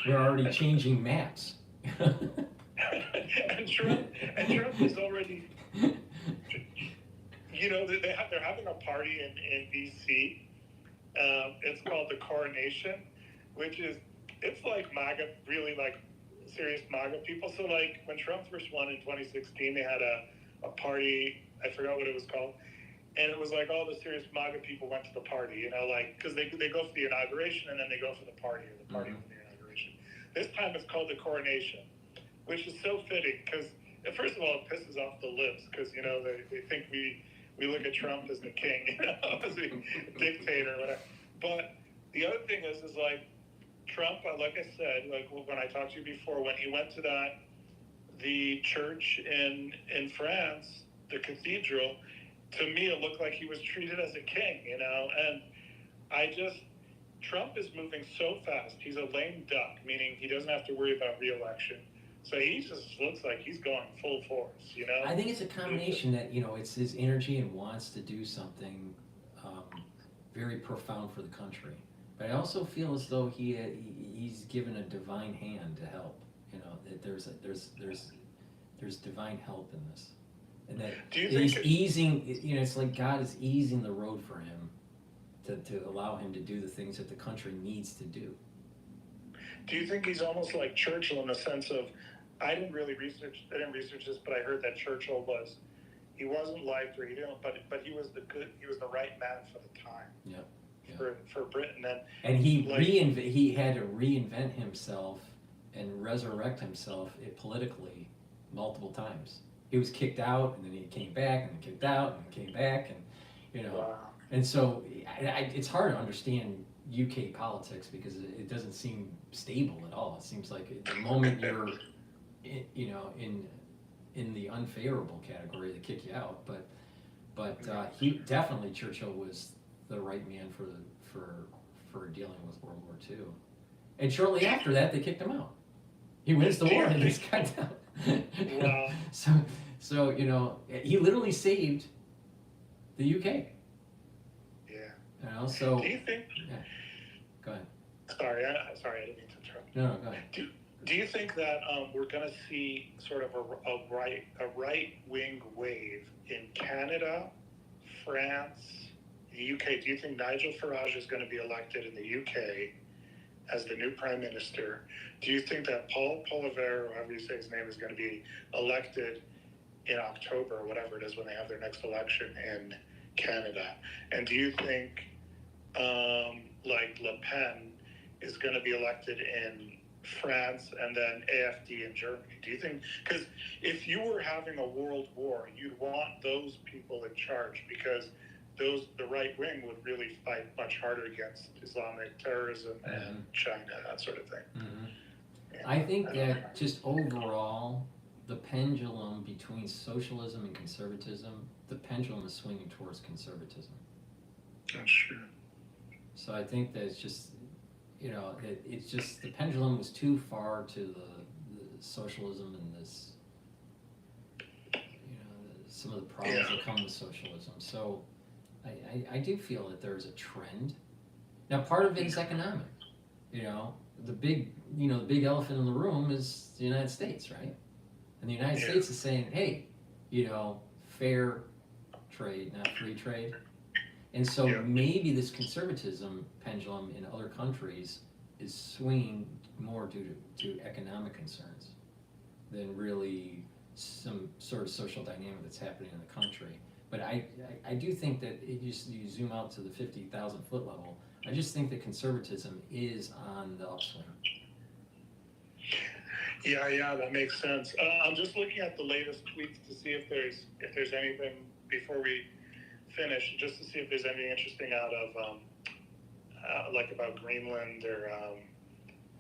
we're already changing maps. and Trump is already, you know, they're having a party in DC. It's called the Coronation, which is, it's like MAGA, really like serious MAGA people. So like when Trump first won in 2016, they had a party, I forgot what it was called. And it was like all the serious MAGA people went to the party, you know, like, because they go for the inauguration and then they go for the party, or the party for the inauguration. This time it's called the Coronation, which is so fitting because, first of all, it pisses off the libs because, you know, they think we look at Trump as the king, you know, as a dictator or whatever. But the other thing is like Trump, like I said, like when I talked to you before, when he went to the church in France, the cathedral, to me, it looked like he was treated as a king, you know, and Trump is moving so fast. He's a lame duck, meaning he doesn't have to worry about re-election. So he just looks like he's going full force, you know? I think it's a combination that, you know, it's his energy and wants to do something very profound for the country. But I also feel as though he's given a divine hand to help, you know, that there's divine help in this. And that he's easing, you know, it's like God is easing the road for him to allow him to do the things that the country needs to do. Do you think he's almost like Churchill in the sense of, I didn't research this, but I heard that Churchill he wasn't liked, or he didn't, but he was the right man for the time. Yep. For Britain, and he had to reinvent himself and resurrect himself politically multiple times. He was kicked out, and then he came back, and kicked out, and came back, and you know, wow. And so it's hard to understand UK politics because it doesn't seem stable at all. It seems like the moment you're, you know, in the unfavorable category, they kick you out. But he definitely, Churchill was the right man for dealing with World War II, and shortly after that, they kicked him out. He wins the war, and he's kicked out. Wow. So you know, he literally saved the UK. Yeah. You know, so. Do you think? Yeah. Go ahead. Sorry, I didn't mean to interrupt. No, go ahead. Do you think that we're going to see sort of a right wing wave in Canada, France, the UK? Do you think Nigel Farage is going to be elected in the UK as the new prime minister? Do you think that Paul Poilievre, or however you say his name, is going to be elected in October or whatever it is when they have their next election in Canada? And do you think like Le Pen is going to be elected in France and then AfD in Germany? Do you think, because if you were having a world war, you'd want those people in charge because the right wing would really fight much harder against Islamic terrorism and China, that sort of thing. Mm-hmm. Yeah. I think that just overall, the pendulum between socialism and conservatism, the pendulum is swinging towards conservatism. That's true. So I think that it's just, you know, it's just the pendulum was too far to the socialism and this, you know, some of the problems that come with socialism. So I do feel that there's a trend. Now, part of it is economic. You know, the big elephant in the room is the United States, right? And the United States is saying, hey, you know, fair trade, not free trade. And so maybe this conservatism pendulum in other countries is swinging more due to economic concerns than really some sort of social dynamic that's happening in the country. But I do think that you zoom out to the 50,000 foot level, I just think that conservatism is on the upswing. Yeah, that makes sense. I'm just looking at the latest tweets to see if there's anything before we finish, just to see if there's anything interesting out of like about Greenland or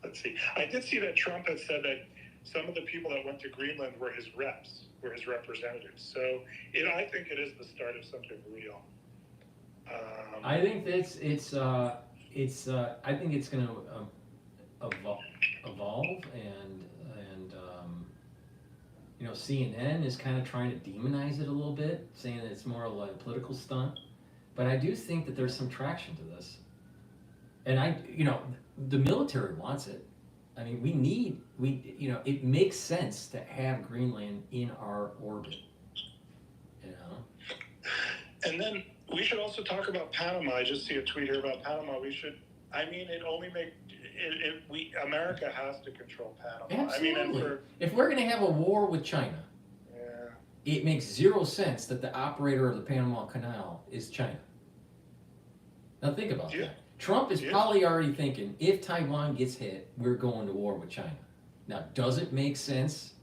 let's see. I did see that Trump had said that some of the people that went to Greenland were his reps, were his representatives. So I think it is the start of something real. I think it's I think it's going to evolve and you know, CNN is kind of trying to demonize it a little bit, saying that it's more like a political stunt. But I do think that there's some traction to this. And you know, the military wants it. I mean, it makes sense to have Greenland in our orbit, you know? And then we should also talk about Panama. I just see a tweet here about Panama. America has to control Panama. Absolutely. If we're going to have a war with China, it makes zero sense that the operator of the Panama Canal is China. Now think about that. Trump is probably already thinking, if Taiwan gets hit, we're going to war with China. Now, does it make sense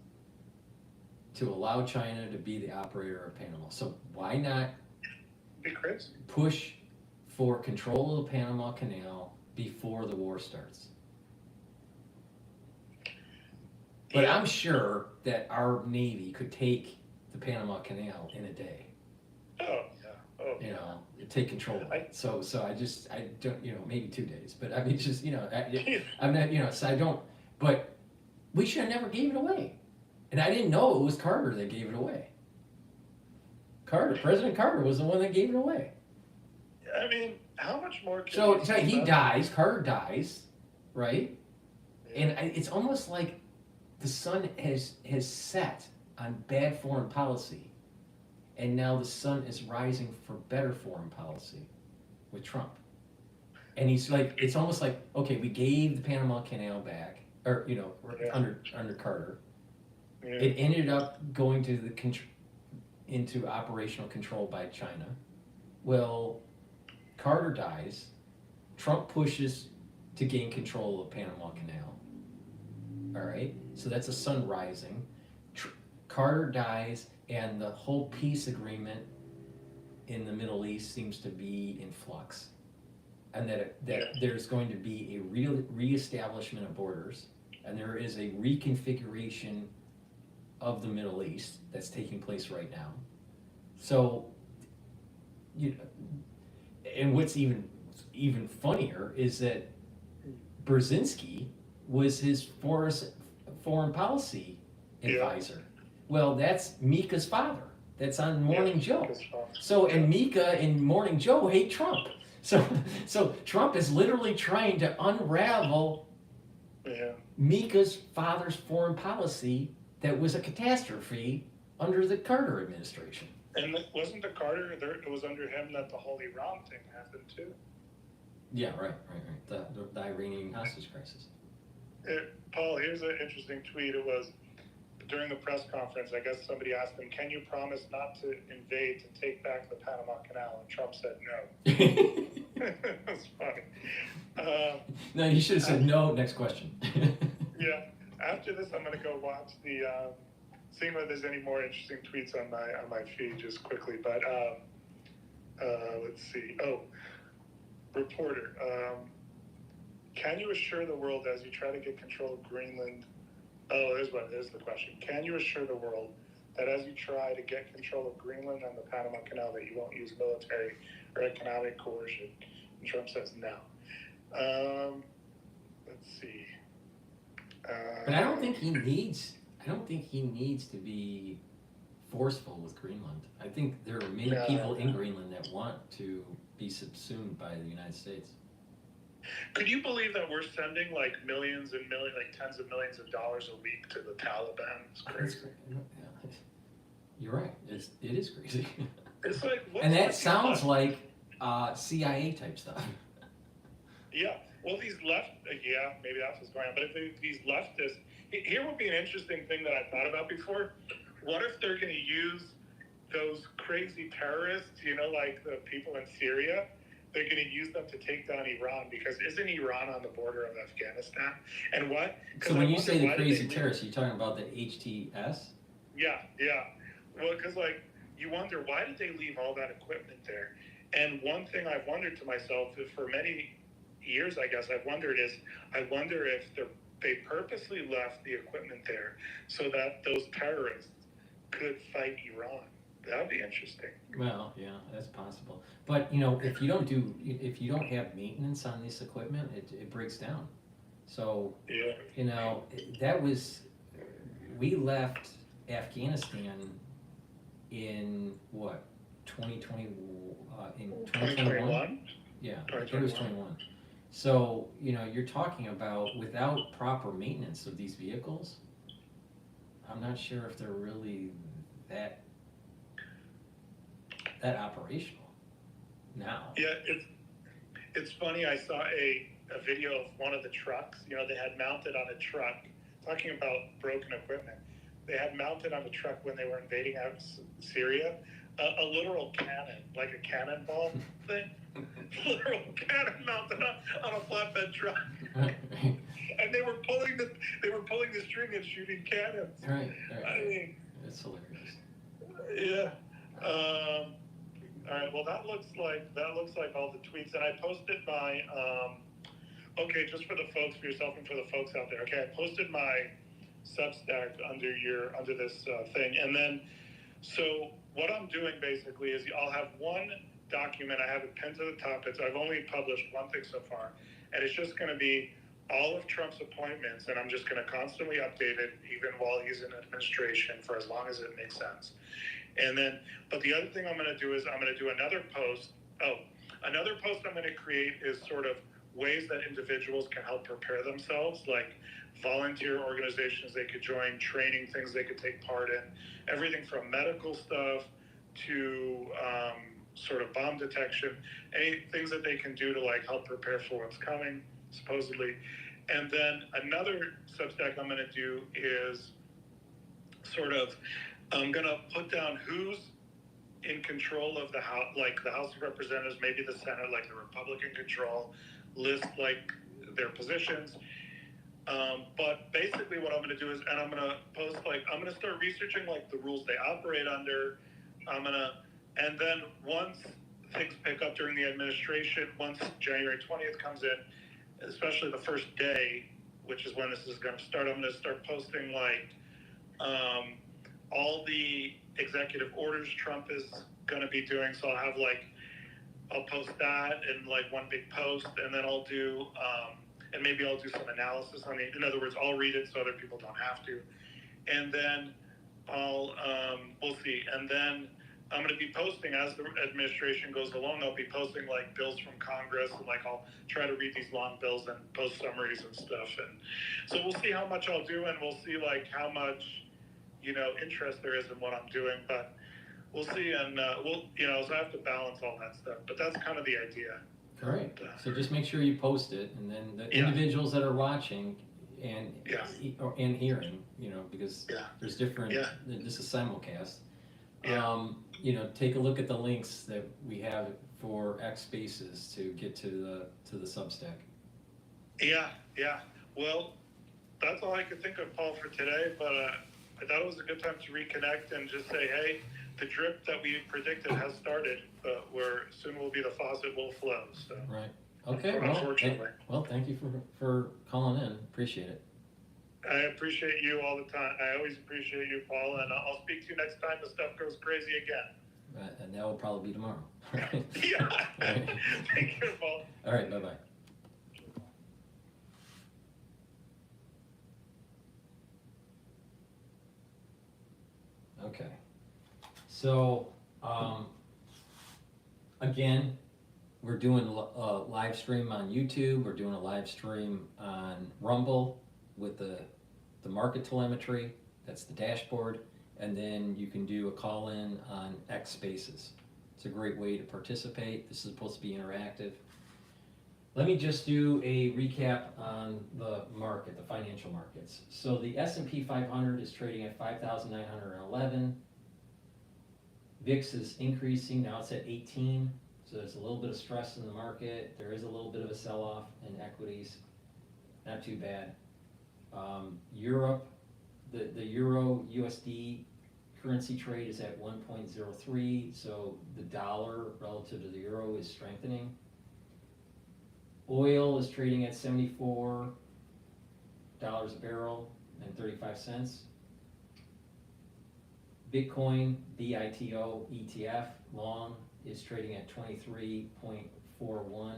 to allow China to be the operator of Panama? So why not push for control of the Panama Canal before the war starts? But I'm sure that our Navy could take the Panama Canal in a day. You know, take control of it. So I don't, maybe 2 days, but I mean, just, I'm not, so I don't, but we should have never gave it away. And I didn't know it was Carter that gave it away. President Carter was the one that gave it away. I mean, how much more can So he dies, Carter dies, right? And it's almost like the sun has set on bad foreign policy. And now the sun is rising for better foreign policy with Trump. And he's like, it's almost like, okay, we gave the Panama Canal back, or, under Carter. Yeah. It ended up going to into operational control by China. Well, Carter dies. Trump pushes to gain control of the Panama Canal. All right, so that's a sun rising. Carter dies. And the whole peace agreement in the Middle East seems to be in flux. And that there's going to be a reestablishment of borders, and there is a reconfiguration of the Middle East that's taking place right now. So, and what's even funnier is that Brzezinski was his foreign policy advisor. Well, that's Mika's father. That's on Morning Joe. So, and Mika and Morning Joe hate Trump. So Trump is literally trying to unravel Mika's father's foreign policy that was a catastrophe under the Carter administration. And wasn't the Carter, it was under him that the whole Iran thing happened too? Yeah, right. The Iranian hostage crisis. Paul, here's an interesting tweet. It was during the press conference, I guess somebody asked him, can you promise not to invade, to take back the Panama Canal? And Trump said no. That's funny. No, you should have said no, next question. Yeah, after this, I'm going to go watch seeing if there's any more interesting tweets on my feed just quickly. But let's see. Oh, reporter, can you assure the world as you try to get control of Greenland? Oh, there's the question. Can you assure the world that as you try to get control of Greenland and the Panama Canal that you won't use military or economic coercion? And Trump says no. Let's see. But I don't think he needs to be forceful with Greenland. I think there are many people in Greenland that want to be subsumed by the United States. Could you believe that we're sending like millions and millions, like tens of millions of dollars a week to the Taliban? It's crazy. You're right. It is crazy. It's like, and that sounds like CIA type stuff. Yeah. Well, these maybe that's what's going on. But if these leftists, here would be an interesting thing that I thought about before. What if they're going to use those crazy terrorists, like the people in Syria? They're going to use them to take down Iran, because isn't Iran on the border of Afghanistan? And what? So when you say the crazy terrorists, you're talking about the HTS? Yeah. Well, because you wonder, why did they leave all that equipment there? And one thing I've wondered to myself for many years, I guess I've wondered is, I wonder if they purposely left the equipment there so that those terrorists could fight Iran. That would be interesting. Well, yeah, that's possible. But if you don't have maintenance on this equipment, it breaks down. So we left Afghanistan in what, 2020? In 2021? Yeah, I think it was 21. So, you know, you're talking about without proper maintenance of these vehicles, I'm not sure if they're really that operational now. Yeah, it's funny. I saw a video of one of the trucks. You know, they had mounted on a truck. Talking about broken equipment, they had mounted on a truck when they were invading out Syria a literal cannon, like a cannonball thing. Literal cannon mounted on a flatbed truck, and they were pulling the string and shooting cannons. Right. I mean, it's hilarious. Yeah. All right. Well, that looks like all the tweets, and I posted my. Okay, just for the folks, for yourself, and for the folks out there. Okay, I posted my Substack under this thing, and then so what I'm doing basically is I'll have one document. I have it pinned to the top. I've only published one thing so far, and it's just going to be all of Trump's appointments, and I'm just going to constantly update it, even while he's in administration, for as long as it makes sense. And then, but the other thing I'm going to do is I'm going to do another post. Another post I'm going to create is sort of ways that individuals can help prepare themselves, like volunteer organizations they could join, training things they could take part in, everything from medical stuff to sort of bomb detection, any things that they can do to like help prepare for what's coming, supposedly. And then another Substack I'm going to do is sort of, I'm going to put down who's in control of the House, like the House of Representatives, maybe the Senate, like the Republican control, list like their positions. But basically what I'm going to do is, and I'm going to post, like, I'm going to start researching like the rules they operate under. And then once things pick up during the administration, once January 20th comes in, especially the first day, which is when this is going to start, I'm going to start posting like all the executive orders Trump is going to be doing. So I'll post that in like one big post, and then I'll do, and maybe I'll do some analysis on it. In other words, I'll read it so other people don't have to. And then we'll see. And then I'm going to be posting as the administration goes along. I'll be posting like bills from Congress, and like I'll try to read these long bills and post summaries and stuff. And so we'll see how much I'll do, and we'll see like how much, interest there is in what I'm doing. But we'll see, and so I have to balance all that stuff. But that's kind of the idea. All right. So just make sure you post it, and then the individuals that are watching and hearing, because there's different. This is simulcast. Take a look at the links that we have for X Spaces to get to the Substack. Yeah. Well, that's all I could think of, Paul, for today. But I thought it was a good time to reconnect and just say, hey, the drip that we predicted has started, but soon will be the faucet will flow. So right. Okay. Unfortunately. Well, thank you for calling in. Appreciate it. I appreciate you all the time. I always appreciate you, Paul, and I'll speak to you next time the stuff goes crazy again. And that will probably be tomorrow. Yeah. Right. Take care, Paul. All right. Bye-bye. Okay. So, again, we're doing a live stream on YouTube. We're doing a live stream on Rumble with the market telemetry. That's the dashboard. And then you can do a call-in on X Spaces. It's a great way to participate. This is supposed to be interactive. Let me just do a recap on the market, the financial markets. So the S&P 500 is trading at 5,911. VIX is increasing, now it's at 18. So there's a little bit of stress in the market. There is a little bit of a sell-off in equities. Not too bad. Europe, the Euro USD currency trade is at 1.03. So the dollar relative to the euro is strengthening. Oil is trading at $74 a barrel and 35 cents. Bitcoin, BITO ETF long is trading at 23.41.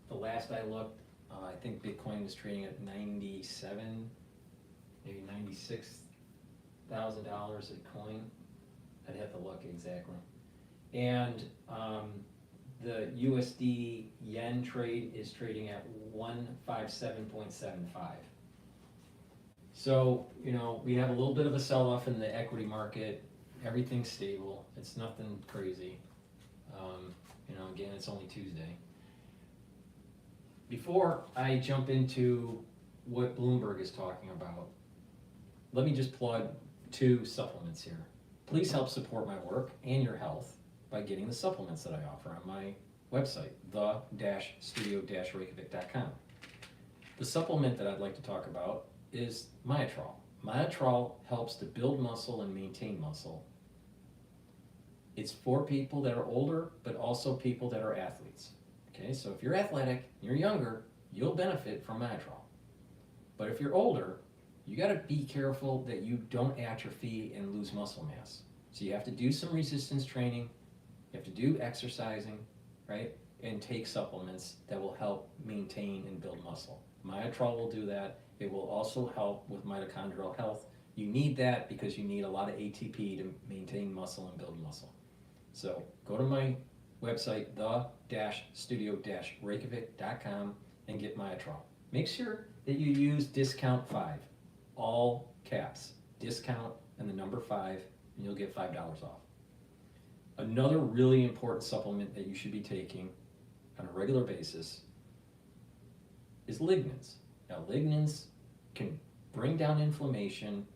The last I looked, I think Bitcoin was trading at 97, maybe $96,000 a coin. I'd have to look exactly. And the USD yen trade is trading at 157.75. So, you know, we have a little bit of a sell-off in the equity market. Everything's stable. It's nothing crazy. You know, again, it's only Tuesday. Before I jump into what Bloomberg is talking about, let me just plug 2 supplements here. Please help support my work and your health by getting the supplements that I offer on my website, the-studio-reykjavik.com. The supplement that I'd like to talk about is Myotrol. Myotrol helps to build muscle and maintain muscle. It's for people that are older, but also people that are athletes. Okay, so if you're athletic, you're younger, you'll benefit from Myotrol. But if you're older, you gotta be careful that you don't atrophy and lose muscle mass. So you have to do some resistance training, you have to do exercising, right? And take supplements that will help maintain and build muscle. Myotrol will do that. It will also help with mitochondrial health. You need that because you need a lot of ATP to maintain muscle and build muscle. So go to my website, the-studio-reykjavik.com, and get Myotrol. Make sure that you use discount 5, all caps, discount and the number 5, and you'll get $5 off. Another really important supplement that you should be taking on a regular basis is lignans. Now, lignans can bring down inflammation,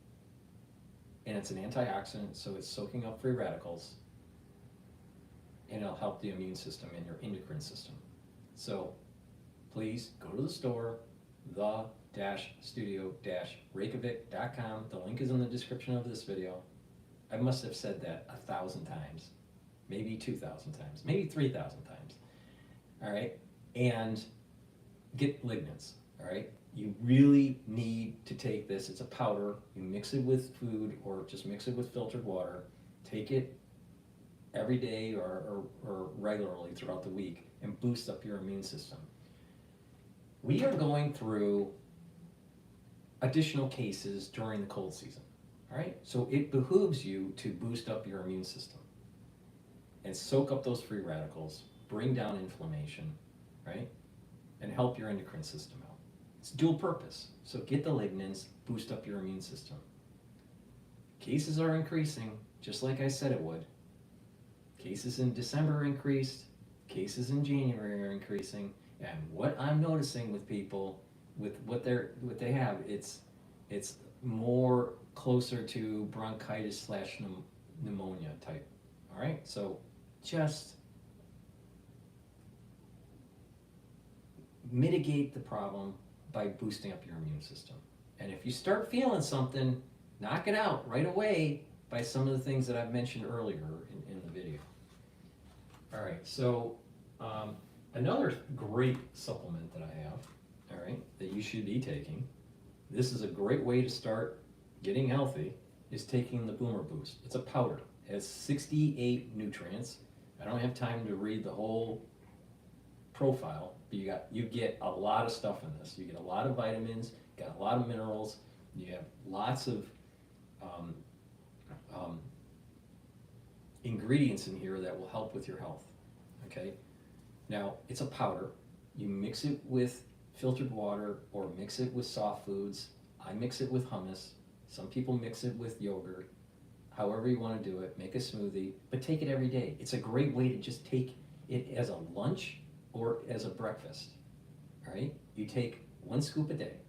and it's an antioxidant, so it's soaking up free radicals, and it'll help the immune system and your endocrine system. So please go to the store, the-studio-reykjavik.com. The link is in the description of this video. I must have said that 1,000 times, maybe 2,000 times, maybe 3,000 times. All right, and get lignans. All right, you really need to take this. It's a powder. You mix it with food or just mix it with filtered water. Take it every day or regularly throughout the week and boost up your immune system. We are going through additional cases during the cold season. All right, so it behooves you to boost up your immune system and soak up those free radicals, bring down inflammation, right, and help your endocrine system out. It's dual purpose. So get the lignans, boost up your immune system. Cases are increasing, just like I said it would. Cases in December increased, cases in January are increasing, and what I'm noticing with people, with what they have, it's more closer to bronchitis / pneumonia type. All right, so just mitigate the problem by boosting up your immune system. And if you start feeling something, knock it out right away by some of the things that I've mentioned earlier in the video. All right, so another great supplement that I have, all right, that you should be taking, this is a great way to start getting healthy, is taking the Boomer Boost. It's a powder. It has 68 nutrients. I don't have time to read the whole profile, but you get a lot of stuff in this. You get a lot of vitamins, you got a lot of minerals, you have lots of ingredients in here that will help with your health. Okay, now it's a powder. You mix it with filtered water or mix it with soft foods. I mix it with hummus. Some people mix it with yogurt. However you want to do it, make a smoothie, but take it every day. It's a great way to just take it as a lunch or as a breakfast. All right, you take 1 scoop a day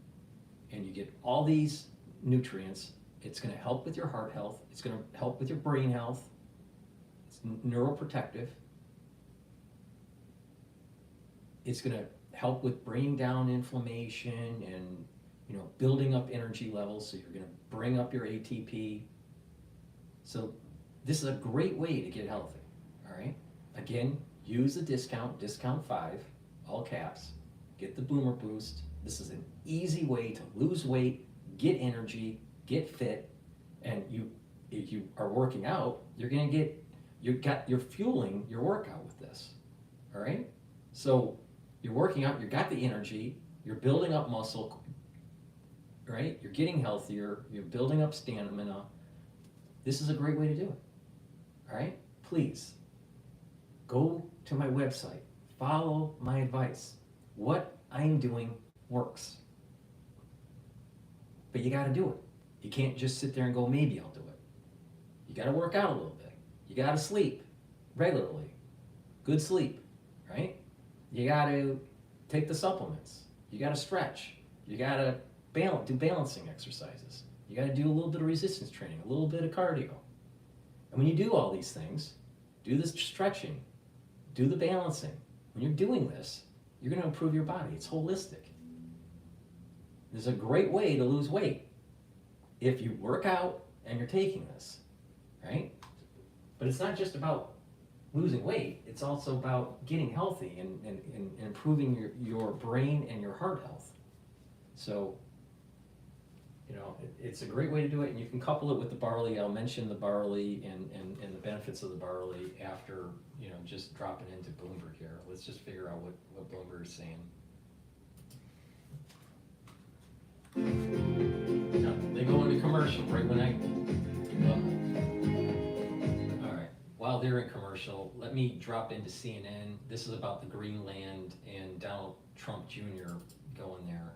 and you get all these nutrients. It's going to help with your heart health. It's going to help with your brain health. It's neuroprotective. It's going to help with bringing down inflammation and, you know, building up energy levels. So you're going to bring up your ATP. So this is a great way to get healthy. All right. Again, use the discount 5, all caps. Get the Boomer Boost. This is an easy way to lose weight, get energy, get fit, and if you are working out, you're fueling your workout with this. All right? So you're working out, you got the energy, you're building up muscle, right? You're getting healthier, you're building up stamina. This is a great way to do it. All right? Please go to my website. Follow my advice. What I'm doing works. But you gotta do it. You can't just sit there and go, maybe I'll do it. You gotta work out a little bit. You gotta sleep regularly. Good sleep, right? You gotta take the supplements. You gotta stretch. You gotta do balancing exercises. You gotta do a little bit of resistance training, a little bit of cardio. And when you do all these things, do the stretching, do the balancing. When you're doing this, you're gonna improve your body. It's holistic. There's a great way to lose weight if you work out and you're taking this, right? But it's not just about losing weight, it's also about getting healthy and improving your brain and your heart health. So, you know, it's a great way to do it, and you can couple it with the barley. I'll mention the barley and the benefits of the barley after, you know, just dropping into Bloomberg here. Let's just figure out what Bloomberg is saying. No, they go into commercial right when I... All right, while they're in commercial, let me drop into CNN. This is about the Greenland and Donald Trump Jr. going there.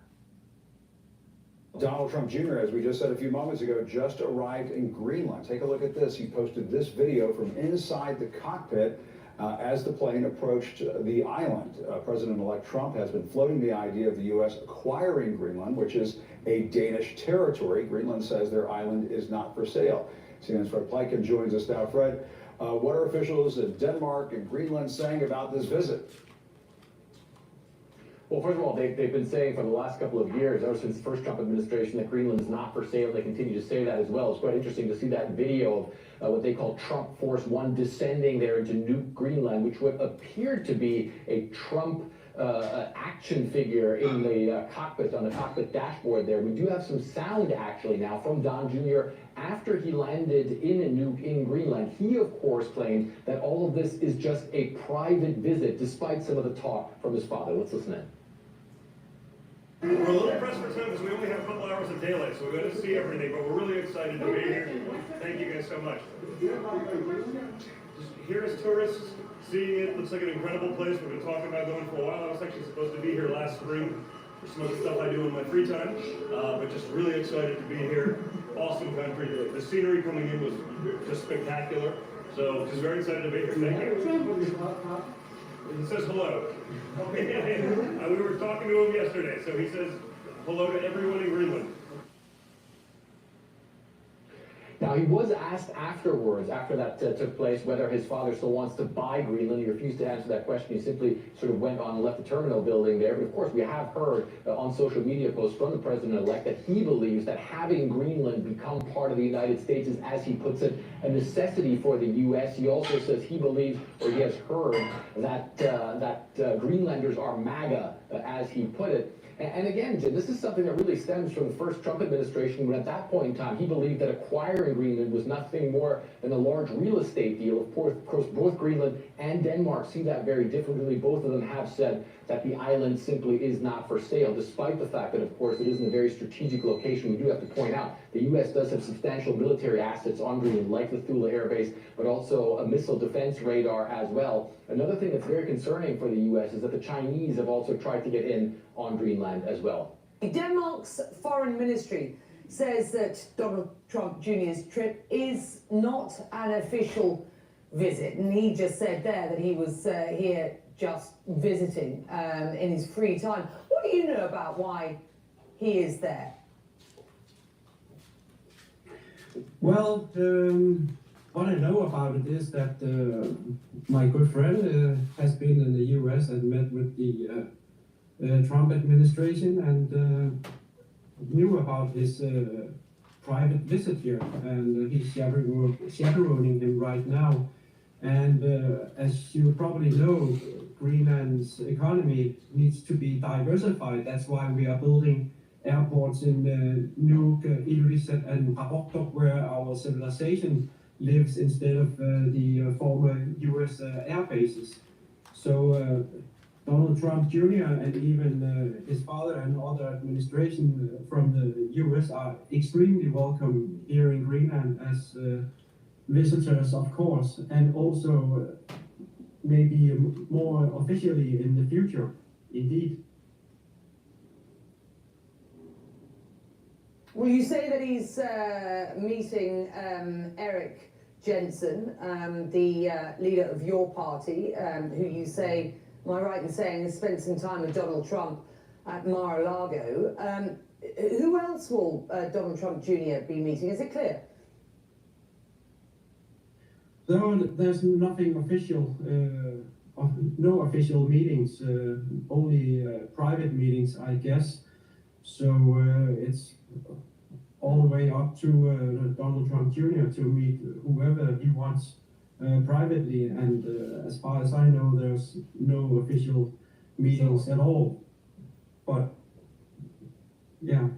Donald Trump Jr., as we just said a few moments ago, just arrived in Greenland. Take a look at this. He posted this video from inside the cockpit as the plane approached the island. President-elect Trump has been floating the idea of the U.S. acquiring Greenland, which is a Danish territory. Greenland says their island is not for sale. CNN's Fred Pleitgen joins us now. Fred, what are officials in Denmark and Greenland saying about this visit? Well, first of all, they've been saying for the last couple of years, ever since the first Trump administration, that Greenland is not for sale. They continue to say that as well. It's quite interesting to see that video of what they call Trump Force One descending there into New Greenland, which would appear to be a Trump action figure in the cockpit, on the cockpit dashboard there. We do have some sound actually now from Don Jr. after he landed in Greenland. He, of course, claimed that all of this is just a private visit, despite some of the talk from his father. Let's listen in. We're a little pressed for time because we only have a couple hours of daylight, so we got to see everything, but we're really excited to be here. Thank you guys so much. Just here as tourists, seeing it looks like an incredible place. We've been talking about going for a while. I was actually supposed to be here last spring for some of the stuff I do in my free time, but just really excited to be here. Awesome country. The scenery coming in was just spectacular, so just very excited to be here. Thank you. He says hello. We were talking to him yesterday, so he says hello to everyone in Greenland. Now, he was asked afterwards, after that took place, whether his father still wants to buy Greenland. He refused to answer that question. He simply sort of went on and left the terminal building there. But of course, we have heard on social media posts from the president-elect that he believes that having Greenland become part of the United States is, as he puts it, a necessity for the U.S. He also says he believes, or he has heard, that Greenlanders are MAGA, as he put it. And again, Jim, this is something that really stems from the first Trump administration, when at that point in time, he believed that acquiring Greenland was nothing more than a large real estate deal. Of course, both Greenland and Denmark see that very differently. Both of them have said that the island simply is not for sale, despite the fact that, of course, it is in a very strategic location. We do have to point out the U.S. does have substantial military assets on Greenland, like the Thule Air Base, but also a missile defense radar as well. Another thing that's very concerning for the U.S. is that the Chinese have also tried to get in on Greenland as well. Denmark's foreign ministry says that Donald Trump Jr.'s trip is not an official visit, and he just said there that he was here just visiting in his free time. What do you know about why he is there? Well, what I know about it is that my good friend has been in the U.S. and met with the Trump administration and knew about his private visit here, and he's chaperoning him right now. And as you probably know, Greenland's economy needs to be diversified. That's why we are building airports in Nuuk, Ilulissat, and Qaqortoq, where our civilization lives instead of the former U.S. air bases. So Donald Trump Jr. and even his father and other administration from the U.S. are extremely welcome here in Greenland as visitors, of course, and also maybe more officially in the future, indeed. Well, you say that he's meeting Eric Jensen, the leader of your party, who you say, am I right in saying, has spent some time with Donald Trump at Mar-a-Lago. Who else will Donald Trump Jr. be meeting? Is it clear? No, there's nothing official, no official meetings, only private meetings, I guess. So it's all the way up to Donald Trump Jr. to meet whoever he wants privately. And as far as I know, there's no official meetings at all. But yeah.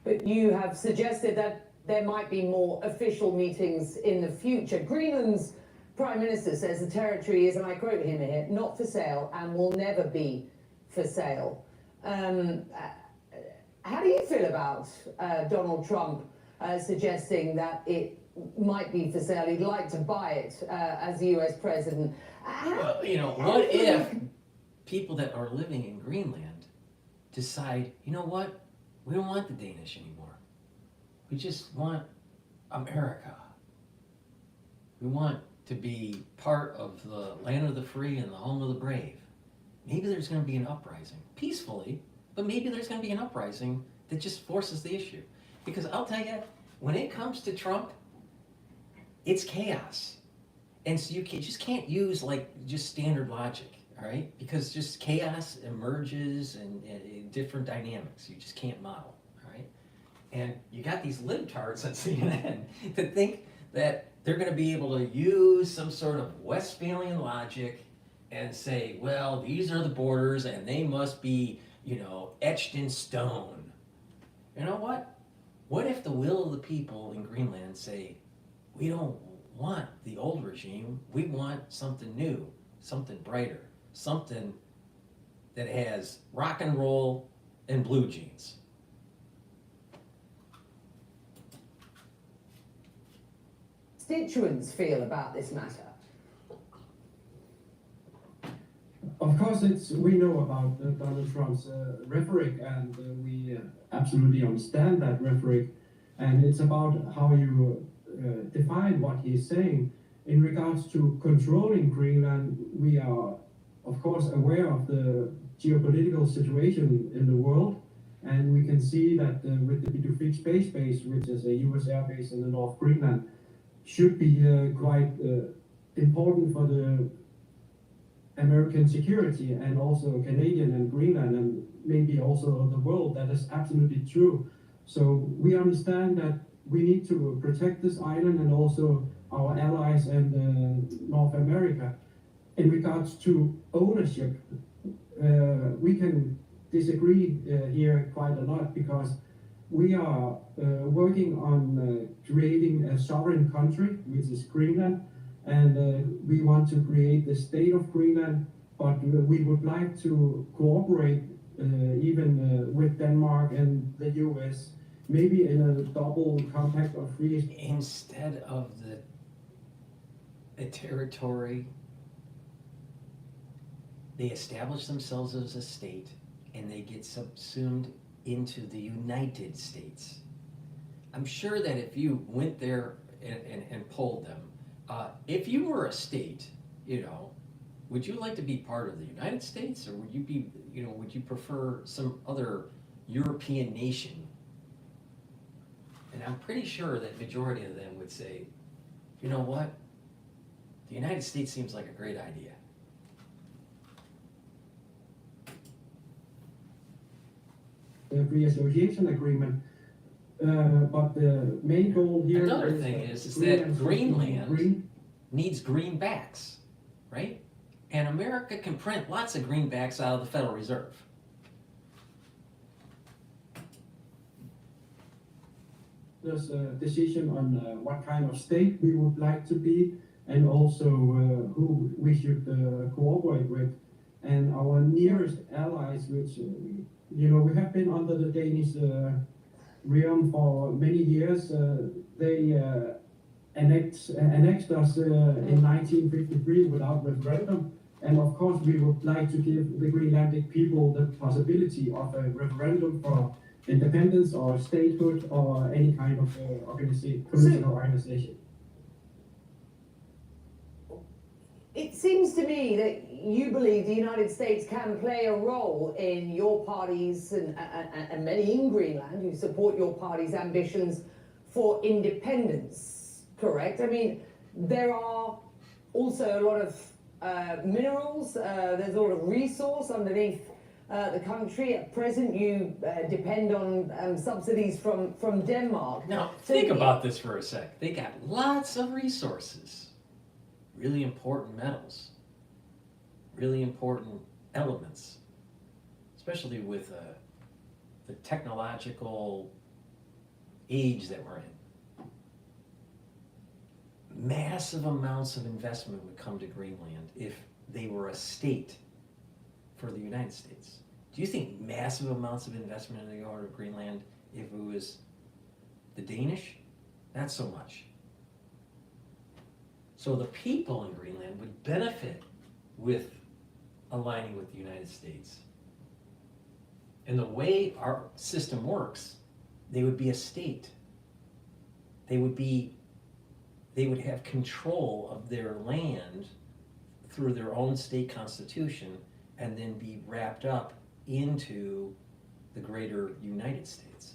But you have suggested that there might be more official meetings in the future. Greenland's Prime Minister says the territory is, and I quote him here, not for sale and will never be for sale. How do you feel about Donald Trump suggesting that it might be for sale? He'd like to buy it as the US president. Well, you know, what if people that are living in Greenland decide, you know what, we don't want the Danish anymore. We just want America. We want to be part of the land of the free and the home of the brave. Maybe there's going to be an uprising, peacefully, but maybe there's going to be an uprising that just forces the issue. Because I'll tell you, when it comes to Trump, it's chaos. And so you just can't use like just standard logic, all right? Because just chaos emerges and different dynamics. You just can't model, all right? And you got these libtards on CNN that think that they're going to be able to use some sort of Westphalian logic and say, well, these are the borders and they must be, you know, etched in stone. You know what? What if the will of the people in Greenland say, we don't want the old regime, we want something new, something brighter, something that has rock and roll and blue jeans. Constituents feel about this matter? Of course, we know about Donald Trump's rhetoric, and we absolutely understand that rhetoric. And it's about how you define what he's saying. In regards to controlling Greenland, we are, of course, aware of the geopolitical situation in the world. And we can see that with the Bitchute space base, which is a US air base in the North Greenland, should be quite important for the American security and also Canadian and Greenland and maybe also the world. That is absolutely true. So we understand that we need to protect this island and also our allies and North America. In regards to ownership, we can disagree here quite a lot because we are working on creating a sovereign country, which is Greenland, and we want to create the state of Greenland, but we would like to cooperate even with Denmark and the US, maybe in a double compact or free. Instead of the territory, they establish themselves as a state and they get subsumed into the United States. I'm sure that if you went there and polled them, if you were a state, you know, would you like to be part of the United States, or would you be, you know, would you prefer some other European nation? And I'm pretty sure that majority of them would say, you know what, the United States seems like a great idea. The free association agreement, but the main goal here. Another thing is that Greenland needs greenbacks, right? And America can print lots of greenbacks out of the Federal Reserve. There's a decision on what kind of state we would like to be, and also who we should cooperate with. And our nearest allies, which you know, we have been under the Danish realm for many years. They annexed us in 1953 without referendum. And of course, we would like to give the Greenlandic people the possibility of a referendum for independence or statehood or any kind of political organization. It seems to me that you believe the United States can play a role in your parties and many in Greenland who support your party's ambitions for independence, correct? I mean, there are also a lot of minerals, there's a lot of resource underneath the country. At present, you depend on subsidies from Denmark. Now, think about this for a sec. They got lots of resources. Really important metals, really important elements, especially with the technological age that we're in. Massive amounts of investment would come to Greenland if they were a state for the United States. Do you think massive amounts of investment in the order of Greenland if it was the Danish? Not so much. So the people in Greenland would benefit with aligning with the United States. And the way our system works, they would be a state. They would have control of their land through their own state constitution and then be wrapped up into the greater United States.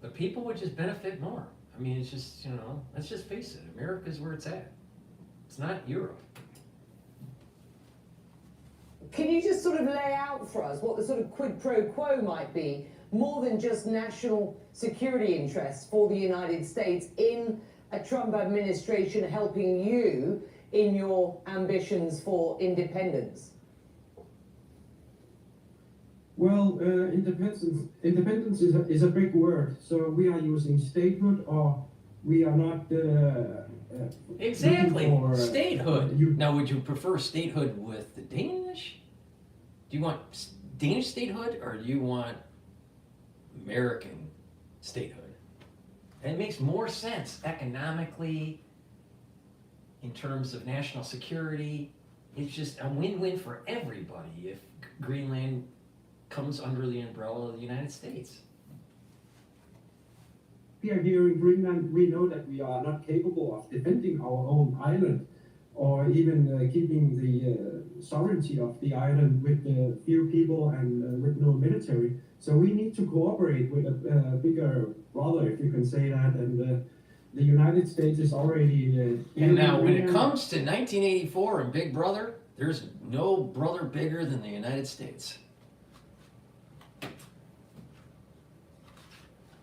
The people would just benefit more. I mean, it's just, let's just face it, America's where it's at. It's not Europe. Can you just sort of lay out for us what the sort of quid pro quo might be, more than just national security interests for the United States in a Trump administration helping you in your ambitions for independence? Well, independence is a big word. So we are using statehood, or we are not. Exactly, for, statehood. Now, would you prefer statehood with the Danish? Do you want Danish statehood, or do you want American statehood? And it makes more sense economically, in terms of national security. It's just a win-win for everybody if Greenland comes under the umbrella of the United States. Here in Greenland, we know that we are not capable of defending our own island, or even keeping the sovereignty of the island with few people and with no military. So we need to cooperate with a bigger brother, if you can say that. And the United States is already. And now, when it comes to 1984 and Big Brother, there's no brother bigger than the United States.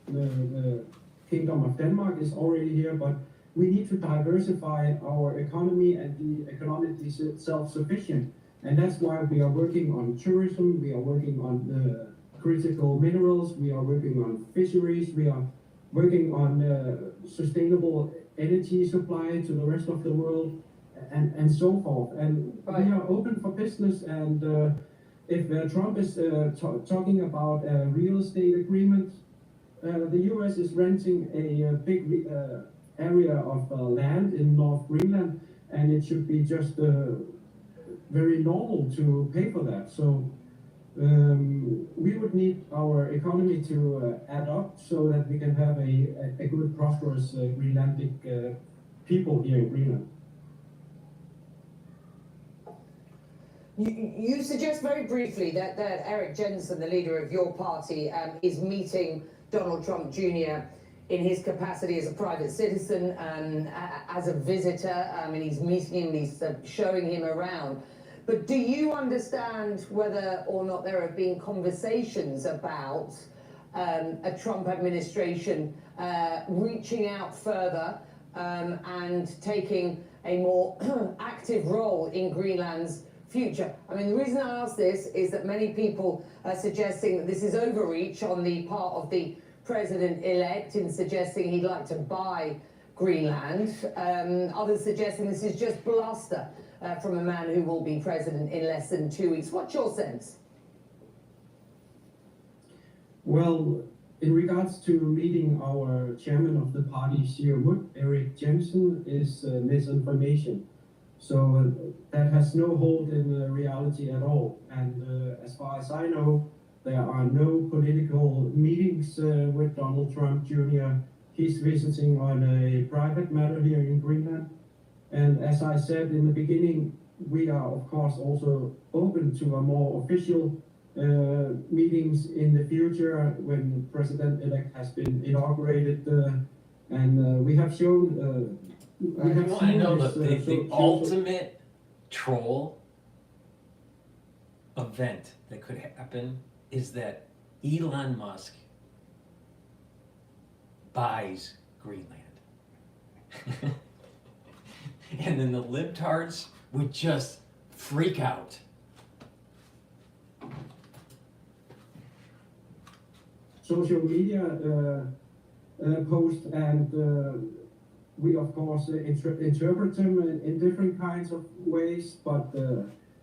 The Kingdom of Denmark is already here, but we need to diversify our economy and be economically self-sufficient. And that's why we are working on tourism, we are working on critical minerals, we are working on fisheries, we are working on sustainable energy supply to the rest of the world, and so forth. And we are open for business, and if Trump is talking about a real estate agreement, the US is renting a big area of land in North Greenland, and it should be just very normal to pay for that. So we would need our economy to add up so that we can have a good, prosperous Greenlandic people here in Greenland. You suggest very briefly that Eric Jensen, the leader of your party, is meeting Donald Trump Jr. in his capacity as a private citizen and as a visitor, and he's meeting him, he's showing him around. But do you understand whether or not there have been conversations about a Trump administration reaching out further and taking a more active role in Greenland's future? I mean, the reason I ask this is that many people are suggesting that this is overreach on the part of the president-elect in suggesting he'd like to buy Greenland. Others suggesting this is just bluster from a man who will be president in less than 2 weeks. What's your sense? Well, in regards to meeting our chairman of the party, Wood, Eric Jensen, is misinformation. So that has no hold in reality at all. And as far as I know, there are no political meetings with Donald Trump Jr. He's visiting on a private matter here in Greenland. And as I said in the beginning, we are of course also open to a more official meetings in the future when President-elect has been inaugurated. And we have shown, we have I seen know this, the ultimate troll event that could happen is that Elon Musk buys Greenland. And then the libtards would just freak out. Social media post, and we of course interpret them in different kinds of ways, but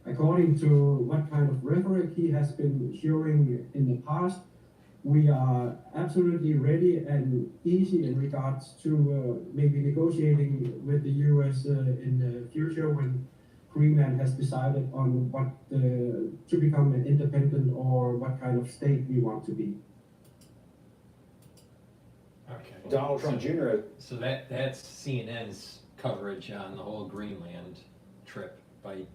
according to what kind of rhetoric he has been showing in the past, we are absolutely ready and easy in regards to maybe negotiating with the US in the future when Greenland has decided on what to become an independent or what kind of state we want to be. Okay. Donald Trump Jr. So that's CNN's coverage on the whole Greenland trip by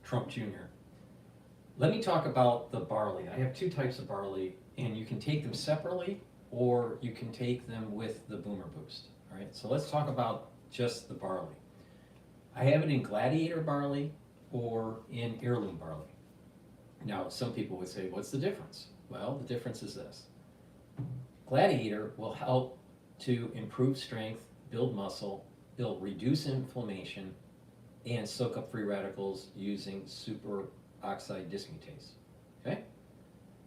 Trump Jr. Let me talk about the barley. I have two types of barley, and you can take them separately or you can take them with the Boomer Boost. All right, so let's talk about just the barley. I have it in Gladiator barley or in heirloom barley. Now, some people would say, what's the difference? Well, the difference is this. Gladiator will help to improve strength, build muscle, it'll reduce inflammation, and soak up free radicals using superoxide dismutase. Okay?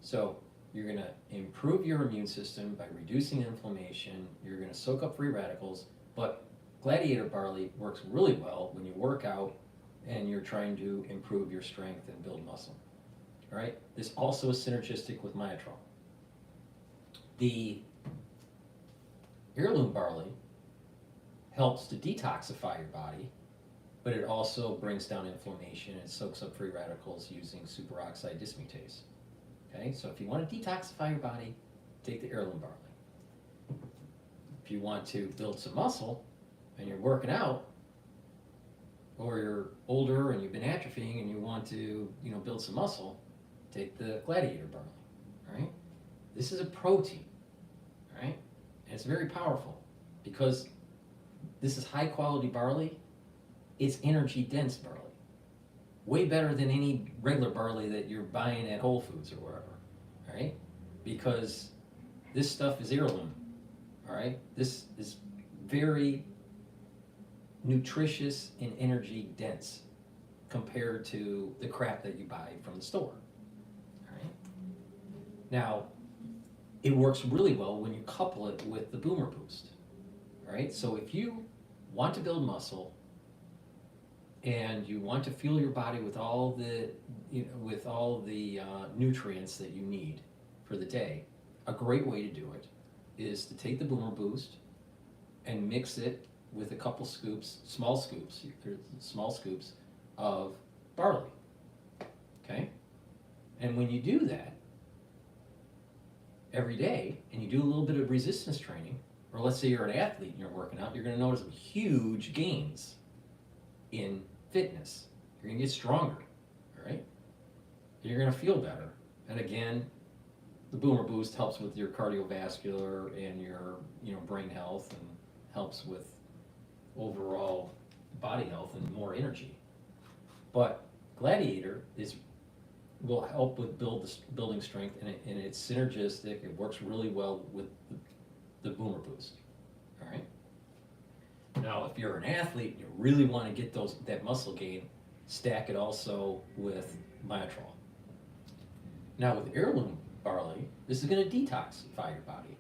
So you're going to improve your immune system by reducing inflammation, you're going to soak up free radicals, but Gladiator barley works really well when you work out and you're trying to improve your strength and build muscle. All right? This also is synergistic with Myotrol. The heirloom barley helps to detoxify your body, but it also brings down inflammation and soaks up free radicals using superoxide dismutase. Okay, so if you want to detoxify your body, take the heirloom barley. If you want to build some muscle and you're working out, or you're older and you've been atrophying and you want to, build some muscle, take the Gladiator barley. All right? This is a protein, right? And it's very powerful because this is high quality barley. It's energy dense barley. Way better than any regular barley that you're buying at Whole Foods or wherever, right? Because this stuff is heirloom, all right? This is very nutritious and energy dense compared to the crap that you buy from the store, all right? Now, it works really well when you couple it with the Boomer Boost, all right? So if you want to build muscle and you want to fuel your body with all the nutrients that you need for the day, a great way to do it is to take the Boomer Boost and mix it with a couple scoops, small scoops of barley, okay? And when you do that every day, and you do a little bit of resistance training, or let's say you're an athlete and you're working out, you're gonna notice huge gains in fitness. You're gonna get stronger, all right? And you're gonna feel better. And again, the Boomer Boost helps with your cardiovascular and your brain health, and helps with overall body health and more energy. But Gladiator will help with building strength, and it's synergistic. It works really well with the Boomer Boost. All right. Now, if you're an athlete and you really want to get that muscle gain, stack it also with Myotrol. Now, with heirloom barley, this is going to detoxify your body,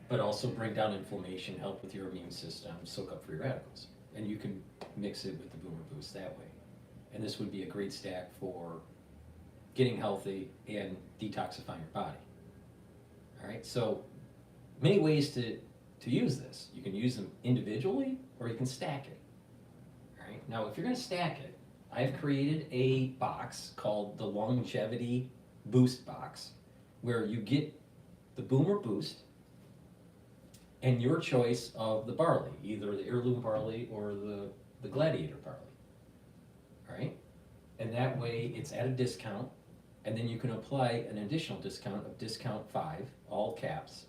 but also bring down inflammation, help with your immune system, soak up free radicals. And you can mix it with the Boomer Boost that way. And this would be a great stack for getting healthy and detoxifying your body. All right, so many ways to use this. You can use them individually or you can stack it. All right, now if you're gonna stack it, I've created a box called the Longevity Boost Box, where you get the Boomer Boost and your choice of the barley, either the heirloom barley or the gladiator barley. All right, and that way it's at a discount, and then you can apply an additional discount of discount 5, all caps,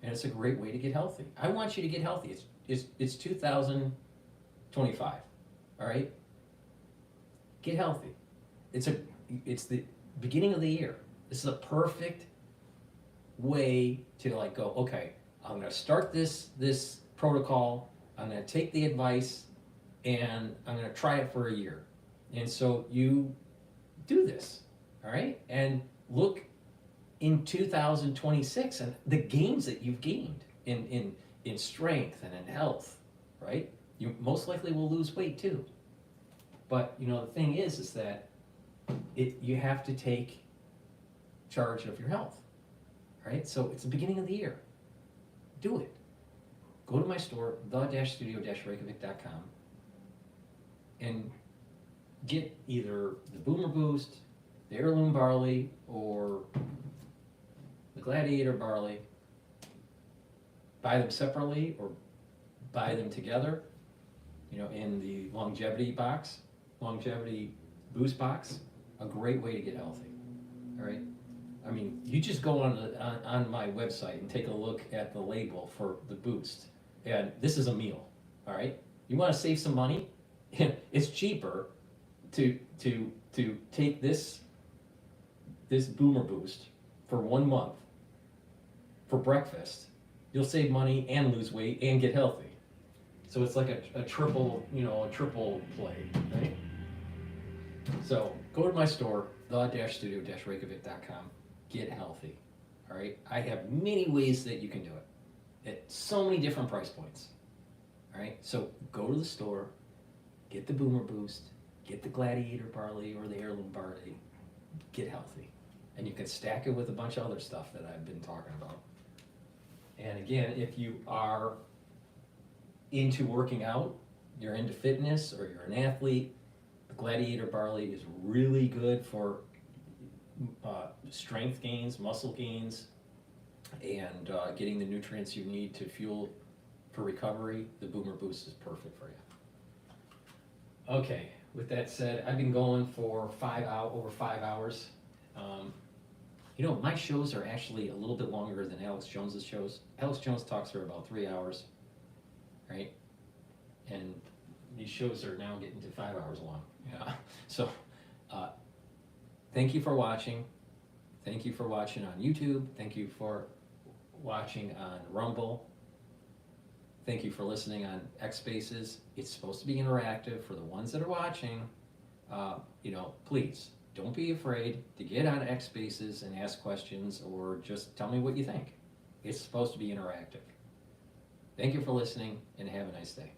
and it's a great way to get healthy. I want you to get healthy. It's 2025. All right, get healthy. It's the beginning of the year. This is a perfect way to like go, okay, I'm gonna start this protocol, I'm gonna take the advice, and I'm gonna try it for a year. And so you do this, all right? And look in 2026 and the gains that you've gained in strength and in health, right? You most likely will lose weight too. But you know, the thing is that you have to take charge of your health, right? So it's the beginning of the year. Do it. Go to my store, the-studio-reykjavik.com, and get either the Boomer Boost, the heirloom barley, or the gladiator barley. Buy them separately or buy them together, you know, in the longevity boost box. A great way to get healthy, all right? I mean, you just go on my website and take a look at the label for the boost, and this is a meal, all right? You want to save some money? It's cheaper to take this Boomer Boost for 1 month for breakfast. You'll save money and lose weight and get healthy. So it's like a triple play, right? So go to my store, the-studio-reykjavik.com. Get healthy, all right? I have many ways that you can do it at so many different price points, all right? So go to the store, get the Boomer Boost, get the gladiator barley or the heirloom barley, get healthy. And you can stack it with a bunch of other stuff that I've been talking about. And again, if you are into working out, you're into fitness, or you're an athlete, the gladiator barley is really good for strength gains, muscle gains, and getting the nutrients you need to fuel for recovery. The Boomer Boost is perfect for you. Okay, with that said, I've been going for over 5 hours. You know, my shows are actually a little bit longer than Alex Jones's shows. Alex Jones talks for about 3 hours, right? And these shows are now getting to 5 hours long. Yeah. So, thank you for watching. Thank you for watching on YouTube. Thank you for watching on Rumble. Thank you for listening on X Spaces. It's supposed to be interactive for the ones that are watching. You know, please don't be afraid to get on X Spaces and ask questions, or just tell me what you think. It's supposed to be interactive. Thank you for listening, and have a nice day.